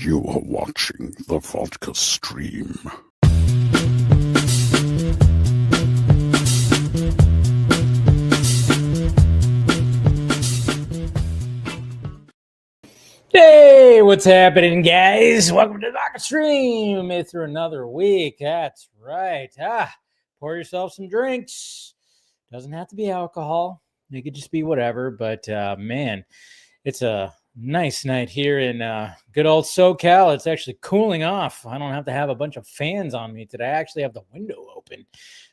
You are watching the Vodka stream. Hey, what's happening, guys? Welcome to the Vodka stream. Made it through another week. That's right. Pour yourself some drinks. Doesn't have to be alcohol. It could just be whatever. But man, it's a nice night here in good old SoCal. It's actually cooling off. I don't have to have a bunch of fans on me today. I actually have the window open.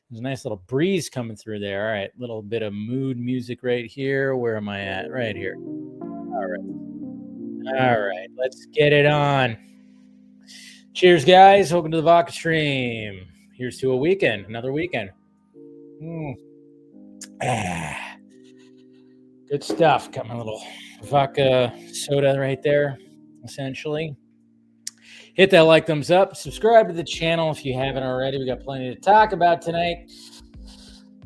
There's a nice little breeze coming through there. All right, little bit of mood music right here. Where am I at? Right here. All right, let's get it on. Cheers, guys. Welcome to the Vodka stream. Here's to a weekend, another weekend. Good stuff. Got my little vodka soda right there, essentially. Hit that like, thumbs up. Subscribe to the channel if you haven't already. We got plenty to talk about tonight.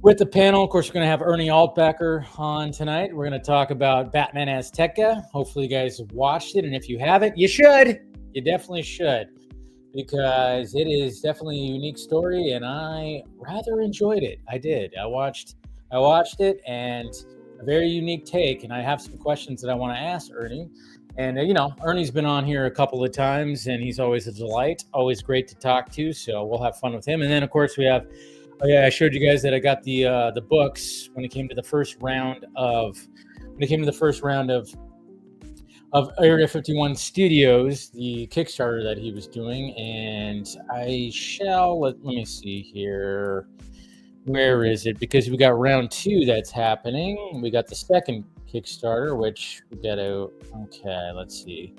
With the panel, of course, we're going to have Ernie Altbacker on tonight. We're going to talk about Batman Azteca. Hopefully you guys have watched it, and if you haven't, you should. You definitely should, because it is definitely a unique story, and I rather enjoyed it. I did. I watched it, and a very unique take, and I have some questions that I want to ask Ernie. And, Ernie's been on here a couple of times, and he's always a delight, always great to talk to, so we'll have fun with him. And then, of course, we have... Oh yeah, I showed you guys that I got the books when it came to the first round of Area 51 Studios, the Kickstarter that he was doing, and I shall let me see here. Where is it? Because we got round 2 that's happening. We got the second Kickstarter, which we got to. Okay, let's see.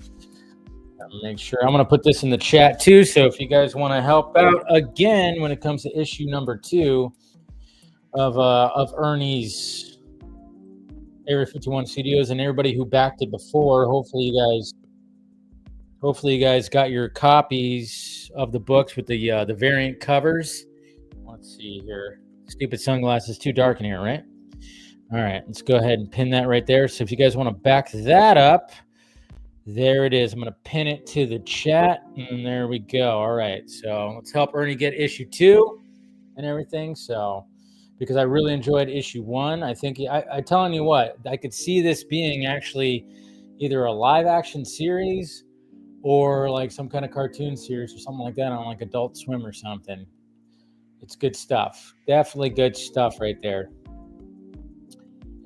Make sure I'm going to put this in the chat too. So if you guys want to help out again when it comes to issue number 2 of Ernie's Area 51 Studios, and everybody who backed it before, hopefully you guys got your copies of the books with the variant covers. Let's see here. Stupid sunglasses, too dark in here, right? All right, let's go ahead and pin that right there. So if you guys want to back that up. There it is. I'm going to pin it to the chat, and there we go. All right, so let's help Ernie get issue 2 and everything. So, because I really enjoyed issue 1, I think I telling you what, I could see this being actually either a live action series or like some kind of cartoon series or something like that on like Adult Swim or something. It's good stuff. Definitely good stuff right there.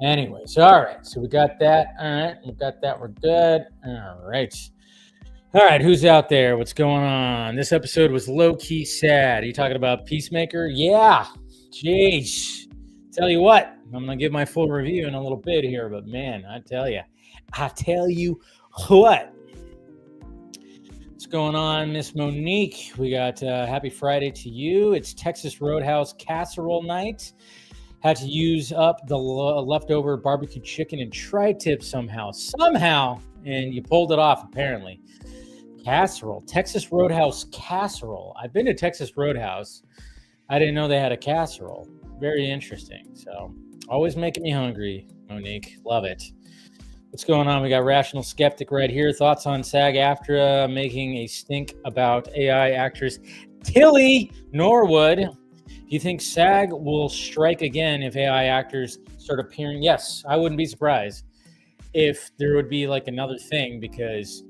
Anyways, all right, so we got that. All right, we got that. We're good. All right, who's out there? What's going on? This episode was low-key sad. Are you talking about Peacemaker? Yeah. Jeez. Tell you what, I'm going to give my full review in a little bit here, but man, I tell you what. What's going on, Miss Monique? We got happy Friday to you. It's Texas Roadhouse Casserole night. Had to use up the leftover barbecue chicken and tri-tip somehow, and you pulled it off, apparently. Casserole, Texas Roadhouse casserole. I've been to Texas Roadhouse. I didn't know they had a casserole. Very interesting. So, always making me hungry, Monique. Love it. What's going on? We got Rational Skeptic right here. Thoughts on SAG-AFTRA making a stink about AI actress Tilly Norwood. Do you think SAG will strike again if AI actors start appearing? Yes, I wouldn't be surprised if there would be like another thing, because,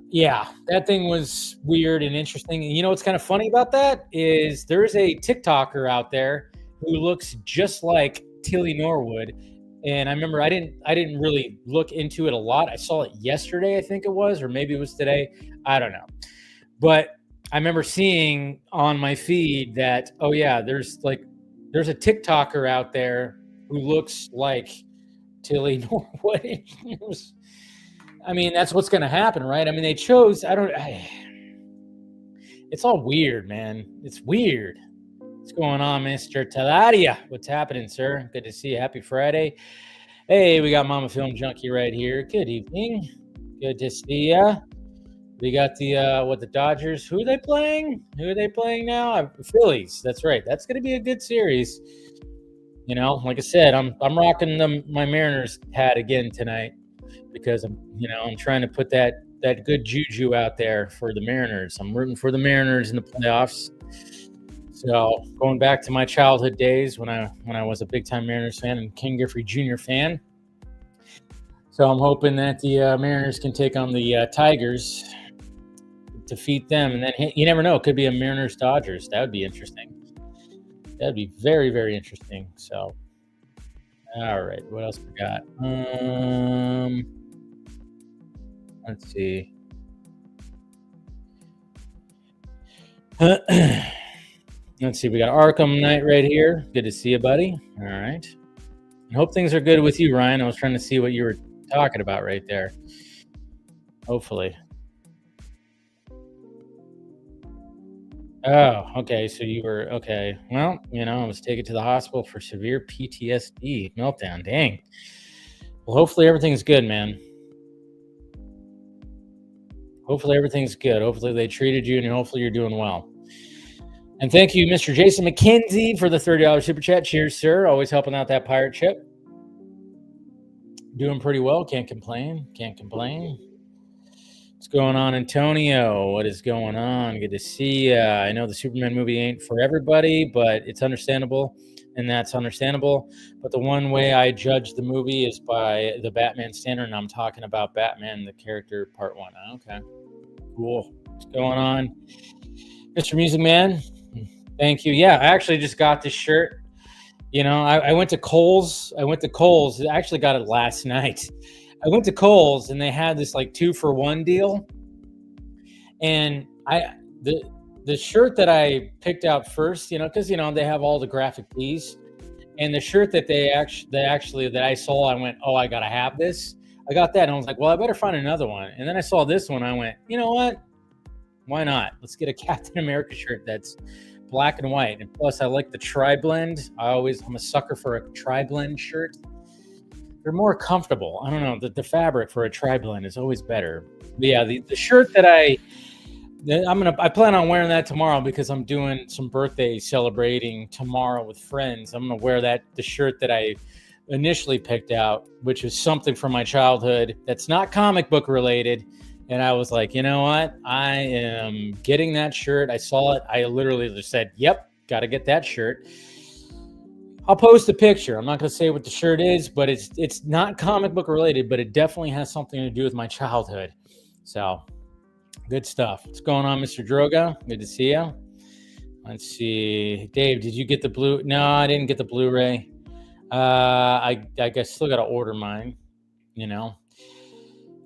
yeah, that thing was weird and interesting. And you know what's kind of funny about that is there's a TikToker out there who looks just like Tilly Norwood. And I remember I didn't really look into it a lot. I saw it yesterday, I think it was, or maybe it was today. I don't know. But I remember seeing on my feed that, oh yeah, there's a TikToker out there who looks like Tilly Norwood. I mean, that's what's going to happen, right? I mean, they chose, it's all weird, man. It's weird. What's going on, Mr. Talaria? What's happening, sir? Good to see you. Happy Friday. Hey, we got Mama Film Junkie right here. Good evening. Good to see ya. We got the Dodgers. Who are they playing? Now? Phillies. That's right. That's going to be a good series. You know, like I said, I'm rocking my Mariners hat again tonight because I'm trying to put that good juju out there for the Mariners. I'm rooting for the Mariners in the playoffs. So going back to my childhood days when I was a big time Mariners fan and Ken Griffey Jr. fan. So I'm hoping that the Mariners can take on the Tigers, defeat them, and then you never know. It could be a Mariners Dodgers. That would be interesting. That'd be very, very interesting. So, all right, what else we got? Let's see. Let's see. We got Arkham Knight right here. Good to see you, buddy. All right. I hope things are good with you, Ryan. I was trying to see what you were talking about right there. Hopefully. Oh, okay. So you were okay. Well, I was taken to the hospital for severe PTSD meltdown. Dang. Well, hopefully everything's good, man. Hopefully everything's good. Hopefully they treated you, and hopefully you're doing well. And thank you, Mr. Jason McKenzie, for the $30 super chat. Cheers, sir. Always helping out that pirate ship. Doing pretty well. Can't complain. Can't complain. What's going on, Antonio? What is going on? Good to see you. I know the Superman movie ain't for everybody, but it's understandable, and that's understandable. But the one way I judge the movie is by the Batman standard, and I'm talking about Batman, the character, part 1. Okay. Cool. What's going on? Mr. Music Man, thank you. Yeah, I actually just got this shirt. I went to Kohl's. I actually got it last night. I went to Kohl's and they had this like 2-for-1 deal. And the shirt that I picked out first, because they have all the graphic tees, and the shirt that that I saw, I went, oh, I gotta have this. I got that, and I was like, well, I better find another one. And then I saw this one. I went, you know what? Why not? Let's get a Captain America shirt that's black and white. And plus, I like the tri-blend. I'm a sucker for a tri-blend shirt. They're more comfortable. I don't know. The fabric for a tri-blend is always better. But yeah, the shirt that I plan on wearing that tomorrow because I'm doing some birthday celebrating tomorrow with friends. I'm gonna wear the shirt that I initially picked out, which is something from my childhood that's not comic book related. And I was like, you know what? I am getting that shirt. I saw it. I literally just said, yep, got to get that shirt. I'll post a picture. I'm not going to say what the shirt is, but it's not comic book related, but it definitely has something to do with my childhood. So good stuff. What's going on, Mr. Droga? Good to see you. Let's see. Dave, did you get the blue? No, I didn't get the Blu-ray. I guess still got to order mine,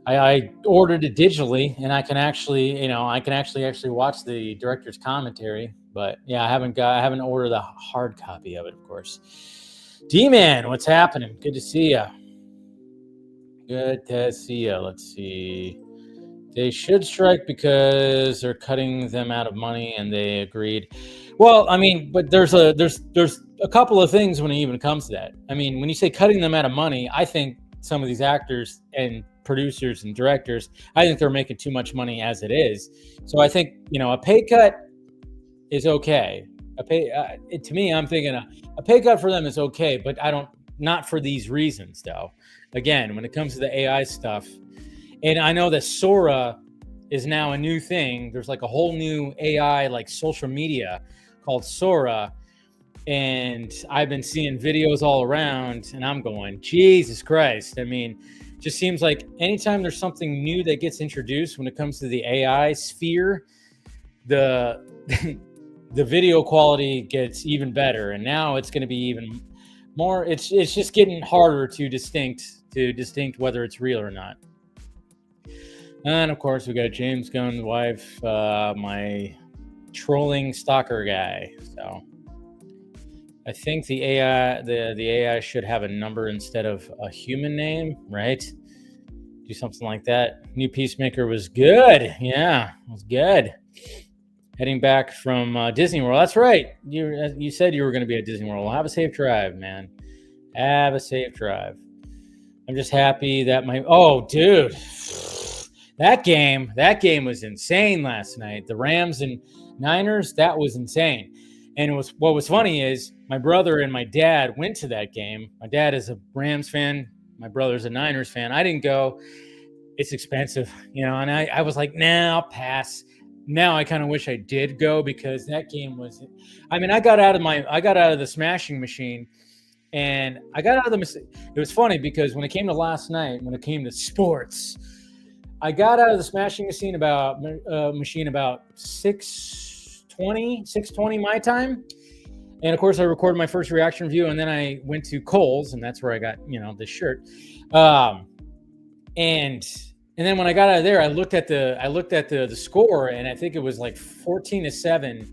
I ordered it digitally, and I can actually watch the director's commentary. But yeah, I haven't ordered the hard copy of it, of course. D-Man, what's happening? Good to see you. Good to see you. Let's see. They should strike because they're cutting them out of money, and they agreed. Well, I mean, but there's a couple of things when it even comes to that. I mean, when you say cutting them out of money, I think some of these actors and producers and directors, I think they're making too much money as it is. So I think, a pay cut is okay. To me, I'm thinking a pay cut for them is okay, but not for these reasons though. Again, when it comes to the AI stuff, and I know that Sora is now a new thing. There's like a whole new AI, like social media called Sora. And I've been seeing videos all around and I'm going, Jesus Christ. I mean, just seems like anytime there's something new that gets introduced when it comes to the AI sphere, the video quality gets even better. And now it's going to be even more. It's just getting harder to distinct whether it's real or not. And of course, we got James Gunn's wife, my trolling stalker guy. So I think the AI should have a number instead of a human name, right? Do something like that. New Peacemaker was good. Yeah, it was good. Heading back from Disney World. That's right. You said you were going to be at Disney World. Well, have a safe drive, man. Have a safe drive. I'm just happy that dude. That game was insane last night. The Rams and Niners, that was insane. And what was funny is my brother and my dad went to that game. My dad is a Rams fan. My brother's a Niners fan. I didn't go. it's expensive, you know. And I was like, nah, I'll pass. Now I kind of wish I did go, because that game was, I mean, I got out of the Smashing Machine, and I got out of the, it was funny because when it came to last night, when it came to sports, I got out of the Smashing Machine about 6:20 my time. And of course I recorded my first reaction review, and then I went to Kohl's, and that's where I got, this shirt. And then when I got out of there, I looked at the score, and I think it was like 14-7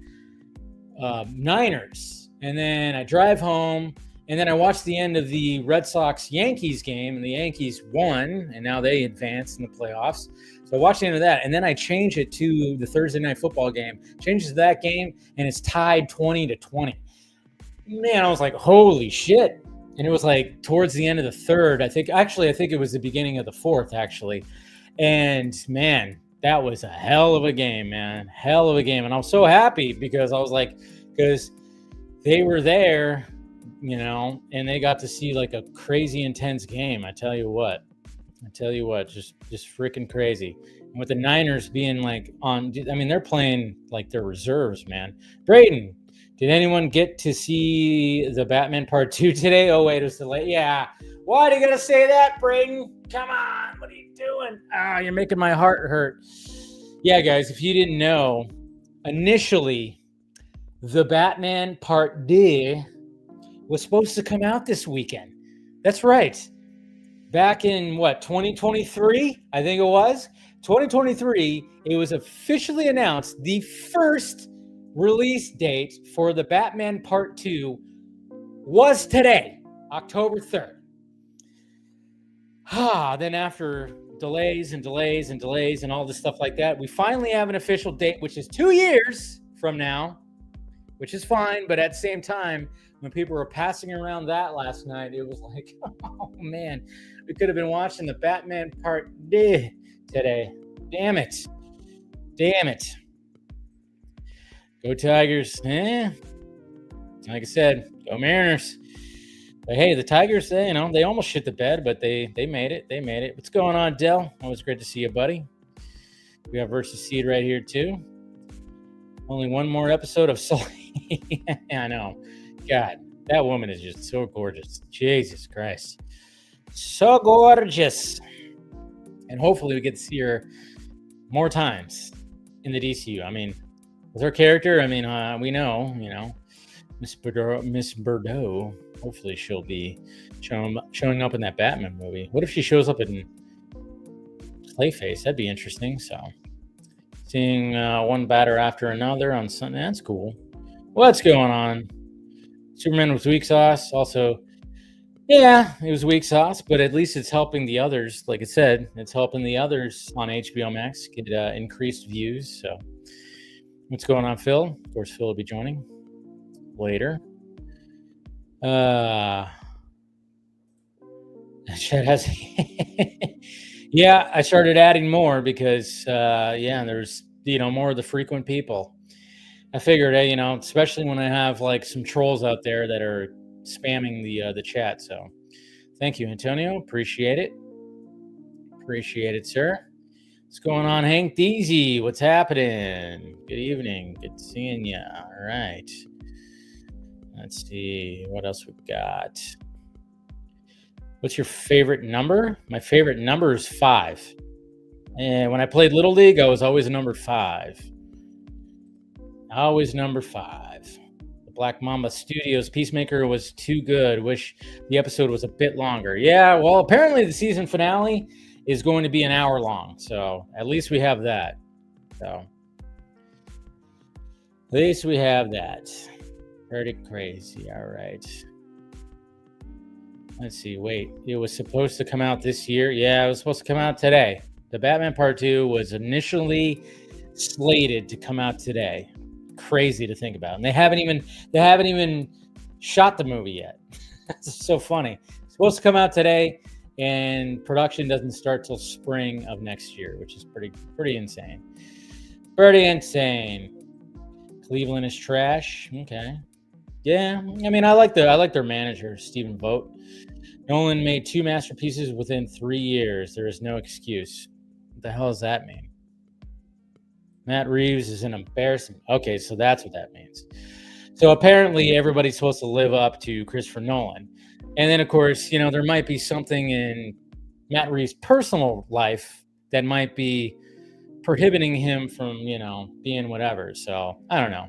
Niners. And then I drive home, and then I watched the end of the Red Sox Yankees game, and the Yankees won, and now they advanced in the playoffs. So I watched the end of that, and then I changed it to the Thursday night football game. Changed to that game, and it's tied 20-20. Man, I was like, holy shit. And it was like towards the end of the third. I think it was the beginning of the fourth, actually. And man, that was a hell of a game, man. Hell of a game. And I was so happy because I was like, because they were there, and they got to see like a crazy intense game. I tell you what, just freaking crazy. And with the Niners being like they're playing like their reserves, man. Brayden, did anyone get to see the Batman Part 2 today? Oh, wait, it was delayed. Yeah. Why do you got to say that, Brayden? Come on. What are you doing? You're making my heart hurt. Yeah, guys, if you didn't know, initially, the Batman Part 2 was supposed to come out this weekend. That's right. Back in, 2023? I think it was. 2023, it was officially announced the first release date for the Batman Part 2 was today, October 3rd. Then after delays and all this stuff like that, we finally have an official date, which is 2 years from now, which is fine. But at the same time, when people were passing around that last night, it was like, oh man, we could have been watching the Batman Part 2 today. Damn it. Go Tigers. Like I said, go Mariners. But hey, the Tigers, they almost shit the bed, but they made it. What's going on, Dell? Always great to see you, buddy. We have Versus Seed right here, too. Only one more episode of Soul. I know. God, that woman is just so gorgeous. Jesus Christ. So gorgeous. And hopefully we get to see her more times in the DCU. I mean, with her character, we know, Miss Bordeaux, hopefully she'll be showing up in that Batman movie. What if she shows up in Clayface? That'd be interesting. So, seeing one batter after another on Sunday, that's cool. What's going on? Superman was weak sauce. Also, yeah, it was weak sauce, but at least it's helping the others. Like I said, it's helping the others on HBO Max get increased views. So, what's going on, Phil? Of course, Phil will be joining later. Chat has yeah, I started adding more because there's more of the frequent people. I figured, especially when I have like some trolls out there that are spamming the chat. So thank you, Antonio. Appreciate it, sir. What's going on, Hank Deasy? What's happening? Good evening. Good seeing you. All right. Let's see what else we've got. What's your favorite number? My favorite number is 5. And when I played Little League, I was always number 5. Always number 5. The Black Mamba Studios Peacemaker was too good. Wish the episode was a bit longer. Yeah, well, apparently the season finale is going to be an hour long. So at least we have that. Pretty crazy. All right. Let's see. Wait, it was supposed to come out this year. Yeah, it was supposed to come out today. The Batman Part 2 was initially slated to come out today. Crazy to think about. And they haven't even shot the movie yet. That's so funny. It's supposed to come out today, and production doesn't start till spring of next year, which is pretty insane. Cleveland is trash. Okay. Yeah, I like their manager, Stephen Vogt. Nolan made 2 masterpieces within 3 years. There is no excuse. What the hell does that mean? Matt Reeves is an embarrassment. Okay, so that's what that means. So apparently everybody's supposed to live up to Christopher Nolan. And then, of course, there might be something in Matt Reeves' personal life that might be prohibiting him from, being whatever. So I don't know.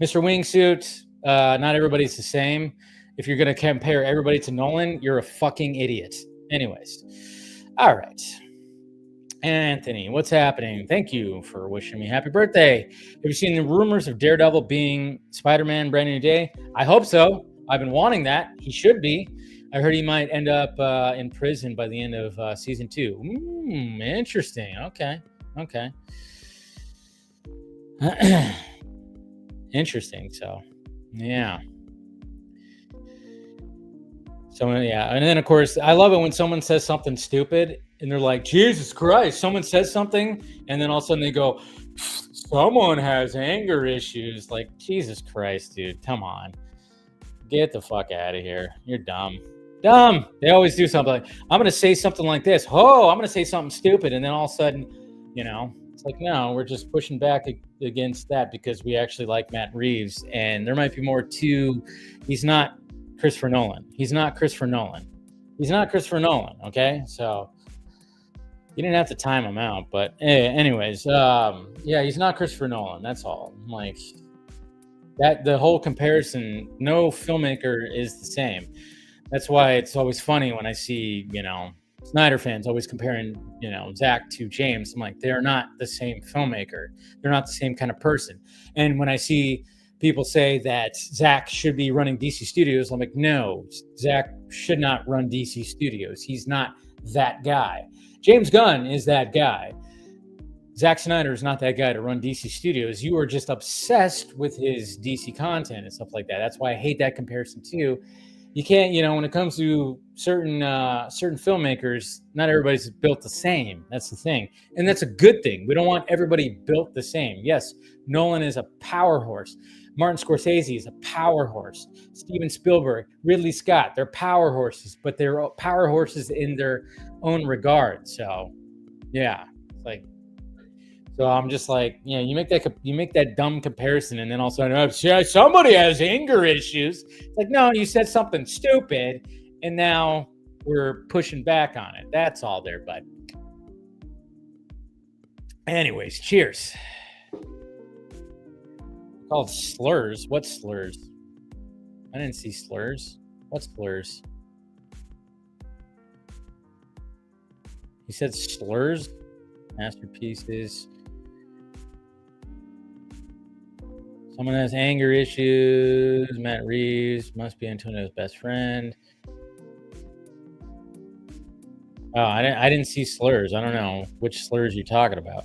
Mr. Wingsuit, not everybody's the same. If you're going to compare everybody to Nolan, you're a fucking idiot. Anyways. All right. Anthony, what's happening? Thank you for wishing me happy birthday. Have you seen the rumors of Daredevil being Spider-Man brand new day? I hope so. I've been wanting that. He should be. I heard he might end up in prison by the end of season 2. Interesting. Okay. Interesting. So, yeah. So, yeah. And then, of course, I love it when someone says something stupid and they're like, Jesus Christ, someone says something, and then all of a sudden they go, someone has anger issues. Like, Jesus Christ, dude, come on. Get the fuck out of here. You're dumb. Dumb. They always do something like, I'm going to say something like this. Oh, I'm going to say something stupid. And then all of a sudden, it's like, no, we're just pushing back against that because we actually like Matt Reeves. And there might be more to, he's not Christopher Nolan. Okay? So you didn't have to time him out, but anyways, yeah, he's not Christopher Nolan. That's all. Like that, the whole comparison, no filmmaker is the same. That's why it's always funny when I see, Snyder fans always comparing, Zach to James. I'm like, they're not the same filmmaker. They're not the same kind of person. And when I see people say that Zach should be running DC Studios, I'm like, no, Zach should not run DC Studios. He's not that guy. James Gunn is that guy. Zack Snyder is not that guy to run DC Studios. You are just obsessed with his DC content and stuff like that. That's why I hate that comparison too. You can't, when it comes to certain filmmakers, not everybody's built the same. That's the thing. And that's a good thing. We don't want everybody built the same. Yes, Nolan is a power horse. Martin Scorsese is a power horse. Steven Spielberg, Ridley Scott, they're power horses, but they're power horses in their own regard. So, yeah, so I'm just like, you make that dumb comparison, and then all of a sudden, somebody has anger issues. It's like, no, you said something stupid, and now we're pushing back on it. That's all there, bud. Anyways, cheers. Called slurs. What slurs? I didn't see slurs. What slurs? He said slurs? Masterpieces. Someone has anger issues. Matt Reeves must be Antonio's best friend. Oh, I didn't see slurs. I don't know which slurs you're talking about.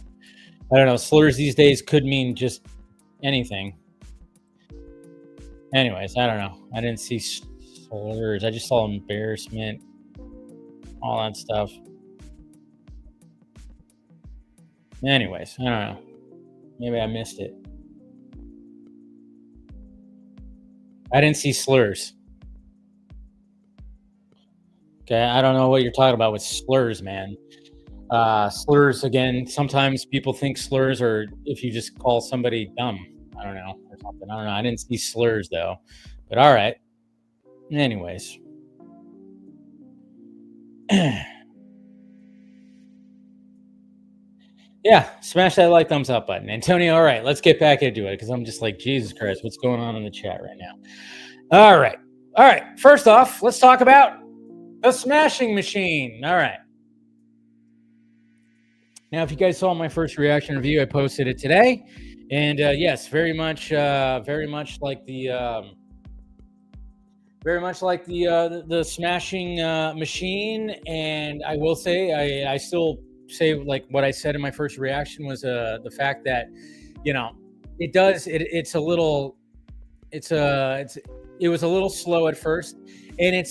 I don't know. Slurs these days could mean just anything. Anyways, I don't know. I didn't see slurs. I just saw embarrassment, all that stuff. Anyways, I don't know. Maybe I missed it. I didn't see slurs. Okay, I don't know what you're talking about with slurs, man. Slurs, again, sometimes people think slurs are if you just call somebody dumb. I don't know, or something. I don't know. I didn't see slurs, though. But all right. Anyways. Yeah, smash that like, thumbs up button. Antonio, all right, let's get back into it because I'm just like, Jesus Christ, what's going on in the chat right now? All right. First off, let's talk about the smashing machine. All right. Now, if you guys saw my first reaction review, I posted it today. And yes, very much like the smashing machine. And I will say, I still say like what I said in my first reaction was the fact that it was a little slow at first, and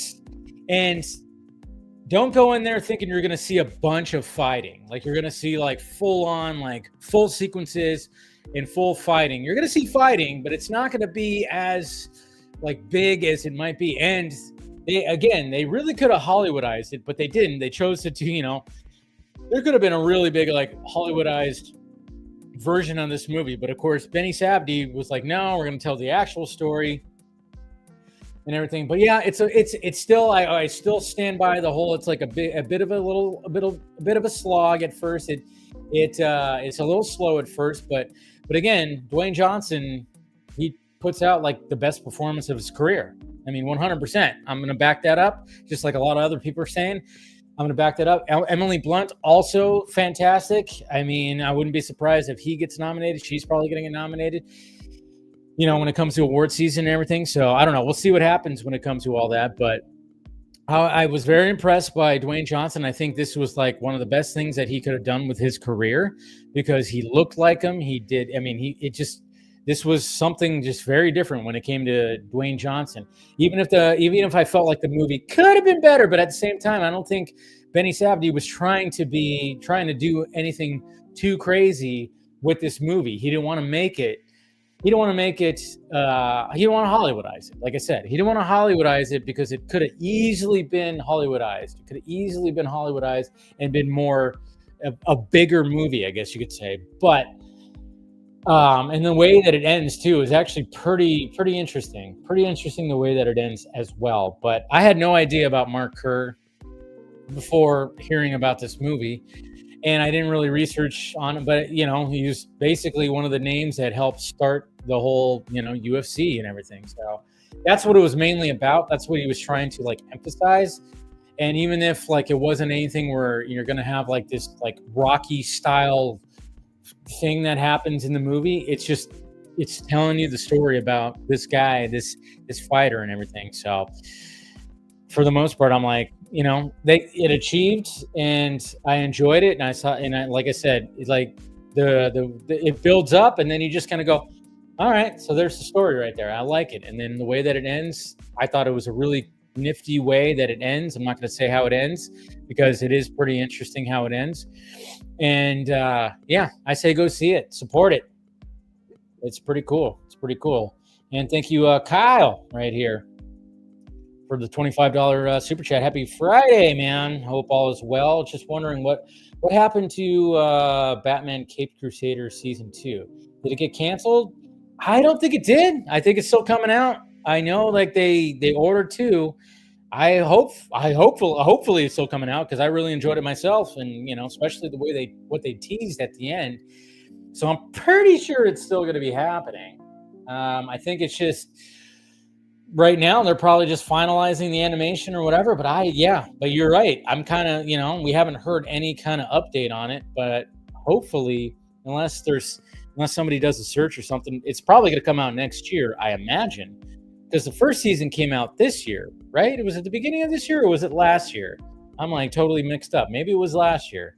don't go in there thinking you're gonna see a bunch of fighting, like you're gonna see like full on like full sequences and full fighting. You're gonna see fighting, but it's not gonna be as like big as it might be. And they really could have Hollywoodized it, but they didn't. They chose to do there could have been a really big, like, Hollywoodized version of this movie, but of course Benny Safdie was like, no, we're going to tell the actual story and everything. But yeah, it's still, I still stand by the whole, it's like a bit of a slog at first. It's a little slow at first, but again, Dwayne Johnson, he puts out like the best performance of his career. I mean, 100%. I'm going to back that up, just like a lot of other people are saying. I'm going to back that up. Emily Blunt, also fantastic. I mean, I wouldn't be surprised if he gets nominated. She's probably going to get nominated, you know, when it comes to award season and everything. So I don't know. We'll see what happens when it comes to all that. But I was very impressed by Dwayne Johnson. I think this was like one of the best things that he could have done with his career, because he looked like him. He did. I mean, this was something just very different when it came to Dwayne Johnson. Even if I felt like the movie could have been better, but at the same time, I don't think Benny Safdie was trying to do anything too crazy with this movie. He didn't want to make it. He didn't want to Hollywoodize it. Like I said, he didn't want to Hollywoodize it because it could have easily been Hollywoodized. It could have easily been Hollywoodized and been more a bigger movie, I guess you could say. But and the way that it ends too is actually pretty interesting. Pretty interesting the way that it ends as well. But I had no idea about Mark Kerr before hearing about this movie, and I didn't really research on it. But you know, he was basically one of the names that helped start the whole, you know, UFC and everything. So that's what it was mainly about. That's what he was trying to like emphasize. And even if like it wasn't anything where you're gonna have like this like Rocky style thing that happens in the movie, it's telling you the story about this guy, this fighter and everything. So for the most part, I'm like, you know, it achieved, and I enjoyed it, and like I said, it's like it builds up, and then you just kind of go, all right, so there's the story right there. I like it. And then the way that it ends, I thought it was a really nifty way that it ends. I'm not going to say how it ends because it is pretty interesting how it ends. And yeah, I say go see it, support it. It's pretty cool. And thank you, Kyle, right here, for the $25 super chat. Happy Friday, man. Hope all is well. Just wondering what happened to Batman Caped Crusader season 2. Did it get canceled? I don't think it did. I think it's still coming out. I know, like they ordered 2. Hopefully it's still coming out, because I really enjoyed it myself, and you know, especially the way what they teased at the end. So I'm pretty sure it's still going to be happening. I think it's just right now they're probably just finalizing the animation or whatever. But you're right. I'm kind of, you know, we haven't heard any kind of update on it, but hopefully, unless somebody does a search or something, it's probably going to come out next year, I imagine. Because the first season came out this year, right? It was at the beginning of this year, or was it last year? I'm like totally mixed up. Maybe it was last year.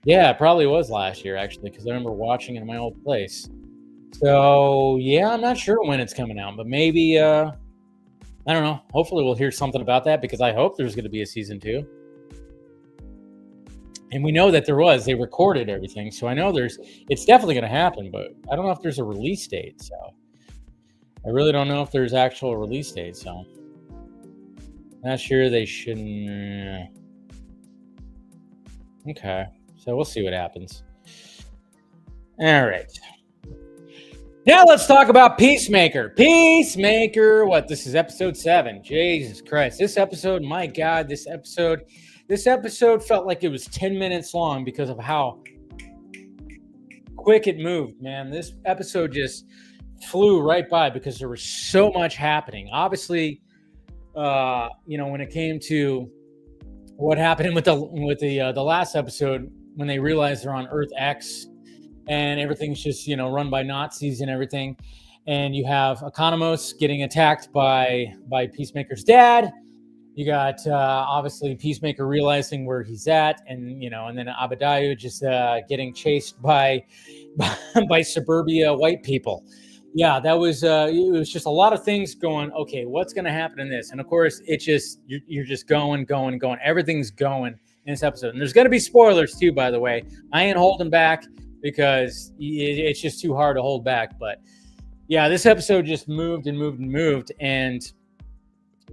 Yeah, it probably was last year, actually, because I remember watching it in my old place. So, yeah, I'm not sure when it's coming out, but maybe, I don't know. Hopefully we'll hear something about that, because I hope there's going to be a season 2. And we know that they recorded everything. So I know it's definitely going to happen, but I don't know if there's a release date. So I really don't know if there's actual release date, so not sure they shouldn't. Okay, so we'll see what happens. All right. Now let's talk about Peacemaker. Peacemaker, this is episode 7. Jesus Christ. This episode, my God, this episode felt like it was 10 minutes long because of how quick it moved, man. This episode just flew right by because there was so much happening. Obviously, you know, when it came to what happened with the last episode, when they realized they're on Earth X and everything's just, you know, run by Nazis and everything, and you have Economos getting attacked by Peacemaker's dad. You got obviously Peacemaker realizing where he's at, and you know, and then Abadayu just getting chased by suburbia white people. Yeah, that was it was just a lot of things going, okay, what's going to happen in this? And of course, you're just going. Everything's going in this episode. And there's going to be spoilers too, by the way. I ain't holding back because it's just too hard to hold back. But yeah, this episode just moved. And,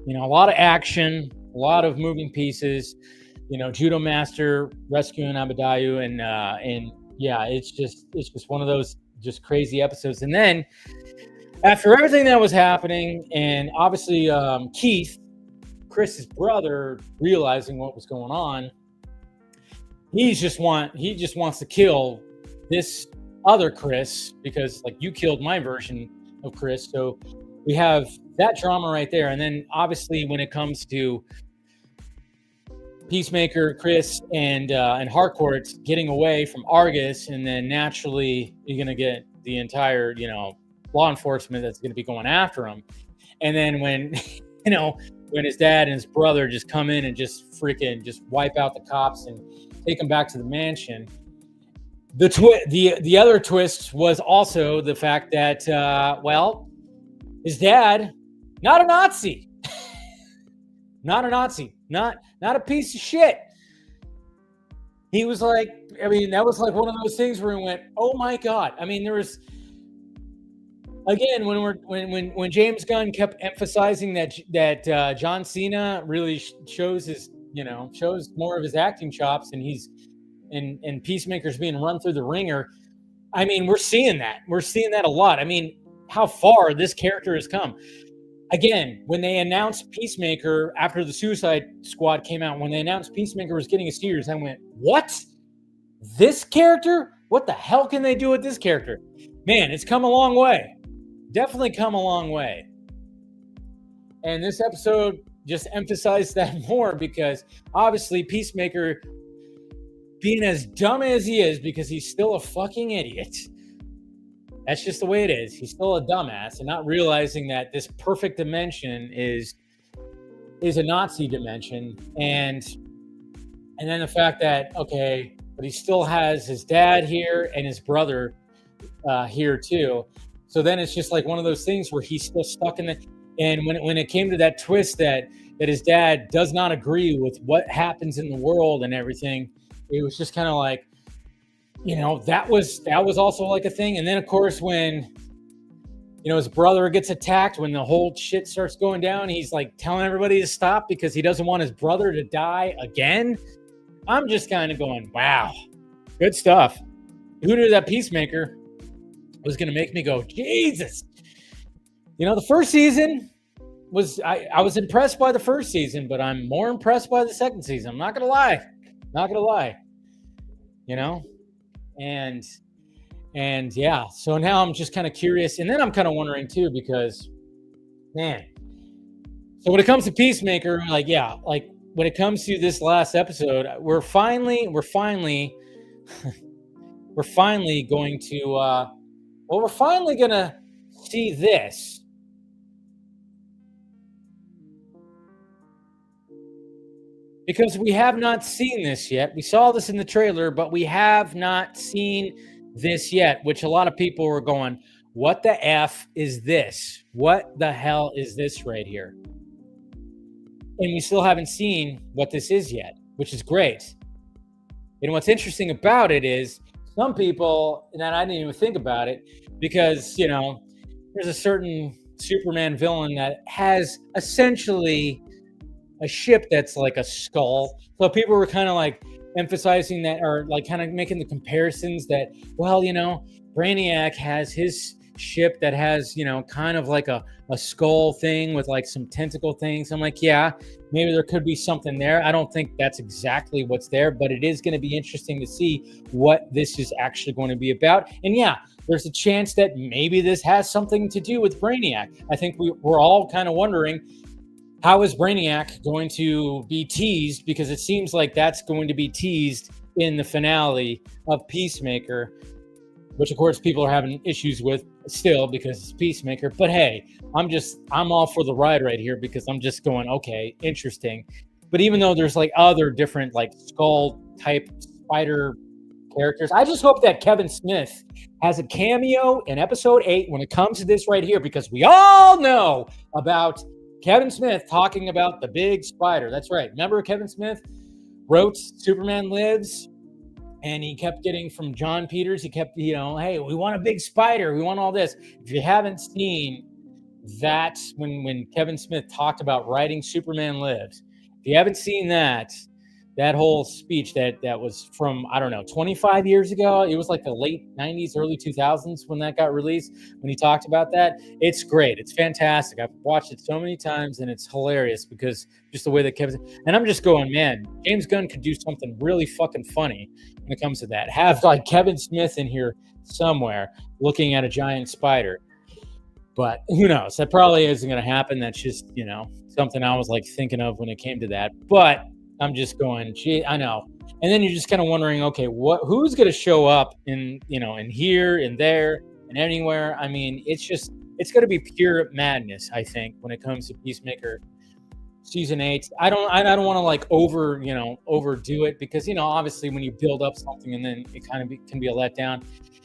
you know, a lot of action, a lot of moving pieces. judo master rescuing Abadayu, and yeah, it's just one of those just crazy episodes. And then after everything that was happening, and obviously Keith, Chris's brother, realizing what was going on, he just wants to kill this other Chris, because like, you killed my version of Chris. So we have that drama right there. And then obviously when it comes to Peacemaker, Chris, and Harcourt getting away from Argus, and then naturally you're gonna get the entire law enforcement that's gonna be going after him. And then when when his dad and his brother just come in and just freaking just wipe out the cops and take him back to the mansion. The other twist was also the fact that his dad, not a Nazi, not a piece of shit. He was like, I mean, that was like one of those things where we went, oh my God. I mean, there was, again, when James Gunn kept emphasizing that John Cena really shows more of his acting chops, and he's and Peacemaker's being run through the ringer. I mean, we're seeing that a lot. I mean, how far this character has come. Again, when they announced Peacemaker after the Suicide Squad came out, when they announced Peacemaker was getting a series, I went, what? This character? What the hell can they do with this character? Man, it's come a long way. Definitely come a long way. And this episode just emphasized that more, because obviously Peacemaker, being as dumb as he is, because he's still a fucking idiot. That's just the way it is. He's still a dumbass, and not realizing that this perfect dimension is a Nazi dimension. And then the fact that, okay, but he still has his dad here and his brother here too. So then it's just like one of those things where he's still stuck in the, and when it came to that twist that his dad does not agree with what happens in the world and everything, it was just kind of like, that was also like a thing. And then of course when his brother gets attacked, when the whole shit starts going down, he's like telling everybody to stop because he doesn't want his brother to die again. I'm just kind of going, wow, good stuff. Who knew that Peacemaker was going to make me go, Jesus? The first season was, I was impressed by the first season, but I'm more impressed by the second season. I'm not going to lie. And yeah, so now I'm just kind of curious. And then I'm kind of wondering too, because, man, so when it comes to Peacemaker, like when it comes to this last episode, we're finally going to, we're finally going to see this. Because we have not seen this yet. We saw this in the trailer, but we have not seen this yet, which a lot of people were going, what the F is this? What the hell is this right here? And we still haven't seen what this is yet, which is great. And what's interesting about it is some people, and I didn't even think about it, because, there's a certain Superman villain that has essentially a ship that's like a skull. So people were kind of like emphasizing that, or like kind of making the comparisons that, well, Brainiac has his ship that has, kind of like a skull thing with like some tentacle things. I'm like, yeah, maybe there could be something there. I don't think that's exactly what's there, but it is going to be interesting to see what this is actually going to be about. And yeah, there's a chance that maybe this has something to do with Brainiac. I think we're all kind of wondering, how is Brainiac going to be teased? Because it seems like that's going to be teased in the finale of Peacemaker, which of course people are having issues with still because it's Peacemaker. But hey, I'm all for the ride right here, because I'm just going, okay, interesting. But even though there's like other different like skull type spider characters, I just hope that Kevin Smith has a cameo in episode 8 when it comes to this right here, because we all know about Kevin Smith talking about the big spider. That's right. Remember, Kevin Smith wrote Superman Lives, and he kept getting from John Peters, he kept, hey, we want a big spider. We want all this. If you haven't seen that, when Kevin Smith talked about writing Superman Lives, if you haven't seen that, that whole speech that was from, I don't know, 25 years ago. It was like the late 90s, early 2000s when that got released, when he talked about that. It's great. It's fantastic. I've watched it so many times, and it's hilarious because just the way that Kevin, and I'm just going, man, James Gunn could do something really fucking funny when it comes to that. Have like Kevin Smith in here somewhere looking at a giant spider. But who knows? That probably isn't going to happen. That's just, something I was like thinking of when it came to that. But I'm just going, gee, I know. And then you're just kind of wondering, okay, who's going to show up in here and there and anywhere? I mean, it's going to be pure madness, I think, when it comes to Peacemaker season 8. I don't want to like overdo it, because obviously when you build up something and then it kind of can be a letdown.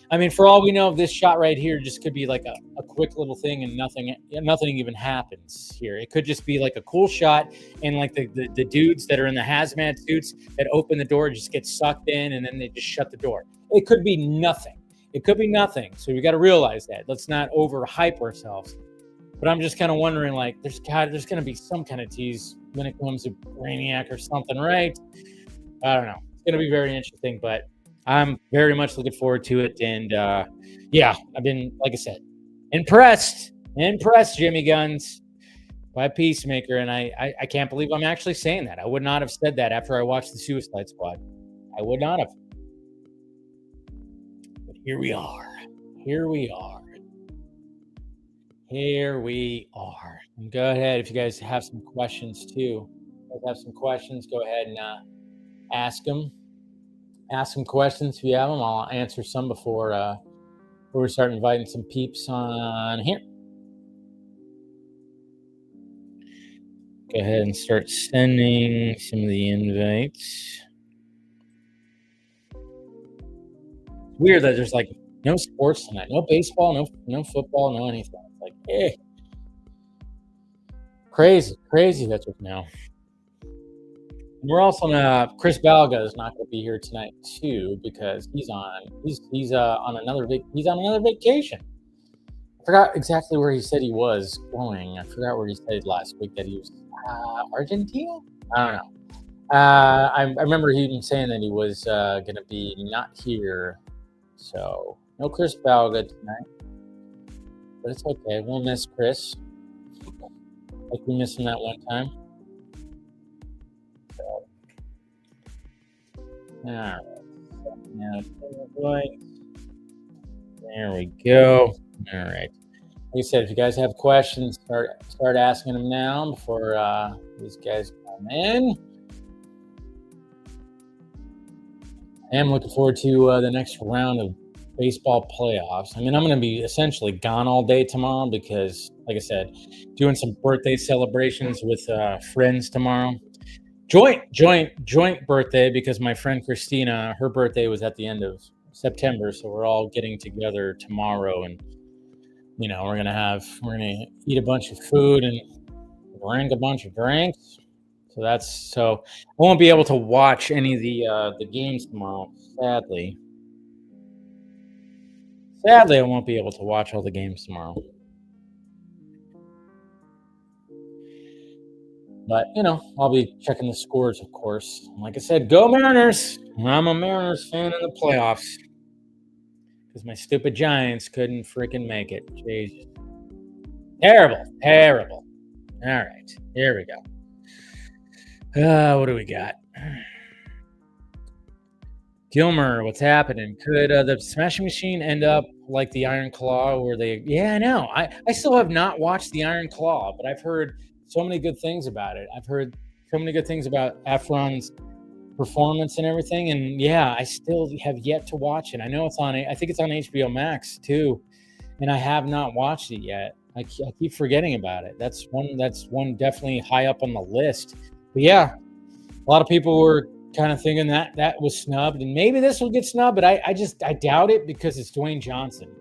I mean, for all we know, this shot right here just could be like a quick little thing, and nothing even happens here. It could just be like a cool shot, and like the dudes that are in the hazmat suits that open the door just get sucked in, and then they just shut the door. It could be nothing. It could be nothing. So we got to realize that. Let's not overhype ourselves. But I'm just kind of wondering, like, there's going to be some kind of tease when it comes to Brainiac or something, right? I don't know. It's going to be very interesting, but I'm very much looking forward to it. And I've been, like I said, impressed, Jimmy Guns, by Peacemaker. And I can't believe I'm actually saying that. I would not have said that after I watched the Suicide Squad. I would not have. But here we are. And go ahead, if you guys have some questions too. Go ahead and ask them. Ask some questions if you have them. I'll answer some before we start inviting some peeps on here. Go ahead and start sending some of the invites. It's weird that there's like no sports tonight, no baseball, no football, no anything. It's like, hey, crazy. That's what now. And we're also Chris Balga is not going to be here tonight too, because he's on another vacation. I forgot exactly where he said he was going. I forgot where he said last week that he was Argentina. I don't know. I remember him saying that he was going to be not here, so no Chris Balga tonight. But it's okay. We'll miss Chris, like we missed him that one time. All right. Now, there we go. All right. Like I said, if you guys have questions, start asking them now before these guys come in. I am looking forward to the next round of baseball playoffs. I mean, I'm going to be essentially gone all day tomorrow because, like I said, doing some birthday celebrations with friends tomorrow. Joint birthday, because my friend Christina, her birthday was at the end of September, so we're all getting together tomorrow, and we're gonna eat a bunch of food and drink a bunch of drinks. So I won't be able to watch any of the games tomorrow, sadly. I won't be able to watch all the games tomorrow. But, I'll be checking the scores, of course. Like I said, go Mariners! I'm a Mariners fan in the playoffs. Because my stupid Giants couldn't freaking make it. Jesus. Terrible. All right, here we go. What do we got? Gilmer, what's happening? Could the Smashing Machine end up like the Iron Claw, where they... Yeah, I know. I still have not watched the Iron Claw, but I've heard so many good things about it. I've heard so many good things about Efron's performance and everything. And yeah, I still have yet to watch it. I know I think it's on HBO Max too. And I have not watched it yet. I keep forgetting about it. That's one definitely high up on the list. But yeah, a lot of people were kind of thinking that was snubbed, and maybe this will get snubbed, but I doubt it, because it's Dwayne Johnson.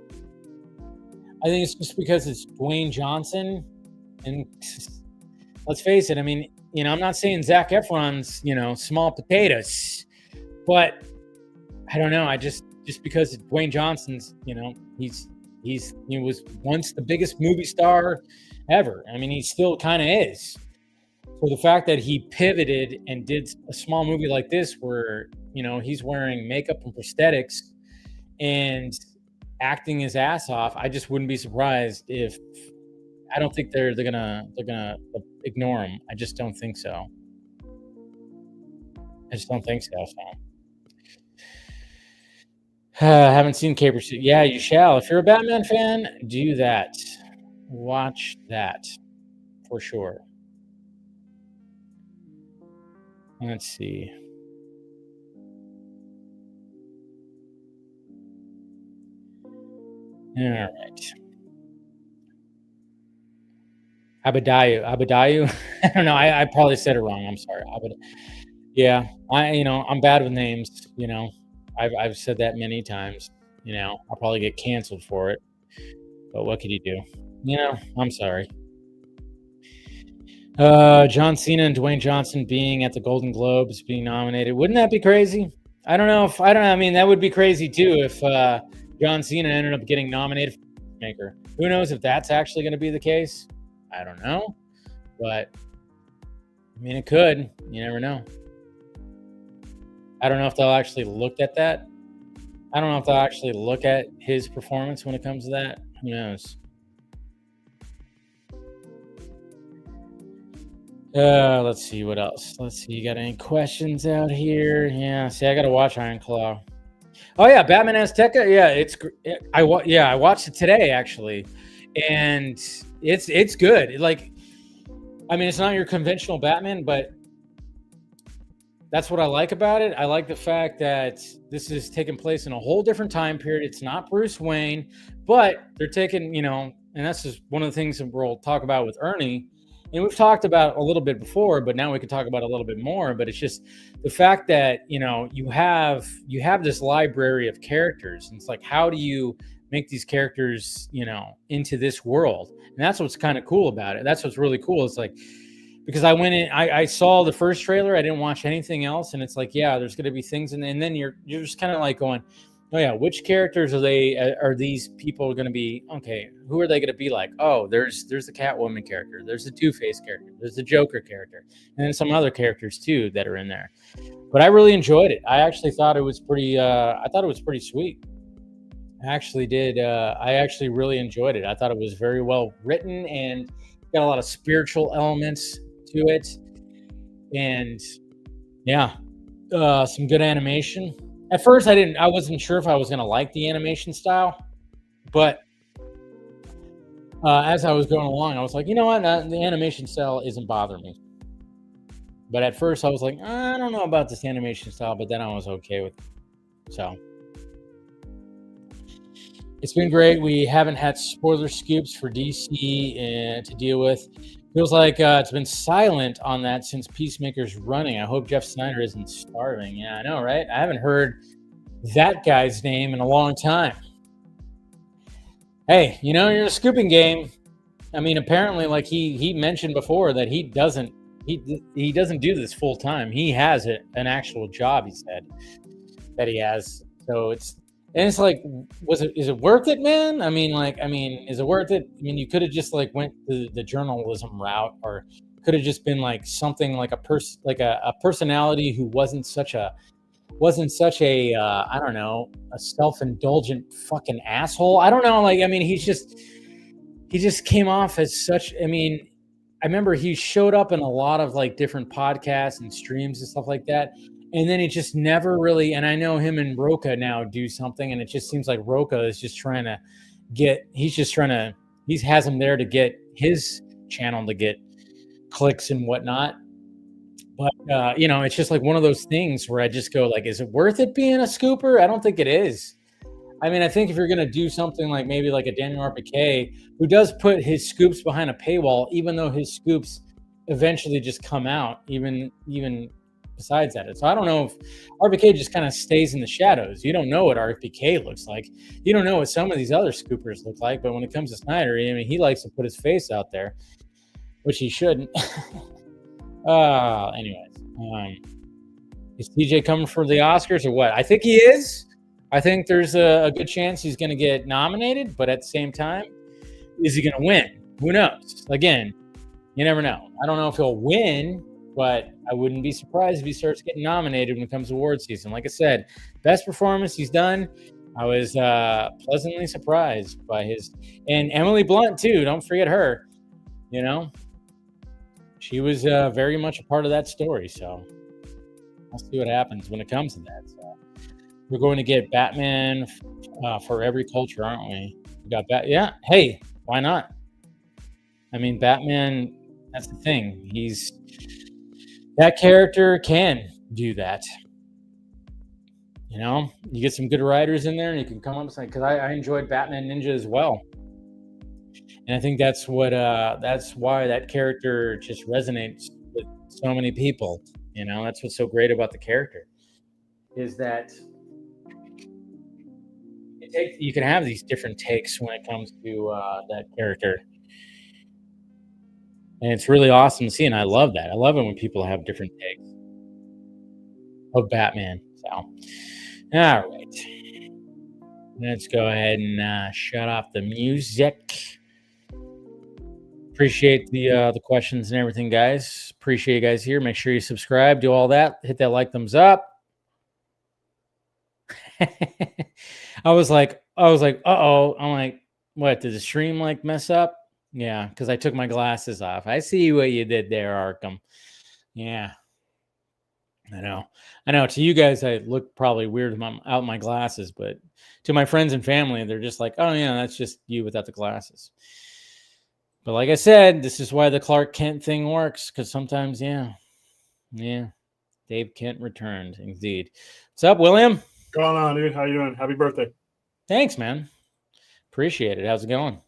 I think it's just because it's Dwayne Johnson, and let's face it. I mean, I'm not saying Zac Efron's, small potatoes, but I don't know. I just because it's Dwayne Johnson's, he was once the biggest movie star ever. I mean, he still kind of is. So the fact that he pivoted and did a small movie like this where, he's wearing makeup and prosthetics and acting his ass off, I just wouldn't be surprised if, I don't think they're gonna ignore him. I just don't think so. Haven't seen Caper Suit. Yeah, you shall. If you're a Batman fan, do that. Watch that for sure. Let's see. All right. Abadayu. I don't know. I probably said it wrong. I'm sorry. Yeah, I'm bad with names. I've said that many times. I'll probably get canceled for it. But what could you do? I'm sorry. John Cena and Dwayne Johnson being at the Golden Globes, being nominated. Wouldn't that be crazy? I don't know. I mean, that would be crazy too if John Cena ended up getting nominated for Peacemaker. Who knows if that's actually going to be the case? I don't know. But, I mean, it could. You never know. I don't know if they'll actually look at that. I don't know if they'll actually look at his performance when it comes to that. Who knows? Let's see what else. Let's see. You got any questions out here? Yeah. See, I got to watch Iron Claw. Oh yeah, Batman Azteca. Yeah, I watched it today actually, and it's good. It's not your conventional Batman, but that's what I like about it. I like the fact that this is taking place in a whole different time period. It's not Bruce Wayne, but they're taking, and that's just one of the things that we'll talk about with Ernie. And we've talked about a little bit before, but now we can talk about a little bit more. But it's just the fact that, you have this library of characters. And it's like, how do you make these characters, into this world? And that's what's kind of cool about it. That's what's really cool. It's like, because I went in, I saw the first trailer. I didn't watch anything else. And it's like, yeah, there's going to be things. And then you're just kind of like going, oh yeah, which characters are these people going to be? Okay, who are they going to be like? Oh, there's the Catwoman character, there's the Two-Face character, there's the Joker character, and then some other characters too that are in there. But I really enjoyed it. I actually thought it was pretty. I thought it was pretty sweet. I actually did. I actually really enjoyed it. I thought it was very well written and got a lot of spiritual elements to it, and yeah, some good animation. At first, I wasn't sure if I was going to like the animation style, but as I was going along, I was like, you know what? The animation style isn't bothering me. But at first, I was like, I don't know about this animation style, but then I was okay with it. So it's been great. We haven't had spoiler scoops for DC to deal with. Feels like it's been silent on that since Peacemaker's running. I hope Jeff Snyder isn't starving. Yeah, I know, right? I haven't heard that guy's name in a long time. Hey, you're in a scooping game. I mean, apparently, like he mentioned before that he doesn't do this full time. He has an actual job. He said that he has. So it's like, is it worth it, man? I mean, is it worth it? I mean, you could have just like went the journalism route, or could have just been like something like a personality who wasn't such a I don't know, a self-indulgent fucking asshole. I don't know. Like, I mean, he just came off as such. I mean, I remember he showed up in a lot of like different podcasts and streams and stuff like that. And then it just never really, and I know him and Roca now do something, and it just seems like Roca is just trying to he has him there to get his channel to get clicks and whatnot. But, it's just like one of those things where I just go like, is it worth it being a scooper? I don't think it is. I mean, I think if you're going to do something like maybe like a Daniel RPK, who does put his scoops behind a paywall, even though his scoops eventually just come out, even besides that. So I don't know if RPK just kind of stays in the shadows. You don't know what RPK looks like. You don't know what some of these other scoopers look like. But when it comes to Snyder, I mean, he likes to put his face out there, which he shouldn't. Anyways, is TJ coming for the Oscars or what? I think he is. I think there's a good chance he's going to get nominated, but at the same time, is he going to win? Who knows? Again, You never know. I don't know if he'll win, but I wouldn't be surprised if he starts getting nominated when it comes to award season. Like I said, best performance he's done. I was pleasantly surprised by his, and Emily Blunt too. Don't forget her. You know, she was very much a part of that story. So we'll see what happens when it comes to that. So we're going to get Batman for every culture, aren't we? We got yeah. Hey, why not? I mean, Batman. That's the thing. That character can do that. You know, you get some good writers in there, and you can come up with something. Because I enjoyed Batman Ninja as well, and I think that's why that character just resonates with so many people. You know, that's what's so great about the character, is that you can have these different takes when it comes to that character. And it's really awesome to see, and I love that. I love it when people have different takes of Batman. So, all right. Let's go ahead and shut off the music. Appreciate the questions and everything, guys. Appreciate you guys here. Make sure you subscribe, do all that. Hit that like, thumbs up. I was like, uh-oh. I'm like, what, did the stream like mess up? Yeah, because I took my glasses off. I see what you did there, Arkham. Yeah. I know. To you guys, I look probably weird without my glasses, but to my friends and family, they're just like, oh, yeah, that's just you without the glasses. But like I said, this is why the Clark Kent thing works, because sometimes, yeah, Dave Kent returned, indeed. What's up, William? What's going on, dude? How you doing? Happy birthday. Thanks, man. Appreciate it. How's it going?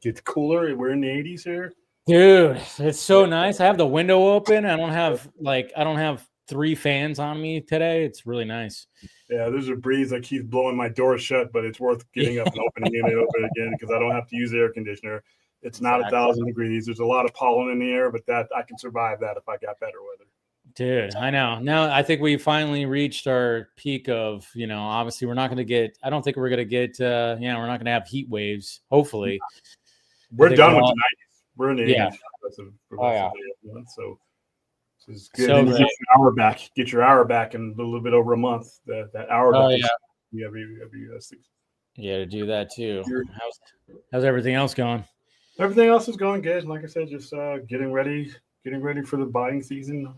It's cooler. We're in the 80s here. Dude, it's so nice. I have the window open. I don't have 3 fans on me today. It's really nice. Yeah, there's a breeze that keeps blowing my door shut, but it's worth getting up and opening it open again because I don't have to use air conditioner. It's not 1,000 degrees. There's a lot of pollen in the air, but that I can survive that if I got better weather. Dude, I know. Now I think we finally reached our peak of, obviously we're not going to get, I don't think we're going to get, we're not going to have heat waves. Hopefully. We're done with the 90s. We're in the 80s. Yeah. So it's good. So Get your hour back. Get your hour back in a little bit over a month. That hour. Every 6. Yeah, to do that too. How's everything else going? Everything else is going good. Like I said, just getting ready for the buying season.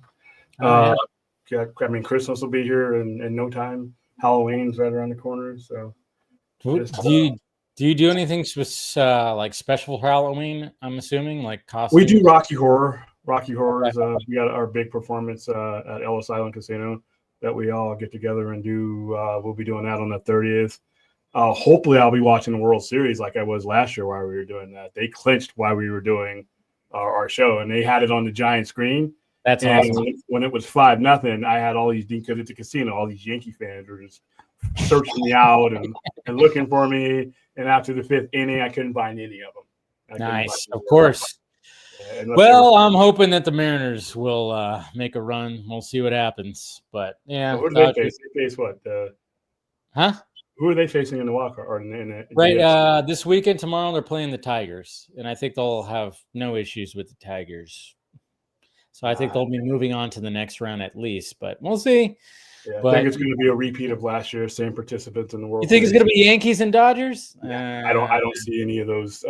Christmas will be here in no time. Halloween's right around the corner. So, do you do anything like special for Halloween? I'm assuming like costumes. We do Rocky Horror. Rocky Horror is we got our big performance at Ellis Island Casino that we all get together and do. We'll be doing that on the 30th. Hopefully, I'll be watching the World Series like I was last year while we were doing that. They clinched while we were doing our show, and they had it on the giant screen. That's awesome. When it was 5-0, I had all these, because it's a casino, all these Yankee fans were just searching me out and looking for me. And after the 5th inning, I couldn't find any of them. Nice, of course. Well, I'm hoping that the Mariners will make a run. We'll see what happens. But yeah, who do they face? They face what? Huh? Who are they facing in the wild card? Right. This weekend, tomorrow, they're playing the Tigers, and I think they'll have no issues with the Tigers. So I think they'll be moving on to the next round at least, but we'll see. Yeah, I think it's going to be a repeat of last year, same participants in the World. You think it's going to be Yankees and Dodgers? I don't see any of those.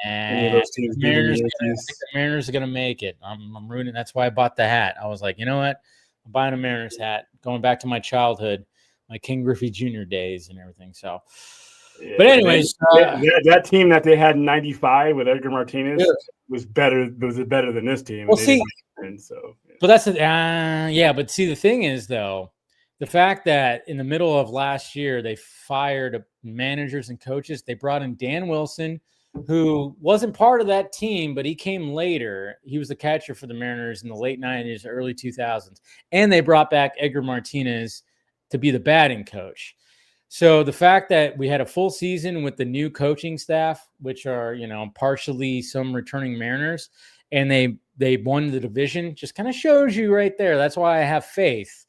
Any of those teams. I think the Mariners are going to make it. I'm rooting. That's why I bought the hat. I was like, you know what? I'm buying a Mariners hat. Going back to my childhood, my King Griffey Jr. days and everything. So, yeah, but anyways, that team that they had in '95 with Edgar Martinez was better than this team. Well, see. So, yeah. But that's but see, the thing is, though, the fact that in the middle of last year they fired managers and coaches, they brought in Dan Wilson, who wasn't part of that team, but he came later. He was the catcher for the Mariners in the late 90s, early 2000s, and they brought back Edgar Martinez to be the batting coach. So the fact that we had a full season with the new coaching staff, which are partially some returning Mariners, and they won the division, just kind of shows you right there. That's why I have faith.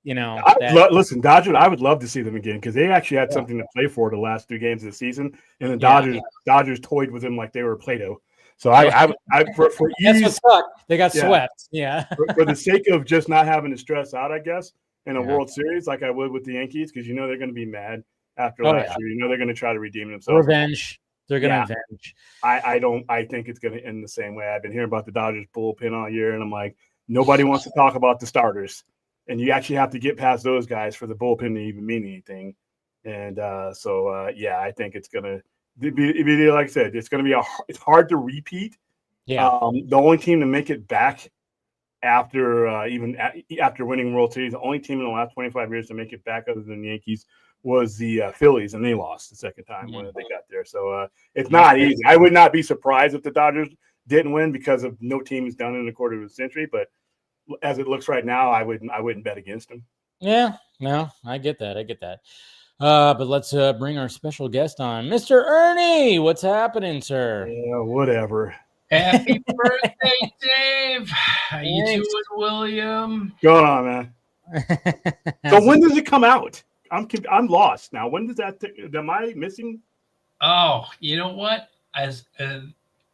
Listen, Dodgers. I would love to see them again because they actually had something to play for the last 2 games of the season, and the Dodgers toyed with them like they were Play-Doh. So for ease, that's what sucked. They got swept. Yeah. for the sake of just not having to stress out, I guess, in a World Series like I would with the Yankees, because they're going to be mad after last year. They're going to try to redeem themselves. Revenge. They're going to avenge. I think it's going to end the same way. I've been hearing about the Dodgers bullpen all year, and I'm like, nobody wants to talk about the starters. And you actually have to get past those guys for the bullpen to even mean anything. And I think it's going to be, like I said, it's going to be it's hard to repeat. Yeah. The only team to make it back after after winning World Series, the only team in the last 25 years to make it back other than the Yankees was the Phillies, and they lost the second time when they got there. So it's not easy. I would not be surprised if the Dodgers didn't win because of no team has done it in a quarter of a century, but as it looks right now, I wouldn't bet against them. Yeah, no, I get that. But let's bring our special guest on, Mr. Ernie. What's happening, sir? Yeah, whatever. Happy birthday, Dave. How you doing, William? Going on, man. So when does it come out? I'm lost now. When does that? Am I missing? Oh, you know what?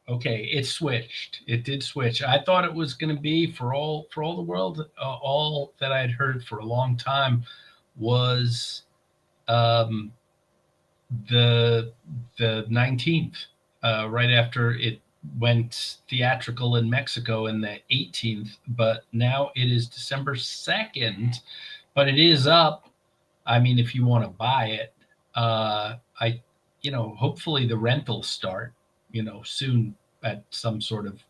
Okay, it switched. It did switch. I thought it was going to be for all the world. All that I'd heard for a long time was the 19th, right after it went theatrical in Mexico, in the 18th. But now it is December 2nd. But it is up. I mean, if you want to buy it, hopefully the rentals start, soon at some sort of,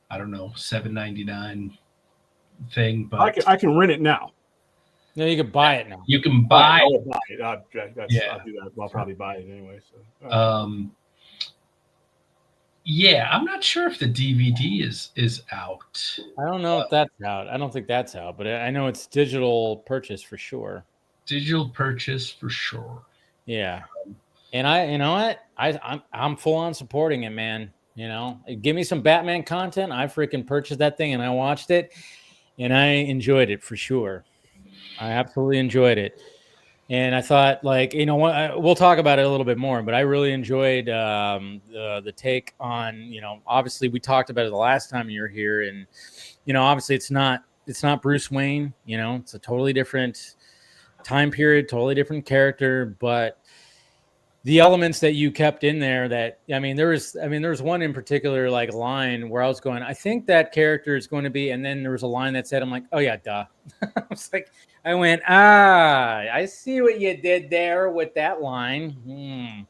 I don't know, $7.99 thing. But I can rent it now. No, you can buy it now. You can buy it. I'll buy it. I'll do that. I'll probably buy it anyway. So. I'm not sure if the DVD is out. I don't know if that's out. I don't think that's out, but I know it's digital purchase for sure. Digital purchase for sure. Yeah. And I'm full on supporting it, man. Give me some Batman content. I freaking purchased that thing and I watched it and I enjoyed it for sure. I absolutely enjoyed it. And I thought, we'll talk about it a little bit more, but I really enjoyed the take on, obviously we talked about it the last time you were here, and, obviously it's not Bruce Wayne, it's a totally different time period, totally different character, but the elements that you kept in there there was one in particular, line where I was going, I think that character is going to be, and then there was a line that said, I'm like, oh yeah, duh. I went, I see what you did there with that line.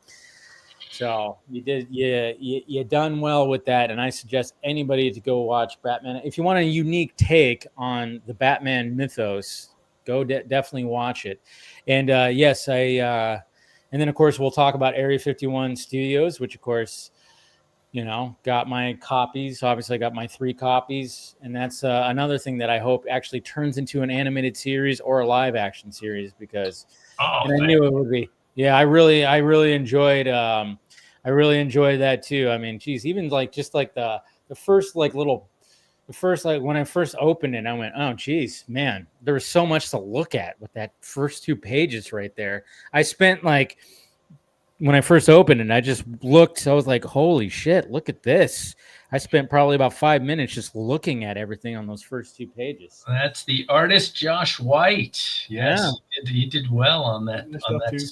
So you done well with that. And I suggest anybody to go watch Batman. If you want a unique take on the Batman mythos, go definitely watch it. And and then of course we'll talk about Area 51 Studios, which of course, got my copies. Obviously I got my 3 copies, and that's another thing that I hope actually turns into an animated series or a live action series, because I knew it would be. Yeah, I really enjoyed that too. I mean, geez, even the first when I first opened it, I went, oh geez, man, there was so much to look at with that first 2 pages right there. I spent when I first opened it, I just looked. I was like, holy shit, look at this. I spent probably about 5 minutes just looking at everything on those first 2 pages. That's the artist Josh White. Yes, yeah. He did well on that.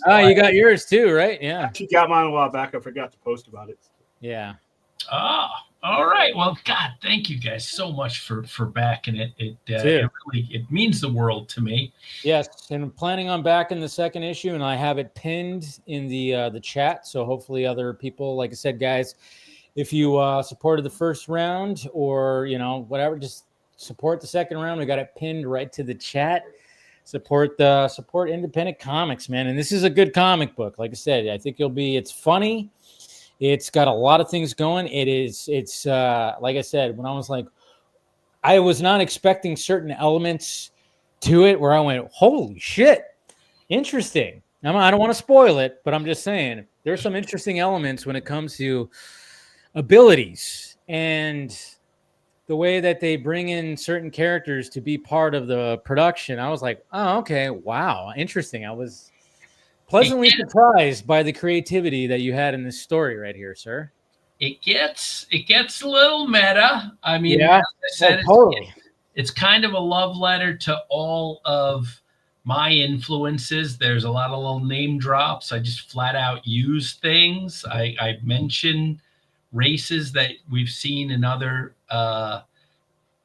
Oh, you got yours too, right? Yeah. She got mine a while back. I forgot to post about it. Yeah. Oh, all right. Well, God, thank you guys so much for backing it. It means the world to me. Yes, and I'm planning on backing the second issue, and I have it pinned in the chat. So hopefully other people, like I said, guys, if you supported the first round or whatever, just support the second round. We got it pinned right to the chat. Support independent comics, man. And this is a good comic book. Like I said, I think it's funny. It's got a lot of things going. It's like I said, when I was not expecting certain elements to it where I went, holy shit, interesting. I don't want to spoil it, but I'm just saying there's some interesting elements when it comes to abilities and the way that they bring in certain characters to be part of the production, I was like, oh, okay, wow, interesting. I was pleasantly surprised by the creativity that you had in this story right here, sir. It gets a little meta. I mean, Yeah, as I said, totally. It's kind of a love letter to all of my influences. There's a lot of little name drops. I just flat out use things. I mention races that we've seen in other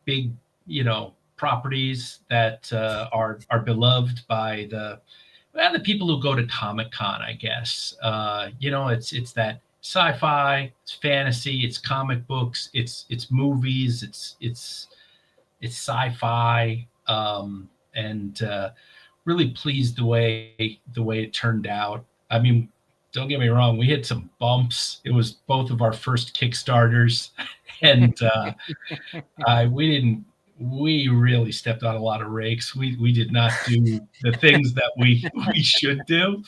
big, properties that are beloved by the people who go to Comic-Con, I guess. It's that sci-fi, it's fantasy, it's comic books, it's movies, it's sci-fi, and really pleased the way it turned out. I mean, don't get me wrong, we hit some bumps. It was both of our first Kickstarters, and we really stepped on a lot of rakes. We did not do the things that we should do.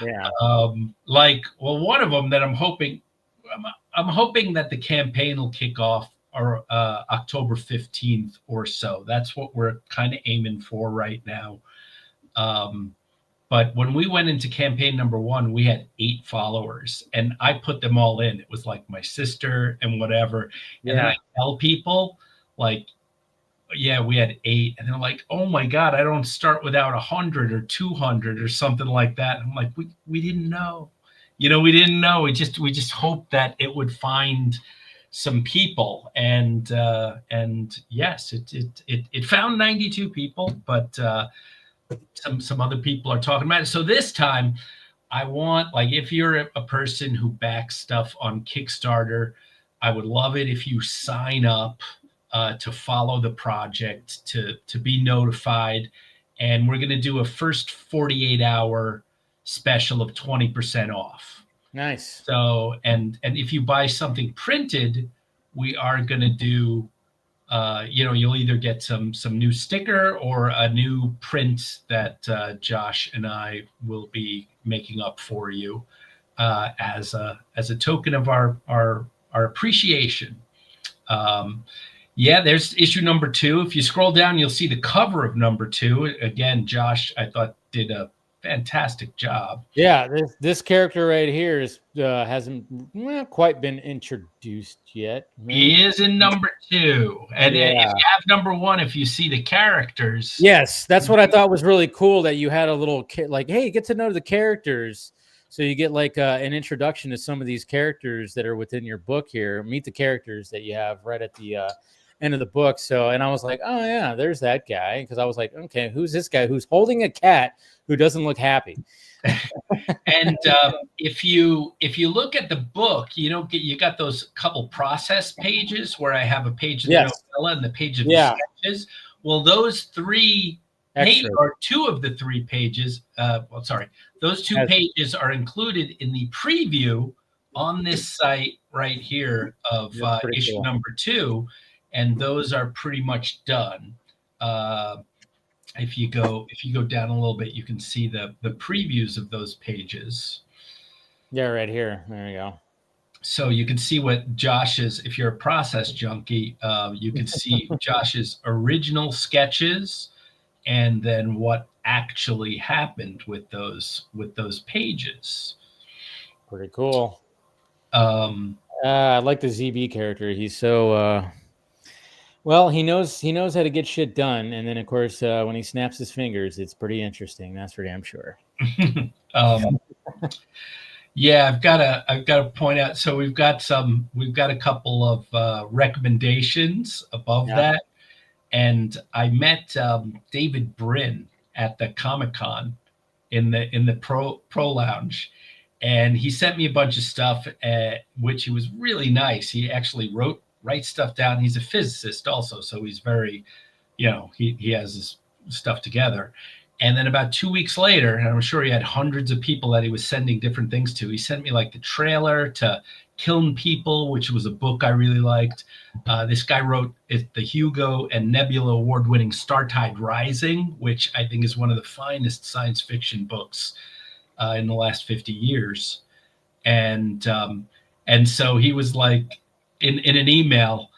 Yeah. One of them that I'm hoping that the campaign will kick off or October 15th or so. That's what we're kind of aiming for right now. But when we went into campaign number 1, we had 8 followers, and I put them all in. It was like my sister and whatever. And then I tell people, like, yeah, we had 8. And they're like, oh my God, I don't start without 100 or 200 or something like that. And I'm like, we didn't know. We didn't know. We just hoped that it would find some people, and yes, it found 92 people, but some other people are talking about it. So this time, I want, like, if you're a person who backs stuff on Kickstarter, I would love it if you sign up to follow the project, to be notified, and we're going to do a first 48-hour special of 20% off. Nice. So, and if you buy something printed, we are going to do, you'll either get some new sticker or a new print that Josh and I will be making up for you as a token of our appreciation. There's issue number 2. If you scroll down, you'll see the cover of number 2. Again, Josh, I thought, did a fantastic job. Yeah, this character right here hasn't quite been introduced yet. He is in number 2, and if you have number 1, if you see the characters, yes, that's what I thought was really cool, that you had a little like, hey, get to know the characters, so you get like an introduction to some of these characters that are within your book here. Meet the characters that you have right at the end of the book. So, and I was like, oh yeah, there's that guy, because I was like, okay, who's this guy who's holding a cat who doesn't look happy? And if you look at the book, you got those couple process pages where I have a page of the novella and the page of the sketches. Well, those 3 pages, or 2 of the 3 pages, those 2 pages are included in the preview on this site right here of issue number 2, and those are pretty much done. If you go down a little bit, you can see the previews of those pages. Yeah, right here. There you go. So you can see what Josh's, if you're a process junkie, you can see Josh's original sketches, and then what actually happened with those pages. Pretty cool. I like the ZB character. He's so well, he knows how to get shit done, and then of course when he snaps his fingers, it's pretty interesting. That's for damn sure. Yeah, I've got to point out. So we've got a couple of recommendations above that, and I met David Brin at the Comic-Con in the pro lounge, and he sent me a bunch of stuff, which he was really nice. He actually writes stuff down. He's a physicist also, so he's very, he has his stuff together. And then about 2 weeks later, and I'm sure he had hundreds of people that he was sending different things to, he sent me like the trailer to Kiln People, which was a book I really liked. This guy wrote the Hugo and Nebula award-winning Startide Rising, which I think is one of the finest science fiction books in the last 50 years. And so he was like, in an email,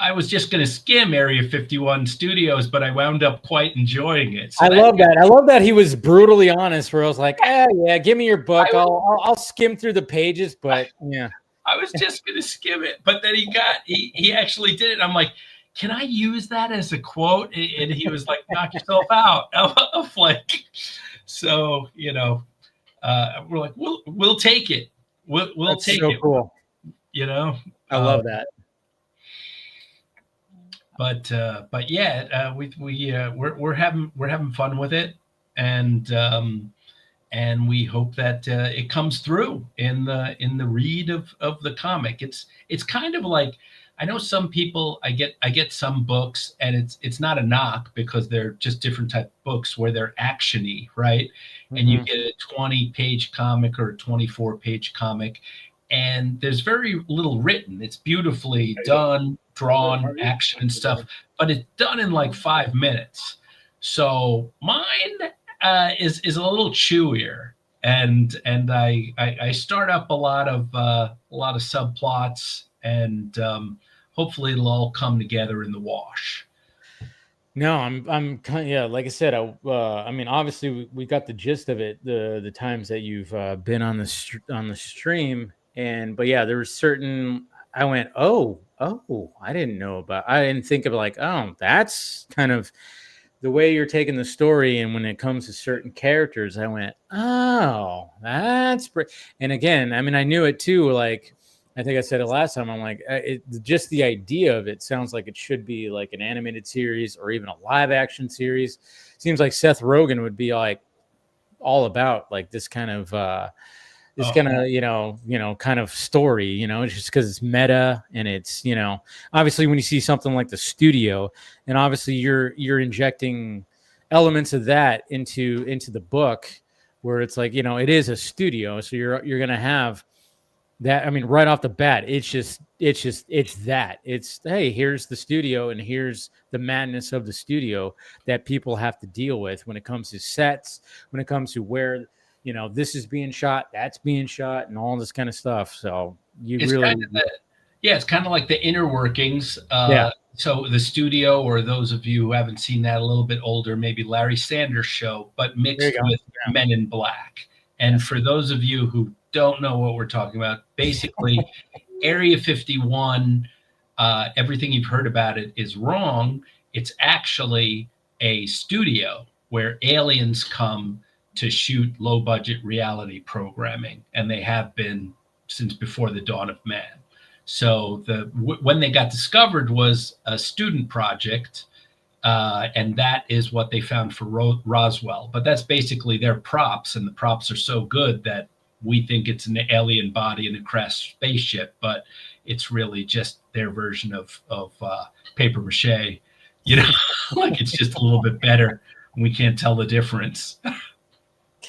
I was just going to skim Area 51 Studios, but I wound up quite enjoying it. So I love that. I love that he was brutally honest. Where I was like, yeah, give me your book. I'll skim through the pages, but yeah. I was just going to skim it, but then he actually did it. I'm like, can I use that as a quote? And he was like, knock yourself out. I'm like, so, you know, we're like, we'll take it. We'll take so it. Cool. You know, I love that. But yeah, we're having fun with it, and we hope that it comes through in the read of the comic. It's kind of like, I know some people, I get some books, and it's not a knock because they're just different type of books where they're actiony, right? Mm-hmm. And you get a 20-page comic or a 24-page comic, and there's very little written. It's beautifully done, drawn, action and stuff, but it's done in like 5 minutes. So mine is a little chewier, and I start up a lot of subplots, and hopefully it'll all come together in the wash. No, I'm kind of, yeah, like I said, I mean, obviously we got the gist of it, the times that you've been on the stream, but yeah, there was certain, I went, oh, I didn't think of like, oh, that's kind of the way you're taking the story. And when it comes to certain characters, I went, oh, that's and again, I mean, I knew it too. Like, I think I said it last time. I'm like, just the idea of it sounds like it should be like an animated series or even a live action series. Seems like Seth Rogen would be like all about like this kind of kind of story, just because it's meta, and it's, obviously when you see something like the studio, and obviously you're injecting elements of that into the book, where it's like, it is a studio, so you're going to have that. I mean, right off the bat, it's that. It's, hey, here's the studio, and here's the madness of the studio that people have to deal with when it comes to sets, when it comes to where, this is being shot, that's being shot, and all this kind of stuff. So it's kind of like the inner workings. Yeah. So the studio, or those of you who haven't seen that, a little bit older, maybe Larry Sanders Show, but mixed with Men in Black. And for those of you who don't know what we're talking about, basically Area 51, everything you've heard about it is wrong. It's actually a studio where aliens come to shoot low budget reality programming, and they have been since before the dawn of man. So when they got discovered was a student project, and that is what they found for Roswell. But that's basically their props, and the props are so good that we think it's an alien body in a crashed spaceship, but it's really just their version of paper mache, like it's just a little bit better. We can't tell the difference.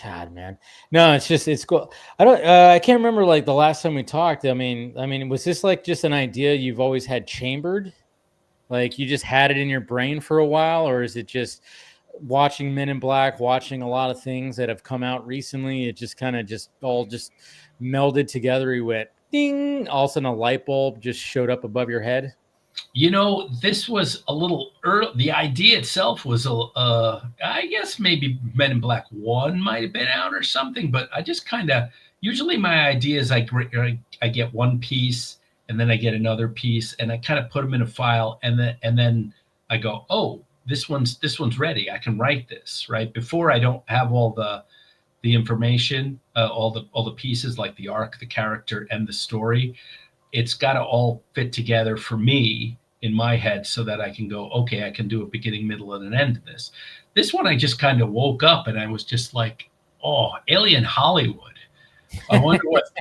God, man. No, it's cool. I can't remember like the last time we talked. I mean, was this like just an idea you've always had chambered? Like you just had it in your brain for a while, or is it just watching Men in Black, watching a lot of things that have come out recently? It just kind of all melded together. You went ding, all of a sudden a light bulb just showed up above your head. This was a little early. The idea itself was, I guess maybe Men in Black 1 might have been out or something, but I just usually my idea is I get one piece, and then I get another piece, and I kind of put them in a file, and then I go, oh, this one's ready. I can write this, right? Before, I don't have all the information, all the pieces, like the arc, the character, and the story. It's got to all fit together for me in my head so that I can go, okay, I can do a beginning, middle, and an end to this. This one, I just kind of woke up and I was just like, oh, Alien Hollywood. I wonder what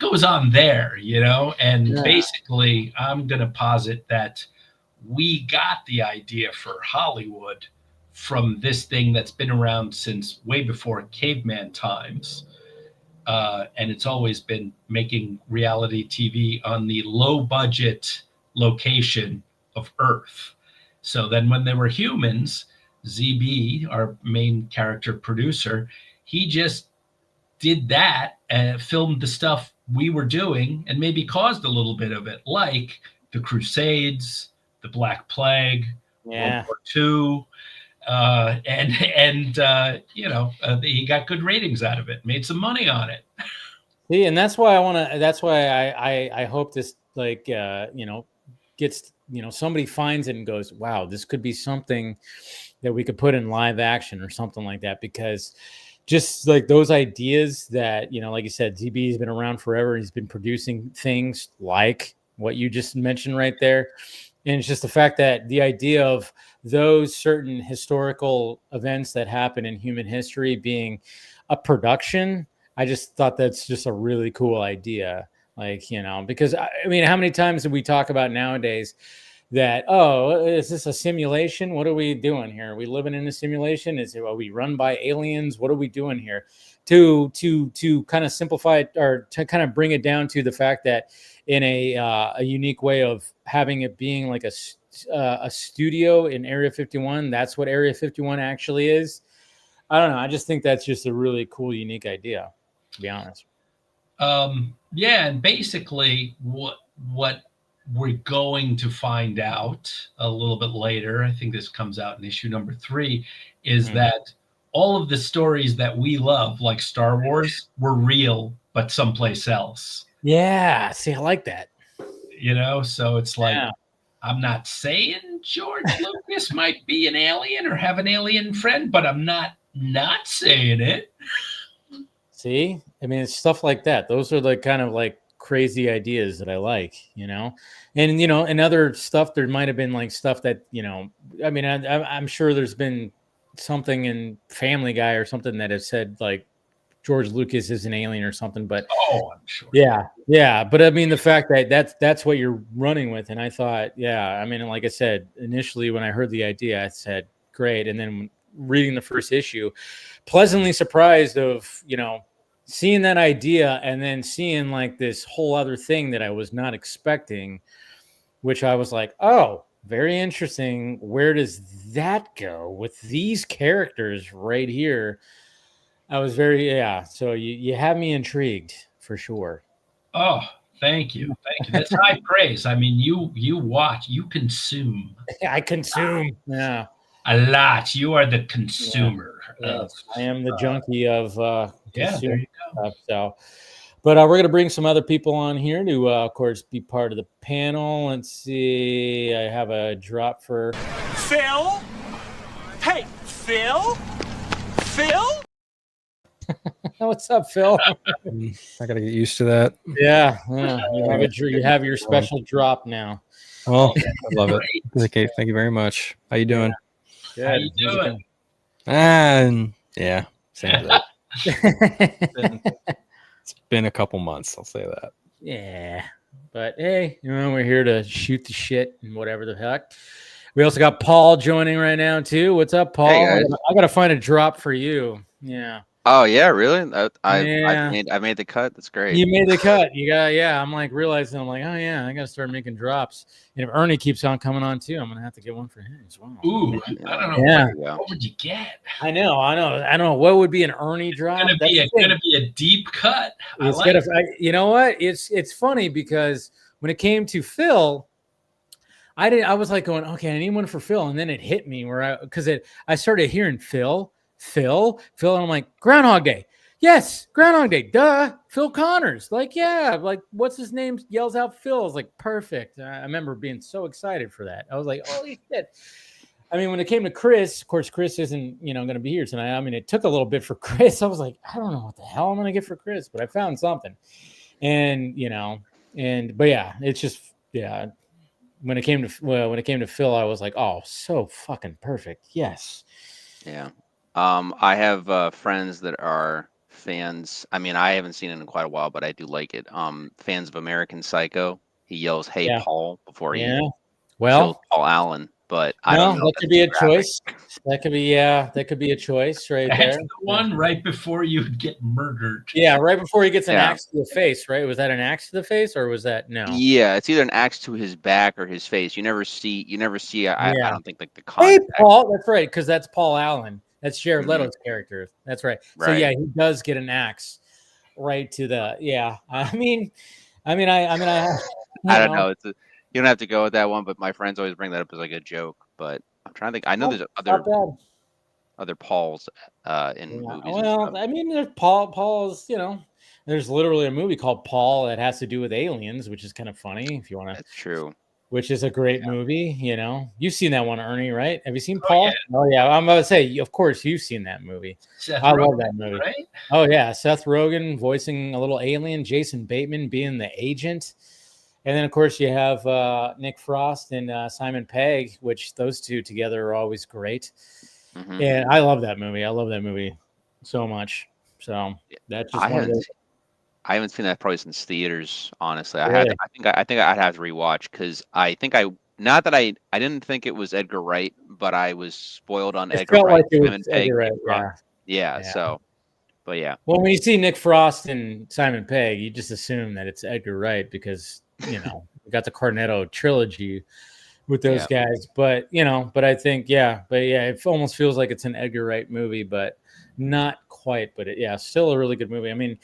goes on there, And basically, I'm going to posit that we got the idea for Hollywood from this thing that's been around since way before caveman times. And it's always been making reality TV on the low budget location of Earth. So then when there were humans, ZB, our main character producer, he just did that and filmed the stuff we were doing and maybe caused a little bit of it, like the Crusades, the Black Plague, Yeah. World War II. He got good ratings out of it, made some money on it. See, and that's why I hope this gets, somebody finds it and goes, wow, this could be something that we could put in live action or something like that, because just like those ideas that, like you said, ZB has been around forever. He's been producing things like what you just mentioned right there. And it's just the fact that the idea of those certain historical events that happen in human history being a production, I just thought that's just a really cool idea. Like, because I mean, how many times do we talk about nowadays that, oh, is this a simulation? What are we doing here? Are we living in a simulation? Are we run by aliens? What are we doing here? To kind of simplify it, or to kind of bring it down to the fact that in a unique way of having it being like a studio in Area 51, that's what Area 51 actually is. I don't know. I just think that's just a really cool, unique idea, to be honest. Yeah, and basically what we're going to find out a little bit later, I think this comes out in issue number 3, is that all of the stories that we love, like Star Wars, were real, but someplace else. Yeah, see, I like that. So it's like, I'm not saying George Lucas might be an alien or have an alien friend, but I'm not saying it. See, I mean, it's stuff like that. Those are the kind of like crazy ideas that I like, and and other stuff. There might have been like stuff that I mean, I'm sure there's been something in Family Guy or something that has said like George Lucas is an alien or something. But I'm sure. Yeah. But I mean, the fact that that's what you're running with, and I thought, I mean, like I said initially when I heard the idea, I said great, and then reading the first issue, pleasantly surprised of seeing that idea and then seeing like this whole other thing that I was not expecting, which I was like, oh, very interesting. Where does that go with these characters right here? I was so you have me intrigued for sure. Oh, thank you. That's high praise. I mean, you watch, you consume. I consume. Yeah. A lot. You are the consumer. I am the junkie of there you go. So, but we're going to bring some other people on here to, of course, be part of the panel. Let's see. I have a drop for Phil. Hey, Phil. What's up, Phil? I got to get used to that. Yeah. You have your special drop now. Oh, I love it. Okay, thank you very much. How you doing? Good. How you doing? And yeah, same as that. It's been a couple months, I'll say that. Yeah, but hey, we're here to shoot the shit and whatever the heck. We also got Paul joining right now too. What's up, Paul? Hey, I gotta find a drop for you. Yeah. Oh yeah, really? I made the cut. That's great. You made the cut. You got I'm like realizing I'm like, oh yeah, I gotta start making drops. And if Ernie keeps on coming on too, I'm gonna have to get one for him as well. Ooh, I don't know. Yeah. What would you get? I know. What would be an Ernie drop? It's gonna be a deep cut. You know what? It's funny because when it came to Phil, I was like going, okay, I need one for Phil, and then it hit me I started hearing Phil, and I'm like, Groundhog Day. Yes, Groundhog Day. Duh. Phil Connors. Like, yeah, like what's his name? Yells out Phil. I was like, perfect. I remember being so excited for that. I was like, holy shit. I mean, when it came to Chris, of course, Chris isn't, going to be here tonight. I mean, it took a little bit for Chris. I was like, I don't know what the hell I'm going to get for Chris, but I found something. And, but yeah, it's just, yeah. When it came to Phil, I was like, oh, so fucking perfect. Yes. Yeah. I have friends that are fans. I mean, I haven't seen it in quite a while, but I do like it. Fans of American Psycho. He yells, "Hey, Paul," before he kills Paul Allen. But I don't know. That could be a choice. That could be a choice right there. That's the one right before you get murdered. Yeah, right before he gets an axe to the face, right? Was that an axe to the face or was that no? Yeah, it's either an axe to his back or his face. You never see. I don't think like the Hey, contact. Paul, that's right, because that's Paul Allen. That's Jared Leto's character. That's right. So yeah, he does get an axe right to the I don't know. You don't have to go with that one, but my friends always bring that up as like a joke. But I'm trying to think. I know there's Not bad. other Pauls in Yeah. movies. and Well, stuff. I mean, there's Paul's, there's literally a movie called Paul that has to do with aliens, which is kind of funny if you want to. That's true. Which is a great movie, You've seen that one, Ernie, right? Have you seen Oh, Paul? yeah. Oh, yeah. I'm about to say, of course, you've seen that movie. Seth I love Rogen, that movie. right? Oh, yeah. Seth Rogen voicing a little alien, Jason Bateman being the agent. And then, of course, you have Nick Frost and Simon Pegg, which those two together are always great. Mhm. And I love that movie. I love that movie so much. So that's just one of those. I haven't seen that probably since theaters. Honestly, Really? I think I'd have to rewatch because I think not that I didn't think it was Edgar Wright, but I was spoiled on It Edgar felt Wright. like it was Simon Pegg, Edgar Wright, Nick Frost. yeah. So, but yeah. Well, when you see Nick Frost and Simon Pegg, you just assume that it's Edgar Wright because, we got the Cornetto trilogy with those guys. But, I think, it almost feels like it's an Edgar Wright movie, but not quite. But still a really good movie. I mean,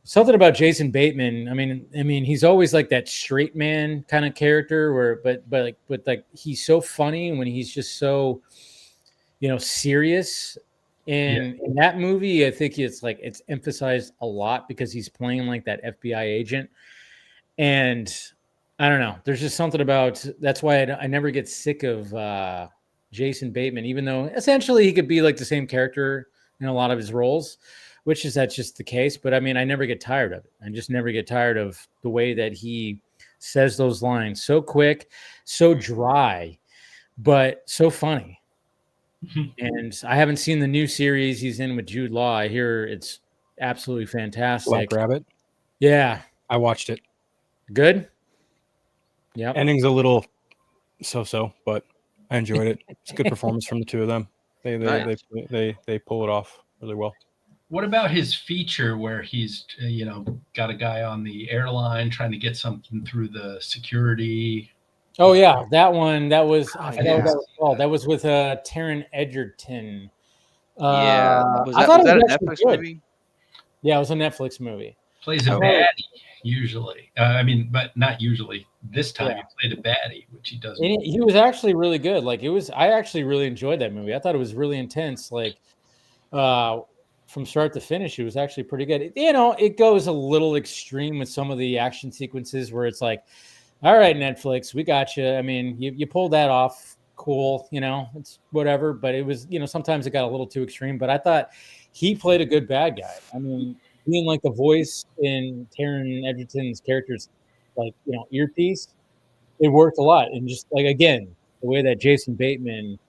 something about Jason Bateman. I mean, he's always like that straight man kind of character but he's so funny when he's just so, serious. And in that movie, I think it's emphasized a lot because he's playing like that FBI agent. And I don't know, there's just something about, that's why I never get sick of Jason Bateman, even though essentially he could be like the same character in a lot of his roles, that's just the case. But I mean, I never get tired of it. I just never get tired of the way that he says those lines so quick, so dry, but so funny. And I haven't seen the new series he's in with Jude Law. I hear it's absolutely fantastic. Black Rabbit. Yeah. I watched it. Good. Yeah. Ending's a little so, but I enjoyed it. It's a good performance from the two of them. They pull it off really well. What about his feature where he's, got a guy on the airline trying to get something through the security? Oh yeah, that one. That was I forgot yeah. what that was called. That was with Taron Egerton. Was I that, thought was it that a actually Netflix good. movie? Yeah, it was a Netflix movie. Plays a baddie usually. But not usually. This time he played a baddie, which he doesn't. And he was actually really good. I actually really enjoyed that movie. I thought it was really intense. From start to finish, it was actually pretty good. It goes a little extreme with some of the action sequences where it's like, all right, Netflix, we got you. I mean, you pulled that off. Cool. It's whatever. But it was, sometimes it got a little too extreme. But I thought he played a good bad guy. I mean, being like the voice in Taron Egerton's character's earpiece, it worked a lot. And just again, the way that Jason Bateman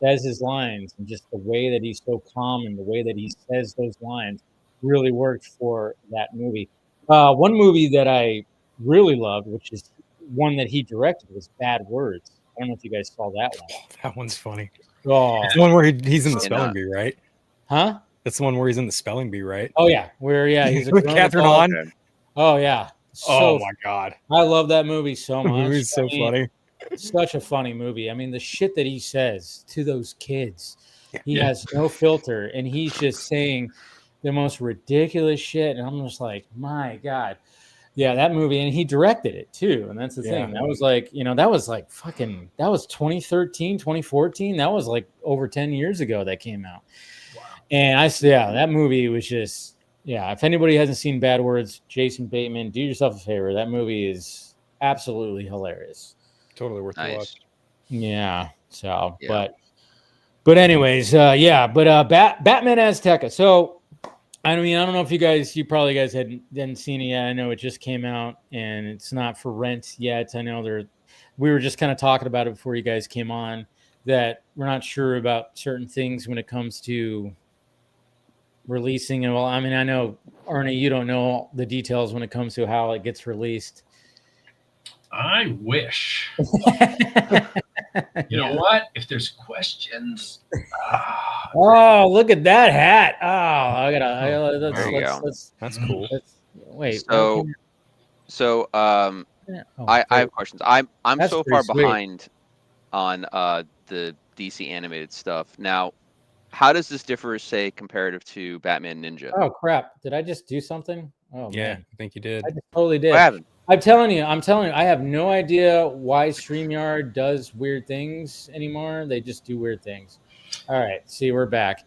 says his lines and just the way that he's so calm and the way that he says those lines really worked for that movie. One movie that I really loved, which is one that he directed, was Bad Words. I don't know if you guys saw that one. That one's funny. Oh, it's the one where he's in the spelling bee, right? Huh? That's the one where he's in the spelling bee, right? Oh yeah, he's with Catherine Hahn. Oh yeah. Oh my god, I love that movie so much. The movie's so funny. Such a funny movie. I mean, the shit that he says to those kids, he has no filter, and he's just saying the most ridiculous shit. And I'm just like, my god. Yeah, that movie, and he directed it too. And that's the thing. That was that was 2013, 2014. That was like over 10 years ago that came out. Wow. And that movie was just, if anybody hasn't seen Bad Words, Jason Bateman, do yourself a favor. That movie is absolutely hilarious. Totally worth the watch. Yeah. So, but anyways, Batman Azteca. So, I mean, I don't know if you probably hadn't seen it yet. I know it just came out and it's not for rent yet. I know we were just kind of talking about it before you guys came on, that we're not sure about certain things when it comes to releasing. And well, I mean, I know, Ernie, you don't know the details when it comes to how it gets released. I wish. You know what? If there's questions. Oh, look at that hat. Oh, I gotta. That's cool. Wait. So, I have questions. I'm so far behind on the DC animated stuff. Now, how does this differ, say, comparative to Batman Ninja? Oh crap! Did I just do something? Oh yeah, man. I think you did. I just totally did. What happened? I'm telling you, I have no idea why StreamYard does weird things anymore. They just do weird things. All right, see, we're back.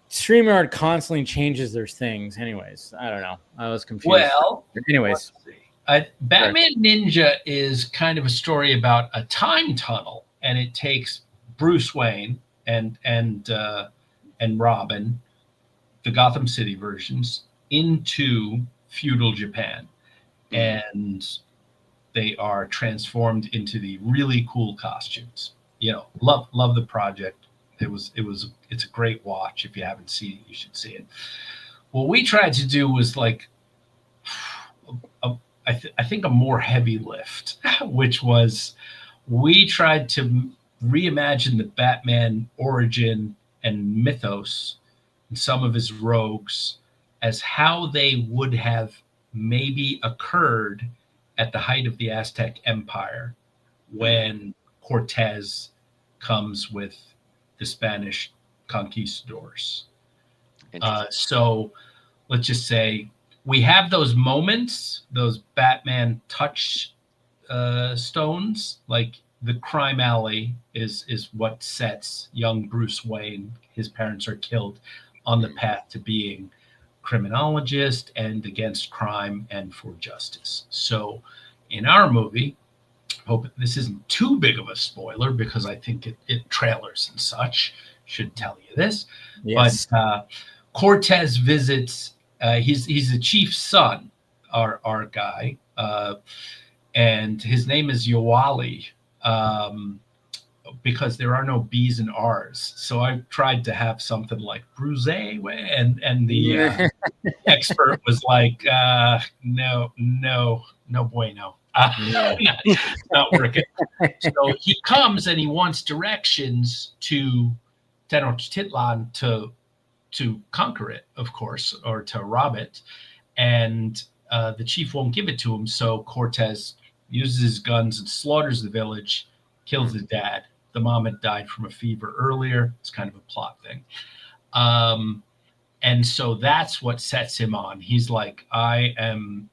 StreamYard constantly changes their things. Anyways, I don't know. I was confused. Well, anyways, Batman Ninja is kind of a story about a time tunnel, and it takes Bruce Wayne and Robin, the Gotham City versions, into feudal Japan, and they are transformed into the really cool costumes. Love the project. It's a great watch. If you haven't seen it, you should see it. What we tried to do was like, I think a more heavy lift, which was we tried to reimagine the Batman origin and mythos and some of his rogues as how they would have maybe occurred at the height of the Aztec Empire when Cortez comes with the Spanish conquistadors. So let's just say we have those moments, those Batman touch stones, like the crime alley is what sets young Bruce Wayne. His parents are killed on the path to being criminologist and against crime and for justice. So in our movie, hope this isn't too big of a spoiler because I think it trailers and such should tell you this. Yes. But Cortez visits. He's the chief's son, our guy, and his name is Yoali, because there are no B's and R's. So I tried to have something like Bruce, and the expert was like, no bueno. Not working. So he comes and he wants directions to Tenochtitlan to conquer it, of course, or to rob it. And the chief won't give it to him. So Cortez uses his guns and slaughters the village, kills his dad. The mom had died from a fever earlier. It's kind of a plot thing. And so that's what sets him on. He's like, I'm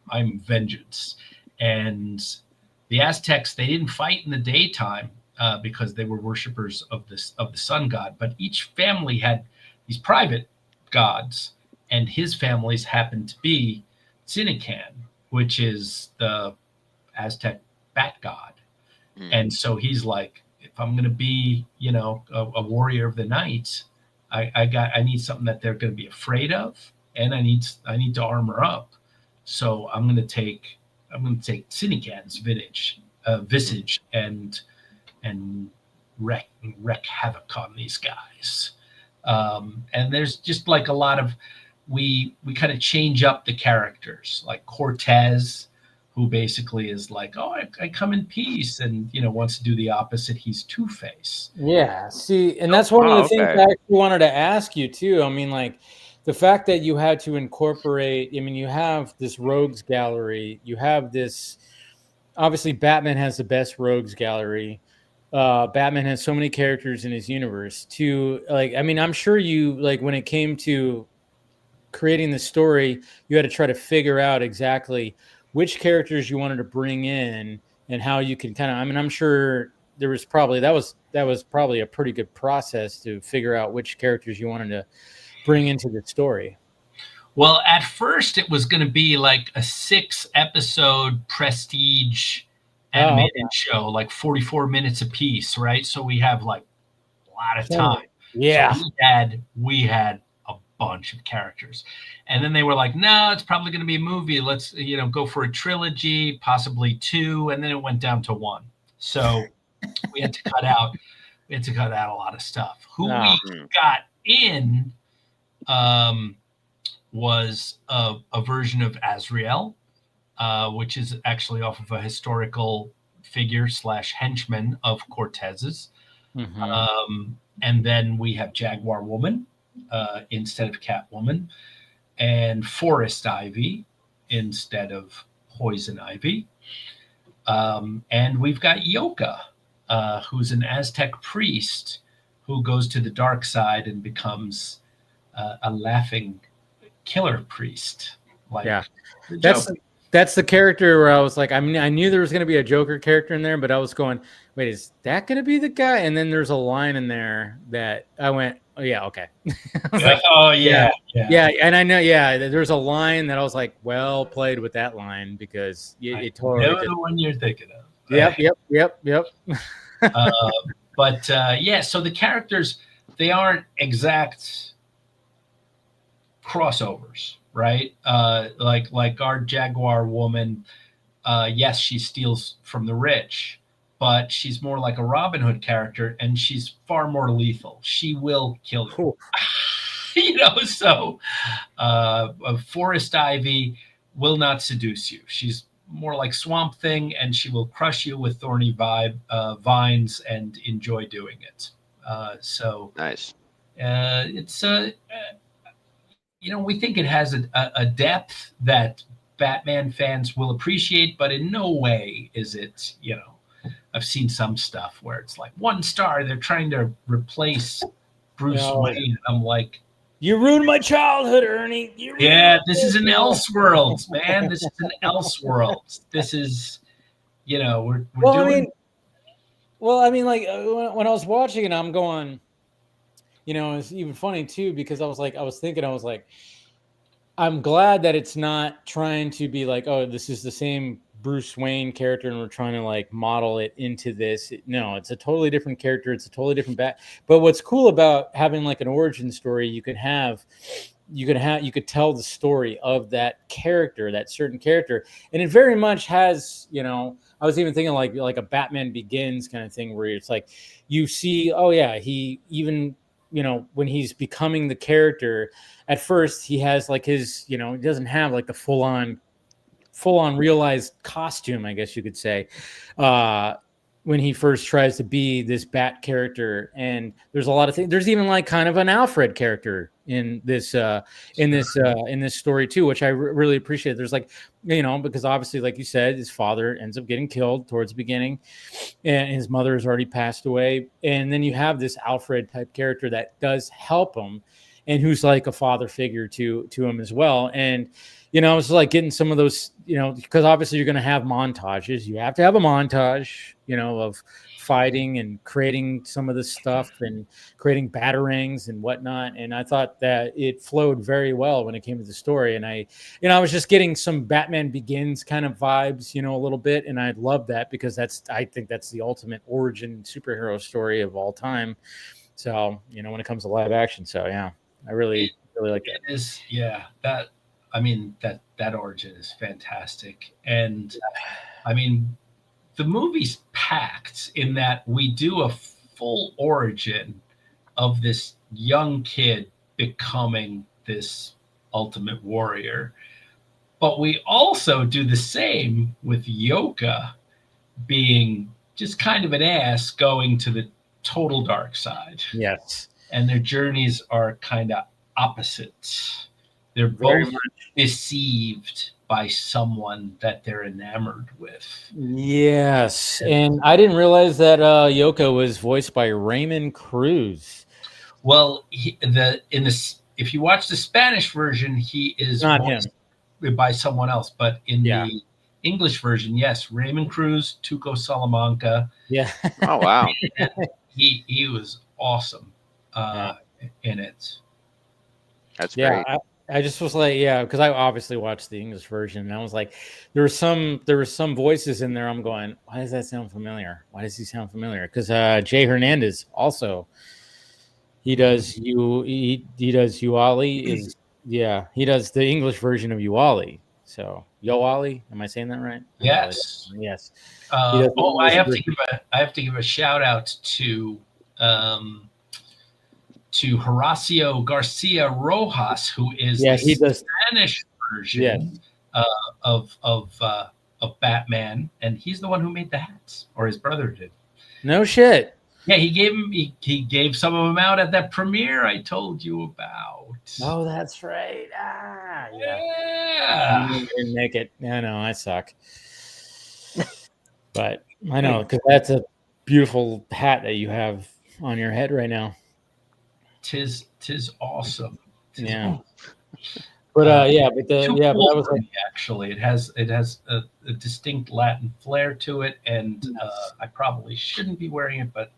vengeance. And the Aztecs, they didn't fight in the daytime because they were worshipers of the sun god. But each family had these private gods, and his families happened to be Sinican, which is the Aztec bat god. And so he's like, if I'm going to be, a warrior of the night, I need something that they're going to be afraid of, and I need to armor up. So I'm going to take Sinican's visage and wreak havoc on these guys. And there's just like a lot of we kind of change up the characters, like Cortez, who basically is like, oh, I come in peace, and wants to do the opposite. He's Two-Face. Yeah, see, and that's one of the things I actually wanted to ask you too. I mean, like the fact that you had to incorporate. I mean, you have this rogues gallery. You have this. Obviously, Batman has the best rogues gallery. Batman has so many characters in his universe. I'm sure you when it came to creating the story, you had to try to figure out exactly which characters you wanted to bring in and how you can kind of. I'm sure there was probably that was probably a pretty good process to figure out which characters you wanted to bring into the story. Well, at first it was going to be like a 6-episode prestige animated show, like 44 minutes a piece, right? So we have like a lot of time. Yeah. So we had a bunch of characters. And then they were like, no, it's probably going to be a movie. Let's, go for a trilogy, possibly 2. And then it went down to 1. So we had to cut out a lot of stuff. Who we got in was a version of Azrael, which is actually off of a historical figure / henchman of Cortez's. And then we have Jaguar Woman instead of Catwoman, and Forest Ivy instead of Poison Ivy. And we've got Yoka, who's an Aztec priest who goes to the dark side and becomes a laughing killer priest. that's the character where I was like, I mean, I knew there was going to be a Joker character in there, but I was going, wait, is that going to be the guy? And then there's a line in there that I went, oh yeah, okay. I was like, oh yeah. And I know, there's a line that I was like, well played with that line because it totally. Know the one you're thinking of. Yep. But so the characters, they aren't exact crossovers, right? Like our Jaguar woman, yes, she steals from the rich, but she's more like a Robin Hood character, and she's far more lethal. She will kill you. So Forest Ivy will not seduce you. She's more like Swamp Thing, and she will crush you with thorny vines and enjoy doing it. So nice. It's we think it has a depth that Batman fans will appreciate, but in no way is it, I've seen some stuff where it's like 1 star, they're trying to replace Bruce Wayne. I'm like, you ruined my childhood, Ernie. This is an Elseworlds, man. This is an Elseworlds. This is, we're doing. I mean, like when I was watching it, I'm going, it's even funny too, because I was thinking, I'm glad that it's not trying to be like, oh, this is the same Bruce Wayne character and we're trying to like model it into this. No, it's a totally different character. It's a totally different But what's cool about having like an origin story, you could tell the story of that character, that certain character. And it very much has, I was even thinking like a Batman Begins kind of thing where it's like, you see, oh yeah, he even, when he's becoming the character, at first he has like his, he doesn't have like the full on realized costume, I guess you could say, when he first tries to be this Bat character. And there's a lot of things. There's even like kind of an Alfred character in this story too, which I really appreciate. There's like, because obviously, like you said, his father ends up getting killed towards the beginning, and his mother has already passed away. And then you have this Alfred type character that does help him, and who's like a father figure to him as well. And I was like getting some of those, because obviously you're going to have montages. You have to have a montage, of fighting and creating some of this stuff and creating batarangs and whatnot. And I thought that it flowed very well when it came to the story. And I was just getting some Batman Begins kind of vibes, a little bit. And I love that because I think that's the ultimate origin superhero story of all time. So, when it comes to live action. So, yeah, I really like that. It is, that origin is fantastic. And I mean, the movie's packed in that we do a full origin of this young kid becoming this ultimate warrior. But we also do the same with Yoka being just kind of an ass going to the total dark side. Yes. And their journeys are kind of opposites. They're both deceived by someone that they're enamored with. Yes, and I didn't realize that Yoko was voiced by Raymond Cruz. Well, if you watch the Spanish version, he is not him by someone else, but in the English version, yes, Raymond Cruz, Tuco Salamanca. Yeah. Oh wow. he was awesome in it. That's great. I just was like, because I obviously watched the English version, and I was like, there were some voices in there. I'm going, why does that sound familiar? Why does he sound familiar? Because Jay Hernandez also, he does Uali he does the English version of Uali. So Yoali, am I saying that right? Yes. Yes. I have to give a shout out to Horacio Garcia Rojas, who is the Spanish version of Batman, and he's the one who made the hats, or his brother did. No shit. Yeah, he gave some of them out at that premiere I told you about. Oh, that's right. Yeah. I didn't make it. I know, I suck. But I know, because that's a beautiful hat that you have on your head right now. Tis awesome. Yeah. But but too but cool that was for like, me, actually. It has a distinct Latin flair to it, and I probably shouldn't be wearing it, but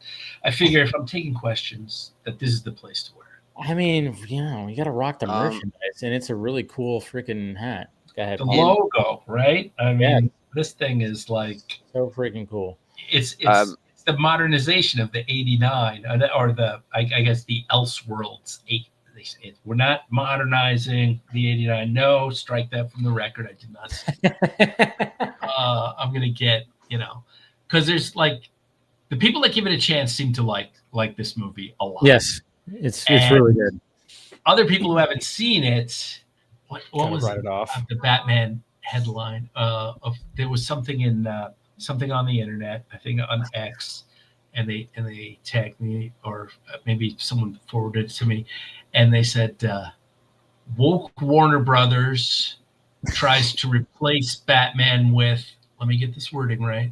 I figure if I'm taking questions, that this is the place to wear it. I mean, you got to rock the merchandise, and it's a really cool freaking hat. Go ahead, The Paul. logo, right? I mean, this thing is like so freaking cool. It's the modernization of the 89, or I guess the Elseworlds 8. We're not modernizing the 89. No, strike that from the record. I did not say I'm gonna get, because there's like the people that give it a chance seem to like this movie a lot. Yes, it's really good. Other people who haven't seen it, what was write it off. The Batman headline? There was something in something on the internet, I think on X, and they tagged me, or maybe someone forwarded it to me, and they said, woke Warner Brothers tries to replace Batman with, let me get this wording right,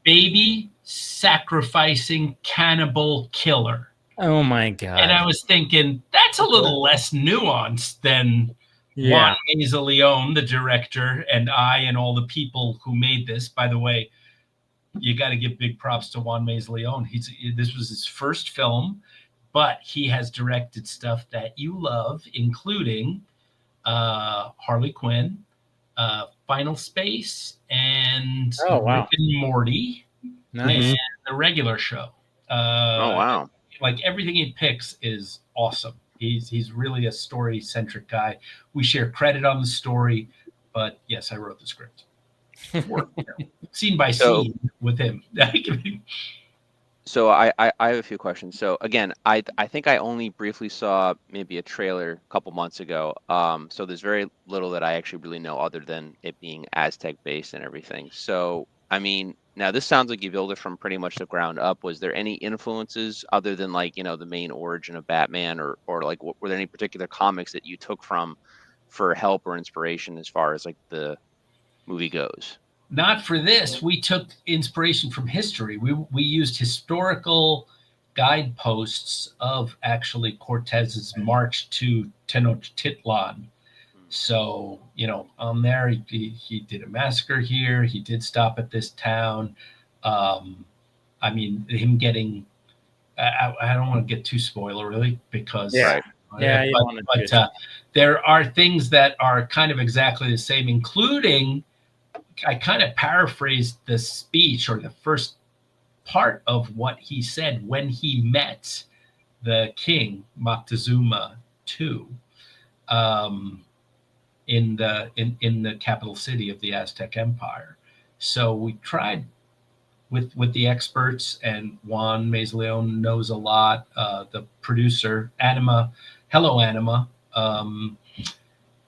baby sacrificing cannibal killer. Oh my God. And I was thinking, that's a little less nuanced than Juan Mazza-Leone, the director, and all the people who made this. By the way, you got to give big props to Juan Mazza-Leone. This was his first film, but he has directed stuff that you love, including Harley Quinn, Final Space, and Rick and Morty, and The Regular Show. Wow. Like everything he picks is awesome. He's really a story-centric guy. We share credit on the story, but yes, I wrote the script. Scene by scene with him. So I have a few questions. So again, I think I only briefly saw maybe a trailer a couple months ago. So there's very little that I actually really know other than it being Aztec based and everything. So I mean, now this sounds like you built it from pretty much the ground up. Was there any influences other than like, the main origin of Batman, or like were there any particular comics that you took from for help or inspiration as far as like the movie goes? Not for this. We took inspiration from history. We used historical guideposts of actually Cortez's march to Tenochtitlan. So, on there, he did a massacre here. He did stop at this town. I mean, him getting, I don't want to get too spoilery because, but there are things that are kind of exactly the same, including, I kind of paraphrased the speech or the first part of what he said when he met the king, Moctezuma II, in the capital city of the Aztec Empire. So we tried with the experts, and Juan Mazza-Leone knows a lot. The producer, Anima, hello Anima,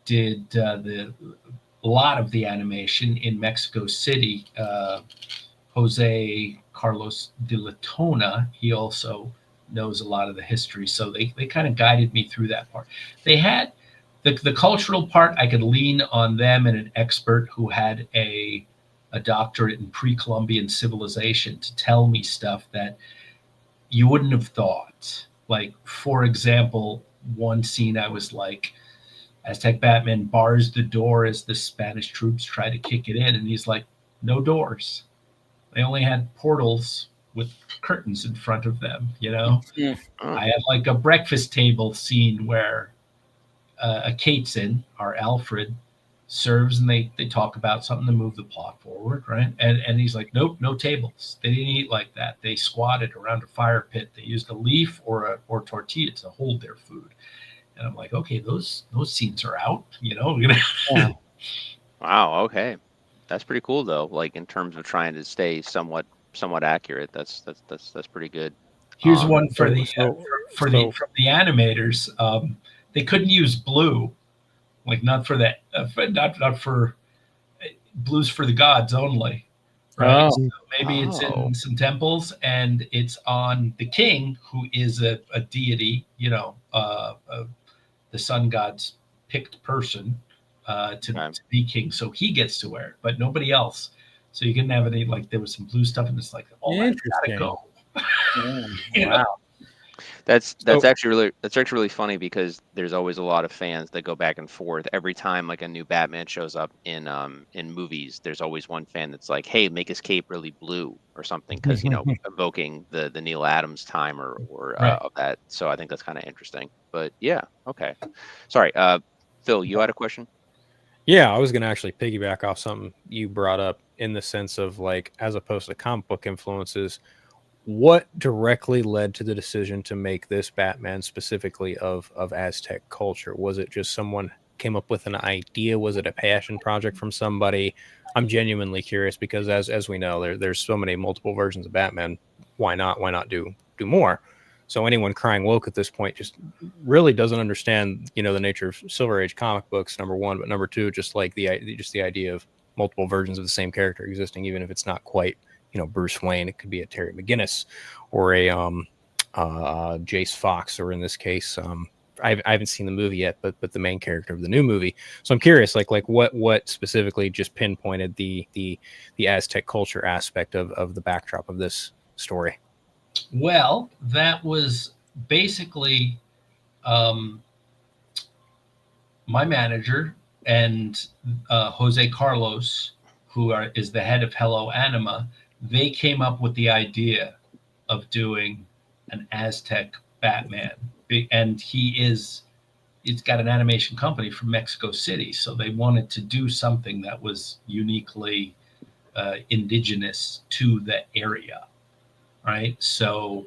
did a lot of the animation in Mexico City. Jose Carlos de la Tona, he also knows a lot of the history. So they kind of guided me through that part. They had the cultural part, I could lean on them and an expert who had a doctorate in pre-Columbian civilization to tell me stuff that you wouldn't have thought. Like, for example, one scene I was like, Aztec Batman bars the door as the Spanish troops try to kick it in, and he's like, no doors. They only had portals with curtains in front of them, I had like a breakfast table scene where a Kateson, our Alfred, serves, and they talk about something to move the plot forward, right? And he's like, nope, no tables. They didn't eat like that. They squatted around a fire pit. They used a leaf or tortilla to hold their food. And I'm like, okay, those scenes are out, Yeah. Wow. Okay, that's pretty cool though. Like in terms of trying to stay somewhat accurate, that's pretty good. Here's one for the animators. They couldn't use blue, like not for blues for the gods only, right? Oh. So maybe it's in some temples, and it's on the king, who is a deity, the sun god's picked person to be king, so he gets to wear it, but nobody else. So you couldn't have any, like, there was some blue stuff, and it's like, oh, I gotta go. Wow. That's actually really funny because there's always a lot of fans that go back and forth every time like a new Batman shows up in movies. There's always one fan that's like, "Hey, make his cape really blue or something," because evoking the Neil Adams time or Right. of that. So I think that's kind of interesting. But yeah, okay. Sorry, Phil, you had a question? Yeah, I was going to actually piggyback off something you brought up in the sense of like, as opposed to comic book influences, what directly led to the decision to make this Batman specifically of Aztec culture? Was it just someone came up with an idea? Was it a passion project from somebody? I'm genuinely curious because as we know, there's so many multiple versions of Batman. Why not do more? So anyone crying woke at this point just really doesn't understand, the nature of Silver Age comic books, number one, but number two, just like the idea of multiple versions of the same character existing, even if it's not quite, Bruce Wayne. It could be a Terry McGinnis or a Jace Fox, or in this case, I haven't seen the movie yet, but the main character of the new movie. So I'm curious, like what specifically just pinpointed the Aztec culture aspect of the backdrop of this story. Well, that was basically my manager and Jose Carlos, who is the head of Hello Anima. They came up with the idea of doing an Aztec Batman, and it's got an animation company from Mexico City, so they wanted to do something that was uniquely indigenous to the area, right? So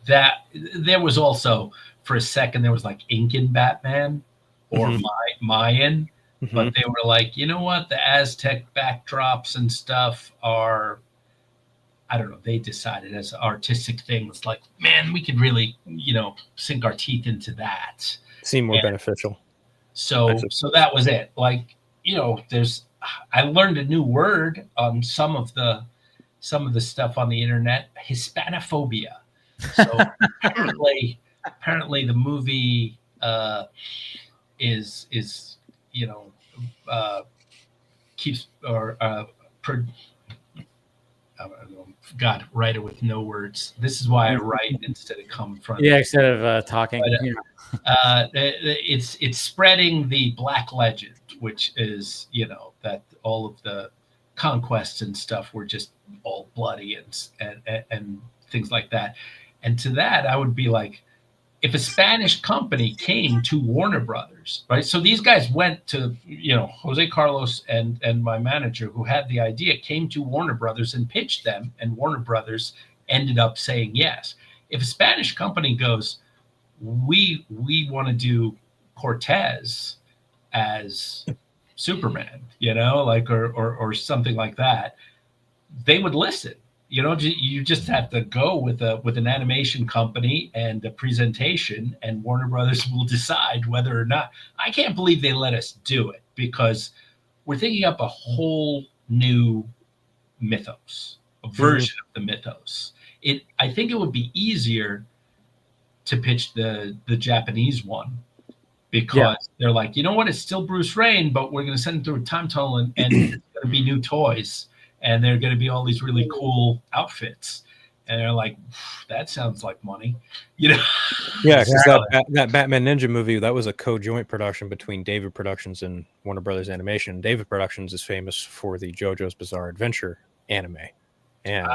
that there was also, for a second, there was like Incan Batman or Mayan. But they were like, you know what? The Aztec backdrops and stuff are, I don't know, they decided as artistic things like, man, we could really, sink our teeth into that. Seem more beneficial. So that was it. Like, I learned a new word on some of the stuff on the internet, Hispanophobia. So apparently the movie is keeps or God, write it with no words. This is why I write instead of come from. Yeah, instead of talking. But, it's spreading the black legend, which is that all of the conquests and stuff were just all bloody and things like that. And to that, I would be like, if a Spanish company came to Warner Brothers, right? So these guys went to, Jose Carlos and my manager who had the idea came to Warner Brothers and pitched them, and Warner Brothers ended up saying yes. If a Spanish company goes, we want to do Cortez as Superman, or something like that, they would listen. You just have to go with an animation company and a presentation, and Warner Brothers will decide whether or not. I can't believe they let us do it because we're thinking up a whole new mythos, a version of the mythos. I think it would be easier to pitch the Japanese one because they're like, you know what, it's still Bruce Wayne, but we're going to send him through a time tunnel and it's going to be new toys. And there are going to be all these really cool outfits. And they're like, that sounds like money. Yeah, because that Batman Ninja movie, that was a co-joint production between David Productions and Warner Brothers Animation. David Productions is famous for the JoJo's Bizarre Adventure anime. And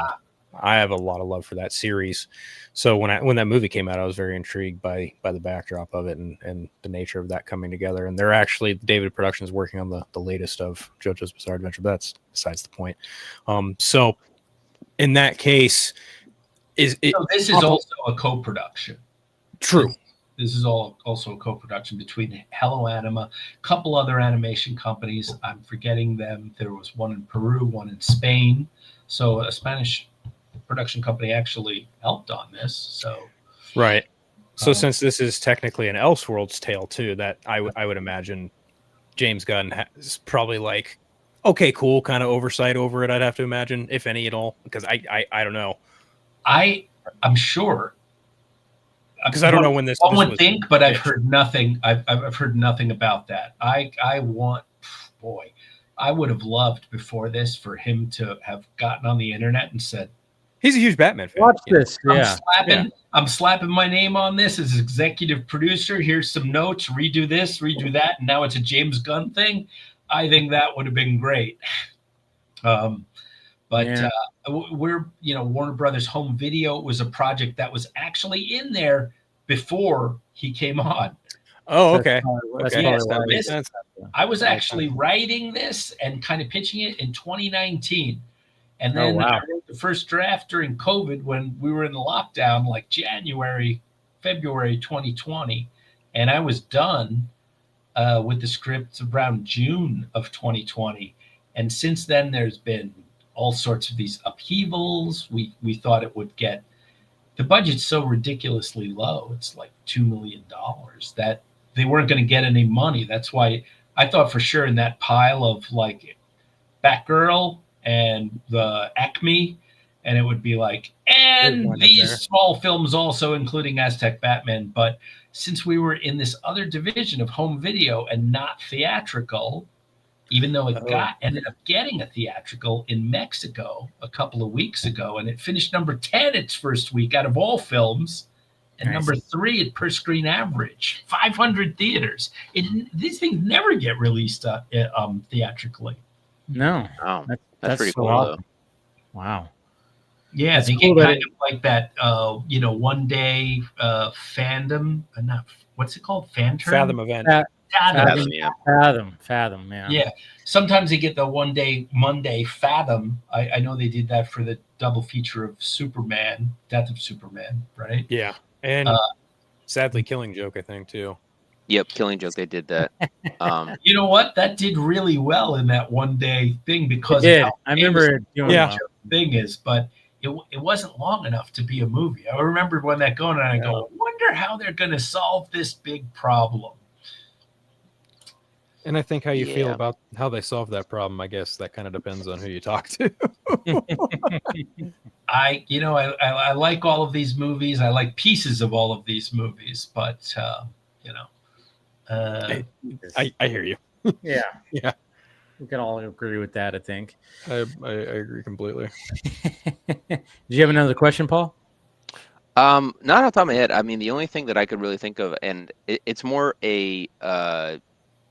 I have a lot of love for that series. So when that movie came out, I was very intrigued by the backdrop of it and the nature of that coming together. And they're actually, David Productions working on the latest of JoJo's Bizarre Adventure, but that's besides the point. So in that case, this is also a co-production. True. This is also a co-production between Hello Anima, a couple other animation companies. I'm forgetting them. There was one in Peru, one in Spain. So a Spanish production company actually helped on this. So right. So since this is technically an Elseworlds tale too, that I would imagine James Gunn is probably like, okay, cool, kind of oversight over it. I'd have to imagine, if any at all, because I don't know. I'm sure, because I don't know when this. One would think, but I've heard nothing. I've heard nothing about that. I would have loved before this for him to have gotten on the internet and said, He's a huge Batman fan. Watch this. I'm slapping my name on this as executive producer. Here's some notes. Redo this, redo that, and now it's a James Gunn thing. I think that would have been great. We're Warner Brothers Home Video was a project that was actually in there before he came on. Oh, okay. That makes sense. I was actually writing this and kind of pitching it in 2019. And then I wrote the first draft during COVID when we were in the lockdown, like February 2020. And I was done with the script around June of 2020. And since then, there's been all sorts of these upheavals. We thought it would get, the budget's so ridiculously low. It's like $2 million that they weren't going to get any money. That's why I thought for sure in that pile of like Batgirl and the Acme, and it would be like, and these small films also, including Aztec Batman. But since we were in this other division of home video and not theatrical, even though it ended up getting a theatrical in Mexico a couple of weeks ago, and it finished number 10 its first week out of all films, and number 3 at per screen average, 500 theaters. These things never get released theatrically. No, that's pretty cool. Awesome. Wow. Yeah, that's they cool get kind of like that, one day fandom. Not what's it called? Fathom event. Fathom. Yeah. Yeah. Sometimes they get the one day Monday Fathom. I know they did that for the double feature of Superman, Death of Superman, right? Yeah, and sadly, Killing Joke, I think too. Yep, Killing Joke. They did that. You know what? That did really well in that one day thing because I remember it doing thing is, but it wasn't long enough to be a movie. I remember when that going, and I go, I wonder how they're going to solve this big problem. And I think how you feel about how they solve that problem, I guess that kind of depends on who you talk to. I like all of these movies. I like pieces of all of these movies, but I hear you. Yeah. Yeah. We can all agree with that, I think. I agree completely. Do you have another question, Paul? Not off the top of my head. I mean, the only thing that I could really think of, and it's more a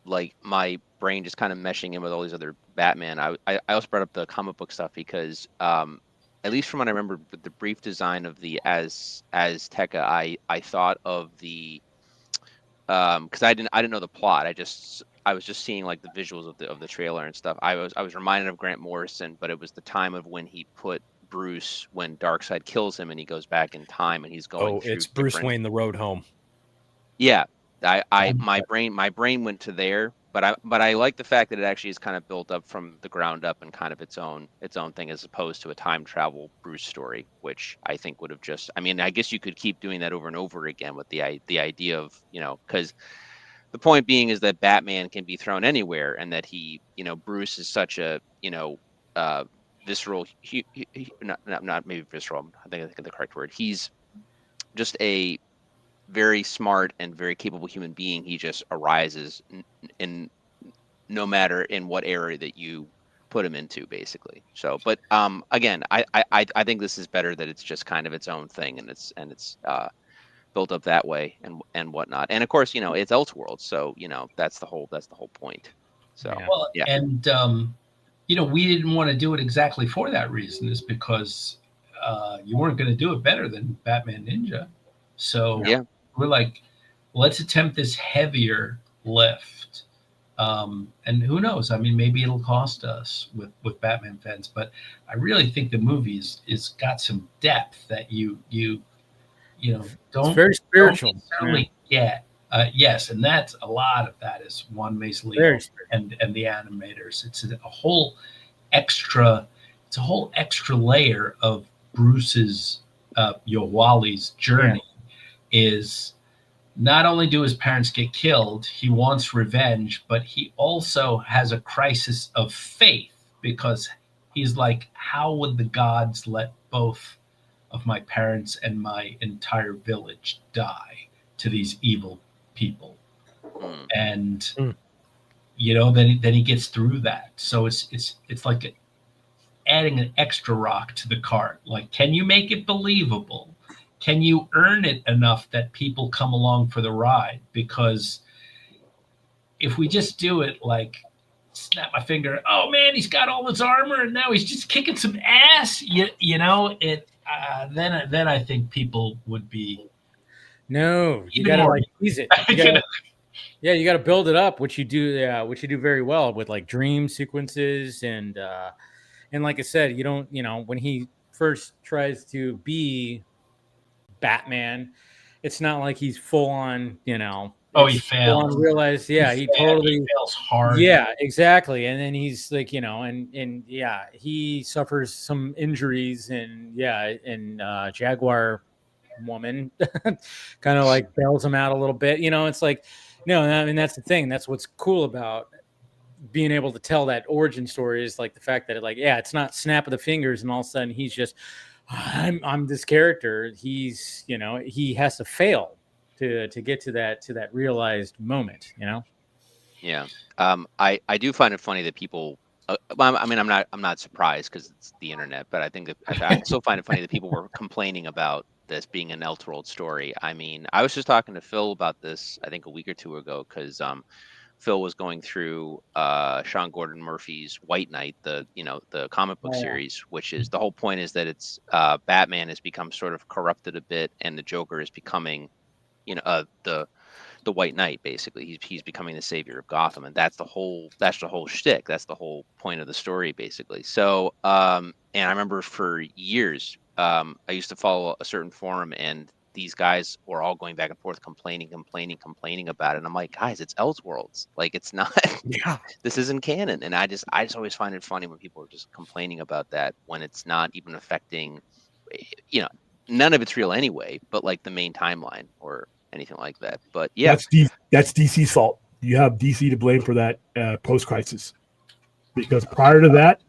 like my brain just kind of meshing in with all these other Batman. I also brought up the comic book stuff because at least from what I remember, the brief design of the Azteca, I thought of the because I didn't know the plot. I was just seeing like the visuals of the trailer and stuff. I was reminded of Grant Morrison, but it was the time of when he put Bruce when Darkseid kills him and he goes back in time and he's going. Oh, it's Bruce Wayne: The Road Home. Yeah, my brain went to there, but I like the fact that it actually is kind of built up from the ground up and kind of its own thing as opposed to a time travel Bruce story, which I think would have just. I mean, I guess you could keep doing that over and over again with the idea of because. The point being is that Batman can be thrown anywhere, and that Bruce is such a visceral, not maybe visceral. I think the correct word. He's just a very smart and very capable human being. He just arises in no matter in what area that you put him into, basically. So, but again, I think this is better that it's just kind of its own thing, and it's built up that way and whatnot. And of course, it's Elseworlds, so that's the whole point. So and we didn't want to do it exactly for that reason, is because you weren't going to do it better than Batman Ninja. So we're like, let's attempt this heavier lift. And who knows? I mean, maybe it'll cost us with Batman fans, but I really think the movie is got some depth that you don't. It's very spiritual. Don't necessarily get. Yes, and that's a lot of that is Juan Masley and the animators. It's a whole extra. It's a whole extra layer of Bruce's Wally's journey. Is not only do his parents get killed, he wants revenge, but he also has a crisis of faith because he's like, how would the gods let both of my parents and my entire village die to these evil people? And then he gets through that. So it's like adding an extra rock to the cart. Like, can you make it believable? Can you earn it enough that people come along for the ride? Because if we just do it like snap my finger, oh man, he's got all this armor and now he's just kicking some ass, you know, it then I think people would be no, you gotta like tease it. You gotta build it up, which you do very well with like dream sequences and like I said, you don't, when he first tries to be Batman, it's not like he's full on, oh, he fails. Realize, yeah, he totally fails hard. Yeah, exactly. And then he's like, and yeah, he suffers some injuries, and Jaguar woman kind of like bails him out a little bit. It's like, no, I mean, that's the thing. That's what's cool about being able to tell that origin story, is like the fact that it's not snap of the fingers and all of a sudden he's just, I'm this character. He's, he has to fail to get to that realized moment, Yeah. I do find it funny that people, I mean, I'm not surprised because it's the internet, but I think that I still find it funny that people were complaining about this being an Elseworld story. I mean, I was just talking to Phil about this, I think a week or two ago, because Phil was going through Sean Gordon Murphy's White Knight, the comic book series, which is, the whole point is that it's Batman has become sort of corrupted a bit, and the Joker is becoming, the White Knight. Basically, he's becoming the savior of Gotham, and that's the whole shtick. That's the whole point of the story, basically. So, and I remember for years, I used to follow a certain forum, and these guys were all going back and forth complaining about it. And I'm like, guys, it's Elseworlds. Like, it's not, this isn't canon. And I just always find it funny when people are just complaining about that, when it's not even affecting, none of it's real anyway, but like the main timeline or anything like that. But yeah, that's DC's fault. You have DC to blame for that post-crisis, because prior to that,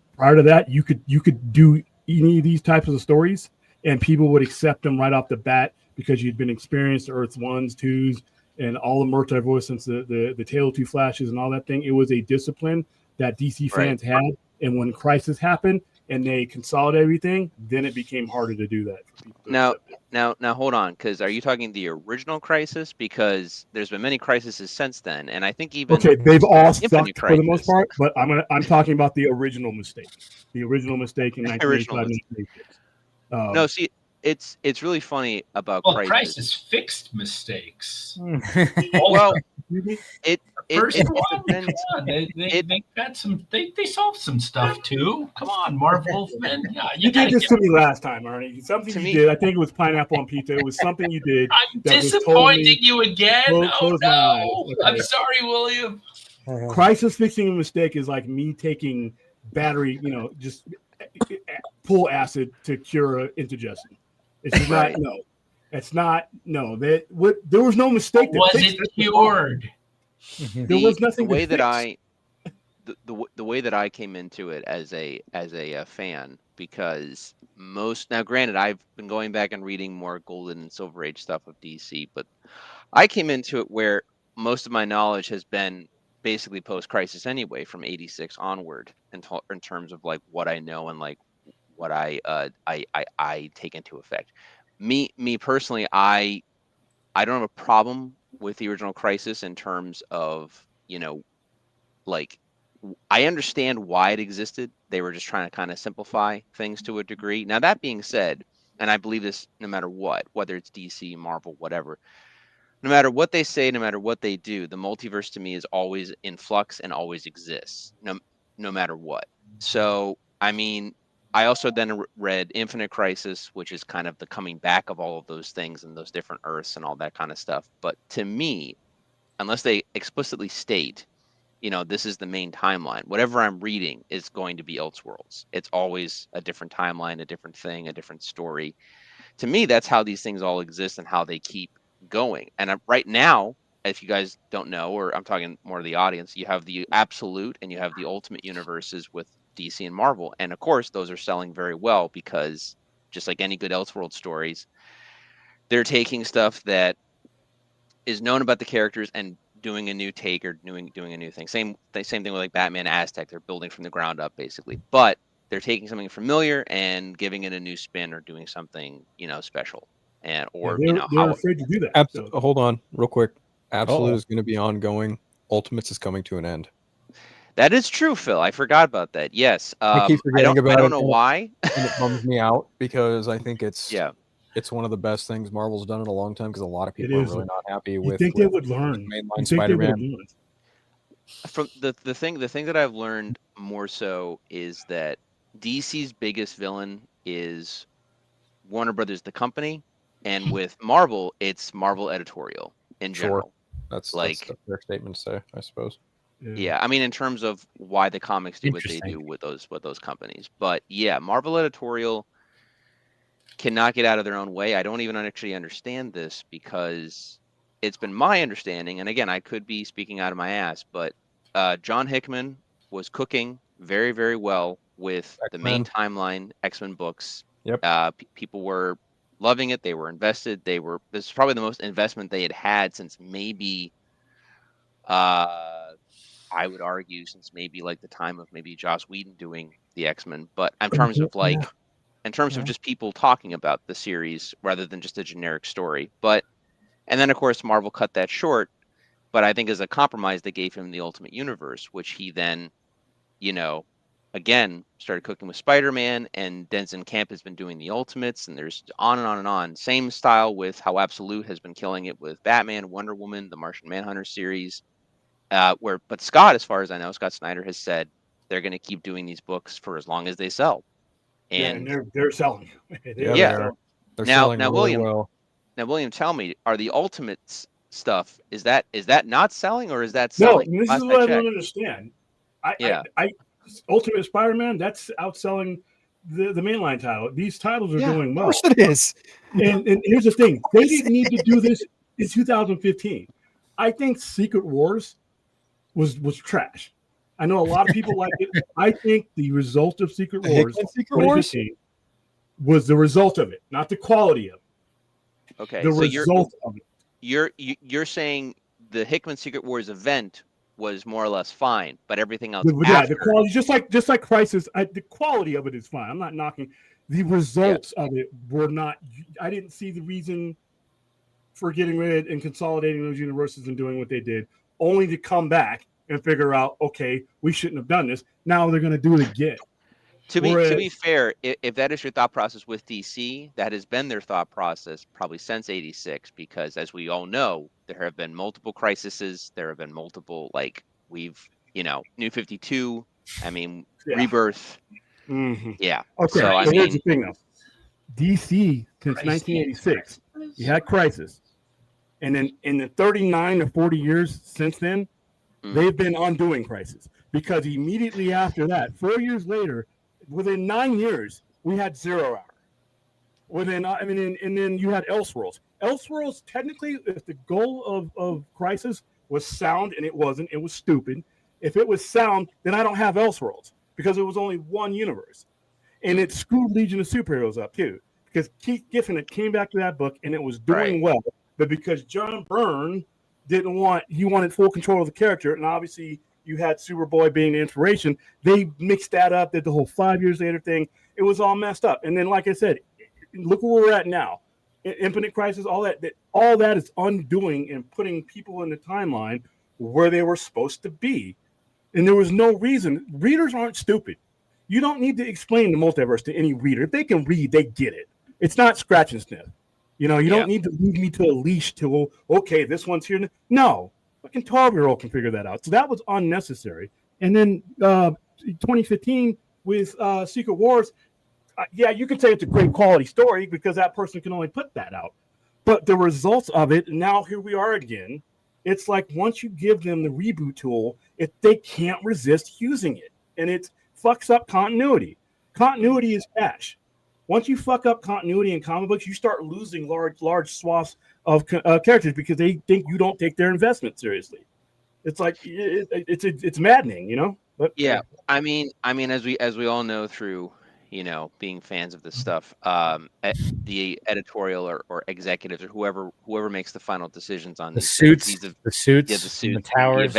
you could do any of these types of stories and people would accept them right off the bat, because you'd been experienced Earths 1s, 2s, and all the multiverse since the Tale of Two Flashes and all that thing. It was a discipline that DC fans had, and when Crisis happened and they consolidated everything, then it became harder to do that. Now, hold on, because are you talking the original Crisis? Because there's been many crises since then, and I think even they've all sucked Crisis, for the most part. But I'm talking about the original mistake. The original mistake in 1985. No, see, it's really funny about Crisis. Crisis Fixed mistakes. Well, they got some. They solved some stuff too. Come on, Marvel, man. Yeah, you did this to me last time, Ernie. Something you did. I think it was pineapple on pizza. It was something you did. I'm disappointing you again. Oh no! Okay. I'm sorry, William. Crisis fixing a mistake is like me taking battery, just pull acid to cure indigestion. It's just not. No, it's not. No, there was no mistake. Was it cured? There was nothing. The way that I came into it as a fan, because now granted, I've been going back and reading more Golden and Silver Age stuff of DC, but I came into it where most of my knowledge has been basically post-Crisis anyway, from '86 onward, in terms of like what I know and like what I take into effect. Me personally, I don't have a problem with the original Crisis in terms of, like, I understand why it existed. They were just trying to kind of simplify things to a degree. Now, that being said, and I believe this no matter what, whether it's DC, Marvel, whatever, no matter what they say, no matter what they do, the multiverse to me is always in flux and always exists, no matter what. So, I mean, I also then read Infinite Crisis, which is kind of the coming back of all of those things and those different Earths and all that kind of stuff. But to me, unless they explicitly state, this is the main timeline, whatever I'm reading is going to be Elseworlds. It's always a different timeline, a different thing, a different story. To me, that's how these things all exist and how they keep going. And right now, if you guys don't know, or I'm talking more to the audience, you have the absolute and you have the ultimate universes with DC and Marvel. And of course, those are selling very well because, just like any good Elseworld stories, they're taking stuff that is known about the characters and doing a new take or doing a new thing. Same thing with like Batman, Aztec. They're building from the ground up, basically. But they're taking something familiar and giving it a new spin or doing something, special. And or they're afraid to do that. Hold on, real quick. Absolute is going to be ongoing. Ultimates is coming to an end. That is true, Phil. I forgot about that. Yes, I keep forgetting about it. I don't know why, and it bums me out because I think it's it's one of the best things Marvel's done in a long time because a lot of people are really not happy with. You think they would learn? Mainline Spider-Man. From the thing that I've learned more so is that DC's biggest villain is Warner Brothers, the company, and with Marvel, it's Marvel editorial in general. That's like that's a fair statement to say, I suppose. Yeah, I mean, in terms of why the comics do what they do with those companies, but yeah, Marvel editorial cannot get out of their own way. I don't even actually understand this because it's been my understanding, and again, I could be speaking out of my ass, but John Hickman was cooking very, very well with the main timeline X-Men books. Yep. People were loving it. They were invested. This is probably the most investment they had since maybe, I would argue, since maybe like the time of maybe Joss Whedon doing the X-Men. But in terms of of just people talking about the series rather than just a generic story. And then of course Marvel cut that short. But I think as a compromise, they gave him the Ultimate Universe, which he then, again, started cooking with Spider-Man, and Denson Camp has been doing the Ultimates, and there's on and on and on. Same style with how Absolute has been killing it with Batman, Wonder Woman, the Martian Manhunter series. But Scott, as far as I know, Scott Snyder has said they're going to keep doing these books for as long as they sell. And they're selling. They're selling really William, well. Now, William, tell me, are the Ultimates stuff, is that not selling, or is that selling? No, this is what I don't understand. I Ultimate Spider-Man, that's outselling the mainline title. These titles are doing well. Of course it is. And here's the thing. They didn't need to do this in 2015. I think Secret Wars was trash. I know a lot of people like it. I think the result of Secret Wars was the result of it, not the quality of it. Okay. The result of it. You're saying the Hickman Secret Wars event was more or less fine, but everything else the quality, just like Crisis, the quality of it is fine. I'm not knocking. The results of it were not. I didn't see the reason for getting rid and consolidating those universes and doing what they did, only to come back and figure out, okay, we shouldn't have done this. Now they're going to do it again. To be fair, if that is your thought process with DC, that has been their thought process probably since '86, because as we all know, there have been multiple crises. There have been multiple, New 52, Rebirth. Mm-hmm. Yeah. Okay. So here's the thing, though. DC, since 1986, you had Crisis. And then in the 39 to 40 years since then, they've been undoing Crisis. Because immediately after that, 4 years later, within 9 years, we had Zero Hour. And then you had Elseworlds. Elseworlds, technically, if the goal of Crisis was sound, and it wasn't, it was stupid. If it was sound, then I don't have Elseworlds, because it was only one universe. And it screwed Legion of Superheroes up, too. Because Keith Giffen came back to that book, and it was doing well. But because John Byrne he wanted full control of the character, and obviously you had Superboy being the inspiration, they mixed that up, did the whole 5 years later thing. It was all messed up. And then, like I said, look where we're at now. Infinite Crisis, all that is undoing and putting people in the timeline where they were supposed to be. And there was no reason. Readers aren't stupid. You don't need to explain the multiverse to any reader. If they can read, they get it. It's not scratch and sniff. You don't need to lead me to a leash to, okay, this one's here. No, fucking 12-year-old can figure that out. So that was unnecessary. And then 2015 with Secret Wars, you can say it's a great quality story because that person can only put that out. But the results of it, now here we are again. It's like once you give them the reboot tool, they can't resist using it. And it fucks up continuity. Continuity is cash. Once you fuck up continuity in comic books, you start losing large swaths of characters because they think you don't take their investment seriously. It's like it's maddening, But yeah, I mean, as we all know through being fans of this stuff, the editorial or executives or whoever makes the final decisions on the suits, the towers,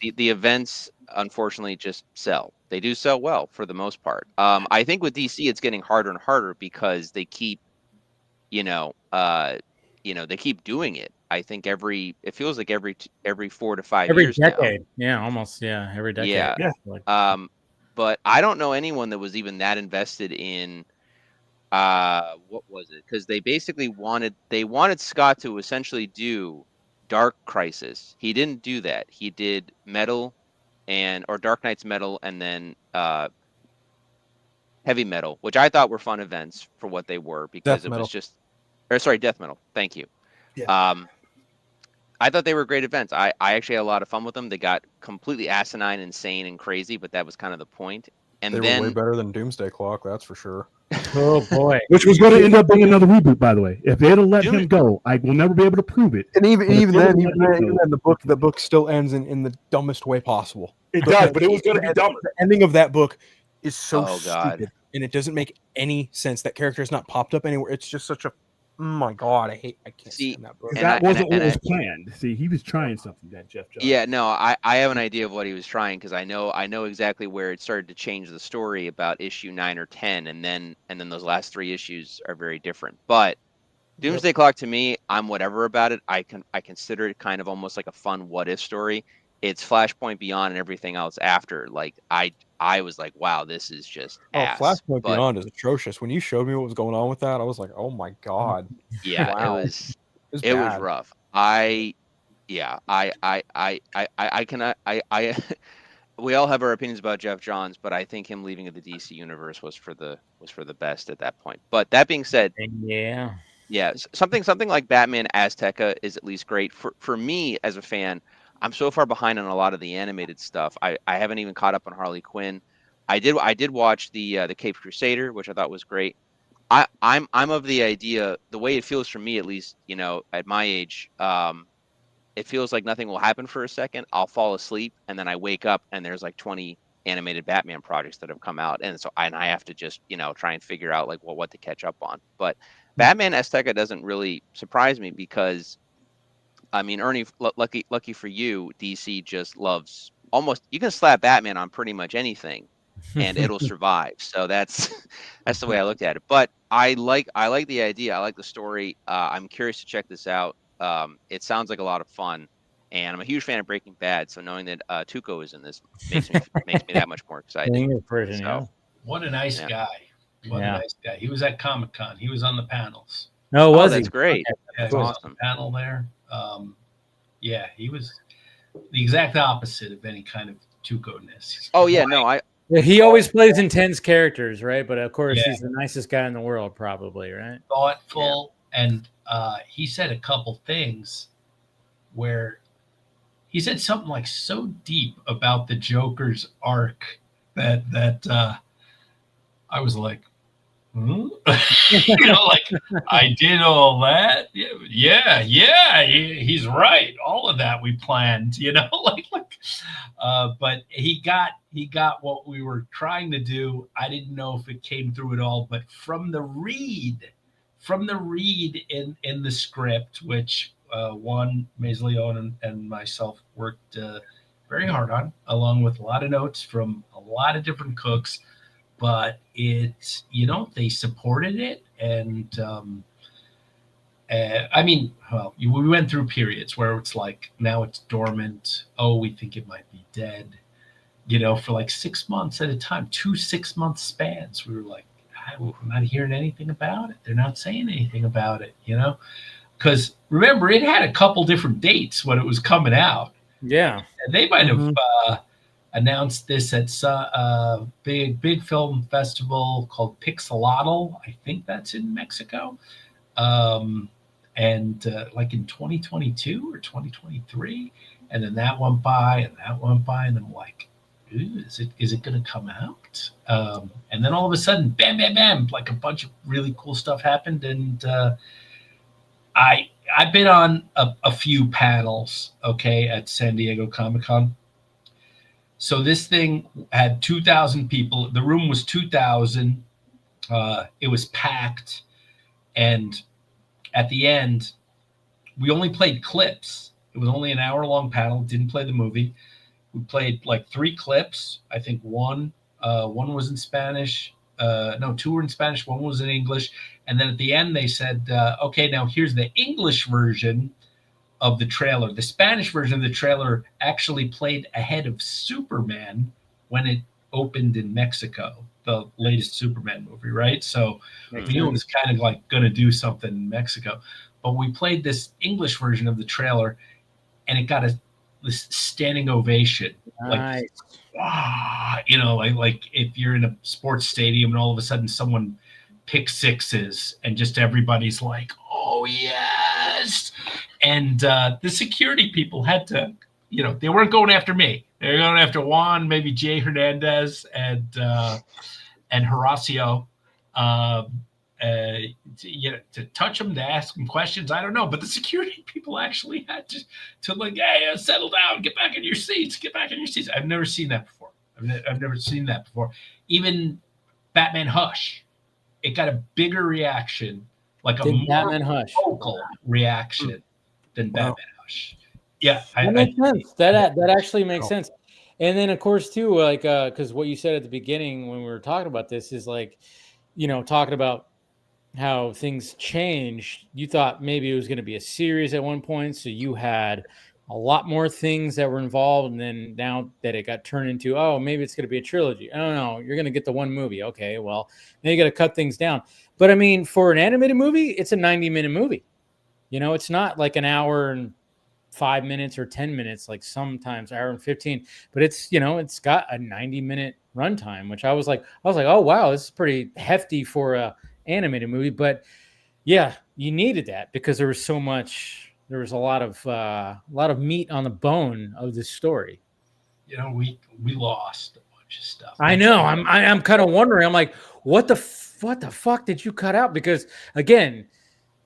the events. unfortunately just sell. They do sell well for the most part. I think with DC, it's getting harder and harder because they keep, they keep doing it. I think it feels like every 4 to 5 every years now. decade. Yeah, almost. Yeah, every decade. Yeah. But I don't know anyone that was even that invested in what was it? Because they basically wanted Scott to essentially do Dark Crisis. He didn't do that. He did Metal or Dark Knight's Metal, and then Heavy Metal, which I thought were fun events for what they were, because was just, Death Metal. Thank you. Yeah. I thought they were great events. I actually had a lot of fun with them. They got completely asinine, insane, and crazy, but that was kind of the point. And they then were way better than Doomsday Clock, that's for sure. Oh boy! Which was going to end up being another reboot, by the way. If they'd have let him go, I will never be able to prove it. And even then, the book still ends in the dumbest way possible. It does, but it was going to be dumber. The ending of that book is so God. stupid, and it doesn't make any sense. That character has not popped up anywhere. It's just such a, oh my God, I can't stand that book. That wasn't what was planned. See, he was trying something, that Jeff Johns. Yeah, no, I have an idea of what he was trying, because I know exactly where it started to change the story about issue 9 or 10, and then those last 3 issues are very different. But Doomsday Clock, to me, I'm whatever about it. I consider it kind of almost like a fun what if story. It's Flashpoint Beyond and everything else after. Like I was like, wow, this is just ass. Flashpoint Beyond is atrocious. When you showed me what was going on with that, I was like, oh my God. Yeah, wow. it was rough. We all have our opinions about Jeff Johns, but I think him leaving the DC universe was for the best at that point. But that being said, yeah, something like Batman Azteca is at least great for me as a fan. I'm so far behind on a lot of the animated stuff. I haven't even caught up on Harley Quinn. I did watch the Caped Crusader, which I thought was great. I'm of the idea, the way it feels for me, at least, at my age, it feels like nothing will happen for a second. I'll fall asleep, and then I wake up, and there's like 20 animated Batman projects that have come out, and I have to just try and figure out like what to catch up on. But Batman Azteca doesn't really surprise me, because I mean, Ernie, lucky for you, DC just loves almost. You can slap Batman on pretty much anything, and it'll survive. So that's the way I looked at it. But I like the idea. I like the story. I'm curious to check this out. It sounds like a lot of fun, and I'm a huge fan of Breaking Bad. So knowing that Tuco is in this makes me that much more excited. What a nice guy! What a nice guy. He was at Comic-Con. He was on the panels. No, was that's great. Yeah, that's awesome. On the panel there. Yeah, he was the exact opposite of any kind of Tuco-ness. Oh yeah, no, he always plays intense characters, right? But of course, he's the nicest guy in the world, probably, right? Thoughtful, and he said a couple things where he said something like so deep about the Joker's arc that I was like, like I did all that. Yeah, he's right. All of that we planned, but he got what we were trying to do. I didn't know if it came through at all, but from the read in the script, which Juan Maisleon and myself worked very hard on, along with a lot of notes from a lot of different cooks. But it's, they supported it. And I mean, well, we went through periods where it's like, now it's dormant. Oh, we think it might be dead, for like 6 months at a time, 2 6-month spans. We were like, I'm not hearing anything about it. They're not saying anything about it, because remember, it had a couple different dates when it was coming out. Yeah. And they might have, announced this at a big film festival called Pixelotl. I think that's in Mexico. And like in 2022 or 2023. And then that went by and that went by. And I'm like, is it going to come out? And then all of a sudden, bam, bam, bam, like a bunch of really cool stuff happened. And I've been on a few panels, at San Diego Comic-Con. So this thing had 2,000 people. The room was 2,000. It was packed. And at the end, we only played clips. It was only an hour-long panel. Didn't play the movie. We played like 3 clips. I think one was in Spanish. No, 2 were in Spanish. 1 was in English. And then at the end, they said, okay, now here's the English version of the trailer. The Spanish version of the trailer actually played ahead of Superman when it opened in Mexico, the latest Superman movie, right? So we knew it was kind of like going to do something in Mexico. But we played this English version of the trailer, and it got this standing ovation. Nice. Like, you know, like if you're in a sports stadium and all of a sudden someone picks sixes and just everybody's like, oh, yes. And the security people had to, you know, they weren't going after me. They were going after Juan, maybe Jay Hernandez and Horacio. To touch them, to ask them questions, I don't know, but the security people actually had to like, hey, settle down, get back in your seats. I've never seen that before. I've never seen that before. Even Batman Hush, it got a bigger reaction, like a more Batman Hush vocal reaction than Batman Hush. Yeah, that makes sense. That actually makes sense. And then of course too, like because what you said at the beginning when we were talking about this is like, you know, talking about how things changed. You thought maybe it was going to be a series at one point, so you had a lot more things that were involved, and then now that it got turned into, oh, maybe it's going to be a trilogy. I don't know. You're going to get the one movie. Okay, well, now you got to cut things down. But I mean, for an animated movie, it's a 90-minute movie. You know, it's not like an hour and 5 minutes or 10 minutes, like sometimes hour and 15, but it's, you know, it's got a 90-minute runtime, which I was like, oh, wow, this is pretty hefty for a animated movie. But yeah, you needed that because there was so much, there was a lot of meat on the bone of this story. You know, we lost a bunch of stuff. I know. I'm kind of wondering. I'm like, what the fuck did you cut out? Because again,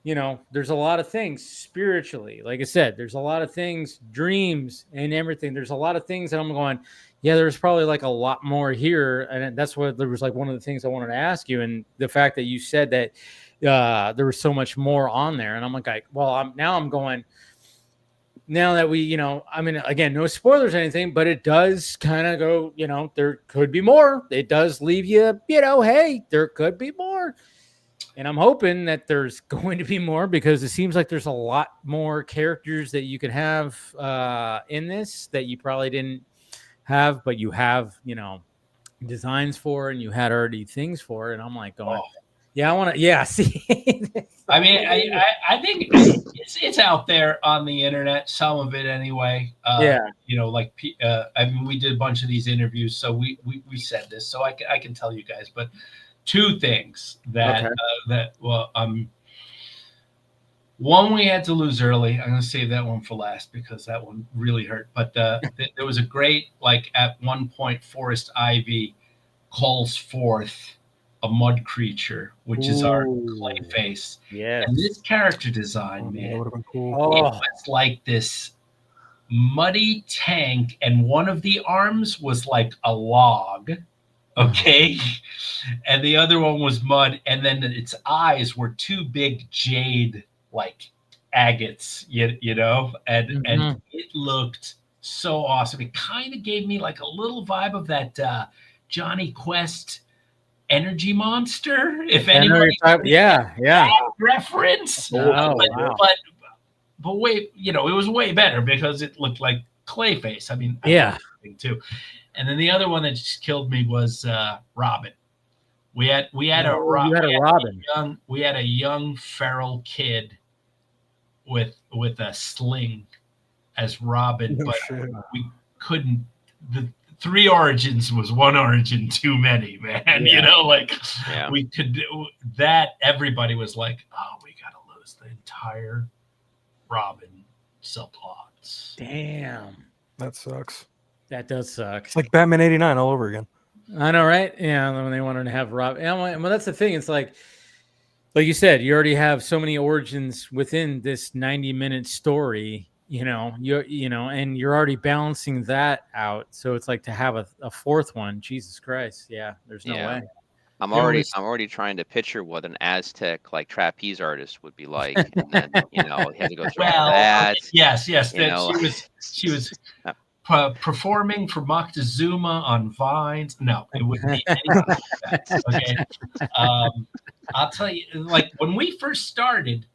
you know, there's a lot of things spiritually. Like I said, there's a lot of things, dreams and everything. There's a lot of things that I'm going, yeah, there's probably like a lot more here. And that's what there was like one of the things I wanted to ask you. And the fact that you said that there was so much more on there. And I'm like, well, I'm going, now that we, you know, I mean, again, no spoilers or anything, but it does kind of go, you know, there could be more. It does leave you, you know, hey, there could be more. And I'm hoping that there's going to be more because it seems like there's a lot more characters that you could have in this that you probably didn't have, but you have, you know, designs for and you had already things for. And I'm like going, yeah, I want to, yeah, see. I mean, I think it's out there on the internet, some of it anyway. Yeah. You know, like, I mean, we did a bunch of these interviews, so we said this, so I can tell you guys, but 2 things that one we had to lose early. I'm going to save that one for last because that one really hurt. But there was a great, like at one point, Forrest Ivy calls forth a mud creature, which is our Clayface. Yeah. And this character design, man, that would have been cool. It was like this muddy tank, and one of the arms was like a log. Okay. And the other one was mud. And then its eyes were 2 big jade, like agates, you know, and it looked so awesome. It kind of gave me like a little vibe of that Johnny Quest energy monster. If anybody, yeah. reference. But wait, you know, it was way better because it looked like Clayface. I mean, too. And then the other one that just killed me was Robin. We had a Robin. We had a young feral kid with a sling as Robin, but we couldn't. The 3 origins was 1 origin too many, man. Yeah. You know, like we could do that. Everybody was like, "Oh, we gotta lose the entire Robin subplots." Damn, that sucks. That does suck. It's like Batman '89 all over again. I know, right? Yeah, when they wanted to have Rob. Well, that's the thing. It's like you said, you already have so many origins within this 90-minute story. You know, and you're already balancing that out. So it's like to have a 4th one. Jesus Christ! Yeah, there's no way. I'm already trying to picture what an Aztec like trapeze artist would be like, and then you know he had to go through all that. Yes. You know, she was. performing for Moctezuma on Vines. No, it wouldn't be anything like that. Okay. I'll tell you, like when we first started,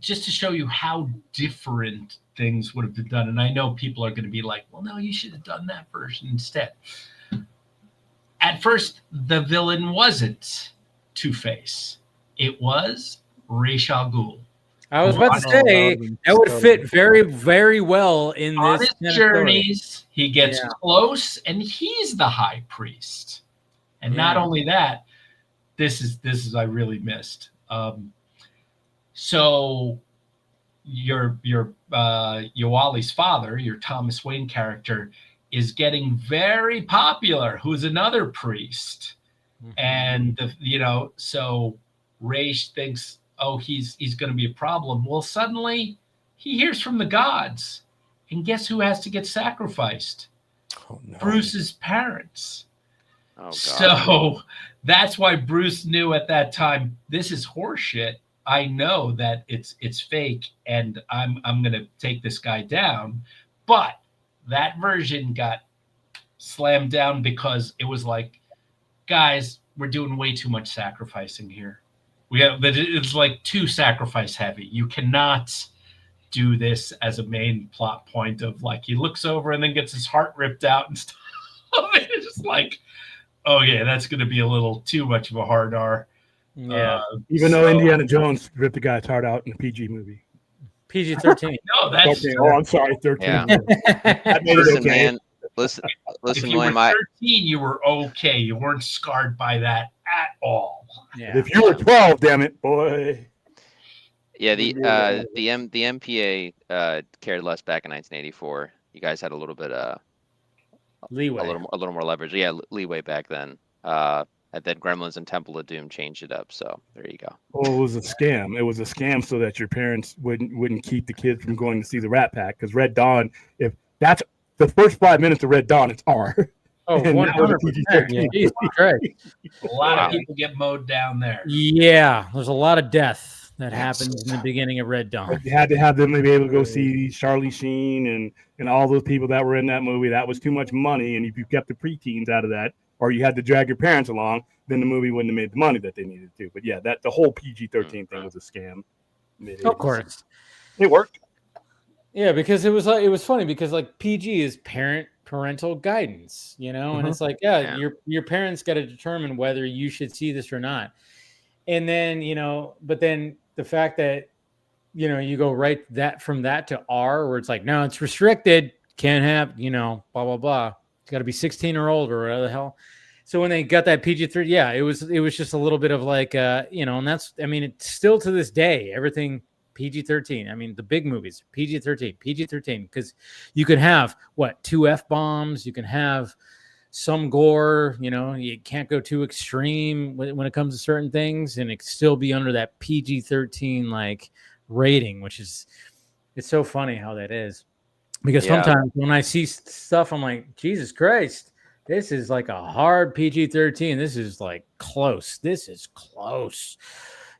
just to show you how different things would have been done. And I know people are going to be like, well, no, you should have done that version instead. At first, the villain wasn't Two-Face. It was Ra's al Ghul. I was about to say that would fit very, very well in On this his journeys. He gets close, and he's the high priest. And not only that, this is I really missed. So your Yawali's father, your Thomas Wayne character, is getting very popular. Who's another priest, and so Raish thinks, oh, he's going to be a problem. Well, suddenly he hears from the gods, and guess who has to get sacrificed? Oh, no. Bruce's parents. Oh, God. So that's why Bruce knew at that time, this is horseshit. I know that it's fake, and I'm going to take this guy down. But that version got slammed down because it was like, guys, we're doing way too much sacrificing here. It's like too sacrifice heavy. You cannot do this as a main plot point of like he looks over and then gets his heart ripped out and stuff. It's just like, oh yeah, that's going to be a little too much of a hard R. Yeah. Even though Indiana Jones ripped the guy's heart out in a PG movie. PG-13. No, that's 13. Oh, I'm sorry, 13. Yeah. That made it Listen, okay. man. Listen, if you William. were 13, you were okay. You weren't scarred by that at all. Yeah. If you were 12, damn it, boy. Yeah, the MPA cared less back in 1984. You guys had a little bit Leeway. a little more leverage. Yeah, leeway back then. And then Gremlins and Temple of Doom changed it up. So there you go. Oh, it was a scam. It was a scam so that your parents wouldn't keep the kids from going to see the Rat Pack, because Red Dawn, if that's the first 5 minutes of Red Dawn, it's R. Oh, 100%. Yeah. Jesus Christ. A lot of people get mowed down there. Yeah, there's a lot of death that happens in the beginning of Red Dawn. You had to have them be able to go see Charlie Sheen and all those people that were in that movie. That was too much money, and if you kept the preteens out of that, or you had to drag your parents along, then the movie wouldn't have made the money that they needed to. But yeah, the whole PG-13 thing was a scam. Of course, it worked. Yeah, because it was funny because like PG is parental guidance, and it's like your parents got to determine whether you should see this or not, and then but then the fact that you go from that to R, where it's like, no, it's restricted, can't have blah blah blah, it's got to be 16 or older or whatever the hell. So when they got that PG-13, it was just a little bit of like and that's, I mean, it's still to this day everything PG-13. I mean, the big movies, PG-13, because you can have 2 F-bombs, you can have some gore, you can't go too extreme when it comes to certain things, and it can still be under that PG-13 like rating, which is, it's so funny how that is. Because sometimes when I see stuff, I'm like, Jesus Christ, this is like a hard PG-13. This is like close. This is close.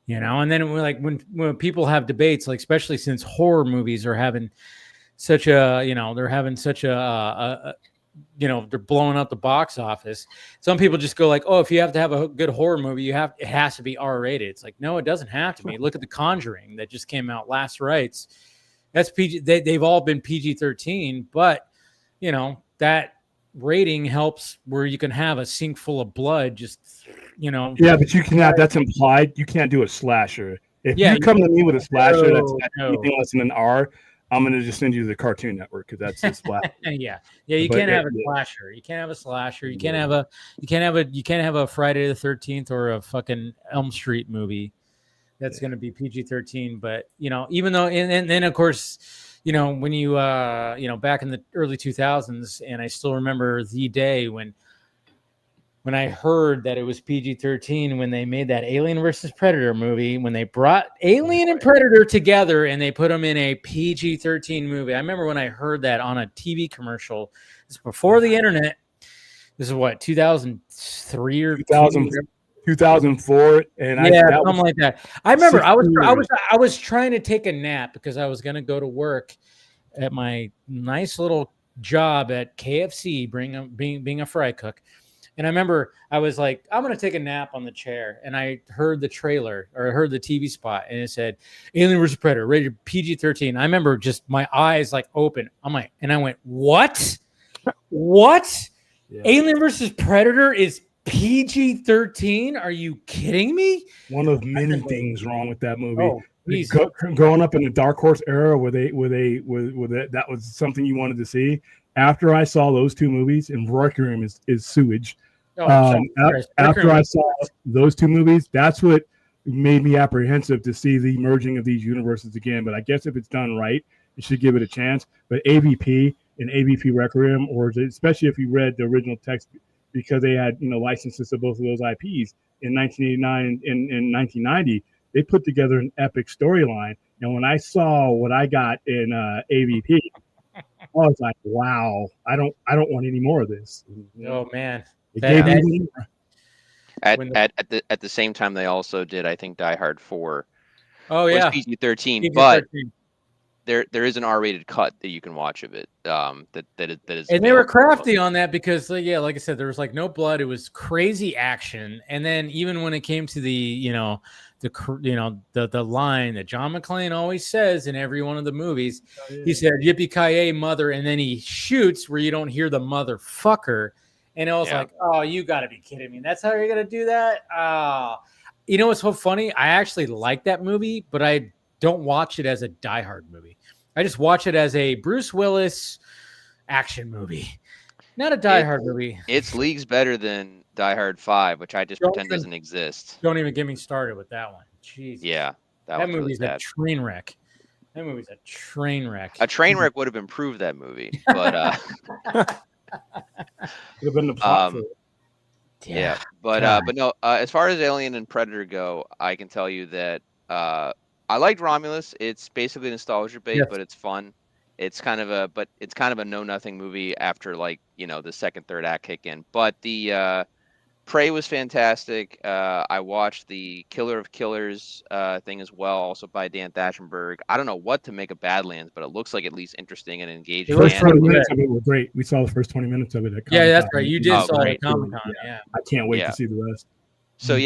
And then we're like, when people have debates, like especially since horror movies are having such a, they're having such a they're blowing up the box office. Some people just go like, oh, if you have to have a good horror movie, it has to be R-rated. It's like, no, it doesn't have to be. Look at The Conjuring that just came out, Last Rites. That's PG. They've all been PG-13, but that rating helps where you can have a sink full of blood, just Yeah, but you cannot. That's implied. You can't do a slasher. If you come to me with a slasher that's anything less than an R, I'm gonna just send you to the Cartoon Network, because that's just flat. Yeah. You can't have a slasher. You can't have a slasher. You can't have a Friday the 13th or a fucking Elm Street movie that's going to be PG-13. But even though, and then of course, when you back in the early 2000s, and I still remember the day when I heard that it was PG-13, when they made that Alien versus Predator movie, when they brought Alien and Predator together and they put them in a PG-13 movie. I remember when I heard that on a TV commercial. This is before the internet. This is 2003 or 2004, and something like that. I remember I was trying to take a nap because I was going to go to work at my nice little job at KFC, being a fry cook. And I remember I was like, I'm going to take a nap on the chair. And I heard the trailer, or I heard the TV spot, and it said Alien vs. Predator, rated PG-13. I remember just my eyes like open. And I went, what? What? Yeah. Alien vs. Predator is PG-13? Are you kidding me? One of many things wrong with that movie. Growing up in the Dark Horse era, where that was something you wanted to see. After I saw those two movies, and Requiem is sewage. After I saw those two movies, that's what made me apprehensive to see the merging of these universes again. But I guess if it's done right, you should give it a chance. But AVP and AVP Requiem, or especially if you read the original text, because they had licenses to both of those IPs in 1989 and 1990, they put together an epic storyline. And when I saw what I got in AVP, I was like, wow, I don't want any more of this. Oh man. At the same time, they also did, I think, Die Hard 4. Oh yeah, PG-13, but there is an R-rated cut that you can watch of it. That is. And they were crafty on that because, like I said, there was like no blood. It was crazy action, and then even when it came to the line that John McClane always says in every one of the movies, he said "Yippee-ki-yay, mother," and then he shoots where you don't hear the motherfucker. And it was like, oh, you got to be kidding me. That's how you're going to do that? You know what's so funny? I actually like that movie, but I don't watch it as a Die Hard movie. I just watch it as a Bruce Willis action movie, not a Die Hard movie. It's leagues better than Die Hard 5, which I just pretend doesn't exist. Don't even get me started with that one. Jeez. Yeah. That movie's a train wreck. That movie's a train wreck. A train wreck would have improved that movie, but could have been the plot for it. Yeah, but no. As far as Alien and Predator go, I can tell you that I liked Romulus. It's basically nostalgia based, but it's fun. It's kind of a know nothing movie after the second, third act kick in. But the Prey was fantastic. I watched the Killer of Killers thing as well, also by Dan Trachtenberg. I don't know what to make of Badlands, but it looks like at least interesting and engaging. The first 20 minutes of it were great. We saw the first 20 minutes of it at Comic-Con. Yeah, that's right. You did saw it at Comic-Con. Yeah. I can't wait to see the rest. So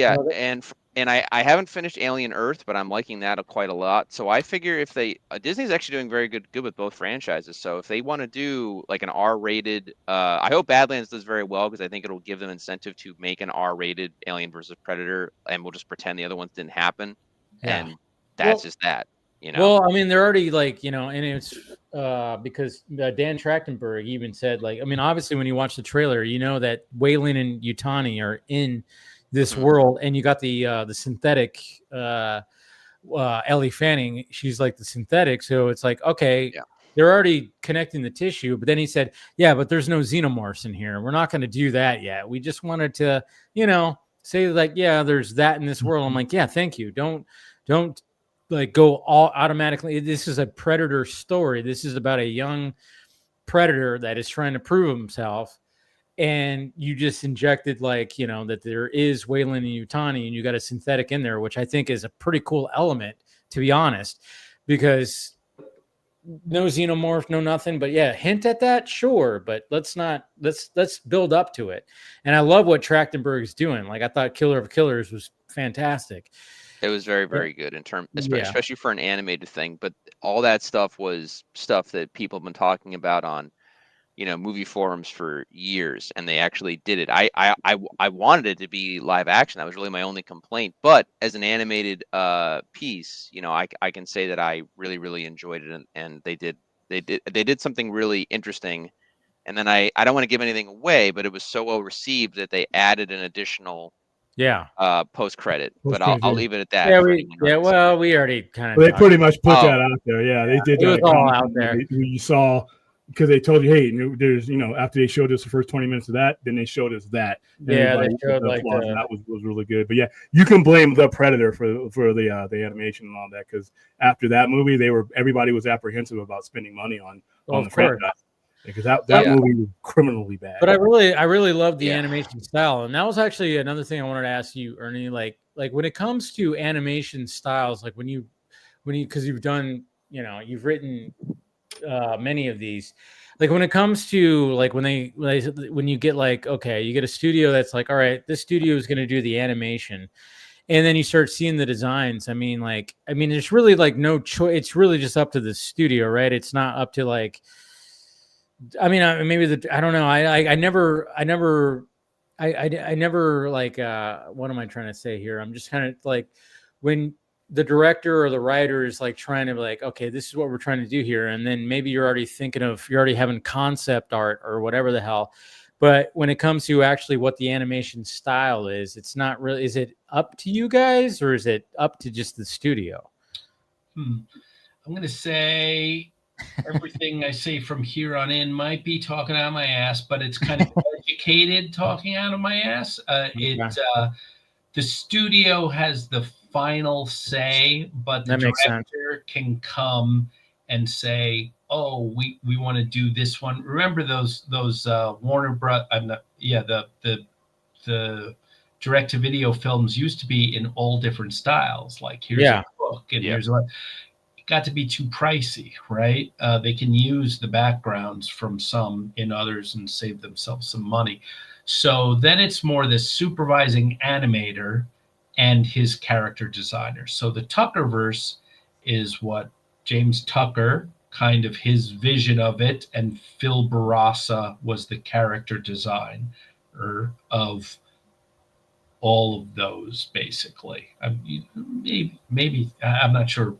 and I haven't finished Alien Earth, but I'm liking that quite a lot. So I figure if Disney's actually doing very good with both franchises. So if they want to do like an R-rated, I hope Badlands does very well because I think it'll give them incentive to make an R-rated Alien versus Predator, and we'll just pretend the other ones didn't happen, and that's just that. Well, I mean, they're already and it's because Dan Trachtenberg even said obviously when you watch the trailer, that Wayland and Yutani are in this world, and you got the synthetic Ellie Fanning. She's like the synthetic, so it's like, okay, they're already connecting the tissue. But then he said, but there's no xenomorphs in here. We're not going to do that yet. We just wanted to, say there's that in this world. I'm like, thank you. Don't go all automatically. This is a Predator story. This is about a young Predator that is trying to prove himself. And you just injected that there is Wayland and Yutani, and you got a synthetic in there, which I think is a pretty cool element, to be honest, because no xenomorph, no nothing, but hint at that, sure, but let's build up to it. And I love what Trachtenberg is doing. I thought Killer of Killers was fantastic. It was very, very good in terms, especially for an animated thing. But all that stuff was stuff that people have been talking about on movie forums for years, and they actually did it. I wanted it to be live action. That was really my only complaint. But as an animated piece, I can say that I really, really enjoyed it, and they did something really interesting. And then I don't want to give anything away, but it was so well received that they added an additional post credit. But I'll leave it at that. We already kind of they pretty much put that out there. Yeah, they did. It was all out there. You saw. Because they told you, hey, there's, after they showed us the first 20 minutes of that, then they showed us that. They showed that was really good. But you can blame the Predator for the animation and all that, because after that movie, everybody was apprehensive about spending money on the franchise, because that movie was criminally bad. But I really loved the animation style, and that was actually another thing I wanted to ask you, Ernie. Like when it comes to animation styles, like when you because you've done, you've written many of these. Like when it comes to like when you get like, okay, you get a studio that's like, all right, this studio is going to do the animation, and then you start seeing the designs. I mean, there's really like no choice. It's really just up to the studio, right? It's not up to like, I mean, I don't know. I never like, what am I trying to say here? I'm just kind of like, when the director or the writer is like trying to like, okay, this is what we're trying to do here. And then maybe you're already having concept art or whatever the hell. But when it comes to actually what the animation style is, it's not really, is it up to you guys or is it up to just the studio? I'm going to say everything I say from here on in might be talking out of my ass, but it's kind of educated talking out of my ass. The studio has the final say, but the director can come and say, "Oh, we want to do this one." Remember those Warner Bros. The direct-to-video films used to be in all different styles. Like here's a book and here's what. Got to be too pricey, right? They can use the backgrounds from some in others and save themselves some money. So then it's more the supervising animator and his character designer. So the Tuckerverse is what James Tucker, kind of his vision of it, and Phil Barassa was the character designer of all of those, basically. Maybe I'm not sure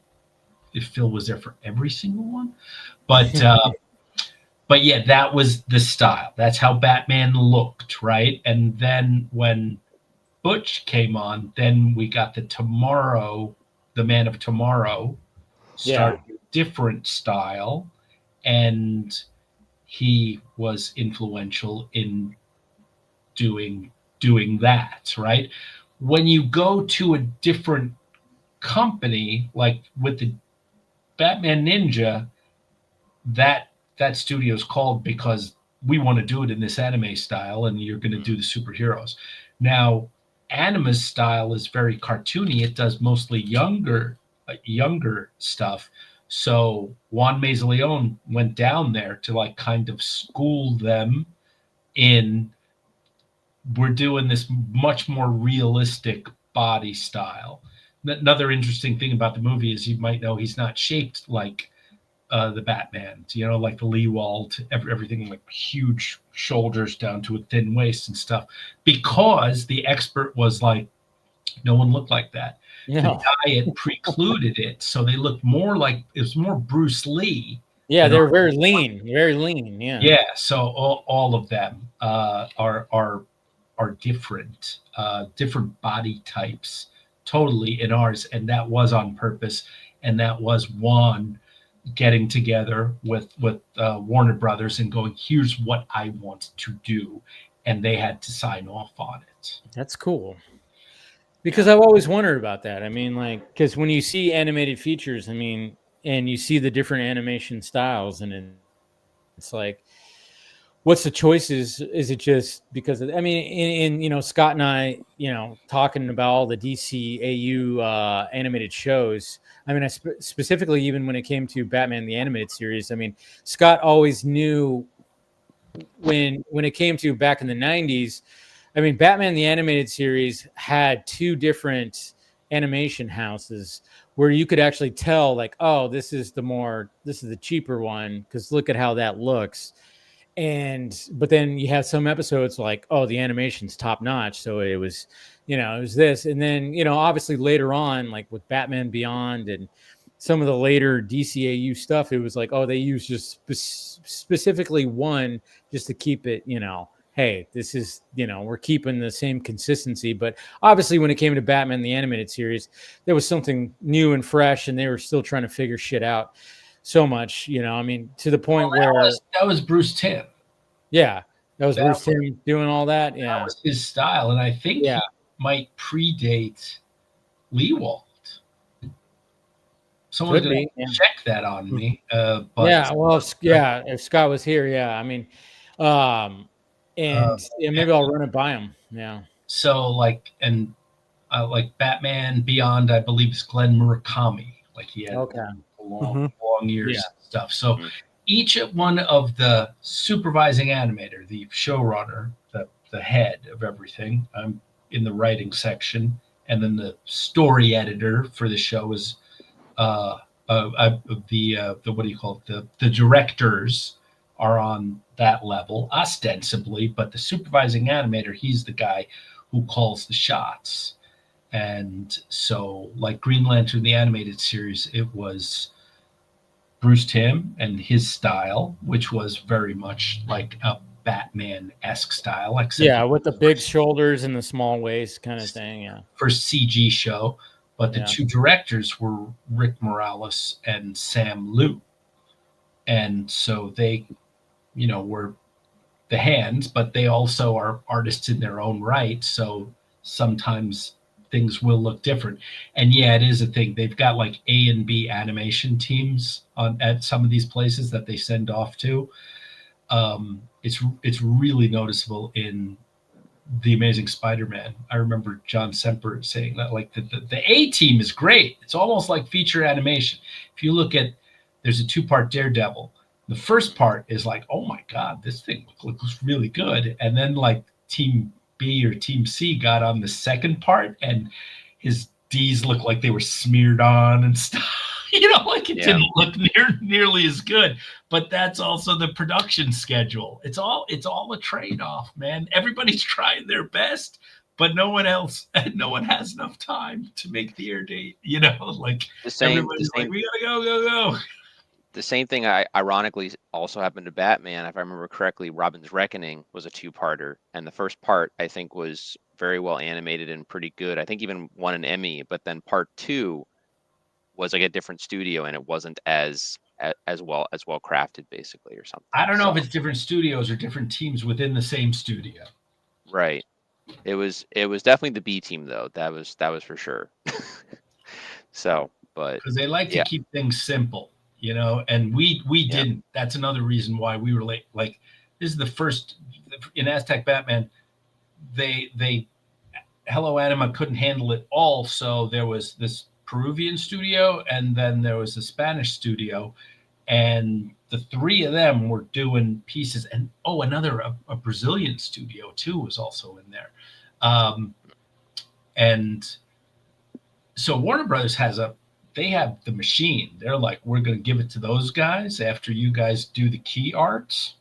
if Phil was there for every single one, but yeah, that was the style. That's how Batman looked, right? And then when Butch came on, then we got the Man of Tomorrow, started a different style, and he was influential in doing that, right? When you go to a different company, like with the Batman Ninja, that studio is called because we want to do it in this anime style, and you're going to do the superheroes. Now, Anima's style is very cartoony. It does mostly younger stuff. So Juan Mazaleon went down there to like kind of school them in, we're doing this much more realistic body style. Another interesting thing about the movie is, you might know, he's not shaped like the Batman, like the Lee Wald, everything like huge shoulders down to a thin waist and stuff, because the expert was like, no one looked like that. The diet precluded it, so they looked more like, it was more Bruce Lee. Yeah, they were very lean. Yeah. Yeah, so all of them are different body types totally in ours, and that was on purpose, and that was Juan getting together with Warner Brothers and going, here's what I want to do, and they had to sign off on it. That's cool, because I've always wondered about that. I mean, like, because when you see animated features, I mean, and you see the different animation styles, and it's like, what's the choices? Is it just because of, I mean, in Scott and I, talking about all the DCAU animated shows. I mean, specifically, even when it came to Batman the Animated Series, I mean, Scott always knew when it came to back in the 90s, I mean, Batman the Animated Series had two different animation houses where you could actually tell, like, oh, this is the cheaper one, because look at how that looks. But then you have some episodes like, oh, the animation's top notch. So it was, it was this. And then, obviously later on, like with Batman Beyond and some of the later DCAU stuff, it was like, oh, they used just specifically one just to keep it, hey, this is, we're keeping the same consistency. But obviously when it came to Batman the Animated Series, there was something new and fresh, and they were still trying to figure shit out so much, I mean, to the point where that was Bruce Timm. Yeah, that was Bruce Timm doing all that. Yeah, that was his style, and I think he might predate Lee Wald. Someone's going to check that on me. But if Scott was here, I mean, maybe I'll run it by him. Yeah. So like Batman Beyond, I believe, is Glenn Murakami. Like he had long years stuff. So each one of the supervising animator, the showrunner, the head of everything, I'm in the writing section, and then the story editor for the show is the what do you call it? The directors are on that level ostensibly, but the supervising animator, he's the guy who calls the shots. And so, like Green Lantern, the animated series, it was Bruce Timm and his style, which was very much like a Batman-esque style. Except with the big shoulders and the small waist kind of thing. Yeah. First CG show. But the two directors were Rick Morales and Sam Liu. And so they, were the hands, but they also are artists in their own right. So sometimes things will look different. And it is a thing. They've got like A and B animation teams at some of these places that they send off to. It's really noticeable in The Amazing Spider-Man. I remember John Semper saying that like the A team is great. It's almost like feature animation. If you look at, there's a 2-part Daredevil. The first part is like, oh my God, this thing looks really good. And then like Team B or Team C got on the second part, and his D's looked like they were smeared on and stuff. Like it didn't look nearly as good. But that's also the production schedule. It's all a trade-off, man. Everybody's trying their best, but no one has enough time to make the air date. Like everybody's like, we gotta go. The same thing ironically also happened to Batman. If I remember correctly, Robin's Reckoning was a 2-parter, and the first part I think was very well animated and pretty good. I think even won an Emmy, but then part 2 was like a different studio, and it wasn't as well crafted, basically, or something. I don't know if it's different studios or different teams within the same studio. Right. It was definitely the B team though. That was for sure. So, but because they like to keep things simple, and we didn't. That's another reason why we were late. Like this is the first in Aztec Batman. They Hello Anima couldn't handle it all, so there was this Peruvian studio, and then there was a Spanish studio, and the 3 of them were doing pieces. And another a Brazilian studio too was also in there, and so Warner Brothers they have the machine. They're like, we're going to give it to those guys after you guys do the key arts,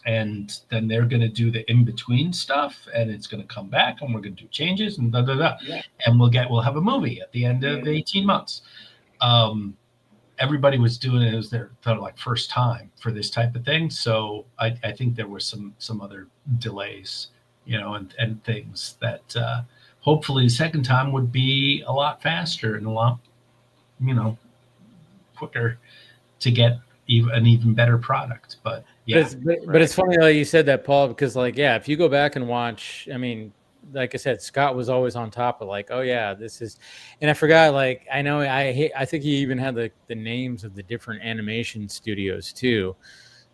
and then they're going to do the in-between stuff, and it's going to come back, and we're going to do changes and and we'll have a movie at the end of 18 months. Everybody was doing it. It was their like first time for this type of thing. So I think there were some other delays, and things that hopefully the second time would be a lot faster and a lot, quicker to get an even better product. But but it's funny that you said that, Paul, because if you go back and watch, I mean, like I said, Scott was always on top of like, oh yeah, this is, and I forgot, like, I know I think he even had the names of the different animation studios too,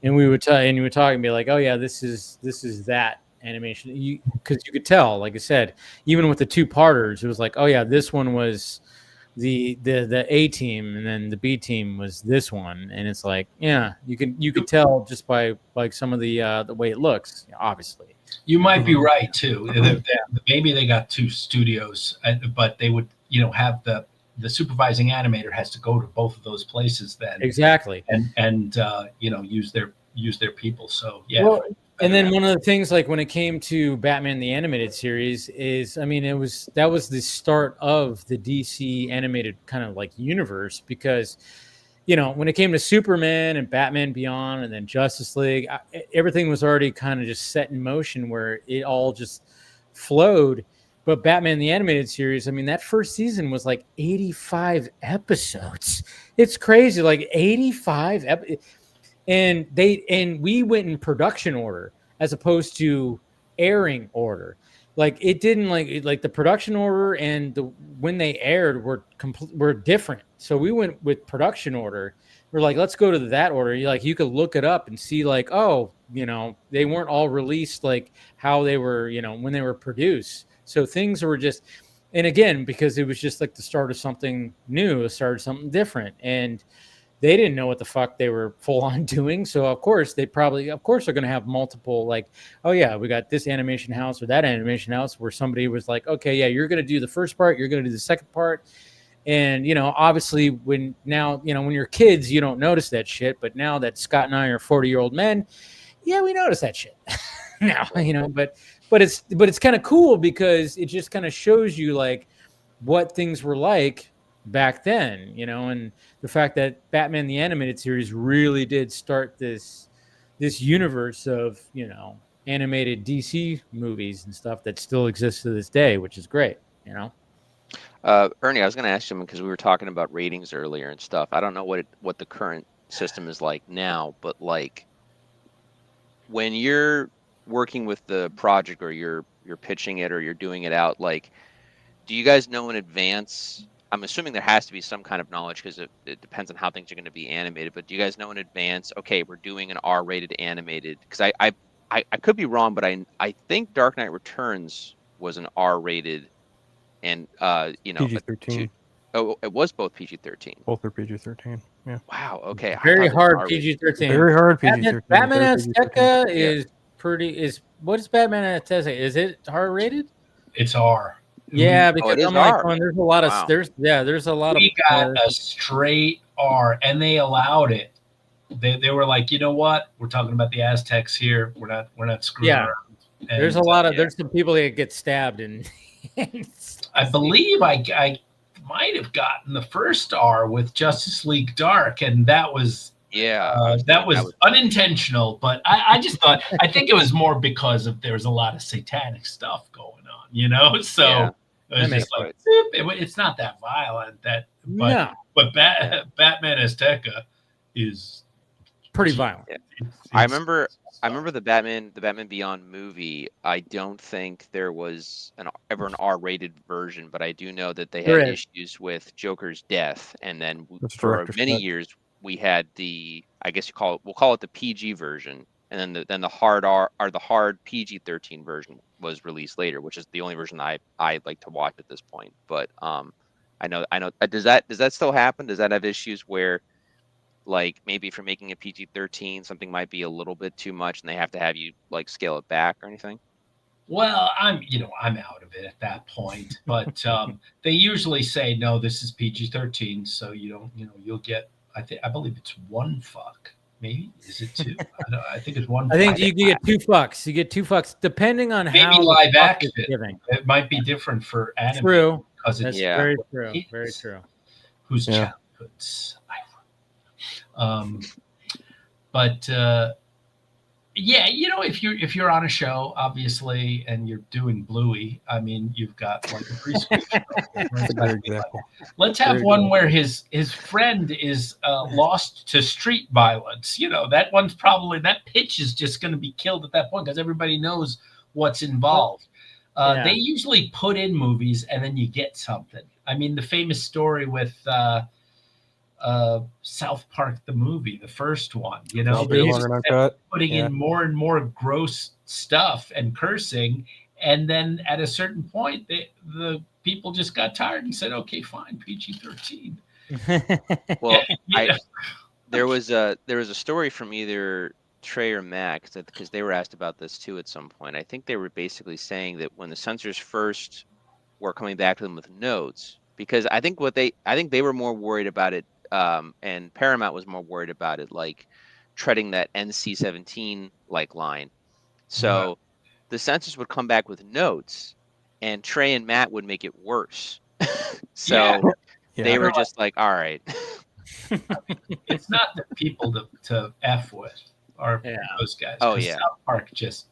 and we would and you would talk and be like, oh yeah, this is that animation, because you could tell, like I said, even with the 2-parters, it was like, oh yeah, this one was the A team, and then the B team was this one, and it's like, you could tell just by like some of the way it looks, obviously. You might be right too. Maybe they got 2 studios, but they would have the supervising animator has to go to both of those places then, exactly, and use their people. So well, and then one of the things, like when it came to Batman the Animated Series, is, I mean, that was the start of the DC animated kind of like universe, because when it came to Superman and Batman Beyond and then Justice League, everything was already kind of just set in motion where it all just flowed. But Batman the Animated Series, I mean, that first season was like 85 episodes. It's crazy, like 85 episodes. And we went in production order as opposed to airing order. Like it didn't like the production order and when they aired were different. So we went with production order. We're like, let's go to that order. You could look it up and see like, oh, they weren't all released like how they were, when they were produced. So things were just, and again, because it was just like the start of something new, the start of something different. And they didn't know what the fuck they were full on doing. So of course they're going to have multiple, like, oh yeah, we got this animation house or that animation house where somebody was like, okay, yeah, you're going to do the first part, you're going to do the second part. And, obviously when you're kids, you don't notice that shit. But now that Scott and I are 40-year-old men, yeah, we notice that shit now, but it's kind of cool because it just kind of shows you like what things were like back then, and the fact that Batman the Animated Series really did start this universe of, animated DC movies and stuff that still exists to this day, which is great, Ernie, I was going to ask him because we were talking about ratings earlier and stuff. I don't know what the current system is like now, but like when you're working with the project or you're pitching it or you're doing it out, like, do you guys know in advance? I'm assuming there has to be some kind of knowledge because it depends on how things are going to be animated. But do you guys know in advance? Okay, we're doing an R-rated animated, because I could be wrong, but I think Dark Knight Returns was an R-rated, and PG-13. Oh, it was both PG-13. Both are PG-13. Yeah. Wow. Okay. Very hard PG-13. Very hard PG-13. Batman Azteca is what is Batman Azteca? Is it R-rated? It's R. Yeah, because I'm like, there's a lot of there's a lot we got a straight R, and they allowed it. They were like, you know what? We're talking about the Aztecs here. We're not screwing around. And there's a lot of there's some people that get stabbed, and I believe I might have gotten the first R with Justice League Dark, and that was that was unintentional. But I just thought I think it was more because there was a lot of satanic stuff going on, So. Yeah. It was just like, it's not that violent. But Batman Azteca is pretty violent. Yeah. I remember the Batman Beyond movie. I don't think there was ever an R-rated version, but I do know that they had issues with Joker's death, and then for many years we had we'll call it the PG version, and then the hard R or the hard PG-13 version was released later, which is the only version I like to watch at this point. But I know. Does that still happen? Does that have issues where, like, maybe if you're making a PG-13, something might be a little bit too much, and they have to have you like scale it back or anything? Well, I'm out of it at that point. But they usually say no, this is PG-13, so you don't, you'll get. I believe it's one fuck. Maybe is it two? I think it's one. I think you get 2 fucks. You get 2 fucks depending on how live action. It might be different for anime. True, because it's very true. Very true. Whose childhoods but yeah, if you're on a show, obviously, and you're doing Bluey, I mean, you've got like a preschool show. Let's have one where his friend is lost to street violence. That one's probably, that pitch is just going to be killed at that point because everybody knows what's involved. They usually put in movies and then you get something. I mean, the famous story with South Park the movie, the first one, putting in more and more gross stuff and cursing, and then at a certain point the people just got tired and said, okay, fine, PG-13. Well, there was a story from either Trey or Max because they were asked about this too at some point. I think they were basically saying that when the censors first were coming back to them with notes, because I think they were more worried about it. And Paramount was more worried about it, like treading that NC-17 like line. So the censors would come back with notes, and Trey and Matt would make it worse. They were just like, all right. It's not the people to F with are those guys. Oh yeah. South Park just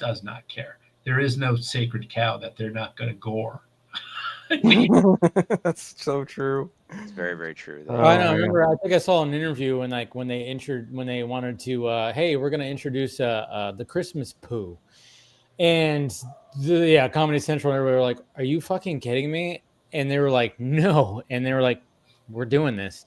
does not care. There is no sacred cow that they're not going to gore. That's so true. It's very, very true. I know. I remember. I think I saw an interview when they wanted to. Hey, we're going to introduce the Christmas poo, and Comedy Central. And everybody were like, "Are you fucking kidding me?" And they were like, "No," and they were like, "We're doing this,"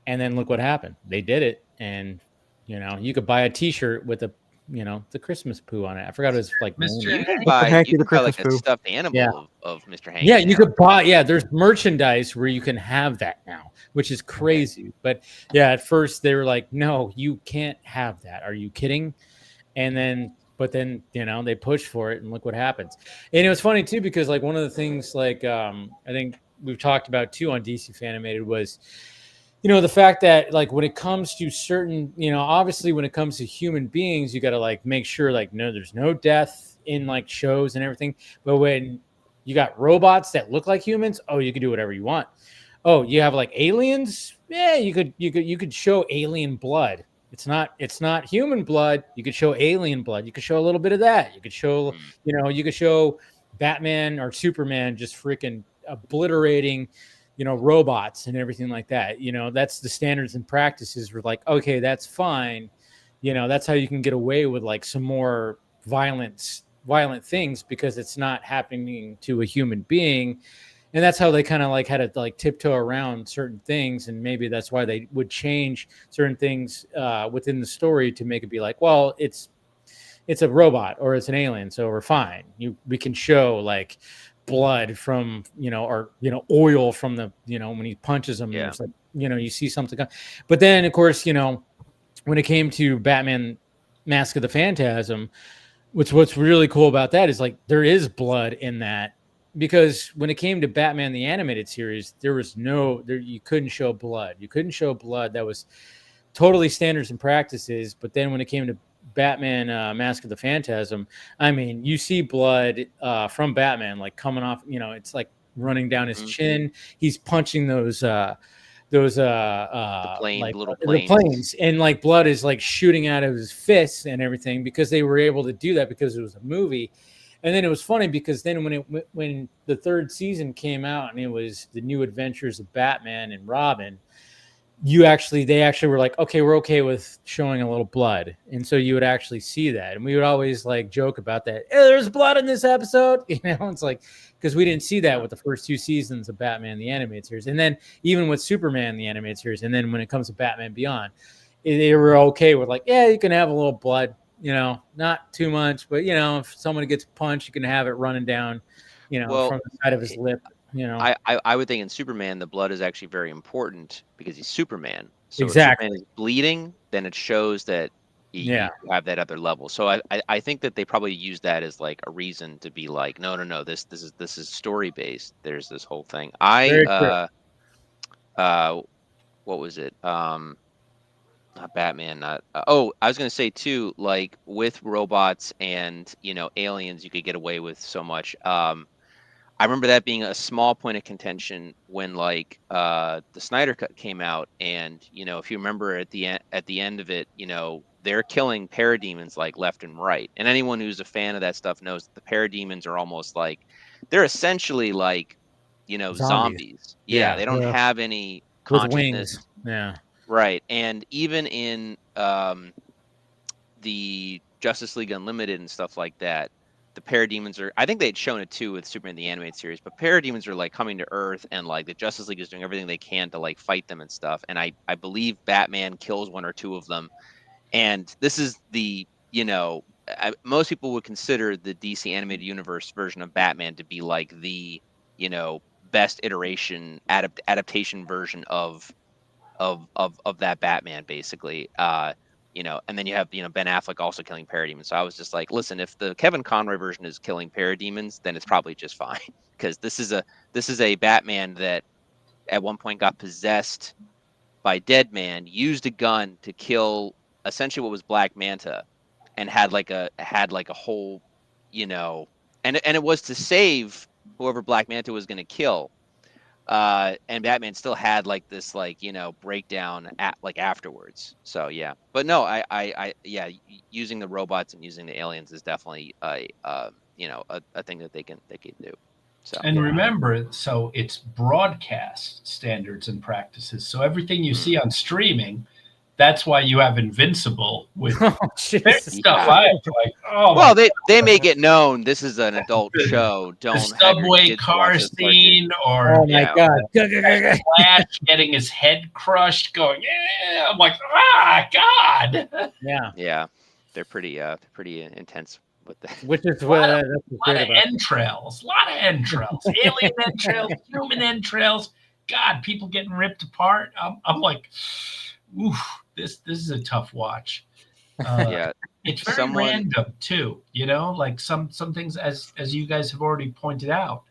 and then look what happened. They did it, and you could buy a T-shirt with a the Christmas poo on it. I forgot it was like Mr. You name. can Mr. buy Hanky you the can buy like Christmas a poo. stuffed animal Yeah. of Mr. Hanky. Yeah, you now. could buy. Yeah, there's merchandise where you can have that now, which is crazy. But yeah, at first they were like, "No, you can't have that. Are you kidding?" And then, but then they pushed for it, and look what happens. And it was funny too because like one of the things like I think we've talked about too on DC Fanimated was the fact that like when it comes to certain obviously when it comes to human beings you got to like make sure like no there's no death in like shows and everything, but when you got robots that look like humans, oh, you can do whatever you want. Oh, you have like aliens, yeah, you could show alien blood. It's not human blood. You could show alien blood. You could show a little bit of that. You could show you could show Batman or Superman just freaking obliterating robots and everything like that. That's the standards and practices were like, okay, that's fine. That's how you can get away with like some more violent things because it's not happening to a human being. And that's how they kind of like had to like tiptoe around certain things. And maybe that's why they would change certain things within the story to make it be like, well, it's a robot or it's an alien. So we're fine. We can show like blood from or oil from the when he punches him. Yeah. It's like you see something, but then of course when it came to Batman Mask of the Phantasm, what's really cool about that is like there is blood in that, because when it came to Batman the Animated Series, you couldn't show blood. That was totally standards and practices. But then when it came to Batman Mask of the Phantasm, I mean, you see blood from Batman like coming off, it's like running down his chin. He's punching those little planes, and like blood is like shooting out of his fists and everything, because they were able to do that because it was a movie. And then it was funny because then when the third season came out and it was the New Adventures of Batman and Robin, they actually were like, okay, we're okay with showing a little blood. And so you would actually see that. And we would always like joke about that. Hey, there's blood in this episode. It's like, because we didn't see that with the first two seasons of Batman, the Animated Series. And then even with Superman, the Animated Series. And then when it comes to Batman Beyond, they were okay with like, yeah, you can have a little blood, not too much, but if someone gets punched, you can have it running down, from the side of his lip. I would think in Superman the blood is actually very important because he's Superman. So exactly. If Superman is bleeding, then it shows that you have that other level. So I think that they probably use that as like a reason to be like, no, this is story based. There's this whole thing. What was it? Not Batman. I was gonna say too, like with robots and aliens, you could get away with so much. I remember that being a small point of contention when like the Snyder Cut came out, and if you remember at the end of it, they're killing parademons like left and right. And anyone who's a fan of that stuff knows that the parademons are almost like they're essentially like zombies. Yeah, they don't have any consciousness. With wings. Yeah. Right. And even in the Justice League Unlimited and stuff like that, the parademons are, I think they'd shown it too with Superman the Animated Series, but parademons are like coming to Earth, and like the Justice League is doing everything they can to like fight them and stuff. And I believe Batman kills one or two of them. And this is the, most people would consider the DC Animated Universe version of Batman to be like the, best iteration adaptation version of that Batman, basically. And then you have Ben Affleck also killing parademons. So I was just like, listen, if the Kevin Conroy version is killing parademons, then it's probably just fine, because this is a Batman that at one point got possessed by Deadman, used a gun to kill essentially what was Black Manta, and had like a whole, and it was to save whoever Black Manta was going to kill. And Batman still had like this breakdown afterwards. So yeah, but no, I using the robots and using the aliens is definitely a thing that they can do. So and remember, so it's broadcast standards and practices. So everything you see on streaming, that's why you have Invincible with stuff. They make it known this is an adult show. Don't the subway car scene, or oh my god, Flash getting his head crushed, going, yeah. I'm like, God. Yeah. pretty intense with that. Which is what that's a lot of entrails, alien entrails, human entrails. God, people getting ripped apart. I'm like, oof, this is a tough watch. Yeah, it's very random too. You know, like some things, as you guys have already pointed out,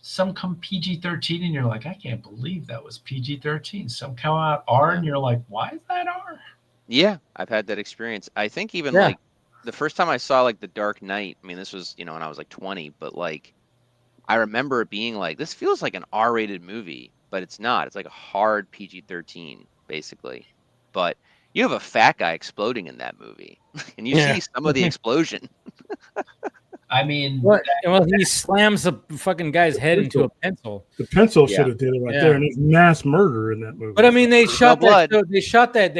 some come PG-13, and you're like, I can't believe that was PG-13. Some come out R, and you're like, why is that R? Yeah, I've had that experience. I think even like the first time I saw like The Dark Knight. I mean, this was when I was like 20, but like I remember it being like, this feels like an R-rated movie, but it's not. It's like a hard PG-13, basically. But you have a fat guy exploding in that movie, and you see some of the explosion. I mean, well, he slams a fucking guy's head into a pencil. The pencil should have did it right there, and there's mass murder in that movie. But I mean, they shot that. So they shot that.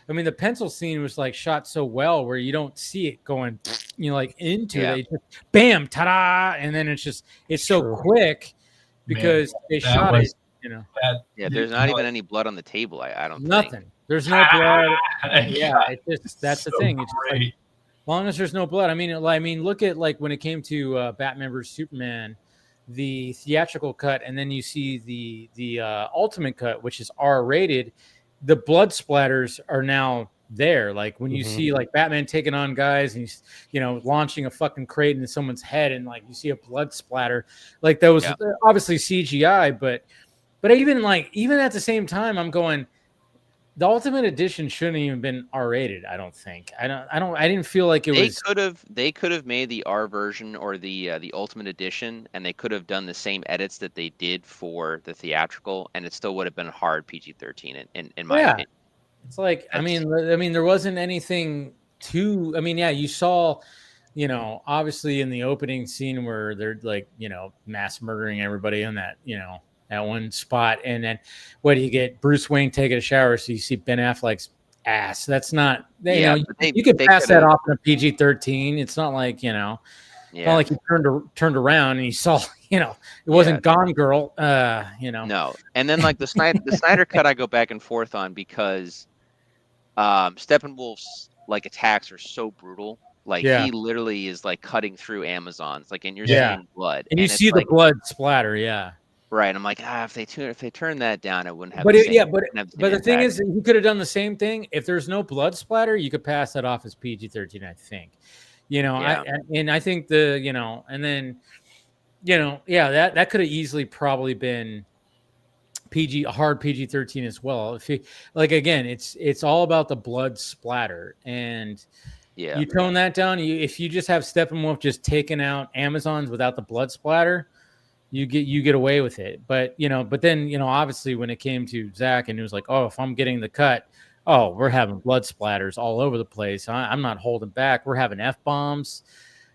I mean, the pencil scene was like shot so well where you don't see it going, like into it. Just, bam, ta-da, and then it's so quick because they shot it. There's not even any blood on the table. I don't. Nothing. Think. There's no blood. That's the thing. It's just like, as long as there's no blood. I mean, look at like when it came to Batman vs Superman, the theatrical cut, and then you see the ultimate cut, which is R-rated. The blood splatters are now there. Like when you see like Batman taking on guys, and he's launching a fucking crate into someone's head, and like you see a blood splatter. Like that was obviously CGI, but even at the same time, I'm going. The Ultimate Edition shouldn't have even been R-rated. I don't think. I didn't feel like it was. They could have made the R version or the Ultimate Edition, and they could have done the same edits that they did for the theatrical, and it still would have been hard PG-13 in my opinion. It's like I mean, there wasn't anything too. I mean, you saw, obviously in the opening scene where they're like, mass murdering everybody on that, that one spot, and then what do you get? Bruce Wayne taking a shower, so you see Ben Affleck's ass. That's not, you could pass that off in a PG-13. It's not like not like he turned around and he saw it wasn't Gone Girl. No, and then like the Snyder cut, I go back and forth on because Steppenwolf's like attacks are so brutal. Like he literally is like cutting through Amazons, like, and you're seeing blood, and you see the blood splatter, Right, I'm like, if they turn that down, it wouldn't have. But the thing is, he could have done the same thing. If there's no blood splatter, you could pass that off as PG-13. I think, I think and then, that could have easily probably been a hard PG-13 as well. If again, it's all about the blood splatter, and you tone that down. If you just have Steppenwolf just taking out Amazons without the blood splatter. You get away with it, but then obviously when it came to Zach and it was like, oh, if I'm getting the cut, we're having blood splatters all over the place. I'm not holding back. We're having F-bombs.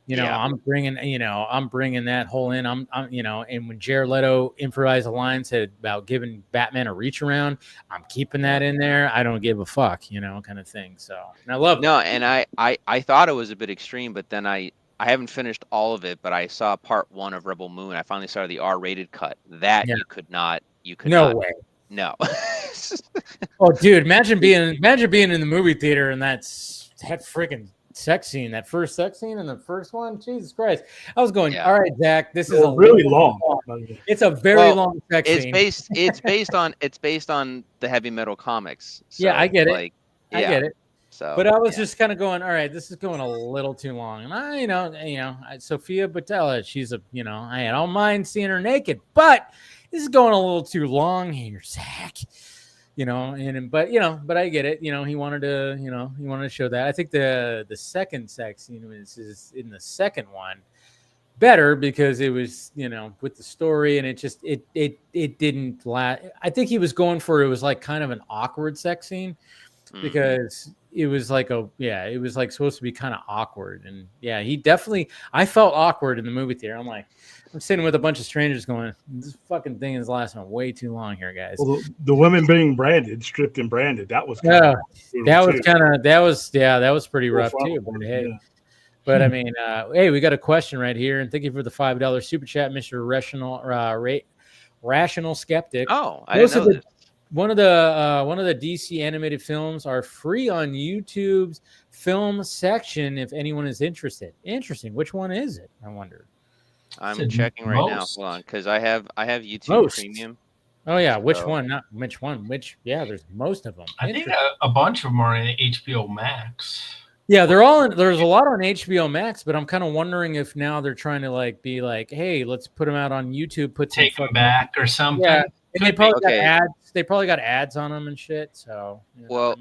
I'm bringing that whole in. I'm and when Jared Leto improvised a line said about giving Batman a reach around, I'm keeping that in there. I don't give a fuck, kind of thing. So, and I love and I thought it was a bit extreme, but then I haven't finished all of it, but I saw part 1 of Rebel Moon. I finally saw the R-rated cut. That you could not. No way. No. Oh, dude! Imagine being in the movie theater and that freaking sex scene, that first sex scene in the first one. Jesus Christ! I was going, all right, Zach. This is really long. It's a very long sex scene. It's based on the Heavy Metal comics. So, I get it. I get it. So, but I was just kind of going, all right, this is going a little too long. And Sophia Botella, she's I don't mind seeing her naked, but this is going a little too long here, Zach. But I get it. He wanted to show that. I think the second sex scene is in the second one better because it was, with the story, and it didn't last. I think he was going for, it was like kind of an awkward sex scene. Because it was like it was like supposed to be kind of awkward, and I felt awkward in the movie theater. I'm sitting with a bunch of strangers going, this fucking thing is lasting way too long here, guys. Well, the women being stripped and branded, that was that was pretty rough too. But hey, but I mean, hey, we got a question right here, and thank you for the $5 super chat, Mr. Rational Skeptic. Oh, I didn't know this. one of the DC animated films are free on YouTube's film section if anyone is interested. Interesting. Which one is it? I wonder. I'm checking right now. Hold on, because I have YouTube Premium. Oh yeah, which one? Not which one. Which there's most of them. I think a bunch of them are in HBO Max. Yeah, they're all in. There's a lot on HBO Max, but I'm kind of wondering if now they're trying to be like, hey, let's put them out on YouTube. Take them back or something. Yeah, and they probably got ads. They probably got ads on them and shit. So well,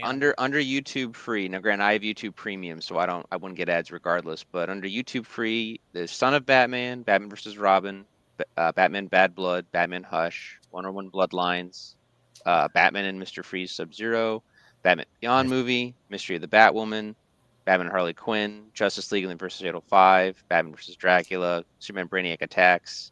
under YouTube free. Now, granted, I have YouTube Premium, so I wouldn't get ads regardless. But under YouTube free, there's Son of Batman, Batman vs. Robin, Batman Bad Blood, Batman Hush, Wonder Woman Bloodlines, Batman and Mr. Freeze Sub-Zero, Batman Beyond movie, Mystery of the Batwoman, Batman and Harley Quinn, Justice League vs. Fatal 5, Batman vs. Dracula, Superman Brainiac Attacks,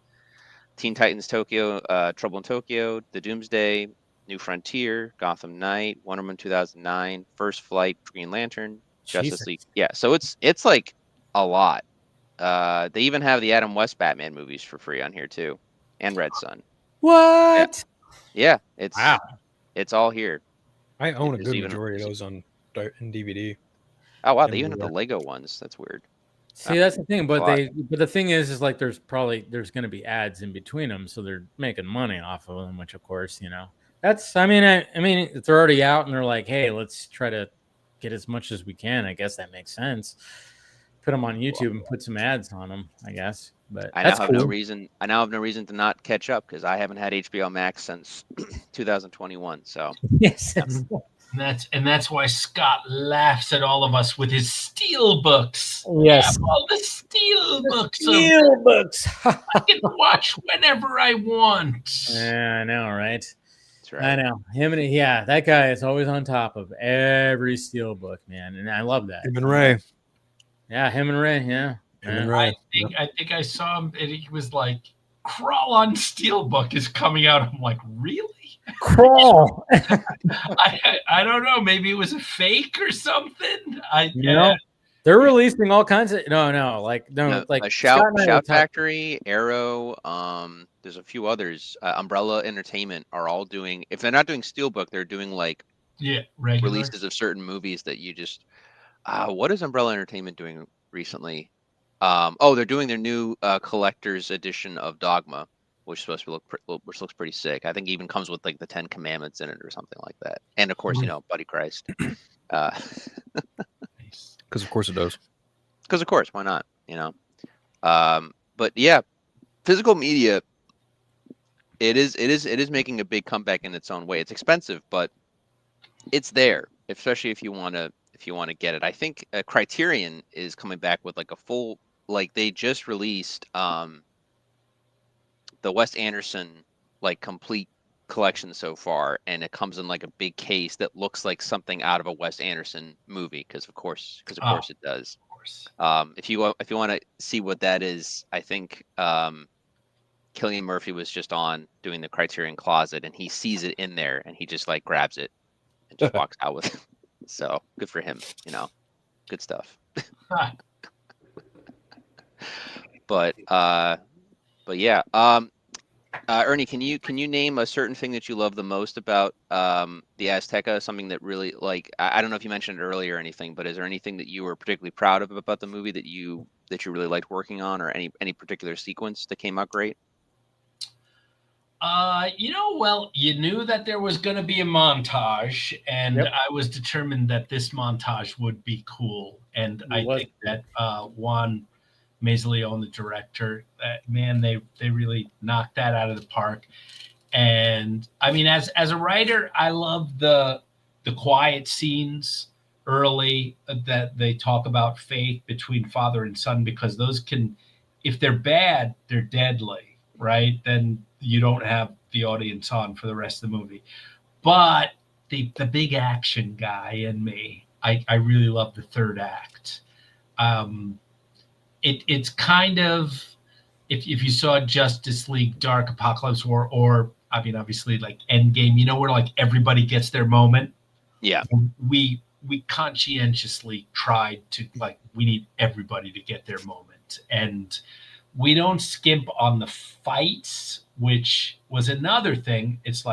Teen Titans Tokyo, Trouble in Tokyo, The Doomsday, New Frontier, Gotham Knight, Wonder Woman 2009, First Flight, Green Lantern, Justice League. Yeah, so it's like a lot. They even have the Adam West Batman movies for free on here too, and Red Sun. What? Yeah, it's all here. I own a good majority of those in DVD. Oh wow, they even have the Lego ones. That's weird. See, that's the thing, but the thing is like there's going to be ads in between them, so they're making money off of them, which of course, that's. I mean, if they're already out and they're like, hey, let's try to get as much as we can. I guess that makes sense. Put them on YouTube and put some ads on them, I guess. But I now have no reason. I now have no reason to not catch up because I haven't had HBO Max since 2021. So yes, and that's why Scott laughs at all of us with his steel books. Yes, all the steel books. Steel books. I can watch whenever I want. Yeah, I know, right? That's right. I know him, and that guy is always on top of every steel book, man, and I love that. Him and Ray. Yeah, him and Ray. Yeah. I think I saw him, and he was like, "Crawl on Steelbook is coming out." I'm like, "Really? Crawl?" I don't know. Maybe it was a fake or something. They're releasing all kinds of like Shout Factory, Arrow. There's a few others. Umbrella Entertainment are all doing. If they're not doing Steelbook, they're doing releases of certain movies that you just. What is Umbrella Entertainment doing recently? They're doing their new collector's edition of Dogma, which is supposed to which looks pretty sick. I think it even comes with like the 10 Commandments in it or something like that. And of course, Buddy Christ. Because of course it does. Because of course, why not? But yeah, physical media. It is making a big comeback in its own way. It's expensive, but it's there, especially if you want to get it. I think Criterion is coming back with like a full, they just released the Wes Anderson complete collection so far, and it comes in like a big case that looks like something out of a Wes Anderson movie because of course it does. Of course. If you want to see what that is, I think Cillian Murphy was just on doing the Criterion Closet, and he sees it in there, and he just grabs it and just walks out with it. So good for him, good stuff. But yeah, Ernie, can you name a certain thing that you love the most about the Azteca? Something that really I don't know if you mentioned it earlier or anything, but is there anything that you were particularly proud of about the movie that you really liked working on, or any particular sequence that came out great? You knew that there was going to be a montage, and I was determined that this montage would be cool. And I think that Juan Mazleon, the director, they really knocked that out of the park. And I mean, as a writer, I love the quiet scenes early that they talk about faith between father and son, because those can, if they're bad, they're deadly, right? Then you don't have the audience on for the rest of the movie. But the big action guy in me, I really love the third act. It's kind of, if you saw Justice League Dark Apocalypse War, or I mean obviously Endgame, where everybody gets their moment. Yeah. We conscientiously tried to we need everybody to get their moment, and we don't skimp on the fights, which was another thing. It's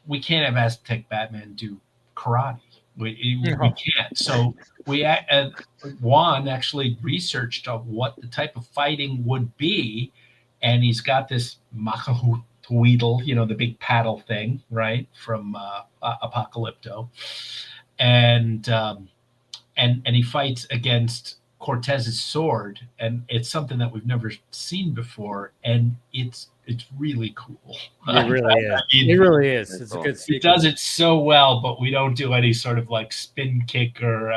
we can't have Aztec Batman do karate. We No. can't. So Juan actually researched of what the type of fighting would be, and he's got this Macahuitl, the big paddle thing, right, from Apocalypto, and he fights against Cortez's sword, and it's something that we've never seen before, and it's really cool. It really is. It really is. It's a good sequence. He does it so well, but we don't do any sort of like spin kick or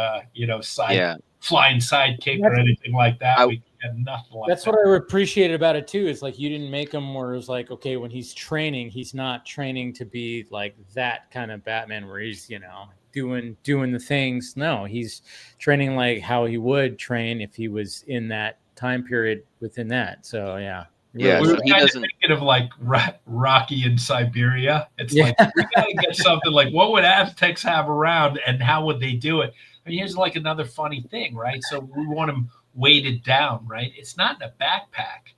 flying side kick or anything like that. We have nothing like that. That's what I appreciated about it too. Is like you didn't make him where it was like, okay, when he's training, he's not training to be like that kind of Batman where he's doing the things. No, he's training like how he would train if he was in that time period within that. So yeah. Yeah, we so were he kind of doesn't. thinking of like Rocky in Siberia. It's like we gotta get something like what would Aztecs have around and how would they do it? I mean, here's like another funny thing, right? So we want them weighted down, right? It's not in a backpack.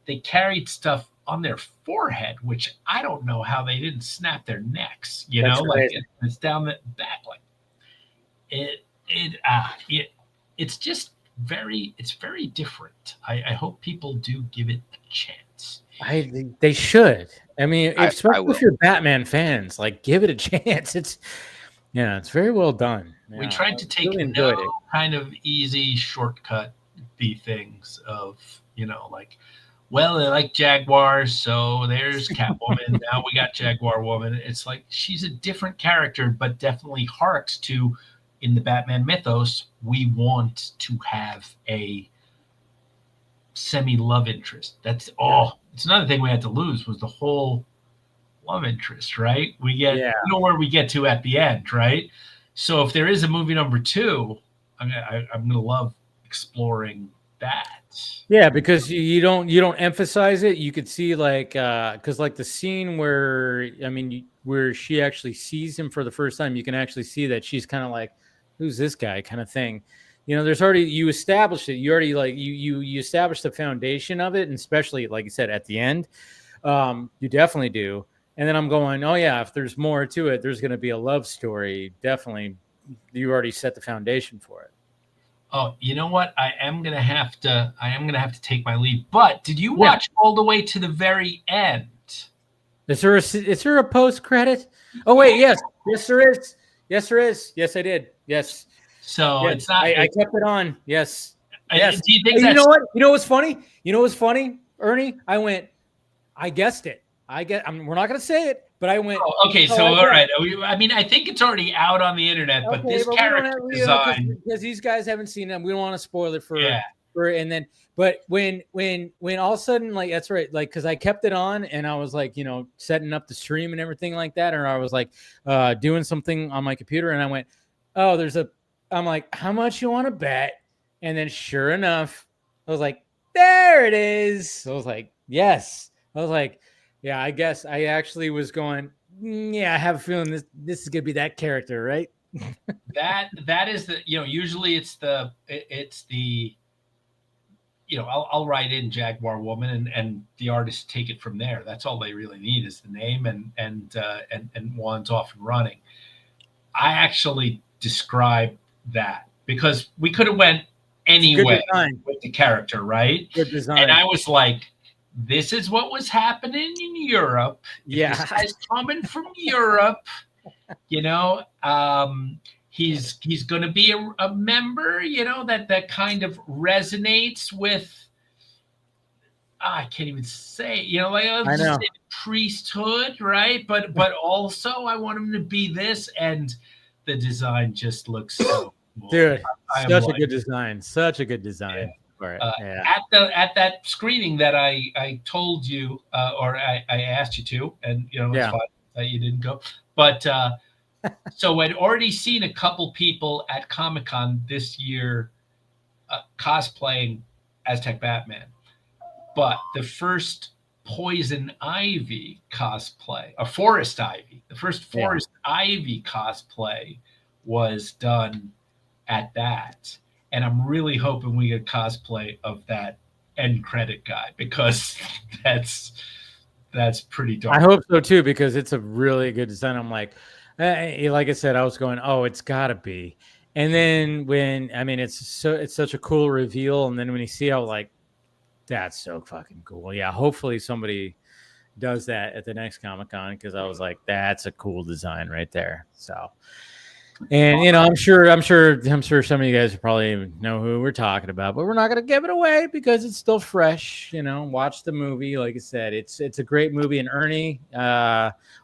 They carried stuff on their forehead, which I don't know how they didn't snap their necks. That's like right. it's down the back, like it's just it's very different. I hope people do give it a chance. They should. I mean, especially will. if you're Batman fans, like give it a chance. It's very well done. We Yeah, tried to I take really enjoyed it. kind of easy shortcut things of like, well, they like Jaguars, so there's Catwoman. Now we got Jaguar Woman. It's like she's a different character, but definitely harks to, in the Batman mythos, we want to have a semi-love interest. It's another thing we had to lose was the whole love interest, right? We get where we get to at the end, right? So if there is a movie number 2, I'm gonna love exploring that. Yeah, because you don't emphasize it. You could see like because like the scene where where she actually sees him for the first time, you can actually see that she's kind of like, who's this guy kind of thing. There's already, you established it. You already like you established the foundation of it, and especially like you said at the end, you definitely do. And then I'm going, oh yeah, if there's more to it, there's going to be a love story. Definitely, you already set the foundation for it. Oh, you know what? I am gonna have to take my leave. But did you watch all the way to the very end? Is there a post credit? Oh wait, yes, there is. Yes, there is. Yes, I did. Yes. So yes. It's not. I kept it on. Yes. Yes. Do you think you know what? You know what's funny? Ernie? I guessed it. We're not going to say it, but I went. Oh, okay, so all right. I mean, I think it's already out on the internet, but this character design, because these guys haven't seen them, we don't want to spoil it But when all of a sudden, like, that's right, like, because I kept it on and I was like, setting up the stream and everything like that, or I was like doing something on my computer, and I went, oh, I'm like, how much you want to bet? And then sure enough, I was like, there it is. So I was like, yes. I was like, yeah, I guess I actually was going, yeah, I have a feeling this is gonna be that character, right? that is the usually it's the I'll write in Jaguar Woman and the artists take it from there. That's all they really need is the name and Juan's off and running. I actually describe that because we could have went anyway with the character, right? Good design. And I was like, this is what was happening in Europe. Yeah. This guy's coming from Europe, he's going to be a member, that kind of resonates with, I can't even say, I know. priesthood, right? But also I want him to be this, and the design just looks so cool. Dude, such a good design. Such a good design. Yeah. At that screening that I told you, or I asked you to, and it's fine that you didn't go, but so I'd already seen a couple people at Comic-Con this year cosplaying Aztec Batman, but the first Poison Ivy cosplay, a Forest Ivy, the first Forest Ivy cosplay was done at that. And I'm really hoping we get cosplay of that end credit guy, because that's That's pretty dark. I hope so too, because it's a really good design. I'm like I said, I was going, oh, it's gotta be. And then it's such a cool reveal. And then when you see how like, that's so fucking cool. Yeah. Hopefully somebody does that at the next Comic-Con, because I was like, that's a cool design right there. So, and I'm sure some of you guys probably know who we're talking about, but we're not going to give it away because it's still fresh. Watch the movie. Like I said, it's a great movie. And Ernie,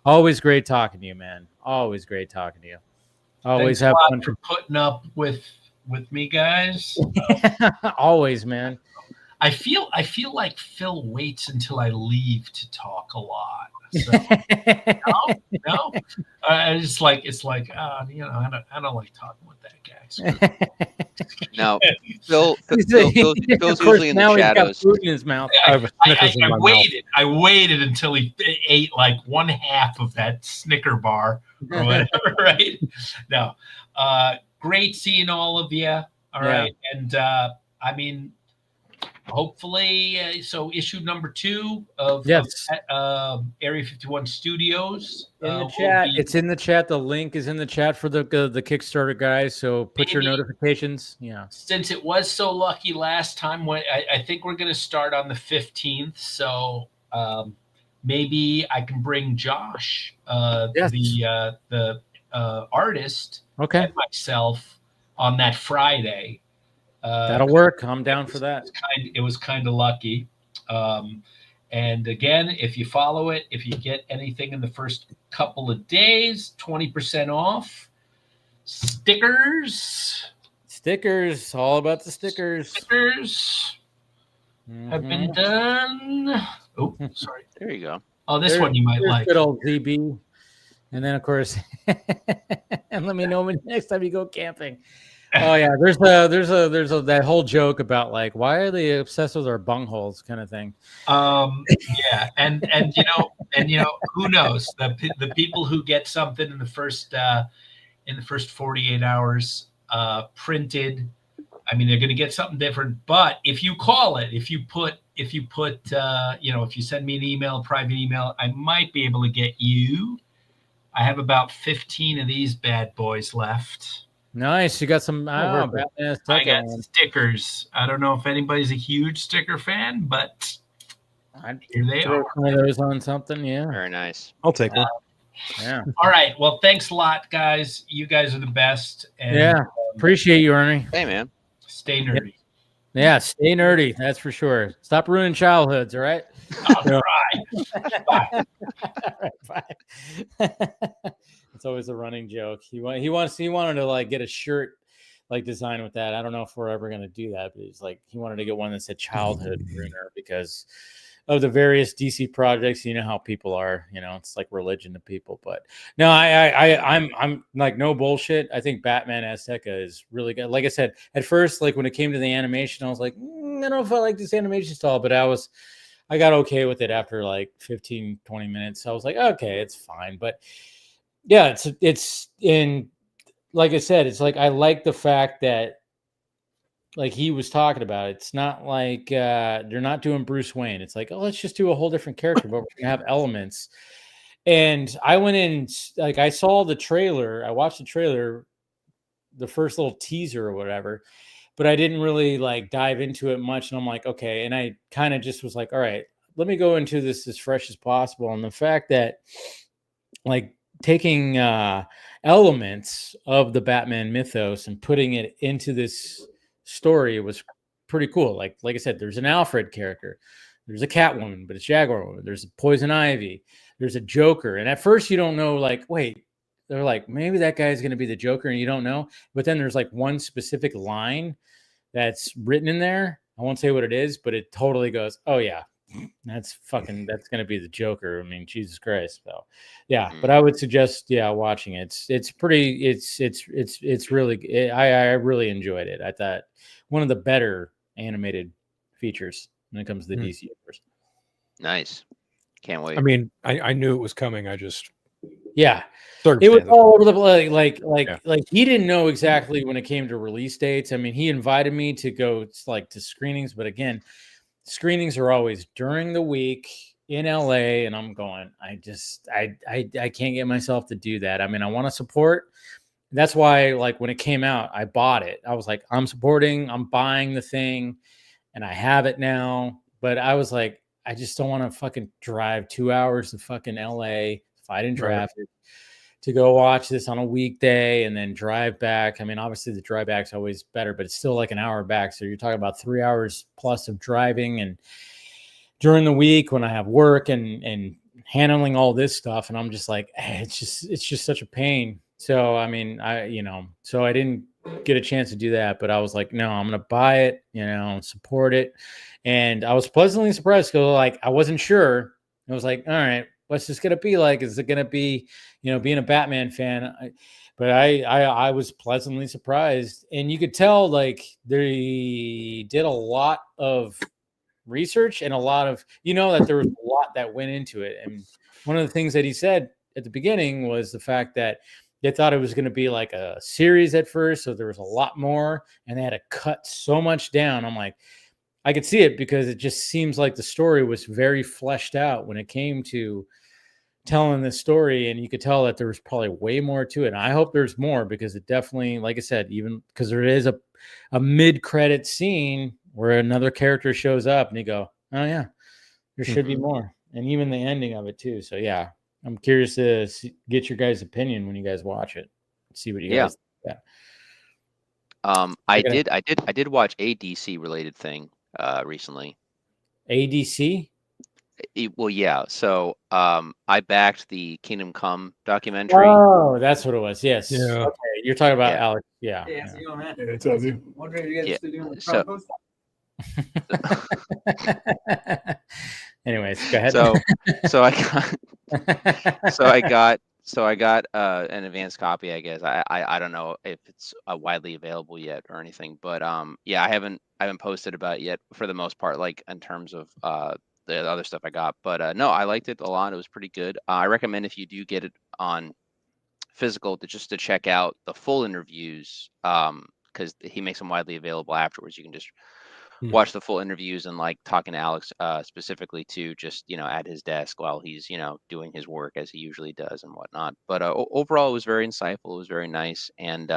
always great talking to you, man. Always great talking to you. Always Thanks have a lot fun for putting up with me, guys. Always, man. I feel like Phil waits until I leave to talk a lot. So, no. It's like I don't like talking with that guy. So. No, Phil's usually in the shadows. He's got food in his mouth. I waited until he ate like one half of that Snicker bar or whatever. Right? No, great seeing all of you. All right, and hopefully, so issue number 2 of Area 51 Studios in the chat. It's in the chat. The link is in the chat for the Kickstarter guys. So put your notifications. Yeah. Since it was so lucky last time, I think we're going to start on the 15th. So maybe I can bring Josh, the artist, and myself on that Friday. That'll work. I'm down for that. It was kind of lucky. And again, if you follow it, if you get anything in the first couple of days, 20% off. Stickers. All about the stickers. Stickers have been done. Oh, sorry. There you go. Oh, this one you might like. Good old ZB. And then, of course, and let me know when next time you go camping. Oh yeah, there's that whole joke about like, why are they obsessed with our bungholes kind of thing. Yeah, and who knows, the people who get something in the first 48 hours printed, they're going to get something different. But if you call it, if you send me an email, a private email, I might be able to get you. I have about 15 of these bad boys left. Nice. You got some. I got stickers. I don't know if anybody's a huge sticker fan, but here they are. One of those on something. Yeah. Very nice. I'll take one. Yeah. All right. Well, thanks a lot, guys. You guys are the best. And, appreciate you, Ernie. Hey, man. Stay nerdy. Yeah, stay nerdy. That's for sure. Stop ruining childhoods. All right. All right. Bye. Bye. It's always a running joke. He wanted to like get a shirt like design with that. I don't know if we're ever going to do that, but he's like, he wanted to get one that said childhood ruiner because of the various DC projects. You know how people are, it's like religion to people, but no, I'm like, no bullshit. I think Batman Azteca is really good. Like I said, at first, like when it came to the animation, I was like, I don't know if I like this animation style, but I got okay with it after like 15, 20 minutes. I was like, okay, it's fine. But yeah, it's in, like I said, it's like, I like the fact that like he was talking about, it's not like they're not doing Bruce Wayne. It's like, oh, let's just do a whole different character, but we're going to have elements. And I went in, like I saw the trailer. I watched the trailer, the first little teaser or whatever, but I didn't really like dive into it much. And I'm like, okay. And I kind of just was like, all right, let me go into this as fresh as possible. And the fact that like taking elements of the Batman mythos and putting it into this story was pretty cool. Like I said, there's an Alfred character, there's a Catwoman, but it's Jaguar Woman, there's a Poison Ivy, there's a Joker. And at first you don't know, like, wait, they're like, maybe that guy's going to be the Joker, and you don't know. But then there's like one specific line that's written in there. I won't say what it is, but it totally goes, oh yeah, that's going to be the Joker. I mean, Jesus Christ. So yeah, but I would suggest, watching it. It's really, I really enjoyed it. I thought one of the better animated features when it comes to the DC universe. Nice. Can't wait. I mean, I knew it was coming. I just, it was all over the place. Like he didn't know exactly when it came to release dates. I mean, he invited me to go to screenings, but again, screenings are always during the week in LA, and I'm going, I can't get myself to do that. I mean, I want to support. That's why, like, when it came out, I bought it. I was like, I'm buying the thing, and I have it now. But I was like, I just don't want to fucking drive 2 hours to fucking LA, fight in traffic, to go watch this on a weekday and then drive back. I mean, obviously the drive back's always better, but it's still like an hour back. So you're talking about 3 hours plus of driving, and during the week when I have work and handling all this stuff. And I'm just like, it's just such a pain. So, I mean, so I didn't get a chance to do that, but I was like, no, I'm going to buy it, support it. And I was pleasantly surprised because, like, I wasn't sure. I was like, all right, what's this going to be like? Is it going to be, being a Batman fan? But I was pleasantly surprised. And you could tell, like, they did a lot of research and a lot of, that there was a lot that went into it. And one of the things that he said at the beginning was the fact that they thought it was going to be like a series at first. So there was a lot more, and they had to cut so much down. I'm like, I could see it because it just seems like the story was very fleshed out when it came to telling this story. And you could tell that there was probably way more to it. And I hope there's more, because it definitely, like I said, even because there is a mid-credit scene where another character shows up and you go, oh yeah, there should be more. And even the ending of it too. So yeah, I'm curious to get your guys' opinion when you guys watch it. See what you guys think. I did watch a DC related thing recently. ADC? Well, yeah. So I backed the Kingdom Come documentary. Oh, that's what it was. Yes. Yeah. Okay. You're talking about Alex. Yeah, so you know, man. Yeah, it's you. Wondering if you guys Yeah. still doing the So- post? Anyways, go ahead. So I got an advanced copy, I guess. I don't know if it's widely available yet or anything, but yeah, I haven't posted about it yet for the most part, like in terms of the other stuff I got. But no, I liked it a lot. It was pretty good. I recommend, if you do get it on physical, to check out the full interviews, because he makes them widely available afterwards. You can just watch the full interviews and, like, talking to Alex specifically to just, at his desk while he's, doing his work as he usually does and whatnot. But overall, it was very insightful. It was very nice. And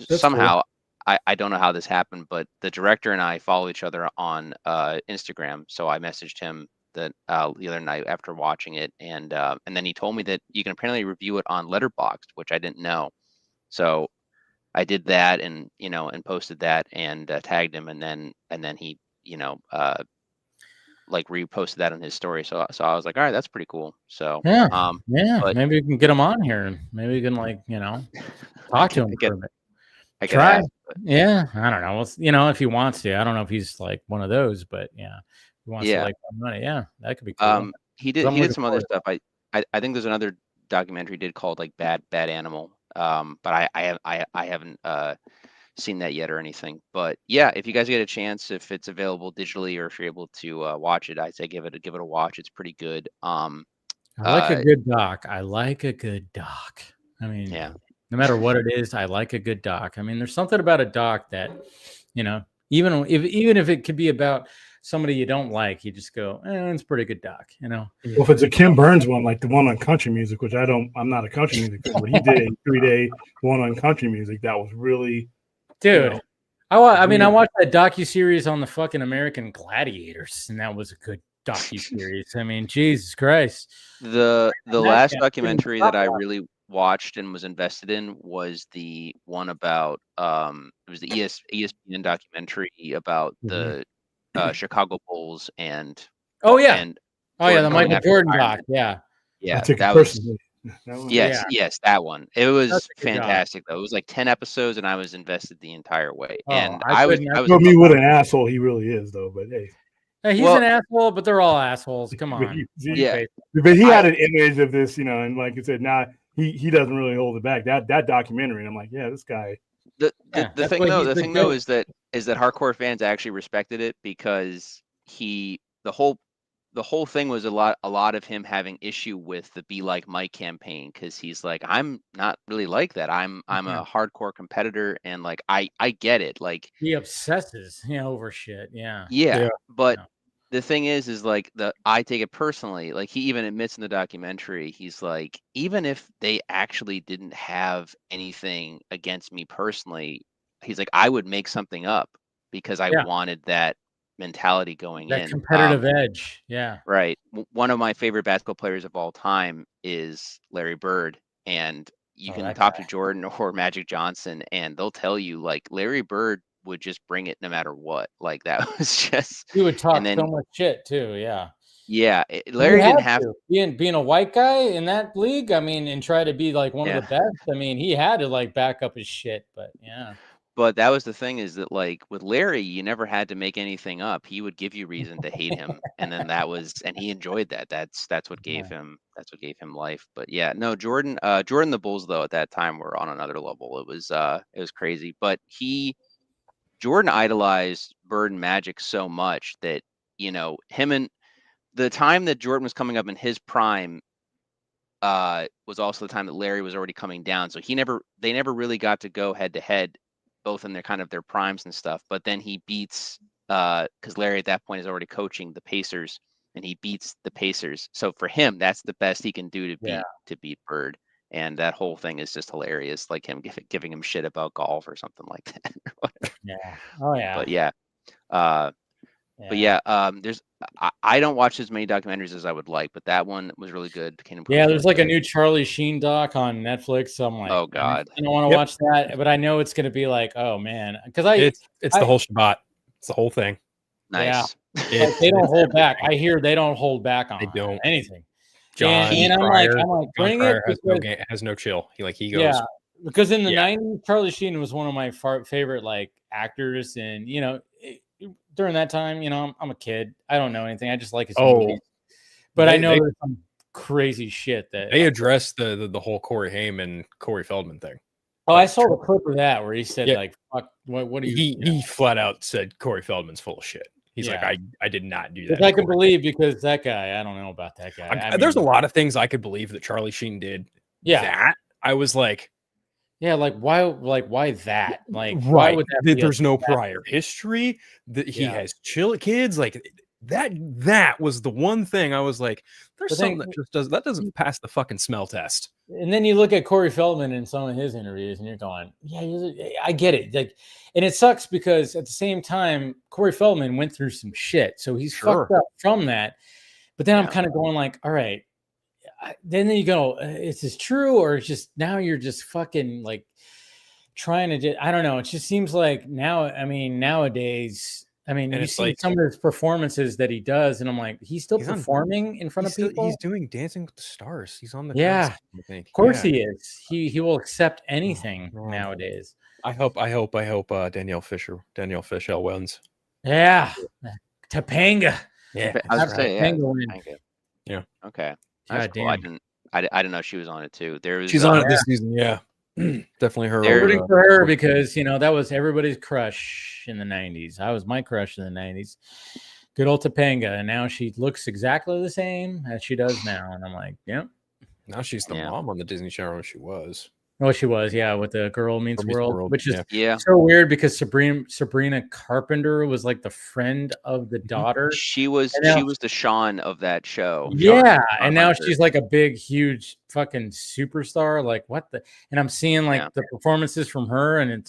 somehow, cool. I don't know how this happened, but the director and I follow each other on Instagram. So I messaged him the other night after watching it. And then he told me that you can apparently review it on Letterboxd, which I didn't know. So I did that, and and posted that, and tagged him, and then he like reposted that on his story. So I was like, all right, that's pretty cool. So yeah, but maybe we can get him on here, and maybe we can, like, talk to him for a bit. I Try. ask, Yeah, I don't know. Well, if he wants to. I don't know if he's like one of those, but yeah, if he wants to, like, money. Yeah, that could be cool. He did some other stuff. I think there's another documentary he did called, like, Bad Animal. But I haven't seen that yet or anything. But yeah, if you guys get a chance, if it's available digitally, or if you're able to watch it, I'd say give it a watch. It's pretty good. I like a good doc. I mean, yeah. No matter what it is, I like a good doc. I mean, there's something about a doc that, even if it could be about somebody you don't like, you just go, it's a pretty good doc, Well, if it's a Kim Burns one, like the one on country music, which I'm not a country music fan, but he did a 3-day one on country music that was really, dude. I watched that docuseries on the fucking American Gladiators, and that was a good docuseries. I mean, Jesus Christ. The last documentary that I really watched and was invested in was the one about it was the ESPN documentary about the Chicago Bulls and the Michael Jordan doc. That was yes, that one. It was fantastic though. It was like 10 episodes, and I was invested the entire way. And I was me what an asshole he really is, though. But hey, he's an asshole, but they're all assholes. Come on. But he had an image of this, and like I said, now he doesn't really hold it back. That documentary, I'm like, this guy. The thing though is that hardcore fans actually respected it, because the whole thing was a lot of him having issue with the Be Like Mike campaign, because he's like, I'm not really like that. I'm a hardcore competitor, and like I get it. Like, he obsesses over shit. Yeah. But the thing is like I take it personally. Like he even admits in the documentary, he's like, even if they actually didn't have anything against me personally, he's like, I would make something up because I Yeah. wanted that mentality going That in. competitive edge. Yeah. Right. One of my favorite basketball players of all time is Larry Bird, and you can talk to Jordan or Magic Johnson, and they'll tell you like Larry Bird would just bring it no matter what. Like that was just. He would talk And then, so much shit too. Yeah. Yeah, Larry didn't have to. Being a white guy in that league. I mean, and try to be like one of the best. I mean, he had to like back up his shit. But yeah. But that was the thing, is that like with Larry, you never had to make anything up. He would give you reason to hate him, and then and he enjoyed that. That's what gave him life. But yeah, no, Jordan the Bulls though at that time were on another level. It was crazy. But Jordan idolized Bird and Magic so much that, him, and the time that Jordan was coming up in his prime was also the time that Larry was already coming down. So they never really got to go head to head, both in their primes and stuff. But then he beats, because Larry at that point is already coaching the Pacers, and he beats the Pacers. So for him, that's the best he can do to beat Bird. And that whole thing is just hilarious, like him giving him shit about golf or something like that. Yeah. Oh yeah. But yeah. But yeah, I don't watch as many documentaries as I would like, but that one was really good. Yeah, there's like a new Charlie Sheen doc on Netflix. So I'm like, oh god, I don't want to watch that, but I know it's gonna be like, oh man, because it's the whole Shabbat, it's the whole thing. Nice. Yeah. Like, they don't hold back. I hear they don't hold back on anything. And I'm like, bring it. Has no chill. He goes. Yeah, because in the 90s, Charlie Sheen was one of my favorite like actors, and during that time, I'm a kid. I don't know anything. I just like his movies. But I know there's some crazy shit that they addressed the whole Corey Haim and Corey Feldman thing. Oh, I saw the clip of that where he said like, "Fuck, what do you?" He flat out said Corey Feldman's full of shit. He's like, I did not do that. Which I can believe, because that guy, I don't know about that guy. I mean, there's a lot of things I could believe that Charlie Sheen did. Yeah, that I was like, yeah, like why that? Like, right? Why would that There's no prior history. That he has chill kids. Like that was the one thing I was like, there's something that doesn't pass the fucking smell test. And then you look at Corey Feldman in some of his interviews, and you're going, yeah, I get it. Like, and it sucks because at the same time, Corey Feldman went through some shit, so he's fucked up from that. But then I'm kind of going like, all right. Then you go, is this true, or it's just now you're just fucking like trying to I don't know. It just seems like nowadays. I mean, you see some of his performances that he does, and I'm like, he's performing in front of people. He's doing Dancing with the Stars. He's on the cast, I think. Of course he is. He will accept anything nowadays. I hope Danielle Fishel wins. Yeah, Topanga. Yeah, I was saying Topanga. Yeah. Okay. That's cool. I didn't know she was on it too. She's on it this season. Yeah. Definitely her. Rooting for her because that was everybody's crush in the 90s. I was my crush in the 90s. Good old Topanga, and now she looks exactly the same as she does now. And I'm like, yeah. Now she's the mom on the Disney Channel. When she was. Oh, she was, with the Girl Meets World, which is so weird because Sabrina Carpenter was like the friend of the daughter. She was the Sean of that show. Yeah, and now she's like a big, huge fucking superstar. Like what the? And I'm seeing like the performances from her, and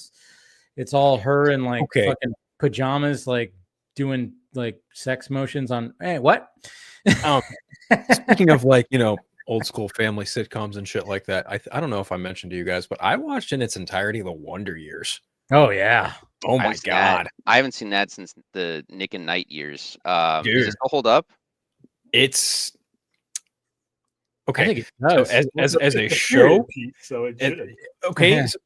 it's all her in like fucking pajamas, like doing like sex motions on. Hey, what? Speaking of like old school family sitcoms and shit like that. I don't know if I mentioned to you guys, but I watched in its entirety The Wonder Years. Oh yeah. Oh my god. I haven't seen that since the Nick and Knight years. Does it still hold up? It's okay. I think it does. So as a show, so it should. Okay. So,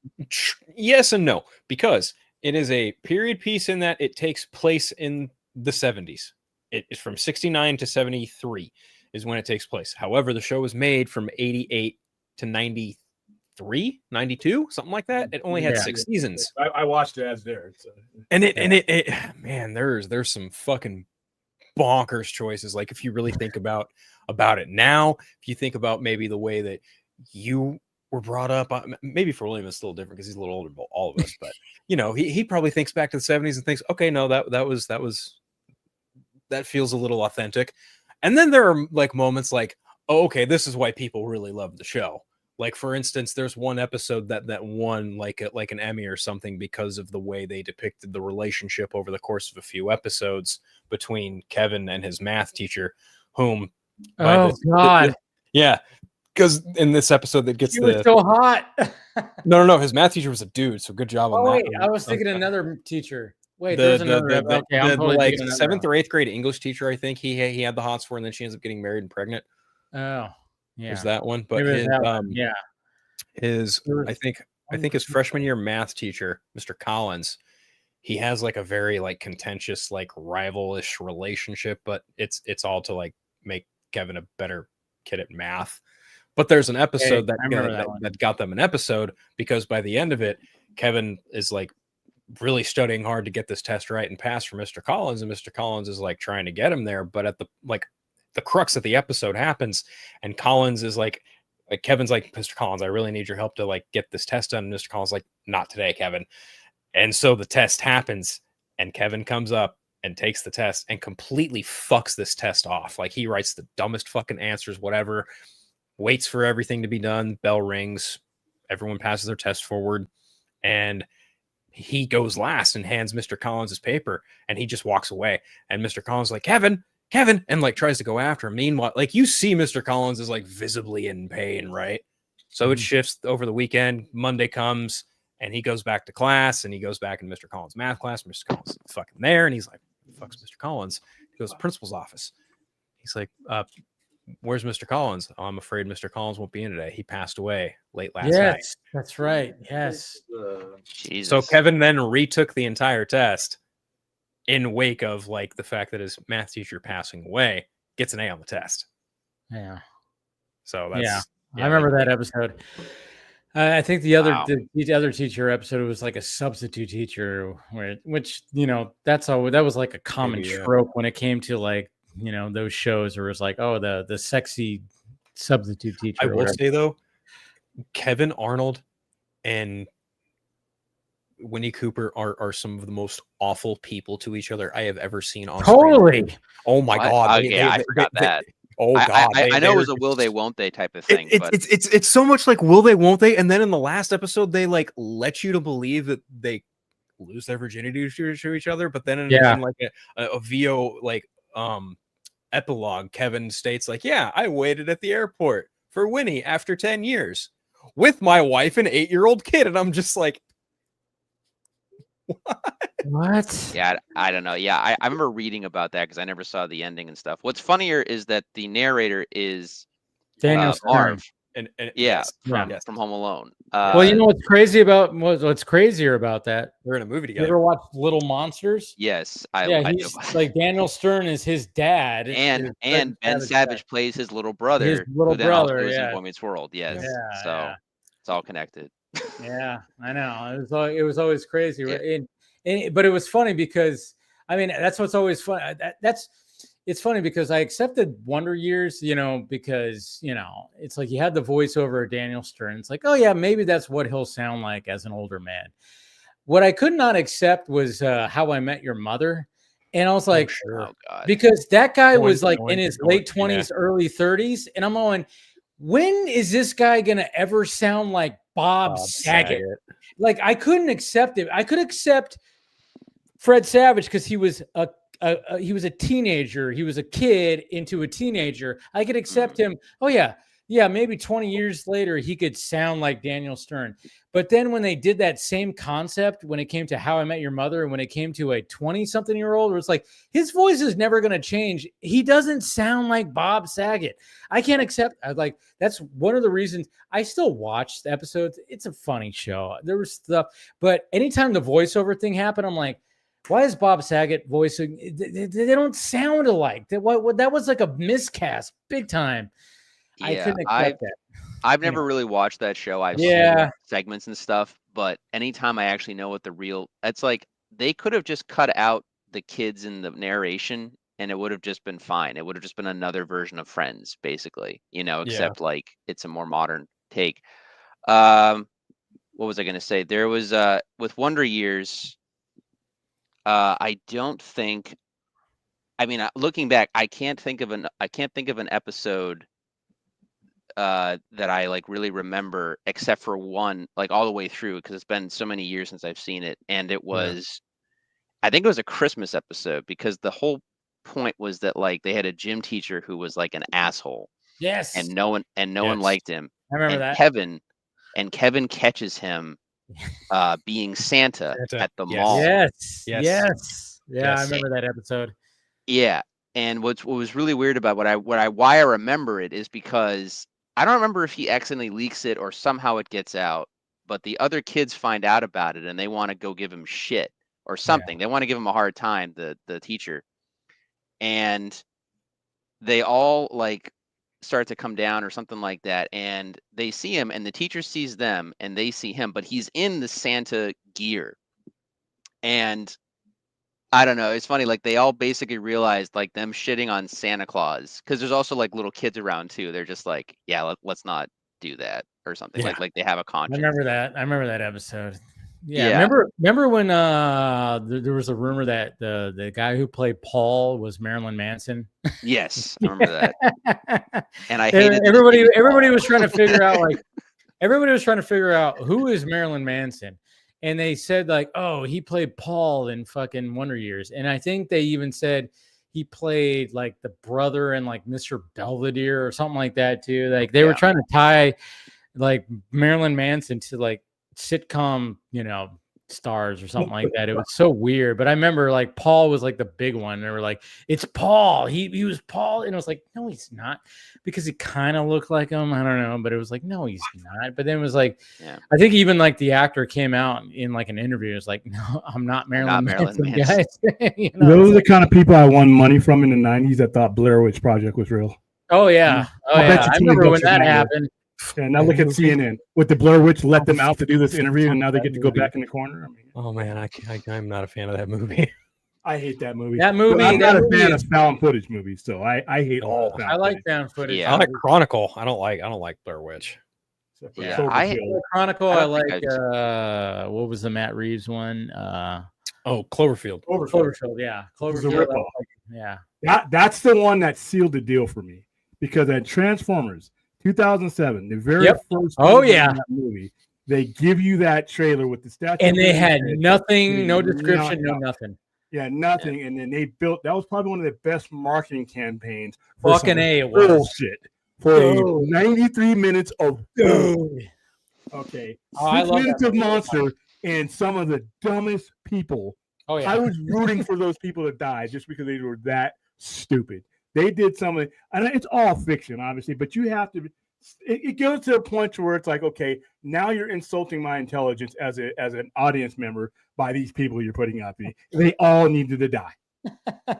yes and no, because it is a period piece in that it takes place in the 70s. It is from 69 to 73. Is when it takes place. However, the show was made from 88 to 93, 92, something like that. It only had 6 seasons. I watched it as there. So. And it man, there's some fucking bonkers choices. Like if you really think about it now, if you think about maybe the way that you were brought up, maybe for William it's still different because he's a little older than all of us, but he probably thinks back to the 70s and thinks, okay, no, that was that feels a little authentic. And then there are like moments like, oh, okay, this is why people really love the show. Like, for instance, there's one episode that won like an Emmy or something because of the way they depicted the relationship over the course of a few episodes between Kevin and his math teacher, whom God. Yeah, because in this episode that gets She was so hot. No, his math teacher was a dude, so good job on that. Wait, I was thinking another teacher. Wait, there's another. Okay, I'm totally like thinking 7th or 8th grade English teacher. I think he had the hots for, and then she ends up getting married and pregnant. Oh, yeah, was that one? But maybe his, yeah, his I think his freshman year math teacher, Mr. Collins, he has like a very like contentious, like rival-ish relationship, but it's all to like make Kevin a better kid at math. But there's an episode that got them an episode because by the end of it, Kevin is like really studying hard to get this test right and pass for Mr. Collins, and Mr. Collins is like trying to get him there, but at the crux of the episode happens, and Collins is like Kevin's like, Mr. Collins, I really need your help to like get this test done. And Mr. Collins like, not today, Kevin. And so the test happens, and Kevin comes up and takes the test and completely fucks this test off. Like, he writes the dumbest fucking answers, whatever, waits for everything to be done. Bell rings. Everyone passes their test forward, and he goes last and hands Mr. Collins his paper, and he just walks away. And Mr. Collins is like, Kevin, and like tries to go after him. Meanwhile, like, you see Mr. Collins is like visibly in pain, right? So it shifts over the weekend. Monday comes, and he goes back to class, and he goes back in Mr. Collins' math class. Mr. Collins is fucking there, and he's like, fuck's Mr. Collins? He goes to the principal's office. He's like, where's Mr. Collins? Oh, I'm afraid Mr. Collins won't be in today. He passed away late last night. Yes, that's right. Yes. Jesus. So Kevin then retook the entire test in wake of like the fact that his math teacher passing away, gets an A on the test. Yeah. So that's I remember that episode. I think the other teacher episode was like a substitute teacher, which that was like a common trope when it came to like those shows where it was like, oh, the sexy substitute teacher. I will say though, Kevin Arnold and Winnie Cooper are some of the most awful people to each other I have ever seen on screen. Oh my god! I forgot that. Oh god! I know it was a will they won't they type of thing. It's so much like will they won't they, and then in the last episode they like let you to believe that they lose their virginity to each other, but then in like a VO like epilogue, Kevin states like, yeah, I waited at the airport for Winnie after 10 years with my wife and 8-year-old kid, and I'm just like, what? Yeah, I don't know. Yeah, I remember reading about that because I never saw the ending and stuff. What's funnier is that the narrator is Daniel Marv. And from Home Alone. Well, you know what's crazy about what's crazier about that? They're in a movie together. You ever watched Little Monsters? Yes, he's like Daniel Stern is his dad, and Ben Savage plays his little brother. His little brother, in Boy Meets World. Yes, it's all connected. Yeah, I know. It was always crazy, right? But it was funny because I mean that's what's always fun. It's funny because I accepted Wonder Years, because, it's like you had the voiceover of Daniel Stern. It's like, oh, yeah, maybe that's what he'll sound like as an older man. What I could not accept was How I Met Your Mother. And I was like, because that guy was like in his late 20s, early 30s. And I'm going, when is this guy going to ever sound like Bob Saget? Like, I couldn't accept it. I could accept Fred Savage because he was a teenager. He was a kid into a teenager. I could accept him. Oh yeah. Maybe 20 years later, he could sound like Daniel Stern. But then when they did that same concept, when it came to How I Met Your Mother, and when it came to a 20-something-year-old, it's like his voice is never going to change. He doesn't sound like Bob Saget. I can't accept. That's one of the reasons I still watch the episodes. It's a funny show. There was stuff, but anytime the voiceover thing happened, I'm like, why is Bob Saget voicing? They don't sound alike. That was like a miscast, big time. Yeah, I couldn't accept that. I've never really watched that show. I've seen segments and stuff, but anytime I actually know what it's like they could have just cut out the kids in the narration, and it would have just been fine. It would have just been another version of Friends, basically. Except like it's a more modern take. What was I going to say? There was with Wonder Years. I don't think I mean, looking back, I can't think of an episode that I like really remember, except for one, like all the way through, because it's been so many years since I've seen it, and it was, I think it was a Christmas episode, because the whole point was that like they had a gym teacher who was like an asshole. Yes. And no one liked him. I remember and that. Kevin catches him being Santa at the mall. Yes. Yeah, I remember that episode. Yeah. And what was really weird about why I remember it is because I don't remember if he accidentally leaks it or somehow it gets out, but the other kids find out about it and they want to go give him shit or something. They want to give him a hard time, the teacher. And they all like start to come down or something like that, and they see him, and the teacher sees them and they see him, but he's in the Santa gear. And I don't know, it's funny, like they all basically realized like them shitting on Santa Claus, because there's also like little kids around too. They're just like, yeah, let's not do that or something. Like they have a conscience. I remember that episode. Yeah. Remember when there was a rumor that the guy who played Paul was Marilyn Manson? Yes, I remember that. And I hated everybody was trying to figure out who is Marilyn Manson. And they said like, oh, he played Paul in fucking Wonder Years. And I think they even said he played like the brother in like Mr. Belvedere or something like that too. Like they were trying to tie like Marilyn Manson to like sitcom, stars or something like that. It was so weird. But I remember like Paul was like the big one. They were like, it's Paul. He was Paul. And I was like, no, he's not, because he kind of looked like him. I don't know. But it was like, no, he's not. But then it was like, I think even like the actor came out in like an interview. It was like, no, I'm not Marilyn Manson, guys. Those are the kind of people I won money from in the 90s that thought Blair Witch Project was real. Oh, yeah. I remember when that happened. Yeah, now look at CNN with the Blair Witch let them out to do this interview, and now they get to go back in the corner. I mean, oh man, I'm not a fan of that movie. I hate that movie. I'm not a fan of found footage movies, so I hate all found I like found footage. Yeah, I like Chronicle. I don't like Blair Witch. Yeah, Chronicle. I like what was the Matt Reeves one? Cloverfield. Cloverfield, yeah. Cloverfield. Yeah. That's the one that sealed the deal for me, because at Transformers 2007, the very first movie, they give you that trailer with the statue, and they had nothing, no description, no nothing. Yeah, nothing. And then they built, that was probably one of the best marketing campaigns. Fucking A, it was. Bullshit. For 93 minutes of okay. 6 minutes of monster and some of the dumbest people. Oh yeah. I was rooting for those people to die just because they were that stupid. They did something, and it's all fiction, obviously, but you have to. It goes to a point where it's like, okay, now you're insulting my intelligence as an audience member by these people you're putting out there. They all needed to die.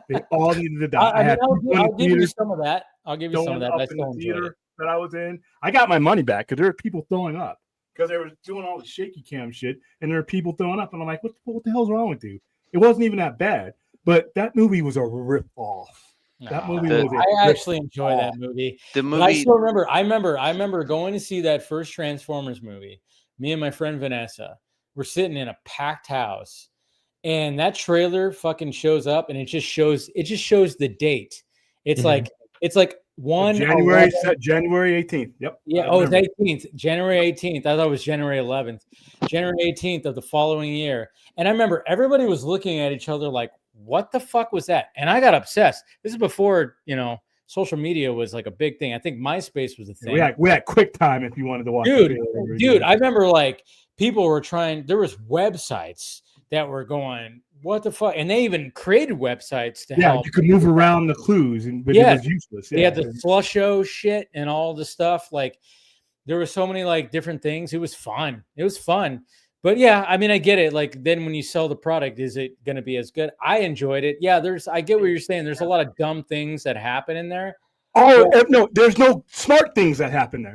They all needed to die. I'll give you some of that. I'll give you some of that. Up in the theater that I was in, I got my money back because there were people throwing up because they were doing all the shaky cam shit, and there were people throwing up, and I'm like, what the hell's wrong with you? It wasn't even that bad, but that movie was a rip off. That movie I actually enjoy that movie. The movie. But I still remember. I remember going to see that first Transformers movie. Me and my friend Vanessa were sitting in a packed house, and that trailer fucking shows up, and it just shows the date. It's like January 18th. Yep. Yeah. Oh, it's 18th. January 18th. I thought it was January 11th. January 18th of the following year. And I remember everybody was looking at each other like, what the fuck was that? And I got obsessed. This is before, social media was like a big thing. I think MySpace was a thing. We had QuickTime if you wanted to watch. Dude, I remember like people were there was websites that were going, what the fuck? And they even created websites to help. You could move around the clues, but it was useless. They had the Slusho shit and all the stuff. Like there were so many like different things. It was fun. But yeah, I mean, I get it. Like then when you sell the product, is it going to be as good? I enjoyed it. Yeah, I get what you're saying. There's a lot of dumb things that happen in there. Oh, no, there's no smart things that happen there.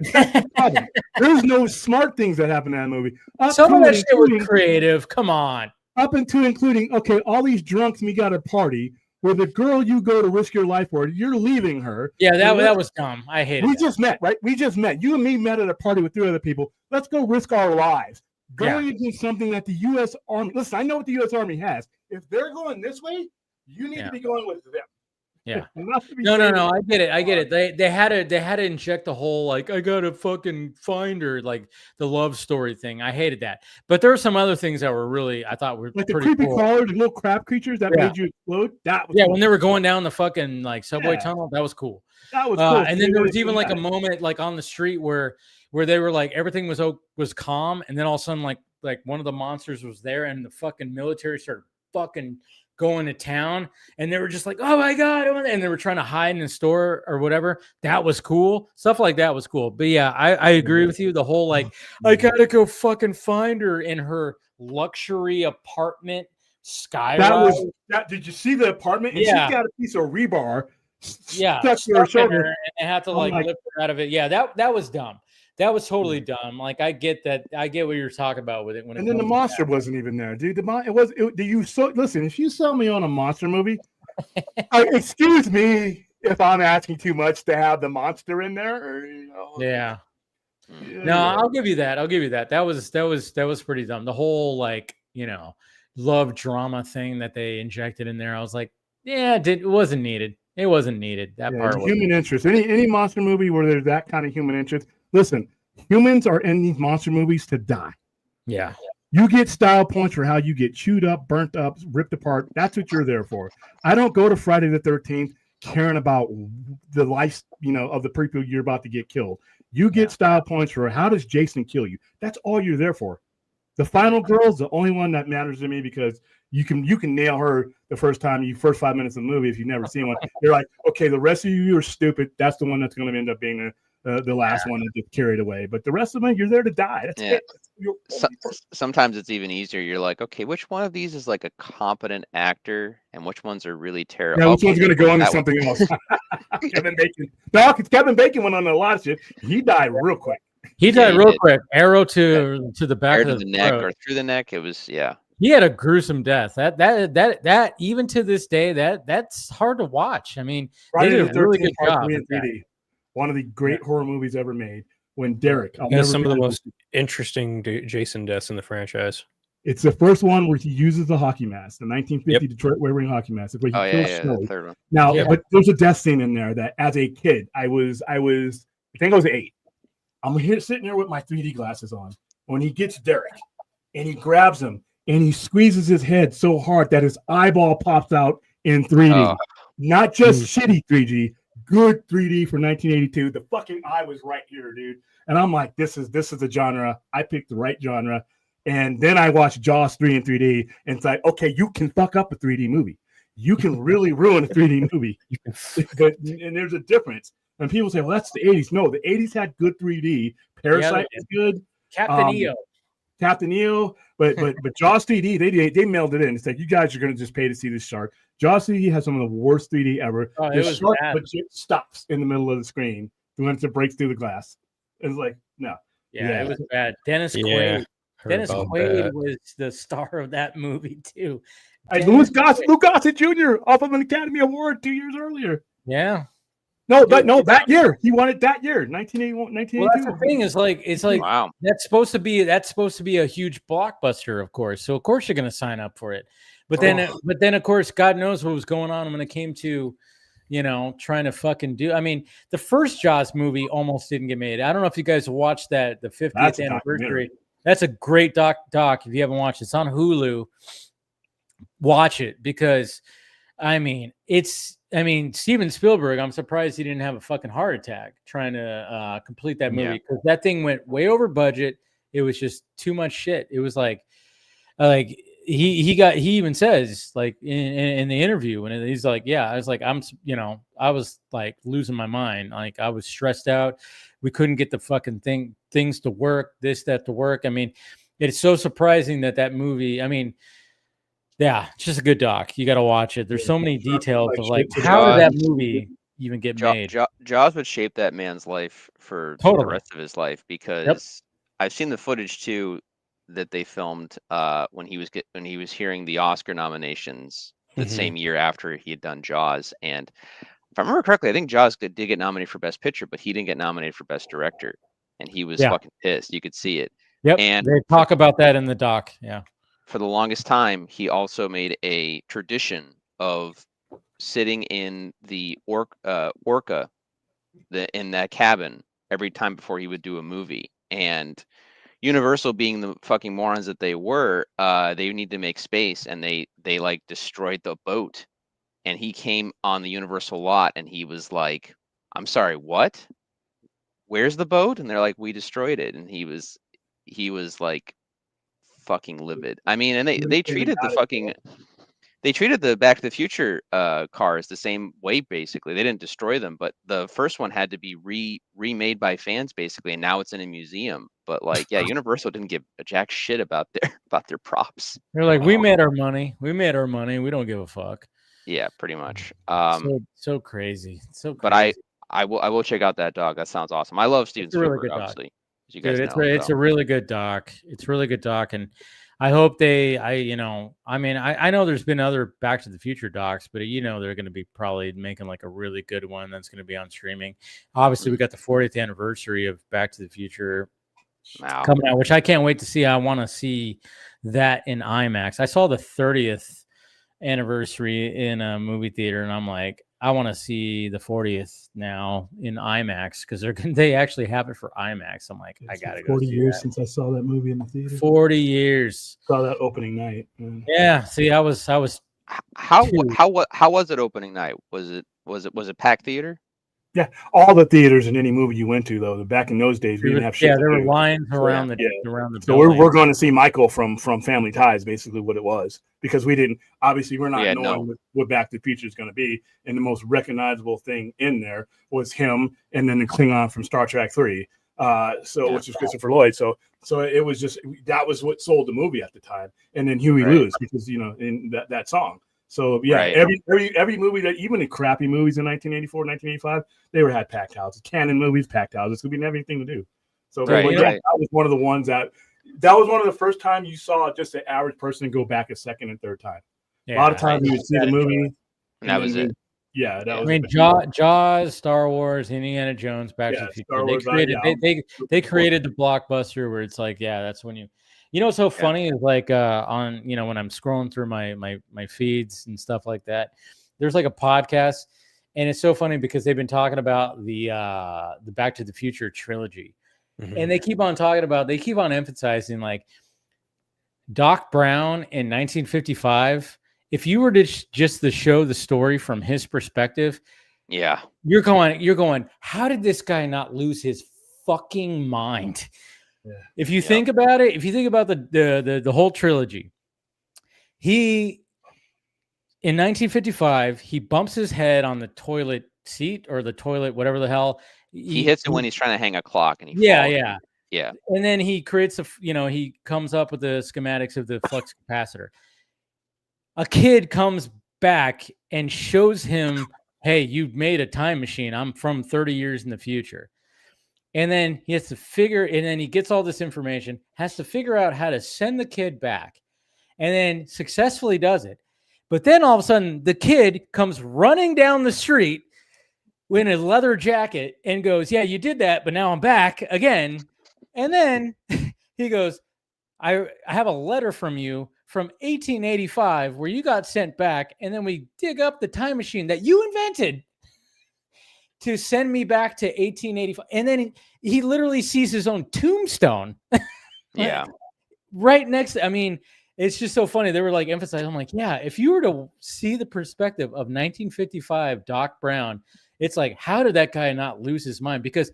There's no smart things that happen in that movie. Some of that shit was creative. Come on. Up until including, okay, all these drunks meet at a party where the girl you go to risk your life for, you're leaving her. Yeah, that was dumb. I hated it. We just met, right? We just met. You and me met at a party with 3 other people. Let's go risk our lives. Going against something that the U.S. Army, listen, I know what the U.S. Army has. If they're going this way, you need to be going with them. Yeah. Not to be No. saying- I get it. They had to inject the whole like I gotta fucking find her, like the love story thing. I hated that. But there were some other things that were really I thought were like the pretty creepy cool. crawler, the little crab creatures that Yeah. made you explode. That was Yeah, cool. when they were going down the fucking like subway Yeah. tunnel, that was cool. That was cool. And then there was even like a moment like on the street where they were like everything was calm, and then all of a sudden like one of the monsters was there, and the fucking military started fucking going to town, and they were just like, oh my god, and they were trying to hide in the store or whatever. That was cool. Stuff like that was cool. But yeah, I agree with you. The whole like I gotta go fucking find her in her luxury apartment sky. Did you see the apartment? And Yeah. she's got a piece of rebar. Yeah, stuck to her shoulder. and they have to like lift her out of it. Yeah, that was dumb. That was totally dumb. Like I get that. I get what you're talking about with it. And then the monster wasn't even there, dude. Listen, if you sell me on a monster movie, excuse me if I'm asking too much to have the monster in there. Or, yeah. No, I'll give you that. That was pretty dumb. The whole like love drama thing that they injected in there. I was like, yeah, it wasn't needed. It wasn't needed. That part. Human interest. Any monster movie where there's that kind of human interest. Listen, humans are in these monster movies to die. Yeah. You get style points for how you get chewed up, burnt up, ripped apart. That's what you're there for. I don't go to Friday the 13th caring about the life, of the people you're about to get killed. You get style points for how does Jason kill you. That's all you're there for. The final girl's the only one that matters to me because you can nail her the first 5 minutes of the movie if you've never seen one. You're like, okay, the rest of you are stupid. That's the one that's going to end up being the last one that gets carried away. But the rest of them, you're there to die. That's it. Sometimes it's even easier. You're like, okay, which one of these is like a competent actor, and which ones are really terrible? Yeah, which one's going to go into something else? Kevin Bacon. No, because Kevin Bacon went on a lot of shit. He died real quick. He died real quick. Arrow to the back of the neck or through the neck. It was He had a gruesome death. That even to this day, that's hard to watch. I mean, Friday they did a really good job. In 3D. One of the great horror movies ever made. When Derek, some of the most interesting Jason deaths in the franchise. It's the first one where he uses the hocky mask, the 1950 Detroit wearing hockey mask. Where he kills Snowy. The third one. Now, but there's a death scene in there that, as a kid, I think I was 8. I'm sitting there with my 3D glasses on. When he gets Derek, and he grabs him, and he squeezes his head so hard that his eyeball pops out in 3D. Not just shitty 3D, good 3D for 1982. The fucking eye was right here, dude. And I'm like, this is the genre. I picked the right genre. And then I watched Jaws 3 in 3D, and it's like, okay, you can fuck up a 3D movie. You can really ruin a 3D movie. And there's a difference. And people say, well, that's the 80s. No, the 80s had good 3D. Parasite was good. Captain EO. But Jaws 3D, they mailed it in. It's like, you guys are going to just pay to see this shark. Jaws 3D has some of the worst 3D ever. The shark legit stops in the middle of the screen when it breaks through the glass. It's like, no. Yeah, it was bad. Dennis Quaid. Dennis Quaid was the star of that movie too. Lou Gossett Jr. off of an Academy Award 2 years earlier. Yeah. That year he won it. That year, 1981, 1982. Well, that's the thing. It's like wow. That's supposed to be a huge blockbuster, of course. So of course you're going to sign up for it. But then of course God knows what was going on when it came to, trying to fucking do. I mean, the first Jaws movie almost didn't get made. I don't know if you guys watched that, the 50th anniversary. That's a great doc. If you haven't watched it, it's on Hulu. Watch it because, Steven Spielberg, I'm surprised he didn't have a fucking heart attack trying to complete that movie because that thing went way over budget. It was just too much shit. It was like he even says like in the interview when he's like, I was like, I was like losing my mind. Like I was stressed out. We couldn't get the fucking things to work, that to work. I mean, it's so surprising that movie. I mean, yeah, it's just a good doc. You got to watch it. There's so many details of like how did that movie even get made? Jaws would shape that man's life for the rest of his life because I've seen the footage too that they filmed when he was hearing the Oscar nominations the same year after he had done Jaws. And if I remember correctly, I think Jaws did get nominated for Best Picture, but he didn't get nominated for Best Director. And he was fucking pissed. You could see it. Yep. And they talk about that in the doc. Yeah. For the longest time, he also made a tradition of sitting in the orca in that cabin every time before he would do a movie. And Universal, being the fucking morons that they were, they need to make space, and they like destroyed the boat. And he came on the Universal lot, and he was like, "I'm sorry, what? Where's the boat?" And they're like, "We destroyed it." And he was like fucking livid. I mean, and they treated the Back to the Future cars the same way, basically. They didn't destroy them, but the first one had to be remade by fans, basically, and now it's in a museum. But like, yeah, Universal didn't give a jack shit about their props. They're like, we made our money. We made our money. We don't give a fuck. Yeah, pretty much. So crazy. So crazy. But I will check out that dog. That sounds awesome. I love Steven Spielberg, obviously. As you guys know, it's a really good doc. It's a really good doc, and I hope I know there's been other Back to the Future docs, but they're going to be probably making like a really good one that's going to be on streaming. Obviously, we got the 40th anniversary of Back to the Future coming out, which I can't wait to see. I want to see that in IMAX. I saw the 30th anniversary in a movie theater, and I'm like, I want to see the 40th now in IMAX because they actually have it for IMAX. I'm like, I gotta go. 40 years since I saw that movie in the theater. 40 years. Saw that opening night. Yeah. See, I was. How was it opening night? Was it packed theater? Yeah, all the theaters in any movie you went to, though. Back in those days, we didn't have shit. Yeah, there were lines around the So we're going to see Michael from Family Ties, basically what it was, because we're not knowing what Back to the Future is going to be, and the most recognizable thing in there was him, and then the Klingon from Star Trek 3, which is Christopher Lloyd. So it was just that was what sold the movie at the time, and then Huey Lewis, because in that song. So yeah, every movie that, even the crappy movies in 1984, 1985, they had packed houses. Canon movies, packed houses. We didn't have anything to do. So that was one of the ones that was one of the first time you saw just the average person go back a second and third time. Yeah, a lot of times you would see the movie, and that was it. Yeah, that was. I mean, Jaws, Star Wars, Indiana Jones, Back to the Future. They created the blockbuster where it's like, yeah, that's when you. What's so funny is like on when I'm scrolling through my feeds and stuff like that, there's like a podcast, and it's so funny because they've been talking about the Back to the Future trilogy, and they keep on emphasizing like Doc Brown in 1955. If you were to just show the story from his perspective, you're going, how did this guy not lose his fucking mind? Yeah. If you think about it, if you think about the whole trilogy, in 1955, he bumps his head on the toilet seat or the toilet, whatever the hell. He hits it when he's trying to hang a clock, and he falls. Yeah. And then he creates he comes up with the schematics of the flux capacitor. A kid comes back and shows him, hey, you've made a time machine. I'm from 30 years in the future. And then he has to he gets all this information, has to figure out how to send the kid back, and then successfully does it. But then all of a sudden, the kid comes running down the street in a leather jacket and goes, yeah, you did that, but now I'm back again. And then he goes, I have a letter from you from 1885 where you got sent back, and then we dig up the time machine that you invented to send me back to 1885. And then he literally sees his own tombstone. Right next. I mean, it's just so funny. They were like emphasizing, I'm like, yeah, if you were to see the perspective of 1955 Doc Brown, it's like, how did that guy not lose his mind? Because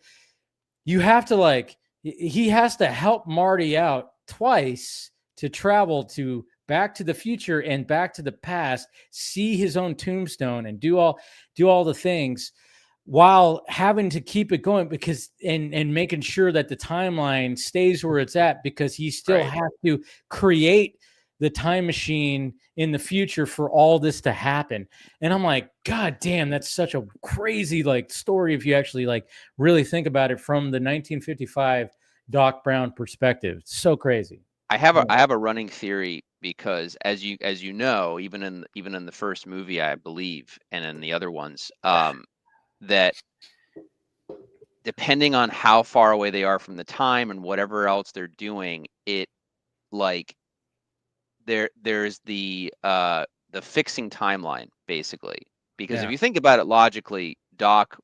you have to he has to help Marty out twice to travel to Back to the Future and Back to the Past, see his own tombstone and do all the things, while having to keep it going because and making sure that the timeline stays where it's at, because he still has to create the time machine in the future for all this to happen. And I'm like, God damn, that's such a crazy story if you actually really think about it from the 1955 Doc Brown perspective. It's so crazy. I have a running theory, because as you know, even in the first movie, I believe, and in the other ones, that depending on how far away they are from the time and whatever else they're doing, it there's the fixing timeline, basically, Because if you think about it logically, Doc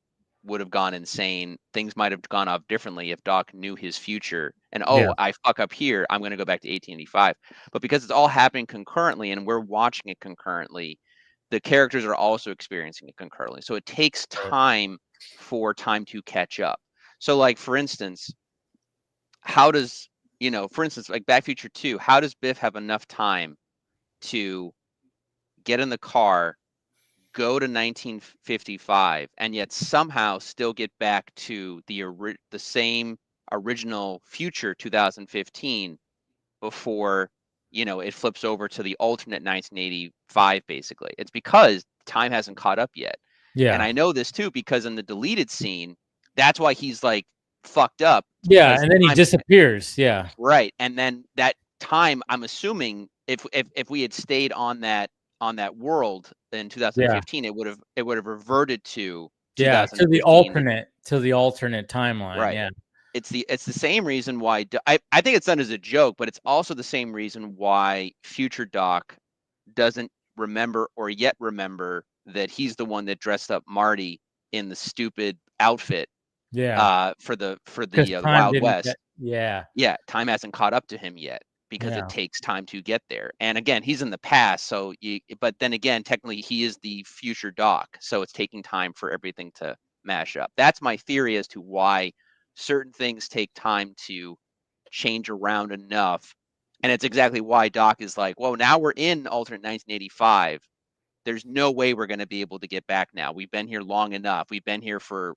would have gone insane. Things might have gone off differently if Doc knew his future. And I fuck up here, I'm going to go back to 1885. But because it's all happening concurrently and we're watching it concurrently, the characters are also experiencing it concurrently. So it takes time for time to catch up. So, like, for instance, how does, like Back to the Future 2, how does Biff have enough time to get in the car, go to 1955, and yet somehow still get back to the same original future 2015 before, it flips over to the alternate 1985, basically? It's because time hasn't caught up yet. Yeah. And I know this too, because in the deleted scene, that's why he's like fucked up. Yeah, and then he disappears. Yeah. Right. And then that time, I'm assuming if we had stayed on that world in 2015, it would have reverted to to the alternate timeline. Right. Yeah. It's the same reason why I think it's done as a joke, but it's also the same reason why future Doc doesn't remember or yet remember that he's the one that dressed up Marty in the stupid outfit. Yeah. For the Wild West. Yeah. Time hasn't caught up to him yet because it takes time to get there. And again, he's in the past, but then again, technically he is the future Doc, so it's taking time for everything to mash up. That's my theory as to why certain things take time to change around enough. And it's exactly why Doc is like, well, now we're in alternate 1985. There's no way we're going to be able to get back now. We've been here long enough. We've been here for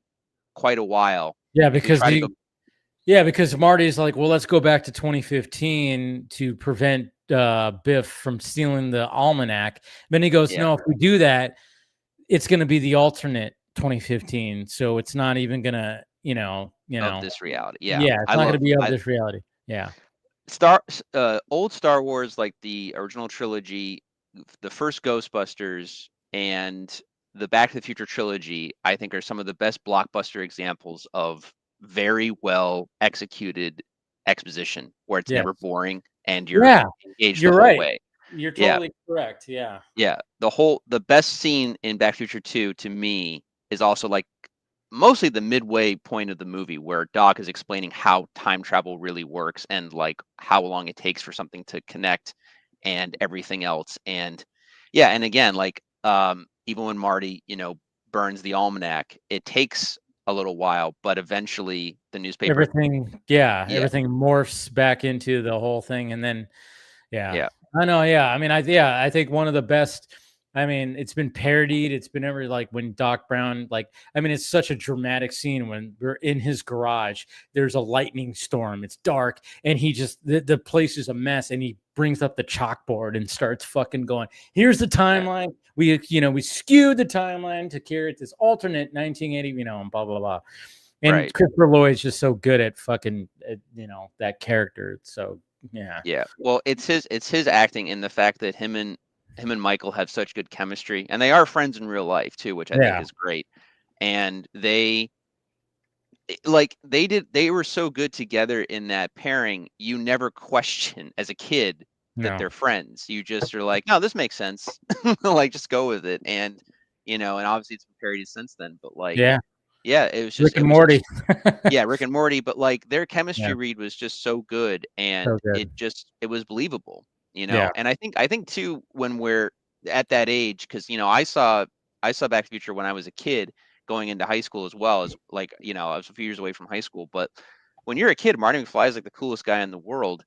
quite a while. Yeah, because because Marty's like, well, let's go back to 2015 to prevent Biff from stealing the almanac. Then he goes, no, if we do that, it's going to be the alternate 2015. So it's not even going to, of this reality. Yeah. Yeah. It's not going to be of this reality. Yeah. Old Star Wars, like the original trilogy, the first Ghostbusters, and the Back to the Future trilogy, I think, are some of the best blockbuster examples of very well executed exposition where it's never boring and you're engaged the whole way. You're totally correct. Yeah. Yeah. The best scene in Back to the Future 2 to me is also like mostly the midway point of the movie where Doc is explaining how time travel really works and like how long it takes for something to connect and everything else. And and again, like even when Marty, burns the almanac, it takes a little while, but eventually the newspaper everything morphs back into the whole thing, and then I know. I mean, I think one of the best. I mean, it's been parodied. It's been ever like when Doc Brown, it's such a dramatic scene when we're in his garage. There's a lightning storm. It's dark, and he just the place is a mess, and he brings up the chalkboard and starts fucking going, here's the timeline. We skewed the timeline to carry it this alternate 1980, and blah blah blah. And Christopher Lloyd's just so good at fucking that character. So yeah. Well, it's his acting in the fact that him and Michael have such good chemistry, and they are friends in real life too, which I think is great. And they were so good together in that pairing. You never question as a kid that they're friends. You just are like, no, this makes sense. Like, just go with it. And and obviously it's been parodied since then, but it was just Rick and Morty. Rick and Morty, but like their chemistry read was just so good, and it was believable. And I think too, when we're at that age, because I saw Back to the Future when I was a kid going into high school, as well as I was a few years away from high school. But when you're a kid, Marty McFly is like the coolest guy in the world.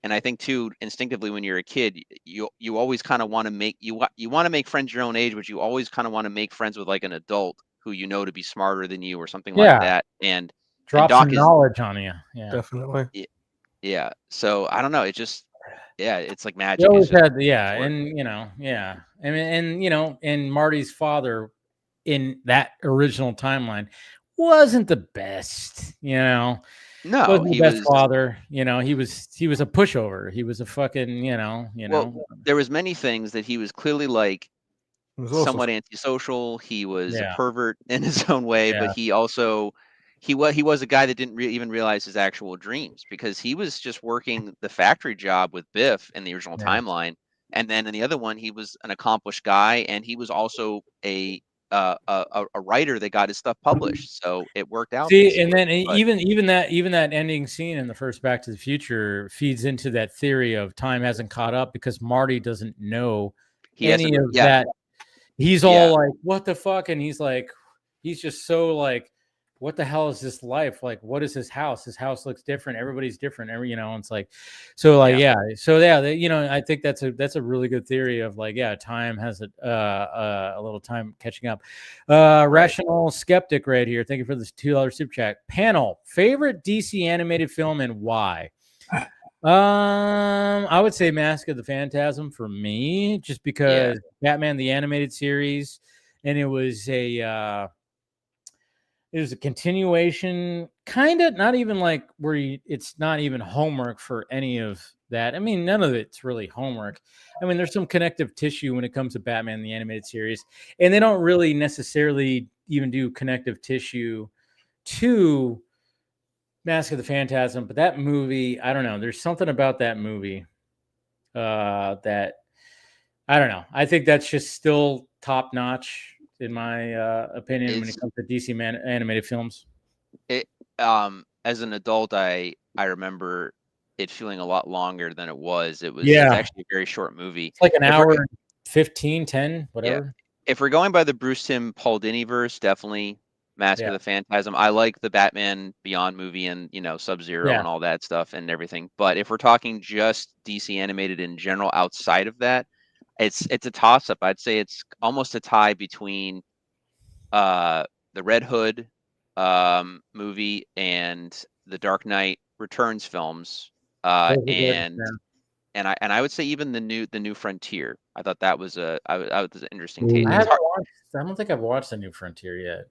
And I think too, instinctively, when you're a kid, you always kind of want to make you want to make friends your own age, but you always kind of want to make friends with like an adult who to be smarter than you or something like that. And drop some knowledge on you. Yeah, definitely. Yeah. So I don't know. It just it's like magic. He always had and Marty's father in that original timeline wasn't the best, No, wasn't the best father. He was a pushover. He was a fucking, Well, there was many things that he was clearly like somewhat antisocial. He was a pervert in his own way, but he also he was a guy that didn't even realize his actual dreams, because he was just working the factory job with Biff in the original timeline, and then in the other one he was an accomplished guy, and he was also a a writer that got his stuff published, so it worked out. See, and then but even that ending scene in the first Back to the Future feeds into that theory of time hasn't caught up because Marty doesn't know any of that. He's all like, "What the fuck?" And he's like, he's just so like, "What the hell is this life? Like, what is his house? His house looks different. Everybody's different. And it's like, so like, I think that's a really good theory of like, time has a little time catching up. Rational Skeptic right here. Thank you for this $2 super chat. Panel, favorite DC animated film and why? I would say Mask of the Phantasm for me, just because Batman the Animated Series, and it was a continuation, kind of, not even like it's not even homework for any of that. I mean, none of it's really homework. I mean, there's some connective tissue when it comes to Batman the Animated Series, and they don't really necessarily even do connective tissue to Mask of the Phantasm, but that movie, I don't know. There's something about that movie that I don't know. I think that's just still top notch in my opinion when it comes to DC animated films. As an adult, I remember it feeling a lot longer than it was. It's actually a very short movie. It's like an hour and 15, 10, whatever. Yeah. If we're going by the Bruce Timm Paul Dini verse, definitely Mask of the Phantasm. I like the Batman Beyond movie and Sub-Zero and all that stuff and everything. But if we're talking just DC animated in general, outside of that, it's a toss up. I'd say it's almost a tie between the Red Hood movie and the Dark Knight Returns films, and I would say even the New Frontier. I thought that was an interesting taste. I don't think I've watched the New Frontier yet.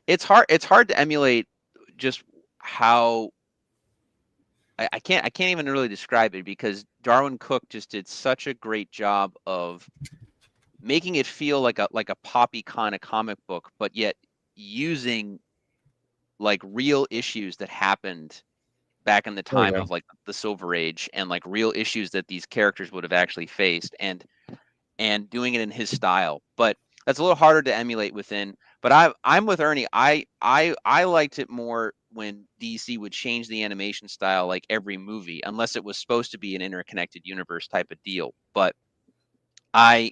It's hard to emulate just how I can't even really describe it, because Darwin Cook just did such a great job of making it feel like a poppy kind of comic book, but yet using like real issues that happened back in the time of like the Silver Age, and like real issues that these characters would have actually faced, and doing it in his style. But that's a little harder to emulate within. But I'm with Ernie. I liked it more when DC would change the animation style like every movie, unless it was supposed to be an interconnected universe type of deal. But I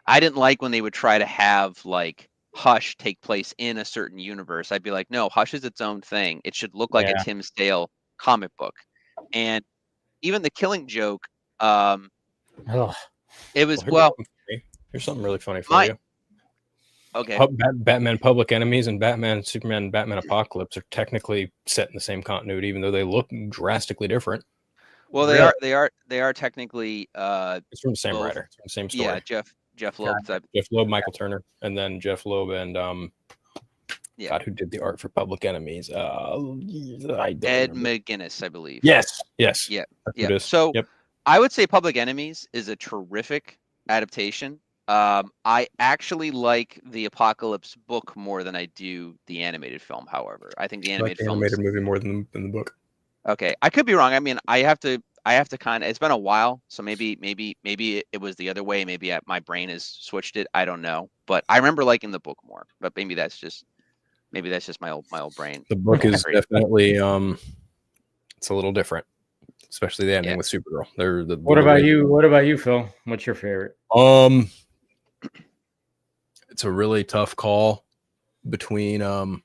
didn't like when they would try to have like Hush take place in a certain universe. I'd be like, no, Hush is its own thing. It should look like a Tim Sale comic book. And even the Killing Joke, it was Here's something really funny for you. Okay. Batman Public Enemies and Batman Superman and Batman Apocalypse are technically set in the same continuity, even though they look drastically different. Well, they are technically it's from the same writer, it's from the same story. Yeah, Jeff Loeb. Jeff Loeb, Michael Turner, and then Jeff Loeb and God, who did the art for Public Enemies? Ed McGuinness, I believe. Yes. Yeah. So I would say Public Enemies is a terrific adaptation. I actually like the Apocalypse book more than I do the animated film. However, I think the animated movie more than the book. Okay, I could be wrong. I mean, I have to kind of. It's been a while, so maybe it was the other way. Maybe my brain has switched it. I don't know, but I remember liking the book more. But maybe that's just my old brain. The book is definitely it's a little different, especially the ending with Supergirl. What about you? What about you, Phil? What's your favorite? It's a really tough call between Under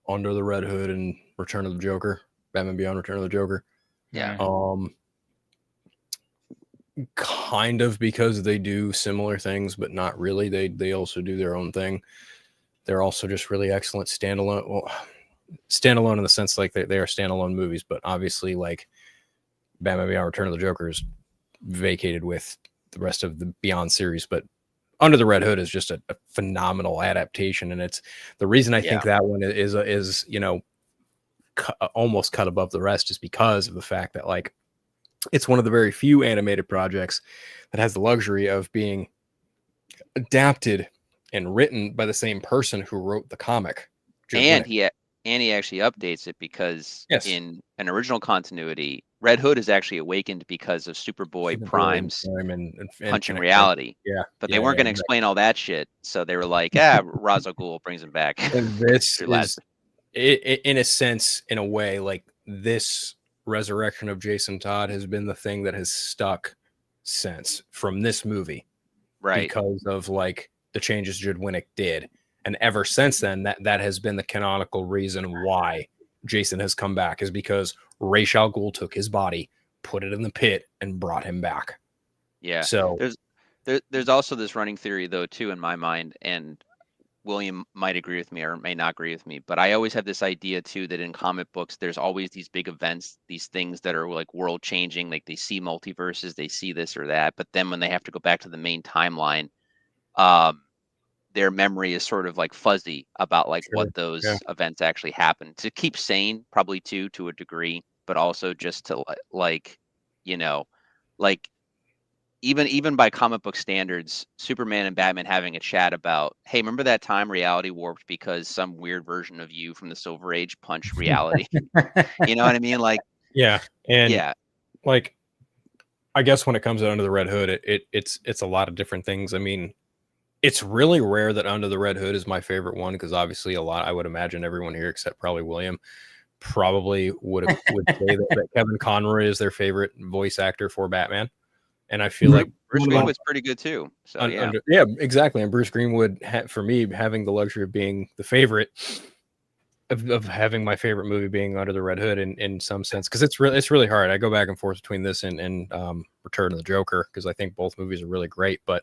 the Red Hood and Return of the Joker. Batman Beyond Return of the Joker. Yeah. Kind of, because they do similar things, but not really. They also do their own thing. They're also just really excellent standalone. Well, standalone in the sense like they are standalone movies, but obviously like Batman Beyond Return of the Joker is vacated with the rest of the Beyond series, but Under the Red Hood is just a phenomenal adaptation, and it's the reason I think that one is almost cut above the rest is because of the fact that like it's one of the very few animated projects that has the luxury of being adapted and written by the same person who wrote the comic. And he and he actually updates it because Yes. in an original continuity, Red Hood is actually awakened because of Superboy Prime's and punching reality. Yeah, but they weren't going to explain all that shit, so they were like, Ra's al Ghul brings him back. And this is, in a sense, in a way, like this resurrection of Jason Todd has been the thing that has stuck since from this movie, right? Because of like the changes Judd Winnick did, and ever since then, that has been the canonical reason why Jason has come back, is because Ra's al Ghul took his body, put it in the pit, and brought him back. Yeah. So there's also this running theory though too in my mind, and William might agree with me or may not agree with me, but I always have this idea too that in comic books there's always these big events, these things that are like world changing, like they see multiverses, they see this or that, but then when they have to go back to the main timeline, their memory is sort of like fuzzy about like what those events actually happened. To keep sane, probably too, to a degree, but also just to like, you know, like even by comic book standards, Superman and Batman having a chat about, hey, remember that time reality warped because some weird version of you from the Silver Age punched reality? You know what I mean? Like, like, I guess when it comes to Under the Red Hood, it's a lot of different things. I mean, it's really rare that Under the Red Hood is my favorite one, because obviously I would imagine everyone here except probably William probably would say that Kevin Conroy is their favorite voice actor for Batman. And I feel like Bruce Greenwood's pretty good too. So exactly. And Bruce Greenwood, for me, having the luxury of being the favorite of having my favorite movie being Under the Red Hood in some sense, because it's really hard. I go back and forth between this and Return of the Joker, because I think both movies are really great. But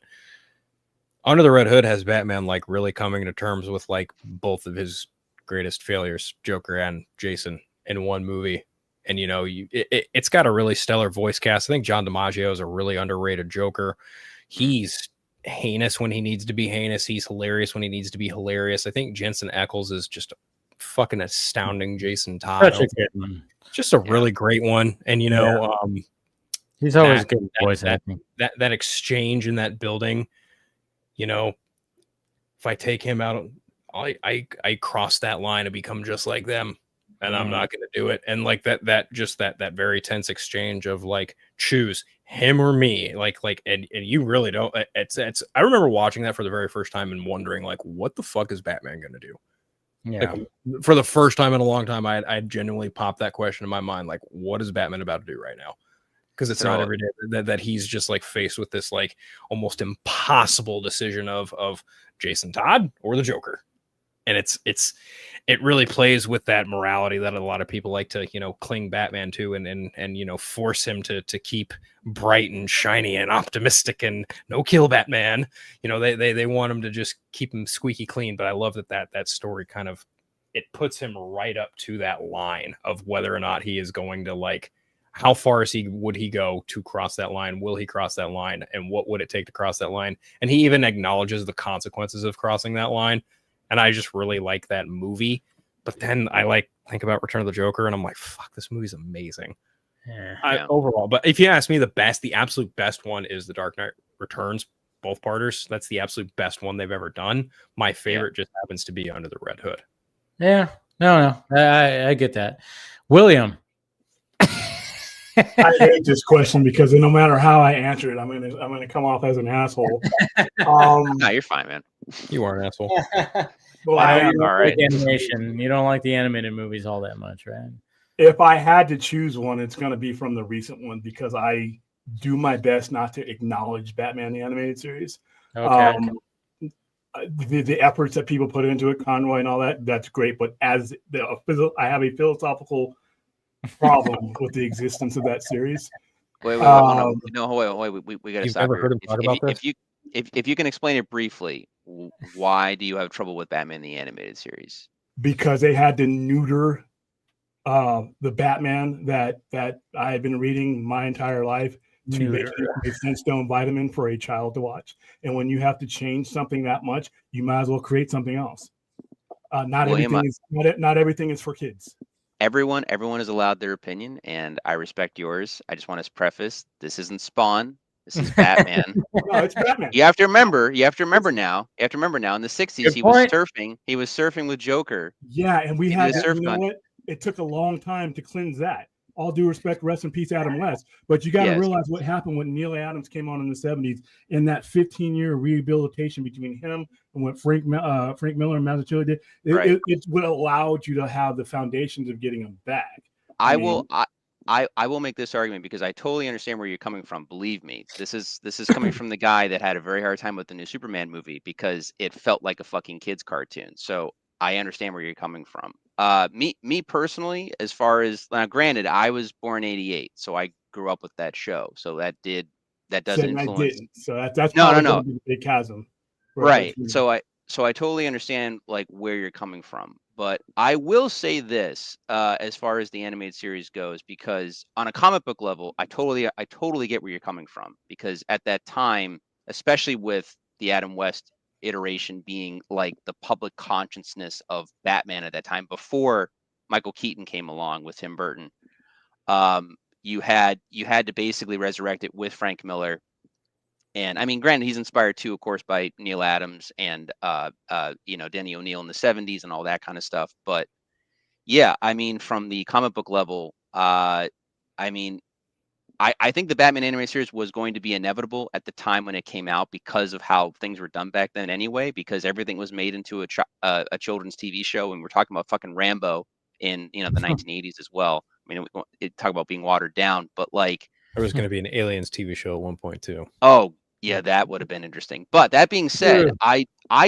Under the Red Hood has Batman like really coming to terms with like both of his greatest failures, Joker and Jason, in one movie. And, you know, it's got a really stellar voice cast. I think John DiMaggio is a really underrated Joker. He's heinous when he needs to be heinous. He's hilarious when he needs to be hilarious. I think Jensen Ackles is just a fucking astounding Jason Todd. Such a good one. Just a really great one. And, you know, he's always good voice acting. That exchange in that building, you know, if I take him out, I cross that line and become just like them. And I'm not going to do it. And like that very tense exchange of like, choose him or me. And you really don't. I remember watching that for the very first time and wondering like, what the fuck is Batman going to do? Yeah. Like, for the first time in a long time, I genuinely popped that question in my mind. Like, what is Batman about to do right now? Because it's not every day that he's just like faced with this like almost impossible decision of Jason Todd or the Joker. And it really plays with that morality that a lot of people like to, you know, cling Batman to and you know, force him to keep bright and shiny and optimistic and no kill Batman. You know, they want him to just keep him squeaky clean. But I love that story kind of, it puts him right up to that line of whether or not he is going to like, how far would he go to cross that line? Will he cross that line? And what would it take to cross that line? And he even acknowledges the consequences of crossing that line. And I just really like that movie. But then I think about Return of the Joker, and I'm like, fuck, this movie's amazing. Overall. But if you ask me, the absolute best one is The Dark Knight Returns, both parters. That's the absolute best one they've ever done. My favorite just happens to be Under the Red Hood. Yeah. No. I get that. William. I hate this question because no matter how I answer it, I'm gonna come off as an asshole. No, you're fine, man. You are an asshole. Well, you don't like animation. You don't like the animated movies all that much, right? If I had to choose one, it's going to be from the recent one because I do my best not to acknowledge Batman the Animated Series. Okay. The efforts that people put into it, Conroy and all that, that's great. But I have a philosophical problem with the existence of that series. Wait, we got to stop never heard him talk about this? If you can explain it briefly, why do you have trouble with Batman the Animated Series? Because they had to neuter the Batman that I had been reading my entire life to make a Flintstone vitamin for a child to watch. And when you have to change something that much, you might as well create something else. Not everything is for kids. Everyone is allowed their opinion, and I respect yours. I just want to preface: this isn't Spawn. This is Batman. No, it's Batman. You have to remember now. In the 60s, Good he was point. surfing. He was surfing with Joker. Yeah, and we He had, did a surf you know gun. what? It took a long time to cleanse that. All due respect, rest in peace, Adam West. But you got to Yes. realize what happened when Neil Adams came on in the 70s, in that 15-year rehabilitation between him and what Frank Miller and Mazzucchelli did. Right. It's what allowed you to have the foundations of getting him back. I will make this argument because I totally understand where you're coming from. Believe me, this is coming from the guy that had a very hard time with the new Superman movie because it felt like a fucking kids cartoon. So I understand where you're coming from. Me personally, as far as now, granted, I was born '88, so I grew up with that show. So that does Saying I influence. didn't. So that's No. probably going to be the big chasm. Right. So I totally understand like where you're coming from, but I will say this as far as the animated series goes, because on a comic book level, I totally get where you're coming from, because at that time, especially with the Adam West iteration being like the public consciousness of Batman at that time, before Michael Keaton came along with Tim Burton, you had to basically resurrect it with Frank Miller. And I mean, granted, he's inspired too, of course, by Neil Adams and Denny O'Neil in the 70s and all that kind of stuff. But yeah, I mean, from the comic book level, I think the Batman animated series was going to be inevitable at the time when it came out because of how things were done back then anyway, because everything was made into a children's TV show, and we're talking about fucking Rambo in the 1980s as well. I mean, it talk about being watered down, but like There was going to be an Aliens TV show at one point too. Oh, yeah, that would have been interesting. But that being said, I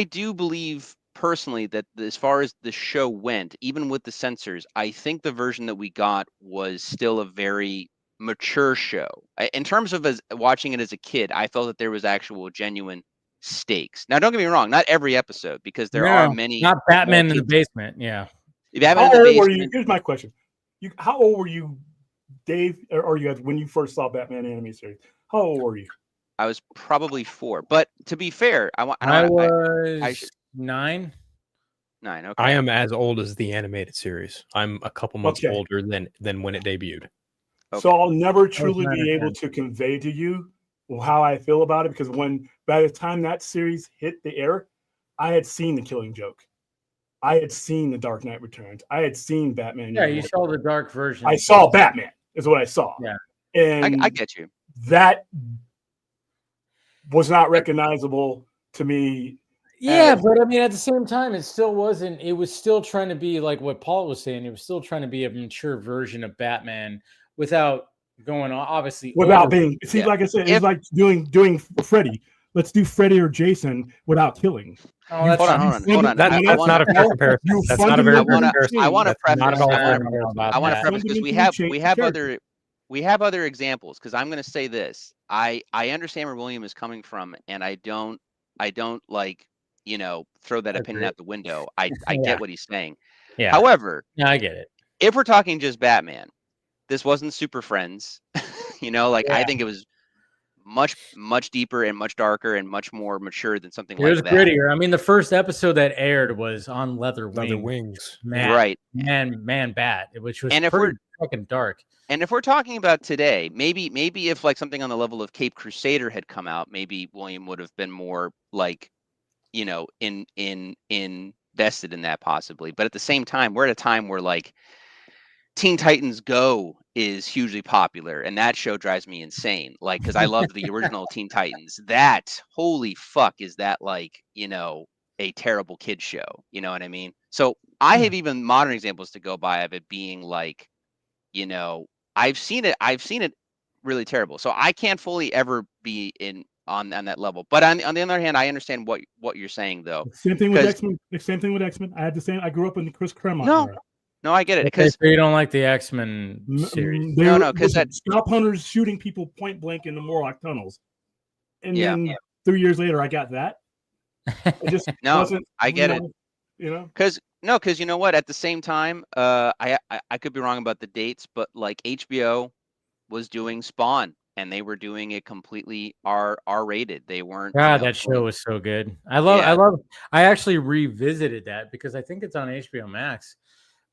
do believe personally that as far as the show went, even with the censors, I think the version that we got was still a very mature show. In terms of watching it as a kid, I felt that there was actual genuine stakes. Now, don't get me wrong, not every episode, because there are many. Not Batman in the basement. Yeah. How old were you? Here's my question. How old were you, Dave, or you guys, when you first saw Batman animated series? How old were you? I was probably 4, but to be fair, I was 9. 9. Okay. I am as old as the animated series. I'm a couple months older than when it debuted. Okay. So I'll never truly be able to convey to you how I feel about it, because by the time that series hit the air, I had seen The Killing Joke. I had seen The Dark Knight Returns. I had seen Batman. Yeah, you saw the dark version. I saw Batman, is what I saw. Yeah. And I get you. That was not recognizable to me. Yeah, but I mean, at the same time, it still wasn't. It was still trying to be like what Paul was saying. It was still trying to be a mature version of Batman without going on, obviously. Without being, see, like I said, it's like doing Freddy. Let's do Freddy or Jason without killing. Hold on. That's not a fair comparison. That's not a very fair comparison. I want to preface. I want to preface because we have other examples. Because I'm going to say this. I understand where William is coming from, and I don't like throw that opinion out the window. I get what he's saying. Yeah. However, I get it. If we're talking just Batman, this wasn't Super Friends. I think it was much deeper and much darker and much more mature than something like that. It was grittier. I mean, the first episode that aired was on Leather Wings. Man, right. Man, Bat, which was and pretty fucking dark. And if we're talking about today, maybe if like something on the level of Cape Crusader had come out, maybe William would have been more like, invested in that possibly. But at the same time, we're at a time where like Teen Titans Go is hugely popular, and that show drives me insane. Like, because I love the original Teen Titans. That, holy fuck, is that like, a terrible kid show. You know what I mean? So I have even modern examples to go by of it being like, I've seen it really terrible. So I can't fully ever be on that level. But on the other hand, I understand what you're saying though. Same thing with X-Men. Same thing with X-Men. I grew up in the Chris Claremont era. No, I get it. Because you don't like the X-Men series. Because Scalp Hunters shooting people point blank in the Morlock tunnels, and then 3 years later, I got that. It just wasn't. I get it. Because you know what? At the same time, I could be wrong about the dates, but like HBO was doing Spawn, and they were doing it completely R-rated. They weren't. God, that show was so good. I actually revisited that because I think it's on HBO Max.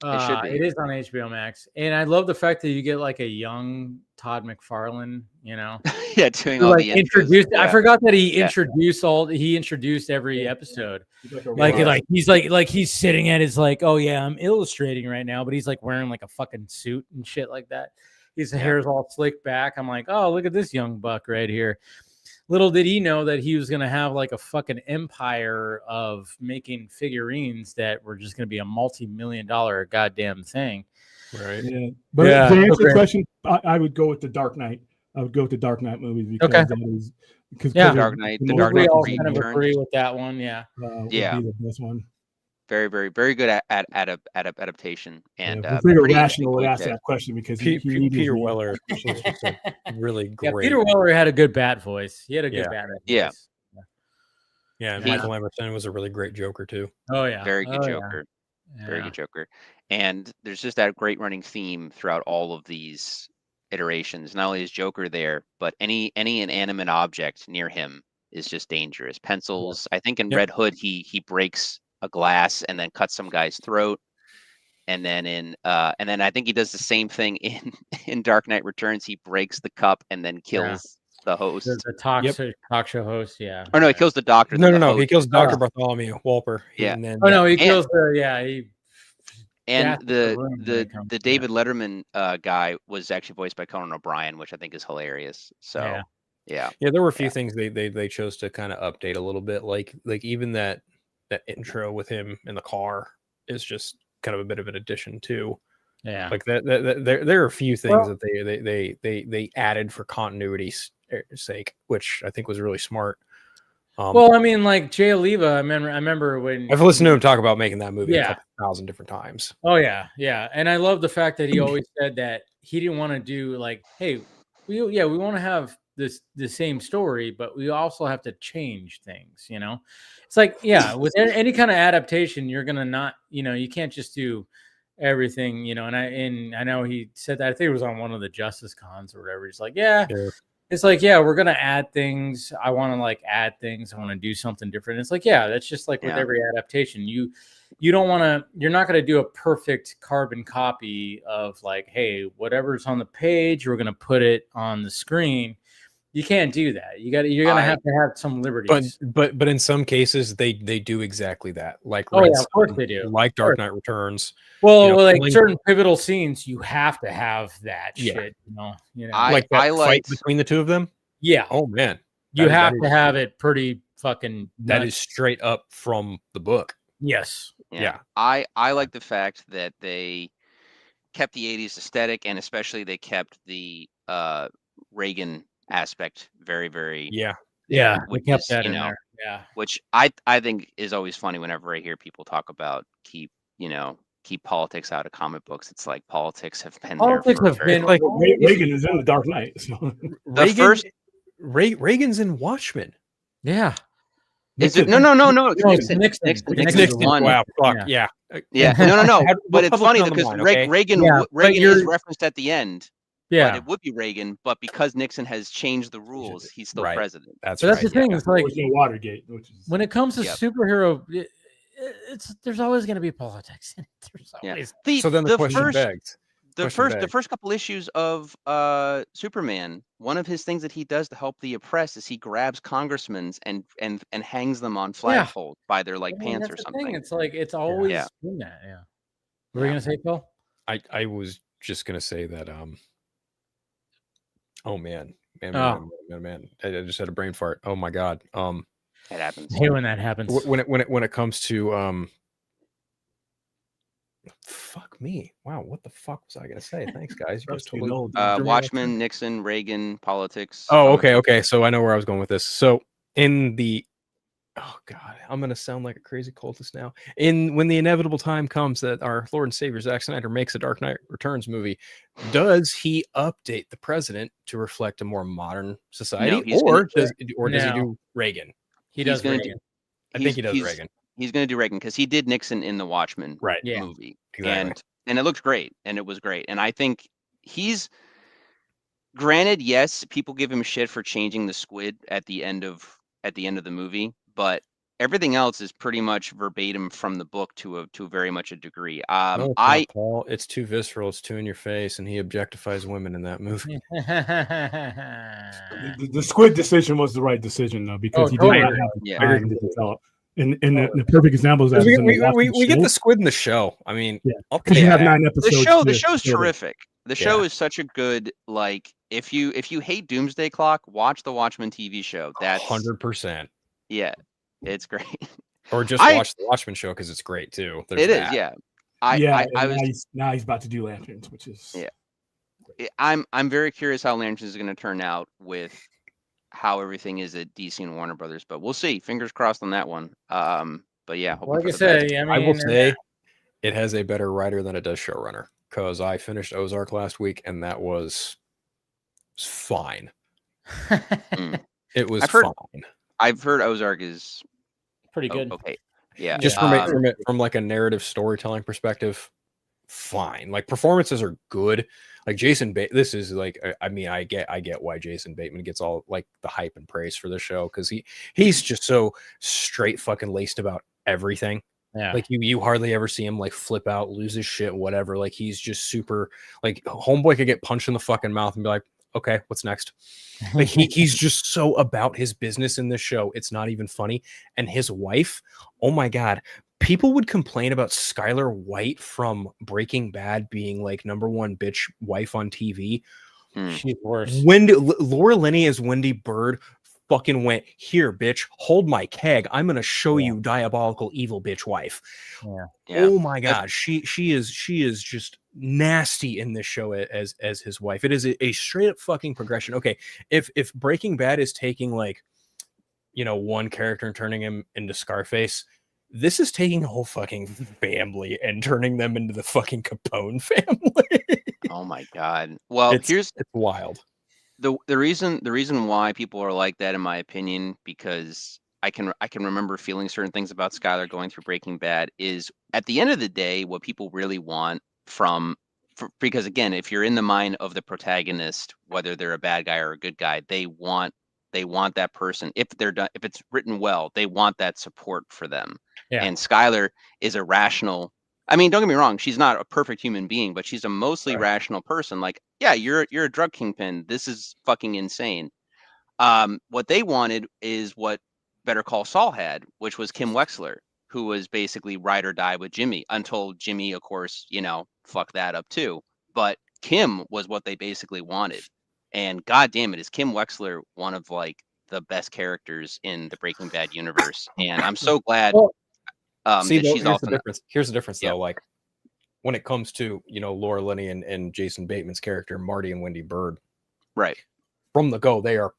It should be. It is on HBO Max, and I love the fact that you get like a young Todd McFarlane. Yeah, doing Who, all like, the introduced. intros. I Yeah. forgot that he Yeah. introduced every episode. He's like a Like robot. he's sitting at his like, oh yeah, I'm illustrating right now, but he's like wearing like a fucking suit and shit like that. His hair's all slicked back. I'm like, oh, look at this young buck right here. Little did he know that he was going to have like a fucking empire of making figurines that were just going to be a multi-million-dollar goddamn thing. Right. Yeah. But Yeah, to answer okay. the question, I would go with the Dark Knight. I would go with the Dark Knight movies because Okay. that is because Yeah. Dark Knight. The We Dark Knight all Returns. kind of agree with that one. Yeah. would Yeah. be the best one. Very, very, very good at adaptation. And I figure pretty Rational would interesting ask that question because Peter Weller was a really Yeah, great. Peter Weller had a good bat voice. He had a good Yeah. bat voice. Yeah. Yeah, and He- Michael Emerson was a really great Joker too. Oh yeah. Very good Oh, Joker. yeah. Very Yeah. good Joker. And there's just that great running theme throughout all of these iterations. Not only is Joker there, but any inanimate object near him is just dangerous. Pencils. I think in Yep. Red Hood he breaks a glass and then cuts some guy's throat. And then and then I think he does the same thing in Dark Knight Returns. He breaks the cup and then kills the host. The talk show host. Yeah. Or no, he kills the doctor. No, then the he host- kills Dr. Bartholomew Walper. Yeah. And then, Oh no, he And- kills the He And gases the room when the it comes to David Letterman guy was actually voiced by Conan O'Brien, which I think is hilarious. So yeah. there were a few things they chose to kind of update a little bit, like even that intro with him in the car is just kind of a bit of an addition too. Yeah. Like that there are a few things that they added for continuity's sake, which I think was really smart. Well, I mean, like Jay Oliva, I remember when I've listened to him talk about making that movie Yeah. a couple thousand different times. Oh yeah, yeah, and I love the fact that he always said that he didn't want to do like, hey, we want to have the same story, but we also have to change things. It's like with any kind of adaptation, you're gonna not, you can't just do everything, And I know he said that. I think it was on one of the Justice Cons or whatever. He's like, It's like, we're gonna add things. I want to add things. I want to do something different. It's like, that's just like with every adaptation. You don't want to. You're not gonna do a perfect carbon copy of like, hey, whatever's on the page, we're gonna put it on the screen. You can't do that. You're gonna have to have some liberties. But in some cases they do exactly that. Like of Red course Sun, they do. like Dark Knight Returns. Well, like certain pivotal scenes, you have to have that shit. Like that fight between the two of them. Yeah. Oh man, you have to have it pretty fucking. That is straight up from the book. Yes. Yeah. I like the fact that they kept the 80s aesthetic, and especially they kept the Reagan aspect very, very we kept that in there. Yeah. Which I think is always funny whenever I hear people talk about keep politics out of comic books. It's like politics have been like Reagan is in the Dark Knight. So. Reagan's in Watchmen. Yeah. Is it? No. Nixon. Wow. Fuck. Yeah. No. But it's funny because Reagan is referenced at the end. Yeah. But it would be Reagan, but because Nixon has changed the rules, he's still president. That's the thing. It's like Watergate. When it comes to superhero, there's always going to be politics in it. There's always. So then the question begs. The first couple issues of Superman, one of his things that he does to help the oppressed is he grabs congressmen and hangs them on flagpoles by their pants or something. It's like it's always been that. Yeah. What were you gonna say, Phil? I was just gonna say that. Oh man. I just had a brain fart. Oh my god. It happens. Hey, when that happens. When it comes to fuck me. Wow, what the fuck was I gonna say? Thanks, guys. You guys totally Watchmen, Nixon, Reagan, politics. Oh, okay. So I know where I was going with this. So in the God, I'm gonna sound like a crazy cultist now. When the inevitable time comes that our Lord and Savior Zack Snyder makes a Dark Knight Returns movie, does he update the president to reflect a more modern society, or does he do Reagan? He does Reagan. I think he does Reagan. He's going to do Reagan because he did Nixon in the Watchmen movie, exactly. and it looked great, and it was great, and I think he's granted. Yes, people give him shit for changing the squid at the end of the movie, but everything else is pretty much verbatim from the book to a very much a degree. No, it's not, Paul. It's too visceral. It's too in your face, and he objectifies women in that movie. The squid decision was the right decision though, because he did not have time to develop. And the perfect example is that we get the squid in the show. I mean, because you have 9 episodes. The show's terrific. The show is such a good, like, if you hate Doomsday Clock, watch the Watchmen TV show. That's 100%. Yeah, it's great. Or just watch the Watchmen show because it's great too. Yeah. Now he's about to do Lanterns, which is I'm very curious how Lanterns is going to turn out with how everything is at DC and Warner Brothers, but we'll see. Fingers crossed on that one. But yeah, like I say, I will say it has a better writer than it does showrunner, because I finished Ozark last week and that was fine. It was fine. I've heard Ozark is pretty good. Okay. Yeah. Just from like a narrative storytelling perspective, fine. Like performances are good. Like Jason this is like, I mean, I get why Jason Bateman gets all like the hype and praise for the show, because he's just so straight fucking laced about everything. Yeah. Like you hardly ever see him like flip out, lose his shit, whatever. Like he's just super, like homeboy could get punched in the fucking mouth and be like, okay, what's next? Like he's just so about his business in this show. It's not even funny. And his wife, oh my God, people would complain about Skylar White from Breaking Bad being like #1 bitch wife on TV. She's worse. Laura Linney as Wendy Bird fucking went, here, bitch, hold my keg. I'm gonna show you diabolical evil bitch wife. Yeah. Oh my God, she is just nasty in this show as his wife. It is a straight up fucking progression. Okay, if Breaking Bad is taking like, you know, one character and turning him into Scarface, this is taking a whole fucking family and turning them into the fucking Capone family. Oh my God. Well, it's wild. The reason why people are like that, in my opinion, because I can remember feeling certain things about Skylar going through Breaking Bad, is at the end of the day, what people really want because again, if you're in the mind of the protagonist, whether they're a bad guy or a good guy, they want that person, if it's written well, they want that support for them. Yeah. And Skylar is a rational. I mean, don't get me wrong, she's not a perfect human being, but she's a mostly rational person. Like, yeah, you're a drug kingpin. This is fucking insane. What they wanted is what Better Call Saul had, which was Kim Wexler, who was basically ride or die with Jimmy, until Jimmy, of course, fucked that up too. But Kim was what they basically wanted. And God damn it, is Kim Wexler one of like the best characters in the Breaking Bad universe. And I'm so glad. Here's the difference though. Like when it comes to, Laura Linney and Jason Bateman's character, Marty and Wendy Bird, right from the go, they are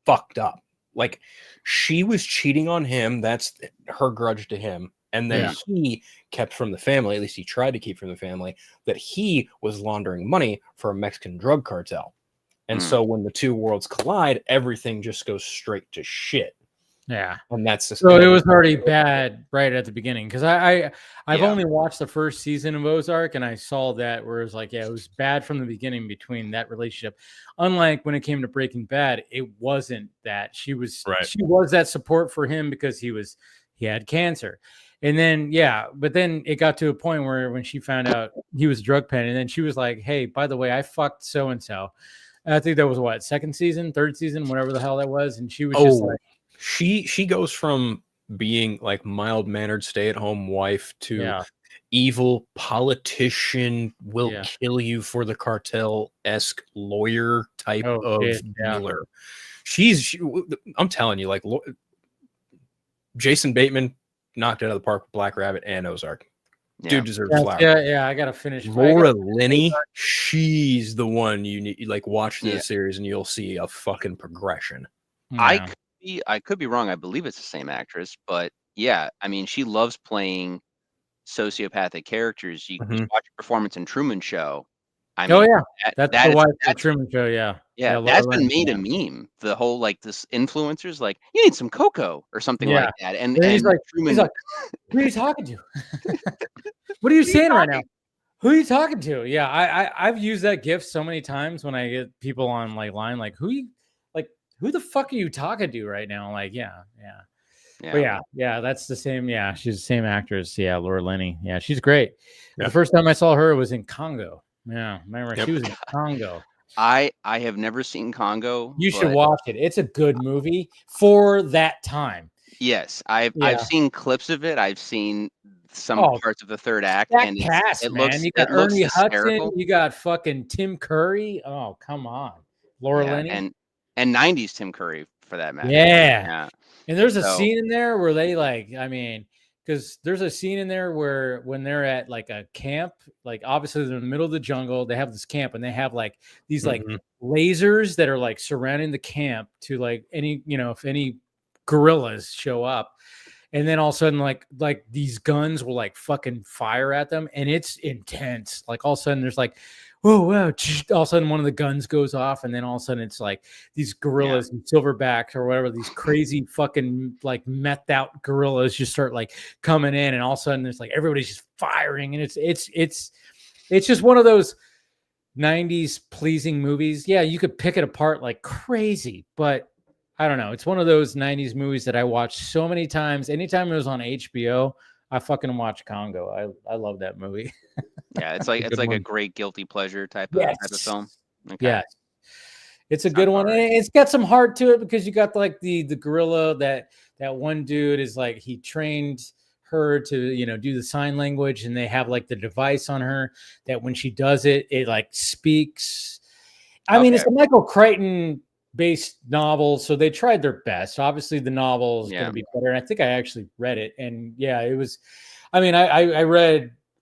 fucked up. Like she was cheating on him. That's her grudge to him. And then he kept from the family, at least he tried to keep from the family, that he was laundering money for a Mexican drug cartel. And so when the two worlds collide, everything just goes straight to shit. Yeah. And that's so it was already bad right at the beginning, because I've only watched the first season of Ozark, and I saw that where it was like, it was bad from the beginning between that relationship. Unlike when it came to Breaking Bad, it wasn't that. She was that support for him because he had cancer. And then but then it got to a point where when she found out he was a drug pen, and then she was like, hey, by the way, I fucked so and so. I think that was what, second season, third season, whatever the hell that was. And she was just like, she goes from being like mild-mannered stay-at-home wife to evil politician, will kill you for the cartel-esque lawyer type of dealer. I'm telling you, like, Jason Bateman knocked it out of the park with Black Rabbit and Ozark. Dude deserves flowers. Yeah, I gotta finish. Laura Linney, she's the one you need. Like, watch this series and you'll see a fucking progression. Yeah. I could be wrong. I believe it's the same actress, but yeah, I mean, she loves playing sociopathic characters. You watch her performance in Truman Show. I mean, that's the wife of Truman Show. Yeah, that's been made a meme. The whole like this influencers like, you need some cocoa or something like that. And he's like, Truman, who are you talking to? What are you saying right now? Who are you talking to? Yeah, I've used that GIF so many times when I get people on like line, like who the fuck are you talking to right now? Like, But yeah, that's the same. Yeah, she's the same actress. Yeah, Laura Linney. Yeah, she's great. Yeah. The first time I saw her was in Congo. Yeah, remember she was in Congo. I have never seen Congo. You should watch it. It's a good movie for that time. Yes, I've seen clips of it. I've seen some parts of the third act, that and cast, it man. looks You got it looks Ernie hysterical. Hudson. You got fucking Tim Curry. Oh, come on, Laura Linney, and 90s Tim Curry for that matter. Yeah. And there's a scene in there where they because there's a scene in there where when they're at like a camp, like obviously they're in the middle of the jungle, they have this camp and they have like these like lasers that are like surrounding the camp to like any, if any guerrillas show up. And then all of a sudden, like these guns will like fucking fire at them, and it's intense. Like all of a sudden, there's like, whoa, all of a sudden one of the guns goes off, and then all of a sudden it's like these gorillas and silverbacks or whatever, these crazy fucking like methed out gorillas just start like coming in, and all of a sudden there's like everybody's just firing, and it's just one of those 90s pleasing movies. Yeah, you could pick it apart like crazy, but I don't know. It's one of those 90s movies that I watched so many times. Anytime it was on HBO, I fucking watched Congo. I love that movie. Yeah, it's like a great guilty pleasure type of film. Okay. Yeah, it's a good one. And it's got some heart to it because you got like the gorilla that one dude is like, he trained her to do the sign language, and they have like the device on her that when she does it, it like speaks. I mean, it's a Michael Crichton based novel, so they tried their best. Obviously the novel is going to be better, and I think I actually read it, and it was, I mean, I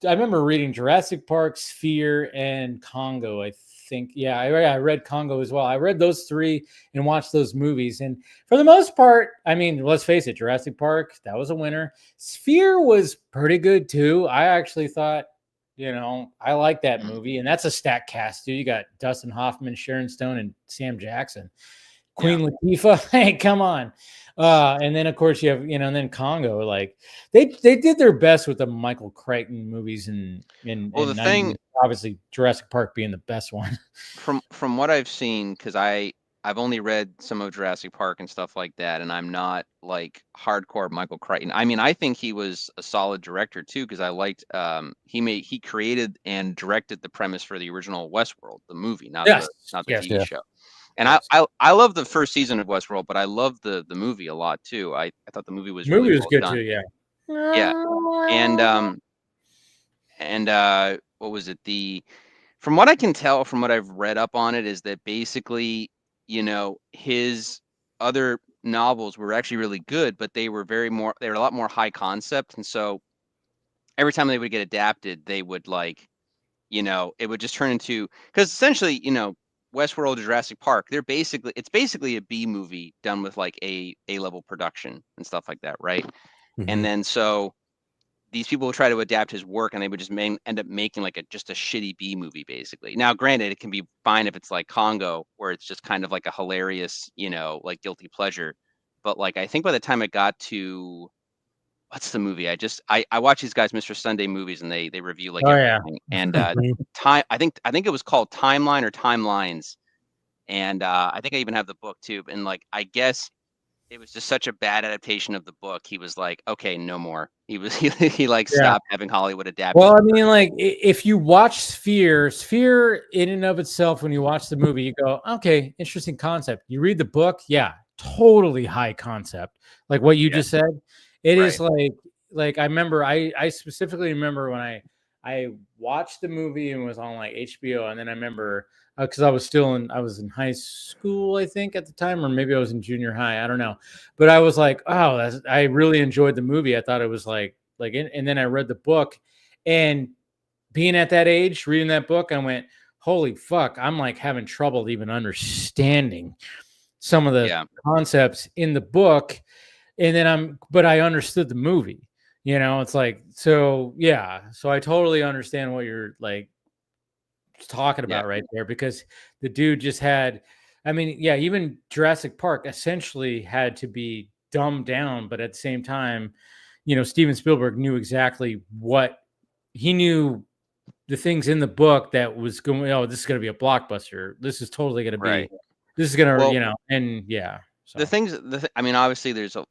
remember reading Jurassic Park, Sphere, and Congo. I think I read Congo as well. I read those three and watched those movies, and for the most part, I mean, let's face it, Jurassic Park, that was a winner. Sphere was pretty good too. I actually thought, I like that movie, and that's a stacked cast too. You got Dustin Hoffman, Sharon Stone, and Sam Jackson, Queen Latifah. Hey, come on! And then of course you have and then Congo. Like they did their best with the Michael Crichton movies, and the thing, obviously Jurassic Park being the best one. From what I've seen, because I've only read some of Jurassic Park and stuff like that, and I'm not like hardcore Michael Crichton. I mean, I think he was a solid director too, because I liked he created and directed the premise for the original Westworld, the movie, not the TV show. And I love the first season of Westworld, but I love the movie a lot too. I thought the movie was really well good done. too, yeah. And what was it? From what I can tell, from what I've read up on it, is that basically, his other novels were actually really good, but they were a lot more high concept. And so every time they would get adapted, they would like, it would just turn into, because essentially, Westworld, Jurassic Park, it's basically a B movie done with like a level production and stuff like that, right? And then so these people would try to adapt his work, and they would just end up making like just a shitty B movie, basically. Now, granted, it can be fine if it's like Congo, where it's just kind of like a hilarious, like guilty pleasure. But like, I think by the time it got to, what's the movie? I watch these guys, Mr. Sunday movies, and they review like everything. And I think it was called Timeline or Timelines, and I think I even have the book too. And like, I guess it was just such a bad adaptation of the book. He was like, okay, no more. He stopped having Hollywood adapt. Well, I mean, like if you watch Sphere in and of itself, when you watch the movie, you go, okay, interesting concept. You read the book, totally high concept. Like what you just said. It is like I remember, I specifically remember when I watched the movie and was on like HBO, and then I remember because I was in high school, I think at the time, or maybe I was in junior high, I don't know, but I was like, oh, I really enjoyed the movie. I thought it was like, and then I read the book, and being at that age, reading that book, I went, holy fuck, I'm like having trouble even understanding some of the concepts in the book. And then but I understood the movie, it's like, so I totally understand what you're like talking about right there, because the dude just had, I mean, even Jurassic Park essentially had to be dumbed down, but at the same time, Steven Spielberg knew exactly what he knew, the things in the book that was going, this is going to be a blockbuster. This is totally going to be, this is going to, and So. I mean, obviously, there's a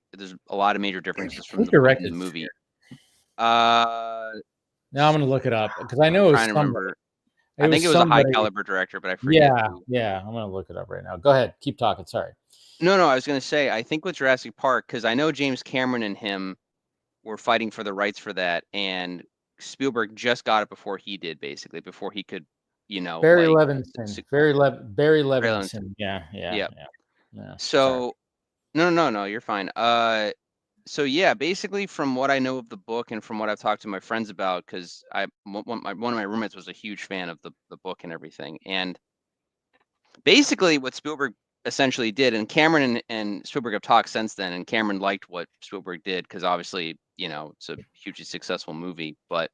lot of major differences from Who the book and directed the movie. Sphere? Now Now I'm gonna look it up because I know it was trying to somebody. remember. I think it was a high caliber director, but I forget. Yeah. I'm gonna look it up right now. Go ahead, keep talking. Sorry. No, I was gonna say, I think with Jurassic Park, because I know James Cameron and him were fighting for the rights for that, and Spielberg just got it before he did, basically, before he could, Barry like Levinson. Barry Levinson. Yeah. So no, you're fine. So yeah, basically from what I know of the book and from what I've talked to my friends about, because one of my roommates was a huge fan of the book and everything, and basically what Spielberg essentially did, and Cameron and Spielberg have talked since then, and Cameron liked what Spielberg did because obviously, it's a hugely successful movie, but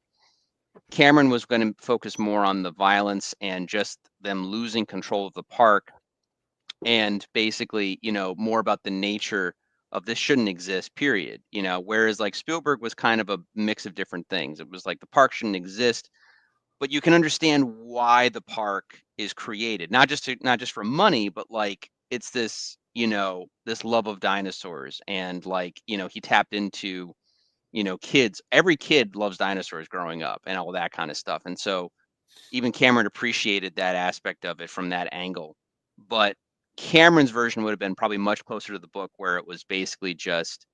Cameron was going to focus more on the violence and just them losing control of the park, and basically, more about the nature of this shouldn't exist, period. Whereas like Spielberg was kind of a mix of different things. It was like the park shouldn't exist, but you can understand why the park is created, not just for money, but like it's this this love of dinosaurs, and like he tapped into kids. Every kid loves dinosaurs growing up and all that kind of stuff, and so even Cameron appreciated that aspect of it from that angle. But Cameron's version would have been probably much closer to the book, where it was basically just,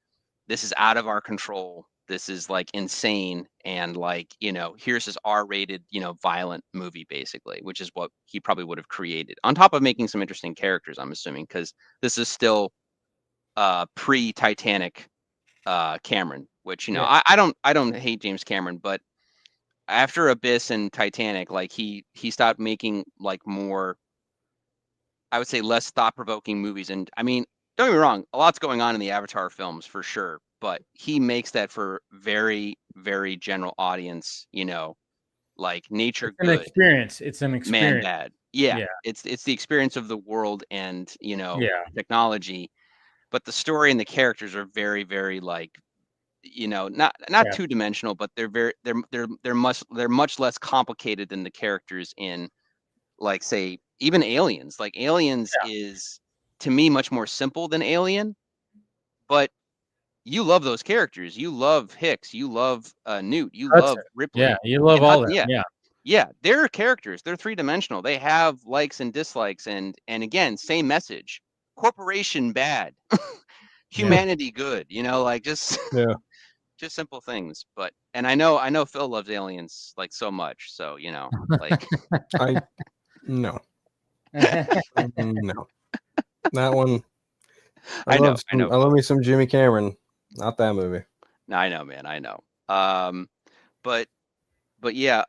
this is out of our control. This is like insane. And like, here's this R-rated, violent movie, basically, which is what he probably would have created. On top of making some interesting characters, I'm assuming, because this is still pre-Titanic Cameron, which, I don't hate James Cameron, but after Abyss and Titanic, like he stopped making like more, I would say, less thought-provoking movies. And I mean, don't get me wrong, a lot's going on in the Avatar films for sure, but he makes that for very, very general audience, like nature It's an good, experience. It's an man experience. bad. Yeah. It's the experience of the world and, technology, but the story and the characters are very, very like, not two-dimensional, but they're much less complicated than the characters in, like, say, even Aliens. Like Aliens is, to me, much more simple than Alien, but you love those characters. You love Hicks. You love Newt. You love Ripley. Yeah, you love all that. Yeah, they're characters. They're three-dimensional. They have likes and dislikes, and again, same message: corporation bad, humanity good. Like just just simple things. But and I know Phil loves Aliens like so much. So like no. No. That one. I know. I love me some Jimmy Cameron. Not that movie. No, I know, man. I know. But yeah.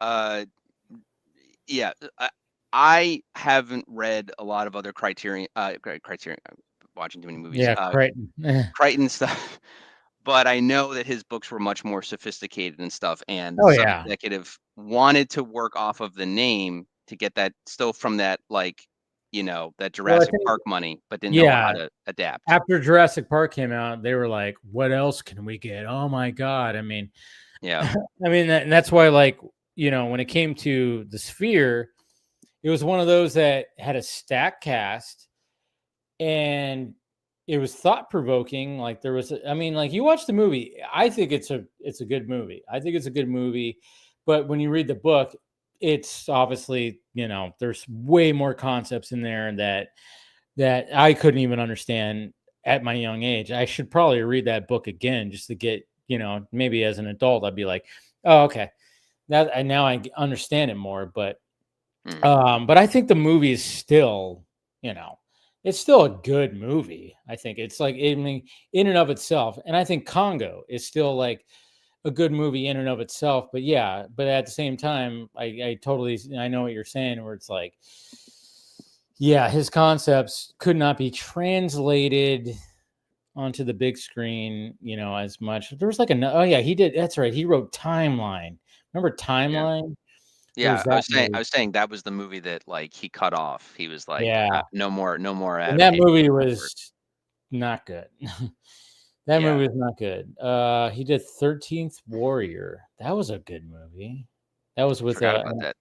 I haven't read a lot of other Criterion. Watching too many movies. Yeah, Crichton stuff. But I know that his books were much more sophisticated and stuff. And some executive wanted to work off of the name to get that still from that, like, that Jurassic Park money, but didn't know how to adapt. After Jurassic Park came out, they were like, what else can we get? Oh my God. I mean, yeah. I mean, and that's why, like, when it came to the Sphere, it was one of those that had a stack cast, and it was thought-provoking. Like there was, like you watch the movie, I think it's a good movie. I think it's a good movie, but when you read the book, it's obviously, there's way more concepts in there that I couldn't even understand at my young age. I should probably read that book again just to get, maybe as an adult, I'd be like, oh, okay. Now I understand it more, but I think the movie is still, it's still a good movie. I think it's like, in and of itself. And I think Congo is still like a good movie in and of itself. But yeah, but at the same time, I know what you're saying, where it's like, yeah, his concepts could not be translated onto the big screen, as much. There was like he did. That's right. He wrote Timeline. Remember Timeline? Yeah, I was saying that was the movie that like he cut off. He was like, no more. And that movie was not good. That movie was not good. He did 13th Warrior. That was a good movie. That was with that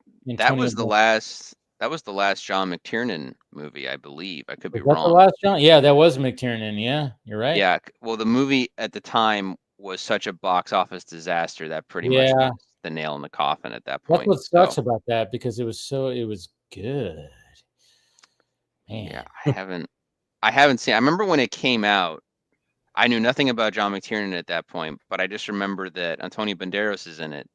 was the last That was the last John McTiernan movie, I believe. I could be Was that the wrong. last John? Yeah, that was McTiernan. Yeah, you're right. Yeah. Well, the movie at the time was such a box office disaster that pretty much Yeah. was the nail in the coffin at that That's point. what sucks about that because it was good. Man. Yeah, I haven't seen. I remember when it came out. I knew nothing about John McTiernan at that point, but I just remember that Antonio Banderas is in it,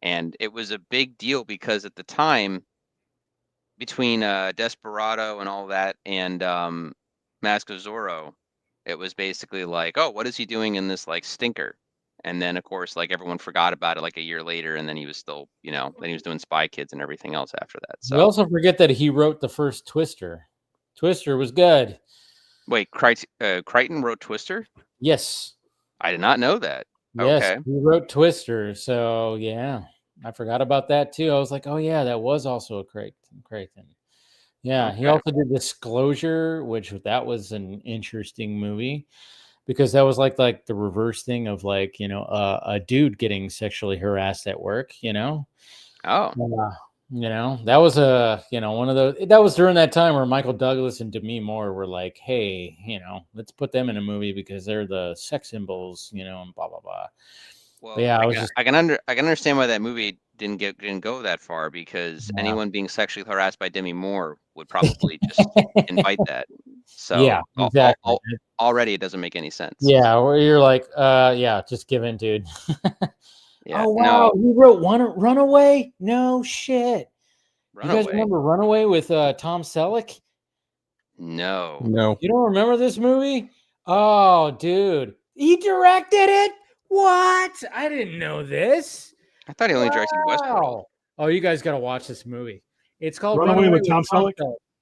and it was a big deal because at the time, between Desperado and all that, and Mask of Zorro, it was basically like, oh, what is he doing in this like stinker? And then of course, like everyone forgot about it like a year later, and then he was still, then he was doing Spy Kids and everything else after that. We So also forget that he wrote the first Twister. Twister was good. wait, Crichton wrote Twister? Yes. I did not know that. Yes, Okay. he wrote Twister. So yeah, I forgot about that too. I was like, oh yeah, that was also a Crichton. Yeah, he Okay. also did Disclosure, which that was an interesting movie because that was like the reverse thing of like a dude getting sexually harassed at work. Oh. That was one of those. That was during that time where Michael Douglas and Demi Moore were like, hey, let's put them in a movie because they're the sex symbols, and blah blah blah. Well, yeah, I can understand why that movie didn't go that far because anyone being sexually harassed by Demi Moore would probably just invite that. So yeah, exactly. Already it doesn't make any sense. Yeah, where you're like, yeah, just give in, dude. Yeah, oh wow, he wrote Runaway? No shit. Runaway. You guys remember Runaway with Tom Selleck? No. You don't remember this movie? Oh, dude, he directed it. What? I didn't know this. I thought he only directed Westworld. Oh, you guys got to watch this movie. It's called Runaway with Tom Selleck.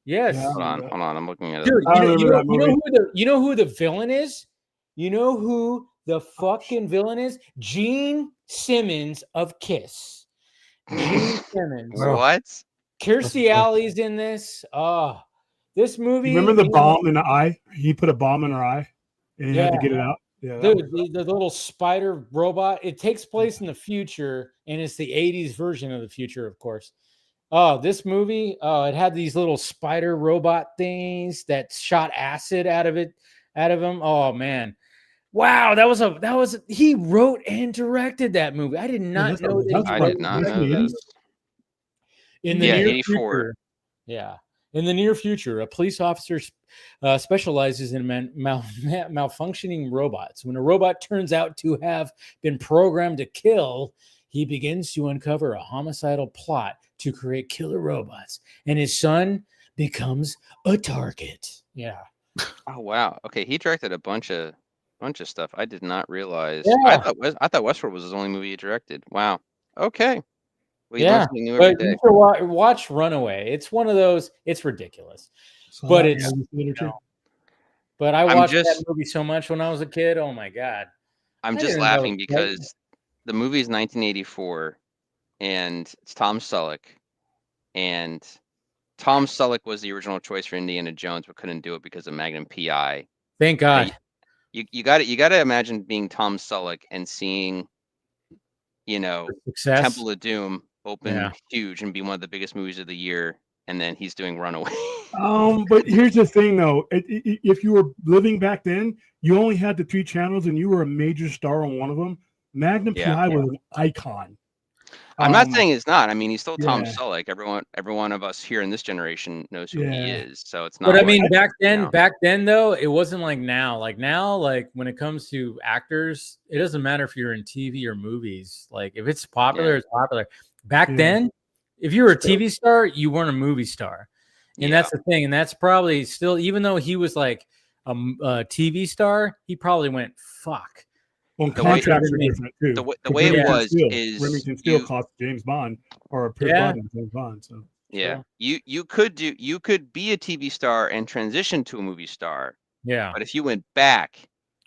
Yes. Yeah. Hold on. I'm looking at it. Dude, you know who the villain is? You know who the fucking villain is? Gene Simmons of Kiss. Gene Simmons. What? Kirstie Alley's in this. Oh, this movie. Remember the bomb in the eye? He put a bomb in her eye, and he had to get it out. Yeah, dude, the little spider robot. It takes place in the future, and it's the 80s version of the future, of course. Oh, this movie, it had these little spider robot things that shot acid out of him. Oh man. Wow, that was he wrote and directed that movie. I did not know that. I did not know this. In the near future. Yeah. In the near future, a police officer specializes in malfunctioning robots. When a robot turns out to have been programmed to kill, he begins to uncover a homicidal plot to create killer robots, and his son becomes a target. Yeah. Oh wow. Okay, he directed a bunch of stuff. I did not realize. Yeah. I thought Westworld was his only movie he directed. Wow. Okay. Well, you learn something new but every day. you should watch Runaway. It's one of those. It's ridiculous, but it's. But I watched that movie so much when I was a kid. Oh my god! I'm just laughing because the movie is 1984, and it's Tom Selleck, and Tom Selleck was the original choice for Indiana Jones, but couldn't do it because of Magnum PI. Thank God. You got to imagine being Tom Selleck and seeing, Success. Temple of Doom open huge and be one of the biggest movies of the year, and then he's doing Runaway. But here's the thing, though. If you were living back then, you only had the 3 channels, and you were a major star on one of them. Magnum PI was an icon. I'm not saying it's not. I mean, he's still Tom Selleck. Every one of us here in this generation knows who he is. So it's not. But I mean, back then though, it wasn't like now. Like now, like when it comes to actors, it doesn't matter if you're in TV or movies. Like if it's popular, it's popular. Back then, if you were a TV star, you weren't a movie star, and that's the thing. And that's probably still, even though he was like a TV star, he probably went fuck. Well, contracts are different too. The way it was is Remington Steele cost James Bond or James Bond. So you could be a TV star and transition to a movie star. Yeah, but if you went back,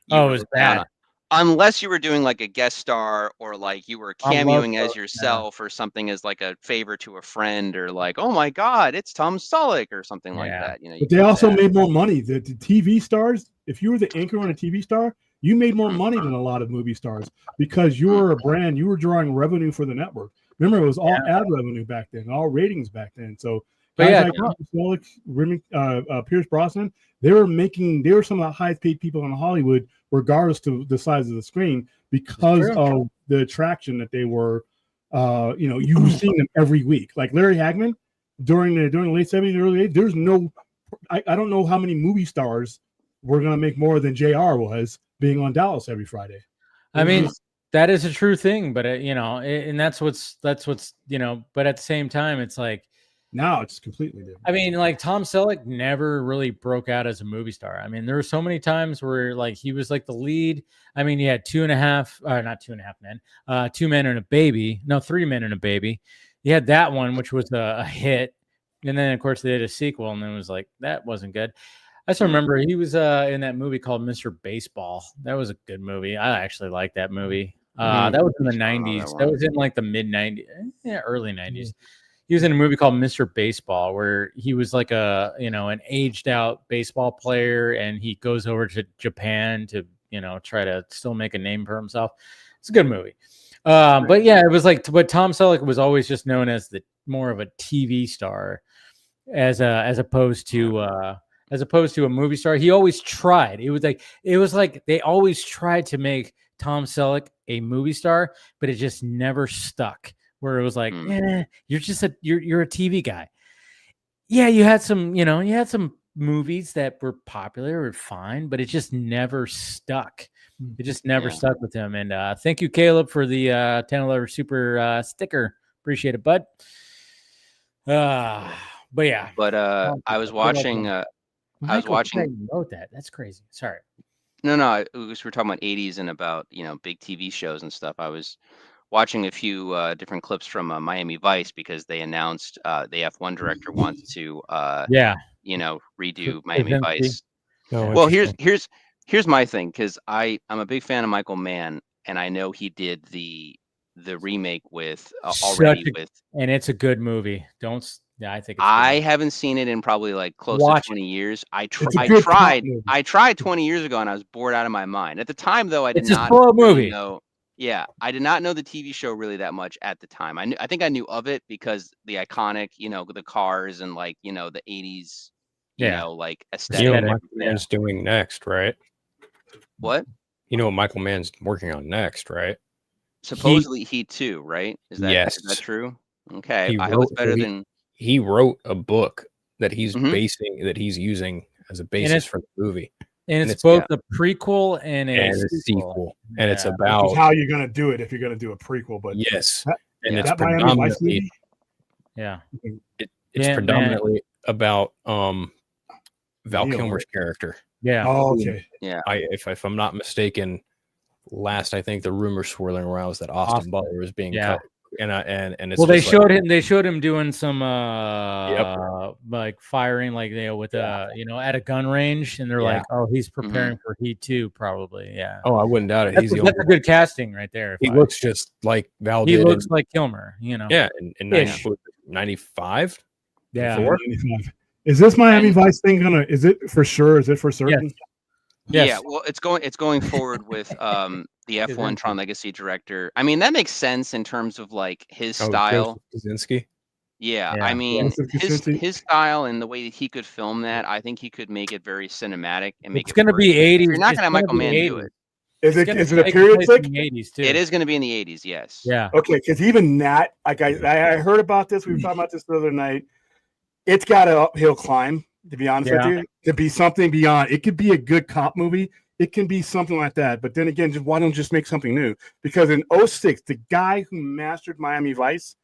it was bad. Unless you were doing like a guest star or like you were cameoing as yourself or something as like a favor to a friend or like, oh my God, it's Tom Selleck or something like that. But they also made more money. The TV stars, if you were the anchor on a TV star, you made more money than a lot of movie stars because you were a brand. You were drawing revenue for the network. Remember, it was all ad revenue back then, all ratings back then. So But guys yeah, like Pierce Brosnan, they were some of the highest paid people in Hollywood, regardless to the size of the screen, because of the attraction that they were. You were seeing them every week. Like Larry Hagman during the late 70s, early 80s. There's no, I don't know how many movie stars were going to make more than JR was being on Dallas every Friday. I mean, that is a true thing, but and that's what's but at the same time, it's like now it's completely different. I mean, like Tom Selleck never really broke out as a movie star. I mean, there were so many times where like he was like the lead. I mean, he had not 2.5 Men, 2 Men and a Baby. No, 3 Men and a Baby. He had that one, which was a hit. And then of course they did a sequel and then it was like, that wasn't good. I just remember he was in that movie called Mr. Baseball. That was a good movie. I actually liked that movie. That was in the 90s. That was in like the mid 90s, early 90s. He was in a movie called Mr. Baseball where he was like an aged out baseball player and he goes over to Japan to, try to still make a name for himself. It's a good movie. But yeah, it was like, but Tom Selleck was always just known as more of a TV star as opposed to a movie star. He always tried. It was like they always tried to make Tom Selleck a movie star, but it just never stuck. Where it was like, you're just you're a TV guy. Yeah, you had some movies that were popular or fine, but it just never stuck. It just never stuck with him. And thank you, Caleb, for the $10 super sticker. Appreciate it, bud. But yeah. But I was watching. I was watching. Wrote that. That's crazy. Sorry. No. We're talking about 80s and about big TV shows and stuff. I was watching a few different clips from Miami Vice because they announced the F1 director wants to redo Miami Vice. Oh, well, here's my thing, because I'm a big fan of Michael Mann, and I know he did the remake with and it's a good movie. I think I haven't seen it in probably like close to 20 years. I tried 20 years ago and I was bored out of my mind. At the time, though, I did not really know. Yeah, I did not know the TV show really that much at the time. I think I knew of it because the iconic, the cars and like, the 80s, like aesthetic. You know what Michael Mann's doing next, right? What? You know what Michael Mann's working on next, right? Supposedly Heat 2, right? Is that true? Okay. I hope it's better than. He wrote a book that he's using as a basis for the movie. And it's both a prequel and a sequel. And it's about how you're going to do it if you're going to do a prequel. But yes, it's predominantly it's predominantly about Val Kilmer's character. Yeah. Oh, okay. Yeah. If I'm not mistaken, I think the rumor swirling around was that Austin Butler was being cut. And it's they showed him doing some like firing with at a gun range, and they're like, oh, he's preparing for Heat 2 probably. Yeah. Oh, I wouldn't doubt it. That's a good casting right there. He looks just like Val. He looks like Kilmer, Yeah, in 95. Yeah. 95. Is this Miami Vice thing is it for sure? Is it for certain? Yes. Yeah, well, it's going forward with the F1 Tron Legacy director. I mean, that makes sense in terms of like his style. Kaczynski. Yeah, I mean, his style and the way that he could film that, I think he could make it very cinematic and make it's going to be 80s. You're not going to have Michael Mann do it. Is it a period flick? In the 80s too. It is going to be in the 80s, yes. Yeah. Okay, because even that, like I heard about this. We were talking about this the other night. It's got an uphill climb, to be honest with you, to be something beyond. It could be a good cop movie. It can be something like that. But then again, why don't just make something new? Because in 2006, the guy who mastered Miami Vice,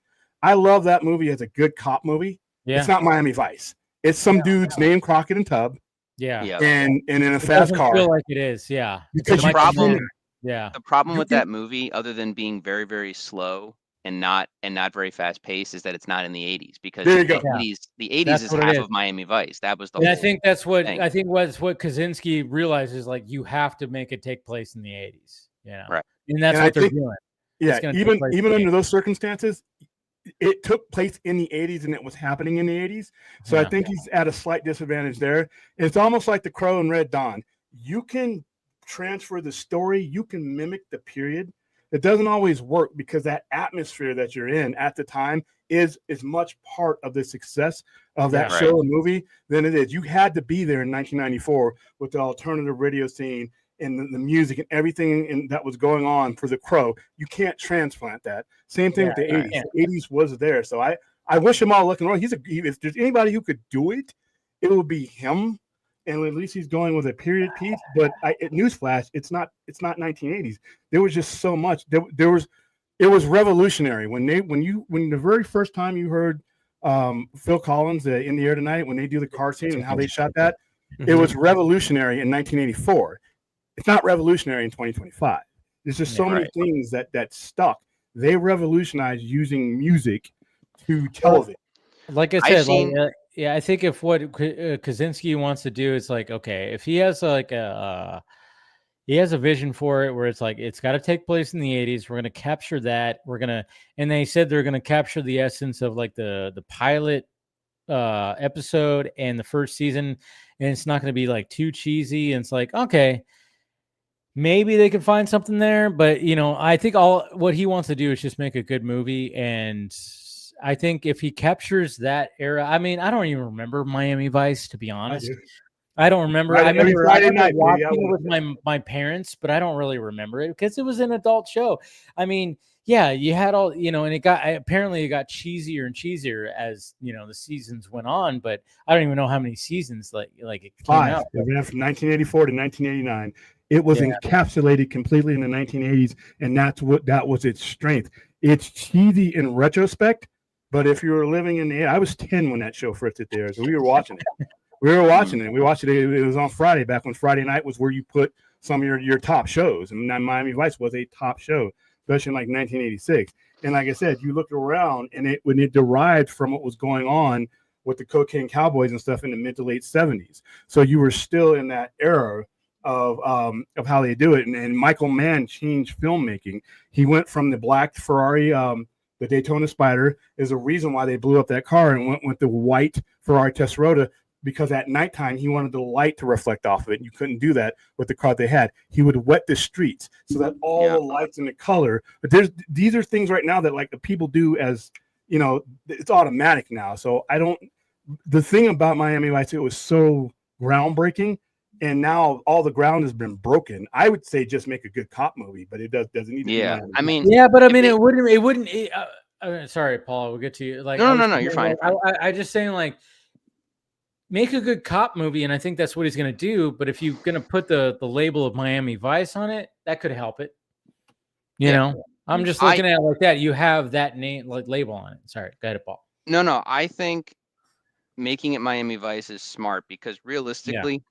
I love that movie as a good cop movie. Yeah. It's not Miami Vice. It's some dude's named Crockett and Tubb. Yeah. And in a fast car. Feel like it is. Yeah. Because the problem with that movie, other than being very, very slow and not very fast paced, is that it's not in the 80s, because the 80s is half of Miami Vice. That was the whole I think that's what thing. I think what Kaczynski realizes, like, you have to make it take place in the 80s. Right. And that's what they're doing. Yeah, even under those circumstances, it took place in the 80s and it was happening in the 80s. So I think he's at a slight disadvantage there. It's almost like The Crow and Red Dawn. You can transfer the story, you can mimic the period. It doesn't always work because that atmosphere that you're in at the time is as much part of the success of that Yeah. show or movie than it is. You had to be there in 1994 with the alternative radio scene and the music and everything that was going on for The Crow. You can't transplant that. Same thing with the 80s. Yeah. The 80s was there. So I wish him all luck and roll. If there's anybody who could do it, it would be him. And at least he's going with a period piece. But newsflash, it's not 1980s. There was just so much. It was revolutionary when the very first time you heard Phil Collins In the Air Tonight, when they do the car scene and how they shot that, it was revolutionary in 1984. It's not revolutionary in 2025. There's just so many things that stuck. They revolutionized using music to television. Like I said, I think if what Kaczynski wants to do is like, okay, if he has he has a vision for it where it's like it's got to take place in the 80s. We're going to capture that. And they said they're going to capture the essence of like the pilot episode and the first season, and it's not going to be like too cheesy. And it's like, okay, maybe they can find something there, but I think what he wants to do is just make a good movie. And I think if he captures that era, I mean, I don't even remember Miami Vice, to be honest. I don't remember. I remember watching it with my parents, but I don't really remember it because it was an adult show. I mean, yeah, you had all, and it got cheesier and cheesier as, the seasons went on, but I don't even know how many seasons like it came out. It ran from 1984 to 1989. It was encapsulated completely in the 1980s, and that was its strength. It's cheesy in retrospect, but if you were living in I was 10 when that show first hit there, so we were watching it. We watched it. It was on Friday, back when Friday night was where you put some of your top shows. And Miami Vice was a top show, especially in like 1986. And like I said, you look around and when it derived from what was going on with the Cocaine Cowboys and stuff in the mid to late 70s. So you were still in that era of how they do it. And Michael Mann changed filmmaking. He went from the black Ferrari, the Daytona Spider is a reason why they blew up that car, and went with the white Ferrari Testarossa, because at nighttime he wanted the light to reflect off of it. You couldn't do that with the car they had. He would wet the streets so that all the lights and the color. But these are things right now that like the people do as it's automatic now. So the thing about Miami Vice, it was so groundbreaking, and now all the ground has been broken. I would say just make a good cop movie, but it doesn't need to. Yeah, be I mean, it wouldn't. Sorry, Paul. We'll get to you. Like, no, you're fine. I just saying like. Make a good cop movie, and I think that's what he's going to do. But if you're going to put the label of Miami Vice on it, that could help it. I'm just looking at it like that. You have that name, like label on it. Sorry, go ahead, Paul. No, I think making it Miami Vice is smart because realistically,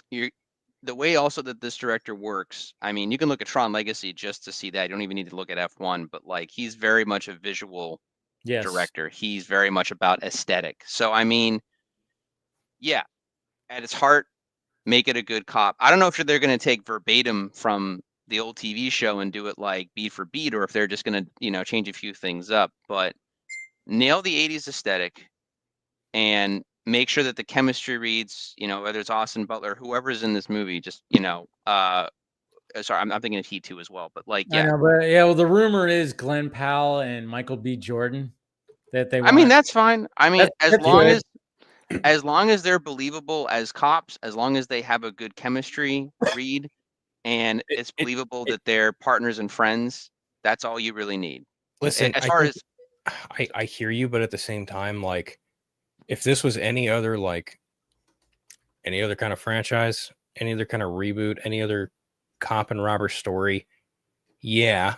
the way also that this director works. I mean, you can look at Tron Legacy just to see that. You don't even need to look at F1, but like he's very much a visual director. He's very much about aesthetic. So I mean. Yeah, at its heart, make it a good cop. I don't know if they're going to take verbatim from the old TV show and do it like beat for beat, or if they're just going to, change a few things up. But nail the 80s aesthetic and make sure that the chemistry reads, whether it's Austin Butler, whoever's in this movie, just, sorry, I'm thinking of Heat 2 as well. But like, yeah. I know, but well, the rumor is Glenn Powell and Michael B. Jordan that they want. I mean, that's fine. I mean, that's as long as they're believable as cops, as long as they have a good chemistry read, and it's believable that they're partners and friends, that's all you really need. Listen, I hear you, but at the same time, like, if this was any other kind of franchise, any other kind of reboot, any other cop and robber story, you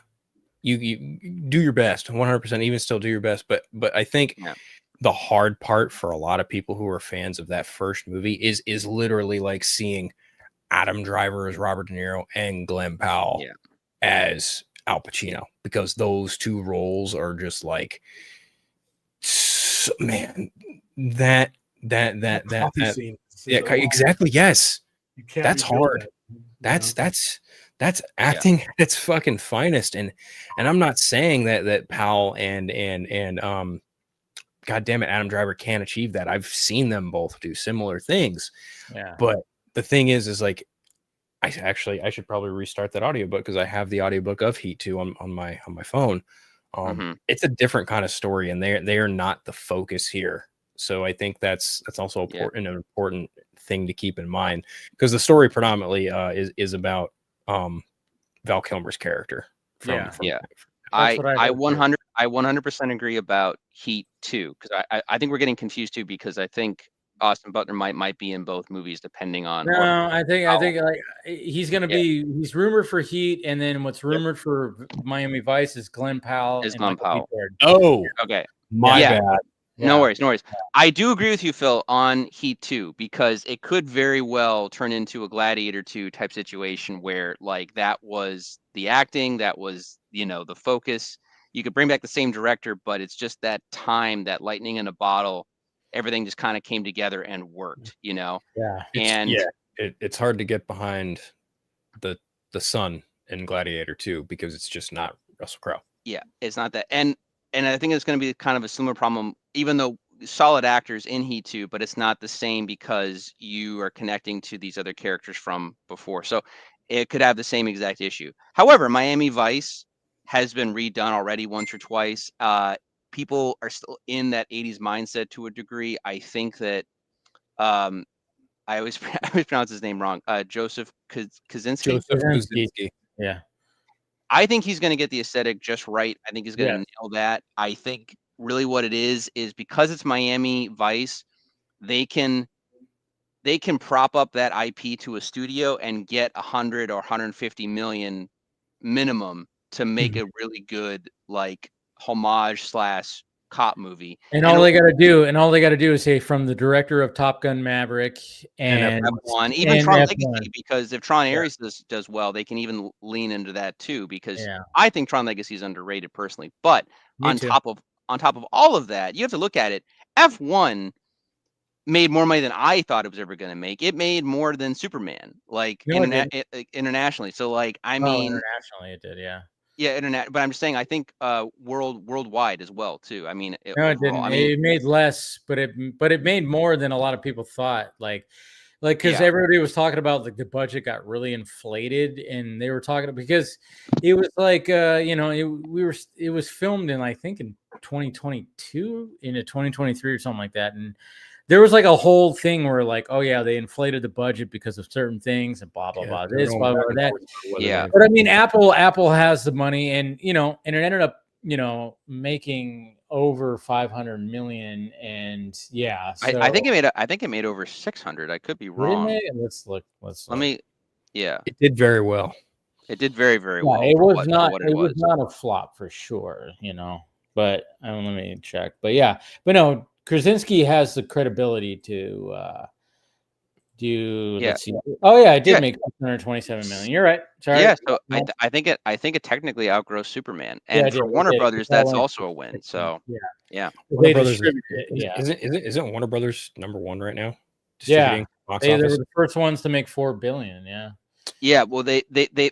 do your best, 100%, even still do your best. But I think. Yeah. The hard part for a lot of people who are fans of that first movie is literally like seeing Adam Driver as Robert De Niro and Glenn Powell as Al Pacino, because those two roles are just like, man, that exactly. Yes. That's hard. That's acting at its fucking finest. And I'm not saying that Powell and God damn it, Adam Driver can't achieve that. I've seen them both do similar things. Yeah. But the thing is like, I should probably restart that audiobook because I have the audiobook of Heat 2 on my phone. It's a different kind of story, and they are not the focus here. So I think that's also an important thing to keep in mind, because the story predominantly is about Val Kilmer's character. I 100% agree about Heat 2, because I think we're getting confused too, because I think Austin Butler might be in both movies depending on. No, I think like he's gonna be. He's rumored for Heat, and then what's rumored for Miami Vice is Glenn Powell. Oh, okay. My bad. No worries. I do agree with you, Phil, on Heat 2, because it could very well turn into a Gladiator 2 type situation where, like, that was the acting, that was, the focus. You could bring back the same director, but it's just that time, that lightning in a bottle, everything just kind of came together and worked, Yeah. It's hard to get behind the son in Gladiator 2 because it's just not Russell Crowe. Yeah, it's not that. And I think it's going to be kind of a similar problem, even though solid actors in Heat 2, but it's not the same because you are connecting to these other characters from before. So it could have the same exact issue. However, Miami Vice has been redone already once or twice. People are still in that 80s mindset to a degree. I think that I always pronounce his name wrong. Joseph Kosinski. Yeah. I think he's going to get the aesthetic just right. I think he's going to nail that. I think really what it is because it's Miami Vice, they can prop up that IP to a studio and get 100 or 150 million minimum to make a really good, like, homage / cop movie. And all they got to do is say, from the director of Top Gun Maverick and F1, even Tron Legacy, because if Tron Ares does well, they can even lean into that too, because I think Tron Legacy is underrated personally. But on top of all of that, you have to look at it. F1 made more money than I thought it was ever going to make. It made more than Superman, like, internationally. So, like, I mean, internationally it did, yeah, internet. But I'm just saying, I think worldwide as well too. I mean, no, it didn't. It made less, but it made more than a lot of people thought. Like because everybody was talking about, like, the budget got really inflated, and they were talking because it was like it was filmed in, I think, in 2022 into 2023 or something like that, and there was like a whole thing where, like, oh yeah, they inflated the budget because of certain things and blah blah blah this blah blah that. Yeah, but I mean, Apple has the money, and it ended up making over 500 million, and so I think it made over 600. I could be wrong. Let's look. Let me. Yeah, it did very well. It did very, very well. It was not a flop for sure, but let me check. But no, Krasinski has the credibility to do. Let's see. Oh yeah, I did make 127 million. You're right. Sorry. Yeah, so I think it technically outgrows Superman, and for Warner Brothers, that's also a win. So yeah. Warner Brothers isn't Warner Brothers #1 right now? Yeah, they were the first ones to make $4 billion. Yeah. Yeah, well, they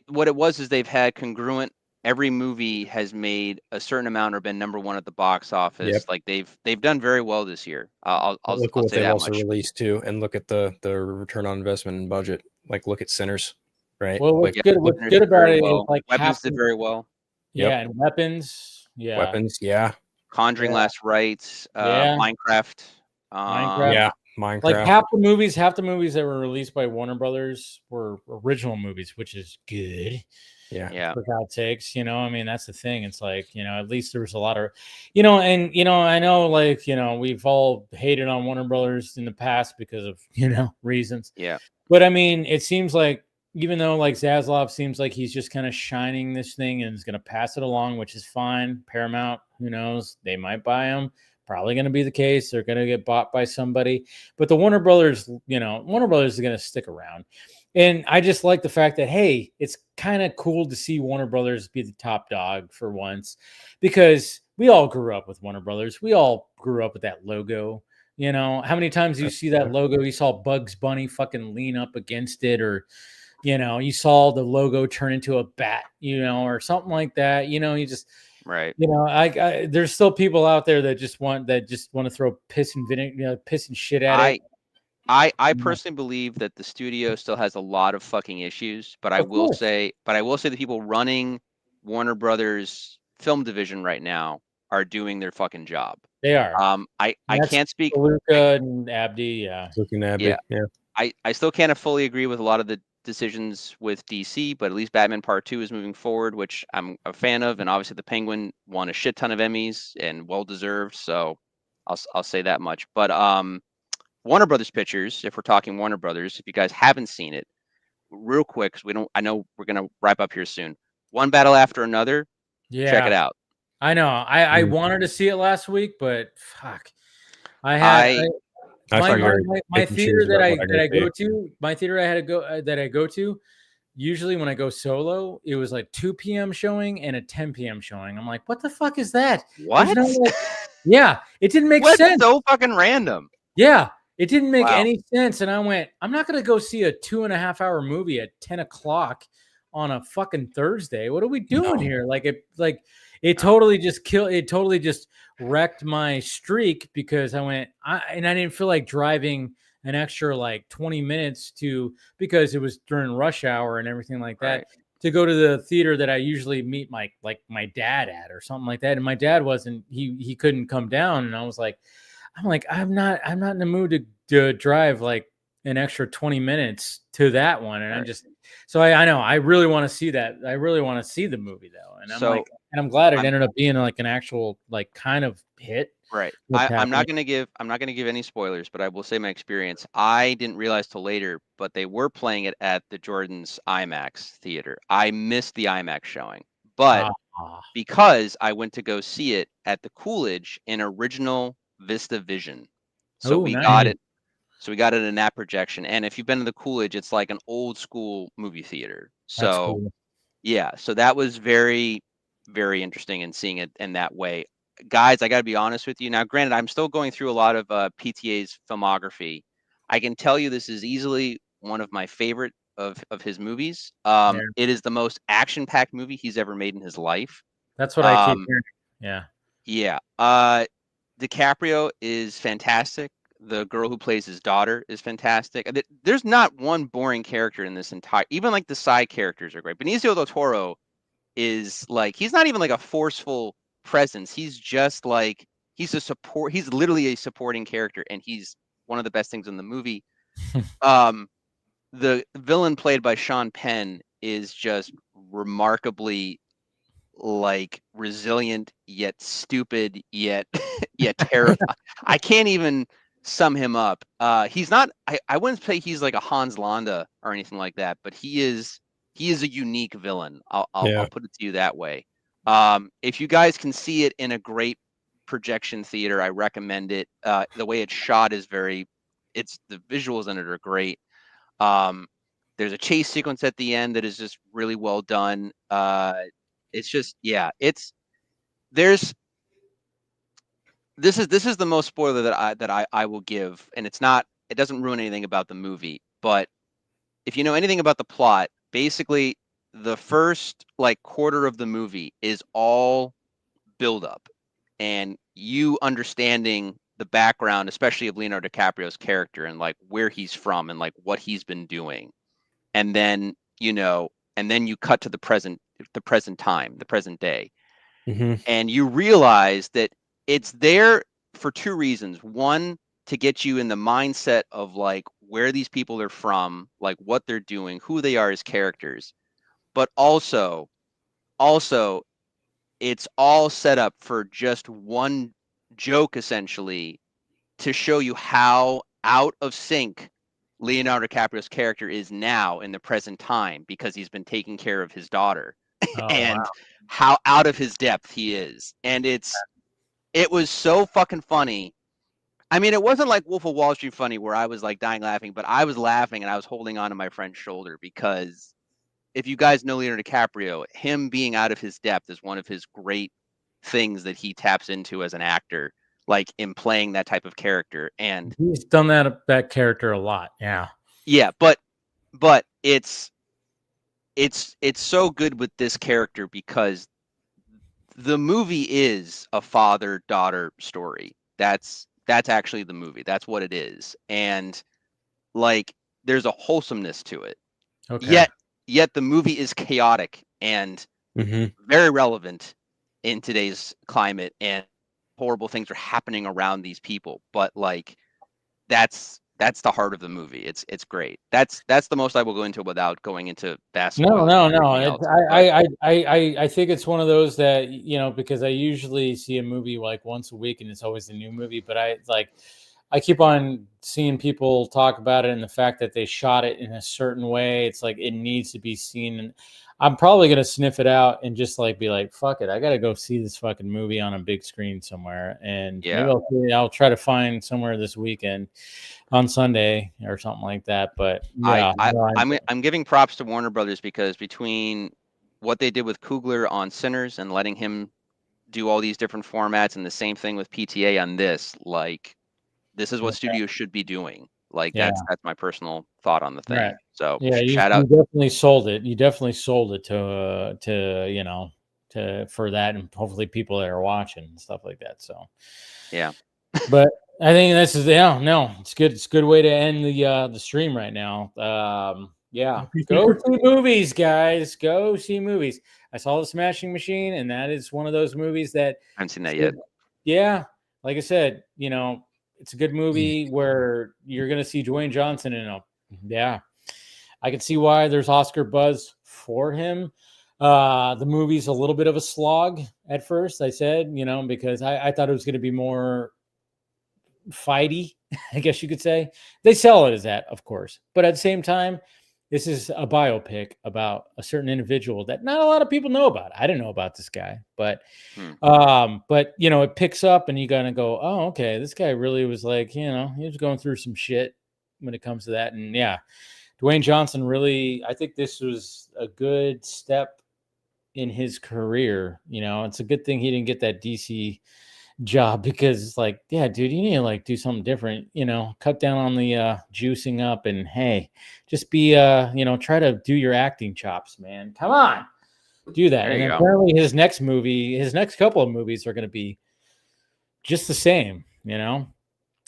what it was is they've had congruent. Every movie has made a certain amount or been #1 at the box office. Yep. Like they've done very well this year. I'll look I'll what say they've that also much. released too, and look at the return on investment and budget. Like, look at Sinners, right? Well, what's good about it is, like, Weapons did very well. Yeah, and Weapons. Yeah, Weapons. Yeah. Conjuring: Last Rites. Minecraft. Minecraft. Like half the movies that were released by Warner Brothers were original movies, which is good. Yeah. For God's sakes, I mean, that's the thing. It's like, at least there was a lot of, and I know, like, we've all hated on Warner Brothers in the past because of, reasons. Yeah. But I mean, it seems like, even though, like, Zaslav seems like he's just kind of shining this thing and is going to pass it along, which is fine. Paramount, who knows? They might buy him. Probably going to be the case. They're going to get bought by somebody. But the Warner Brothers, Warner Brothers is going to stick around. And I just like the fact that, hey, it's kind of cool to see Warner Brothers be the top dog for once, because we all grew up with Warner Brothers. We all grew up with that logo. How many times do you see that logo? You saw Bugs Bunny fucking lean up against it, or, you saw the logo turn into a bat, or something like that. You just, right. I there's still people out there that just want to throw piss and vinegar, piss and shit at it. I personally believe that the studio still has a lot of fucking issues, but I will say the people running Warner Brothers film division right now are doing their fucking job. They are. I can't speak. Luca and Abdi, yeah. Looking at it, yeah. I still can't fully agree with a lot of the decisions with DC, but at least Batman Part 2 is moving forward, which I'm a fan of, and obviously the Penguin won a shit ton of Emmys and well deserved, so I'll say that much. But Warner Brothers Pictures, if we're talking Warner Brothers, if you guys haven't seen it, real quick, because I know we're gonna wrap up here soon. One Battle After Another. Yeah. Check it out. I know. I wanted to see it last week, but fuck. My theater that I go to, usually when I go solo, it was like 2 p.m. showing and a 10 p.m. showing. I'm like, what the fuck is that? What? Yeah, it didn't make sense. So fucking random. Yeah, it didn't make any sense. And I went, I'm not gonna go see a 2.5-hour movie at 10 o'clock on a fucking Thursday. What are we doing here? It totally just wrecked my streak because I didn't feel like driving an extra like 20 minutes because it was during rush hour and everything like that, right, to go to the theater that I usually meet my dad at or something like that. And my dad he couldn't come down. And I was like, I'm not in the mood to drive like an extra 20 minutes to that one. And I know I really want to see that. I really want to see the movie though. And I'm glad it ended up being like an actual like kind of hit. Right. I'm not gonna give any spoilers, but I will say my experience. I didn't realize till later, but they were playing it at the Jordan's IMAX theater. I missed the IMAX showing, but because I went to go see it at the Coolidge in original Vista Vision, so we got it. So we got it in that projection. And if you've been to the Coolidge, it's like an old school movie theater. So cool. Yeah, so that was very, very interesting in seeing it in that way. Guys, I got to be honest with you. Now, granted, I'm still going through a lot of PTA's filmography. I can tell you this is easily one of my favorite of his movies. It is the most action-packed movie he's ever made in his life. That's what I keep hearing. Yeah. Yeah. DiCaprio is fantastic. The girl who plays his daughter is fantastic. There's not one boring character in this entire, even like the side characters are great. Benicio del Toro is like, he's not even like a forceful presence. He's just like, he's literally a supporting character, and he's one of the best things in the movie. The villain played by Sean Penn is just remarkably like resilient, yet stupid, yet terrifying. I can't even sum him up. He's not, I wouldn't say he's like a Hans Landa or anything like that, but he is a unique villain. I'll put it to you that way. If you guys can see it in a great projection theater, I recommend it. The way it's shot is the visuals in it are great. There's a chase sequence at the end that is just really well done. It's just, this is the most spoiler that I will give, and it doesn't ruin anything about the movie, but if you know anything about the plot, basically the first like quarter of the movie is all build up and you understanding the background, especially of Leonardo DiCaprio's character and like where he's from and like what he's been doing. And then, you cut to the present time, the present day. Mm-hmm. And you realize that it's there for two reasons. One, to get you in the mindset of like where these people are from, like what they're doing, who they are as characters. But also it's all set up for just one joke, essentially, to show you how out of sync Leonardo DiCaprio's character is now in the present time, because he's been taking care of his daughter. And how out of his depth he is. And it was so fucking funny. I mean, it wasn't like Wolf of Wall Street funny where I was like dying laughing, but I was laughing and I was holding on to my friend's shoulder, because if you guys know Leonardo DiCaprio, him being out of his depth is one of his great things that he taps into as an actor, like in playing that type of character. And he's done that character a lot. Yeah. Yeah, but it's so good with this character because the movie is a father-daughter story. That's actually the movie. That's what it is. And like there's a wholesomeness to it. Okay. Yet the movie is chaotic and very relevant in today's climate, and horrible things are happening around these people. But like, that's the heart of the movie. It's great. That's the most I will go into without going into vast spoilers. No. I think it's one of those that, you know, because I usually see a movie like once a week and it's always a new movie, but I keep on seeing people talk about it and the fact that they shot it in a certain way. It's like it needs to be seen. And I'm probably going to sniff it out and just like be like, fuck it. I got to go see this fucking movie on a big screen somewhere. And maybe I'll try to find somewhere this weekend on Sunday or something like that. But yeah, I'm giving props to Warner Brothers, because between what they did with Coogler on Sinners and letting him do all these different formats, and the same thing with PTA on this, like, this is what studios should be doing. Like, that's my personal thought on the thing. Right. So shout out. You definitely sold it. You definitely sold it to you know, for that, and hopefully people that are watching and stuff like that. So yeah. But I think this is it's good. It's a good way to end the stream right now. Go see movies, guys. Go see movies. I saw The Smashing Machine, and that is one of those movies that I haven't seen that yet. Yeah, like I said, you know, it's a good movie where you're going to see Dwayne Johnson in it. Yeah, I can see why there's Oscar buzz for him. The movie's a little bit of a slog at first, I said, you know, because I thought it was going to be more fighty, I guess you could say. They sell it as that, of course. But at the same time, this is a biopic about a certain individual that not a lot of people know about. I didn't know about this guy, but you know, it picks up and you gotta go, oh, okay, this guy really was like, you know, he was going through some shit when it comes to that. And yeah, Dwayne Johnson really, I think this was a good step in his career. You know, it's a good thing he didn't get that DC job, because it's like, yeah, dude, you need to like do something different, you know, cut down on the juicing up, and hey, just be you know, try to do your acting chops, man. Come on, do that. There and apparently his next couple of movies are going to be just the same, you know.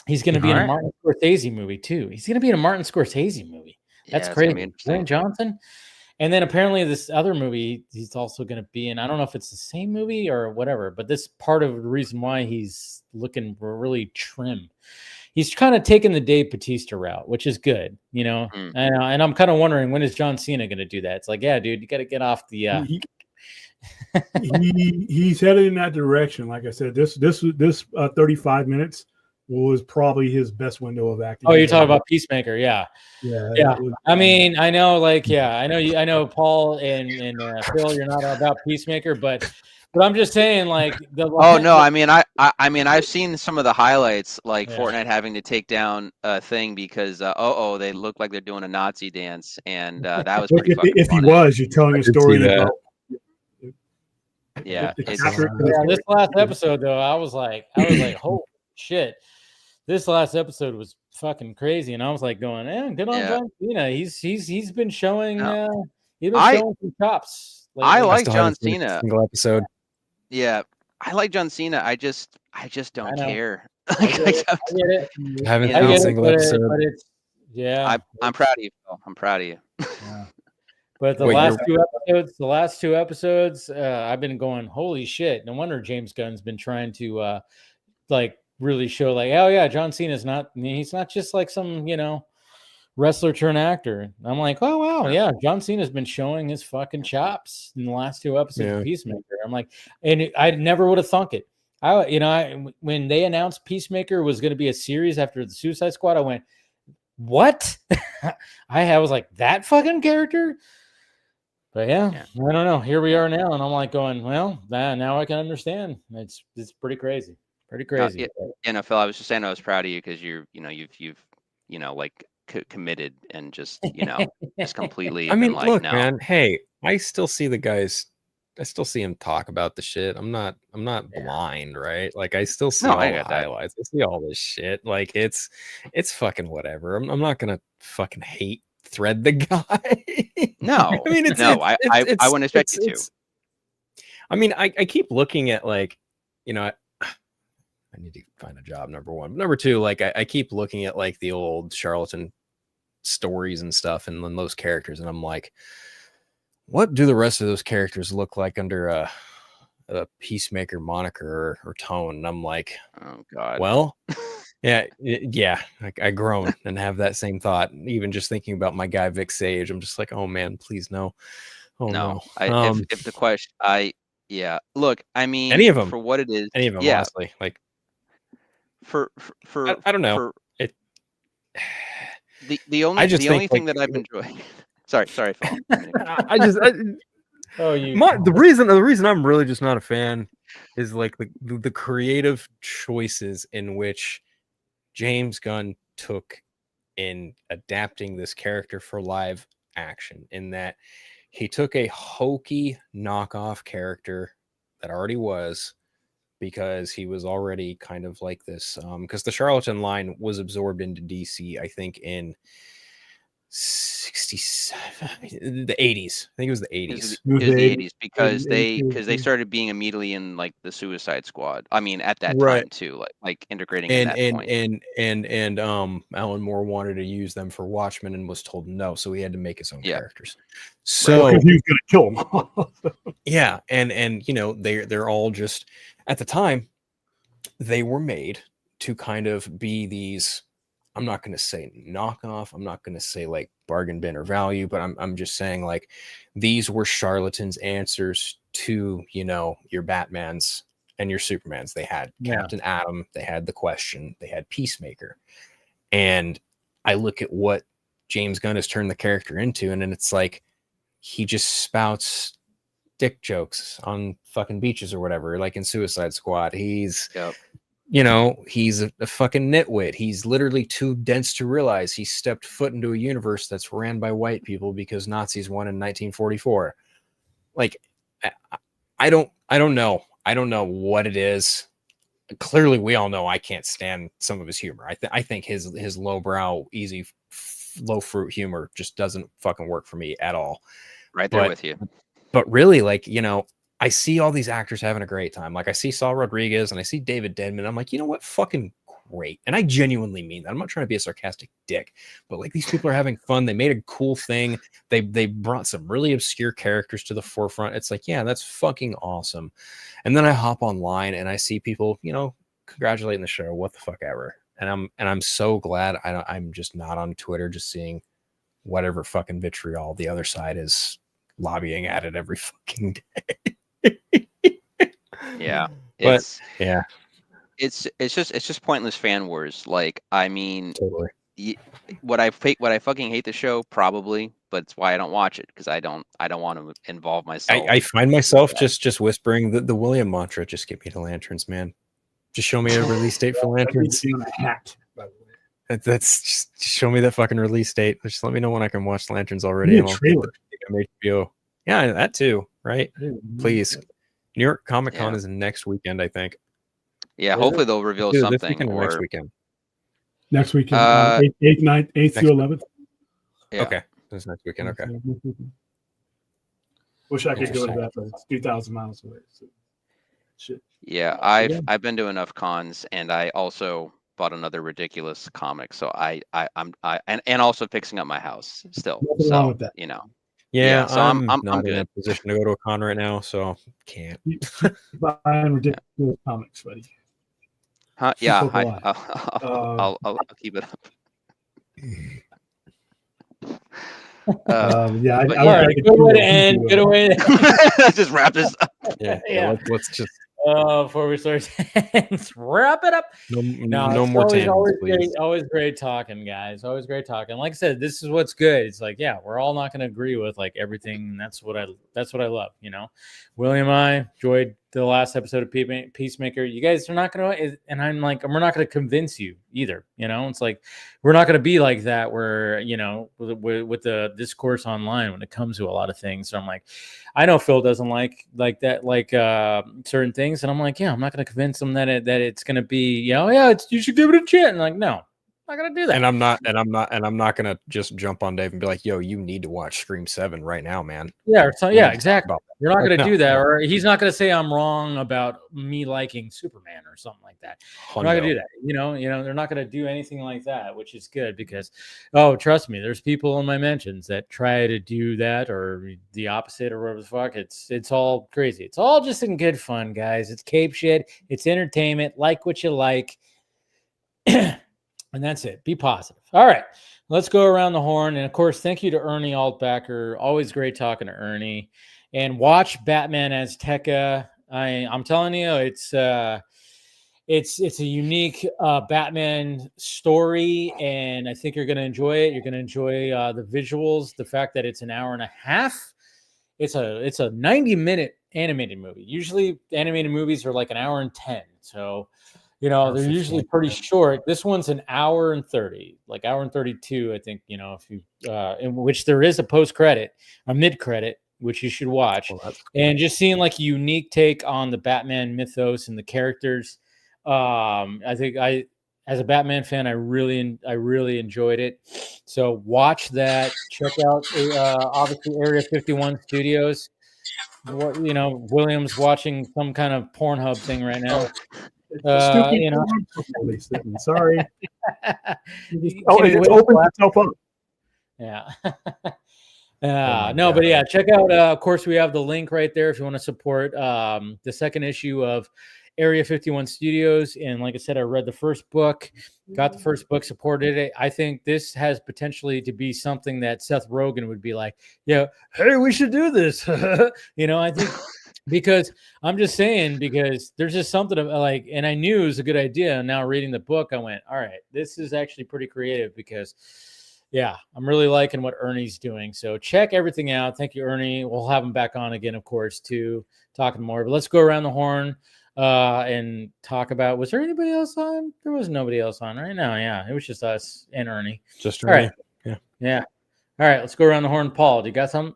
He's going to be in a Martin Scorsese movie too. He's going to be in a Martin Scorsese movie. That's crazy. Dwayne Johnson. And then apparently this other movie he's also going to be in. I don't know if it's the same movie or whatever, but this part of the reason why he's looking really trim. He's kind of taking the Dave Bautista route, which is good, you know. And I'm kind of wondering, when is John Cena going to do that? It's like, yeah, dude, you got to get off the. He's headed in that direction. Like I said, this 35 minutes was probably his best window of acting. Oh, you're talking about Peacemaker, yeah. I mean, I know, like, I know, Paul and Phil, you're not about Peacemaker, but I'm just saying, like, I mean, I've seen some of the highlights, like Fortnite having to take down a thing because they look like they're doing a Nazi dance, and that was pretty funny. If he was, you're telling a story about. Yeah, this last episode though, I was like, holy shit. This last episode was fucking crazy, and I was like going, good on John Cena. He's been showing showing some chops. I like John Cena. Single episode. Yeah, I like John Cena. I just don't care. I get it. I haven't seen a single episode. But it's, I'm proud of you, Phil. I'm proud of you. Yeah. But the last two episodes, I've been going, holy shit. No wonder James Gunn's been trying to like really show, like, oh yeah, John Cena's he's not just like some, you know, wrestler turned actor. And I'm like, oh wow, yeah, John Cena's been showing his fucking chops in the last two episodes of Peacemaker. I'm like, and I never would have thunk it. When they announced Peacemaker was going to be a series after the Suicide Squad, I went, what? I was like, that fucking character? But yeah, I don't know. Here we are now, and I'm like going, well, now I can understand. It's pretty crazy. Pretty crazy. Phil, I was just saying I was proud of you because you've like committed and just just completely. I mean, like, look, man. Hey, I still see the guys. I still see him talk about the shit. I'm not blind, right? Like, I still see all the highlights. I see all this shit. Like, it's fucking whatever. I'm not gonna fucking hate thread the guy. No, I mean, I wouldn't expect you to. I mean, I keep looking at, like, you know, I need to find a job, number one. Number two, like, I keep looking at, like, the old charlatan stories and stuff, and then those characters, and I'm like, what do the rest of those characters look like under Peacemaker moniker or tone. And I'm like, oh God. Well, yeah. I groan and have that same thought. Even just thinking about my guy Vic Sage, I'm just like, oh man, please no. Oh no. If the question, look, I mean, any of them for what it is, any of them, honestly, like for I don't know. The only thing that I've enjoyed. Sorry, Phil. The reason I'm really just not a fan is like the creative choices in which James Gunn took in adapting this character for live action, in that he took a hokey knockoff character that already was, because he was already kind of like this, because the Charlatan line was absorbed into DC, I think, in 67, the 80s. I think it was the 80s. It was the 80s because they started being immediately in like the Suicide Squad. I mean, at that time too, like integrating in that point. And Alan Moore wanted to use them for Watchmen and was told no, so he had to make his own characters. So he was gonna kill them. Yeah, and you know, they're all just, at the time they were made to kind of be these, I'm not going to say knockoff, I'm not going to say like bargain bin or value, but I'm just saying like these were charlatans' answers to, you know, your Batmans and your Supermans. They had Captain Atom, they had The Question, they had Peacemaker. And I look at what James Gunn has turned the character into, and then it's like he just spouts dick jokes on fucking beaches or whatever, like in Suicide Squad. He's you know, he's a fucking nitwit. He's literally too dense to realize he stepped foot into a universe that's ran by white people because Nazis won in 1944. Like, I don't know. I don't know what it is. Clearly, we all know I can't stand some of his humor. I think his lowbrow, easy, low fruit humor just doesn't fucking work for me at all. Right there with you. But really, like, you know, I see all these actors having a great time. Like I see Saul Rodriguez and I see David Denman. I'm like, you know what? Fucking great. And I genuinely mean that. I'm not trying to be a sarcastic dick, but like these people are having fun. They made a cool thing. They brought some really obscure characters to the forefront. It's like, yeah, that's fucking awesome. And then I hop online and I see people, you know, congratulating the show. What the fuck ever. And I'm so glad I'm just not on Twitter, just seeing whatever fucking vitriol the other side is lobbying at it every fucking day. It's just pointless fan wars. Like, I mean, totally. What I fucking hate the show, probably, but it's why I don't watch it, because I don't want to involve myself. I find myself just whispering the William mantra. Just get me to Lanterns, man. Just show me a release date for Lanterns. That's just show me that fucking release date. Just let me know when I can watch Lanterns already. And I'll get the HBO. Yeah, that too, right? Please. New York Comic Con is next weekend, I think. Yeah, hopefully they'll reveal something. This weekend or next weekend? Next weekend, 8th through 11th. Yeah. Okay, this next weekend. Okay. Wish I could go to that, but it's 2,000 miles away. So. Shit. Yeah, I've been to enough cons, and I also bought another ridiculous comic. So I'm also fixing up my house still. Nothing wrong with that. You know. Yeah, so I'm not good. in A position to go to a con right now, so can't. Buying ridiculous comics, buddy. Huh? Yeah, I'll keep it up. Yeah, all right, good way to end. Good way to just wrap this up. Yeah. Let's just. Before we start, let's wrap it up. No more tangents, please. Always great talking, guys. Always great talking. Like I said, this is what's good. It's like, yeah, we're all not going to agree with like everything. That's what I love. You know, William, I enjoyed the last episode of Peacemaker. You guys are not going to, and I'm like, we're not going to convince you either. You know, it's like we're not going to be like that. Where, you know, with the discourse online when it comes to a lot of things. So I'm like, I know Phil doesn't like that, like certain things, and I'm like, yeah, I'm not going to convince him that it's going to be, you know, yeah, you should give it a chance. And like, no, Not gonna do that. And I'm not gonna just jump on Dave and be like, "Yo, you need to watch Scream 7 right now, man." Yeah, so We need yeah, to talk exactly. about that. You're not Like, gonna no, do that, no. or he's not gonna say I'm wrong about me liking Superman or something like that. They're not gonna do that. You know, they're not gonna do anything like that, which is good because, oh, trust me, there's people in my mentions that try to do that or the opposite or whatever the fuck. It's all crazy. It's all just in good fun, guys. It's cape shit. It's entertainment. Like what you like. And that's it. Be positive. All right. Let's go around the horn. And of course, thank you to Ernie Altbacker. Always great talking to Ernie. And watch Batman Azteca. I'm telling you, it's a unique Batman story, and I think you're going to enjoy it. You're going to enjoy the visuals, the fact that it's an hour and a half. It's a 90-minute animated movie. Usually, animated movies are like an hour and 10. So, they're usually pretty short. This one's an hour and 30, like hour and 32, I think, if you, in which there is a post-credit, a mid-credit, which you should watch. Well, and just seeing like a unique take on the Batman mythos and the characters. I think as a Batman fan, I really enjoyed it. So watch that. Check out, obviously, Area 51 Studios. William's watching some kind of Pornhub thing right now. Sorry. It's open itself up. Yeah. But yeah, check out. Of course, we have the link right there if you want to support the second issue of Area 51 Studios. And like I said, I read the first book, got the first book, supported it. I think this has potentially to be something that Seth Rogen would be like, yeah, hey, we should do this. I think. Because I'm just saying, because there's just something like, and I knew it was a good idea. And now reading the book, I went, all right, this is actually pretty creative because, yeah, I'm really liking what Ernie's doing. So check everything out. Thank you, Ernie. We'll have him back on again, of course, to talking more. But let's go around the horn and talk about, was there anybody else on? There was nobody else on right now. Yeah, it was just us and Ernie. Just Ernie. All right. Yeah. All right, let's go around the horn. Paul, do you got something?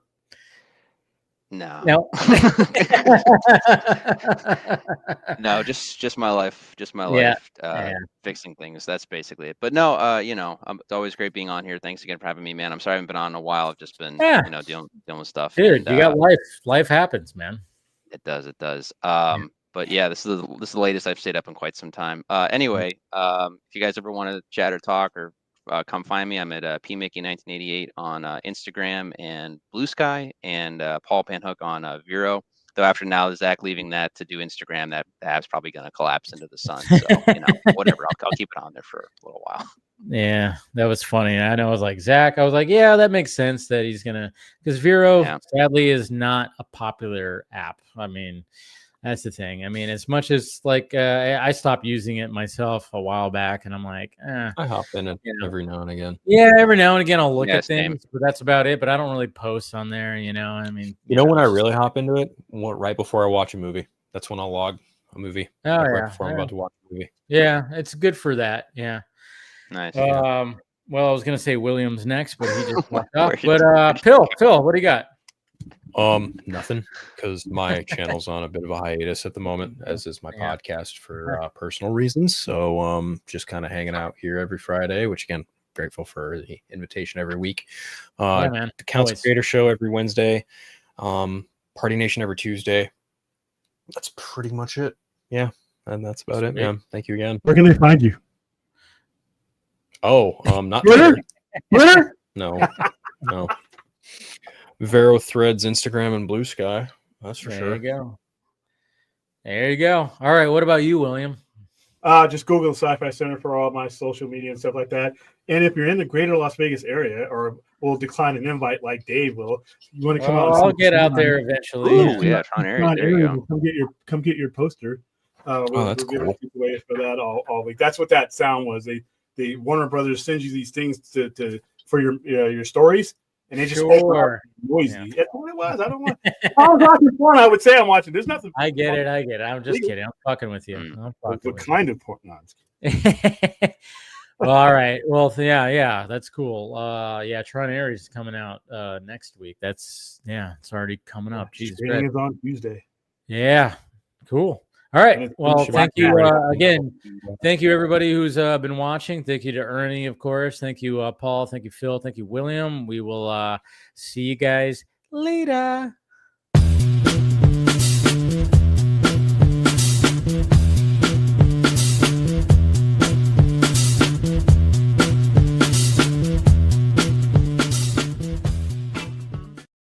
No. No, just my life, fixing things. That's basically it. But no, it's always great being on here. Thanks again for having me, man. I'm sorry I haven't been on in a while. I've just been, dealing with stuff. Dude, you got life. Life happens, man. It does. But yeah, this is the latest I've stayed up in quite some time. Anyway, if you guys ever want to chat or talk or come find me. I'm at Peacemaking 1988 on Instagram and Blue Sky, and Paul Panhook on Vero. Though after now Zach leaving that to do Instagram, that app's probably going to collapse into the sun. So whatever. I'll keep it on there for a little while. Yeah, that was funny. I know. I was like, Zach. I was like, yeah, that makes sense that he's gonna, because Vero sadly is not a popular app. I mean. That's the thing. I mean, as much as like I stopped using it myself a while back, and I'm like, I hop in it every now and again. Yeah, every now and again I'll look at things, but that's about it. But I don't really post on there. I mean, when I really hop into it, right before I watch a movie. That's when I'll log a movie. Right before I'm about to watch a movie. Yeah, it's good for that. Yeah. Nice. Well, I was gonna say William's next, but he just walked up. But Phil, what do you got? Nothing, because my channel's on a bit of a hiatus at the moment, as is my podcast for personal reasons. So just kind of hanging out here every Friday, which again, grateful for the invitation every week. The Council Creator Show every Wednesday. Party Nation every Tuesday. That's pretty much it. Yeah, and that's about it, man. Thank you again. Where can they find you? Oh, not Twitter. Twitter? No. Vero Threads, Instagram, and Blue Sky. That's for sure. There you go. All right. What about you, William? Just Google Sci-Fi Center for all my social media and stuff like that. And if you're in the greater Las Vegas area, or we'll decline an invite like Dave will, you want to come out? I'll get out there eventually. Ooh, yeah, Tron area. There you go. Come get your poster. That's cool. Away for that all week. That's what that sound was. The Warner Brothers sends you these things for your stories. And they just noisy. Yeah. That's what it was. I don't want. If I was watching porn, I would say I'm watching. There's nothing. I get it. I'm just kidding. I'm fucking with you. What kind of porn? No, well, all right. Well, yeah, that's cool. Tron Aries is coming out next week. It's already coming up. Jesus, is on Tuesday. Yeah, cool. All right. And Well, it's thank you Black again. Thank you, everybody who's been watching. Thank you to Ernie, of course. Thank you, Paul. Thank you, Phil. Thank you, William. We will see you guys later.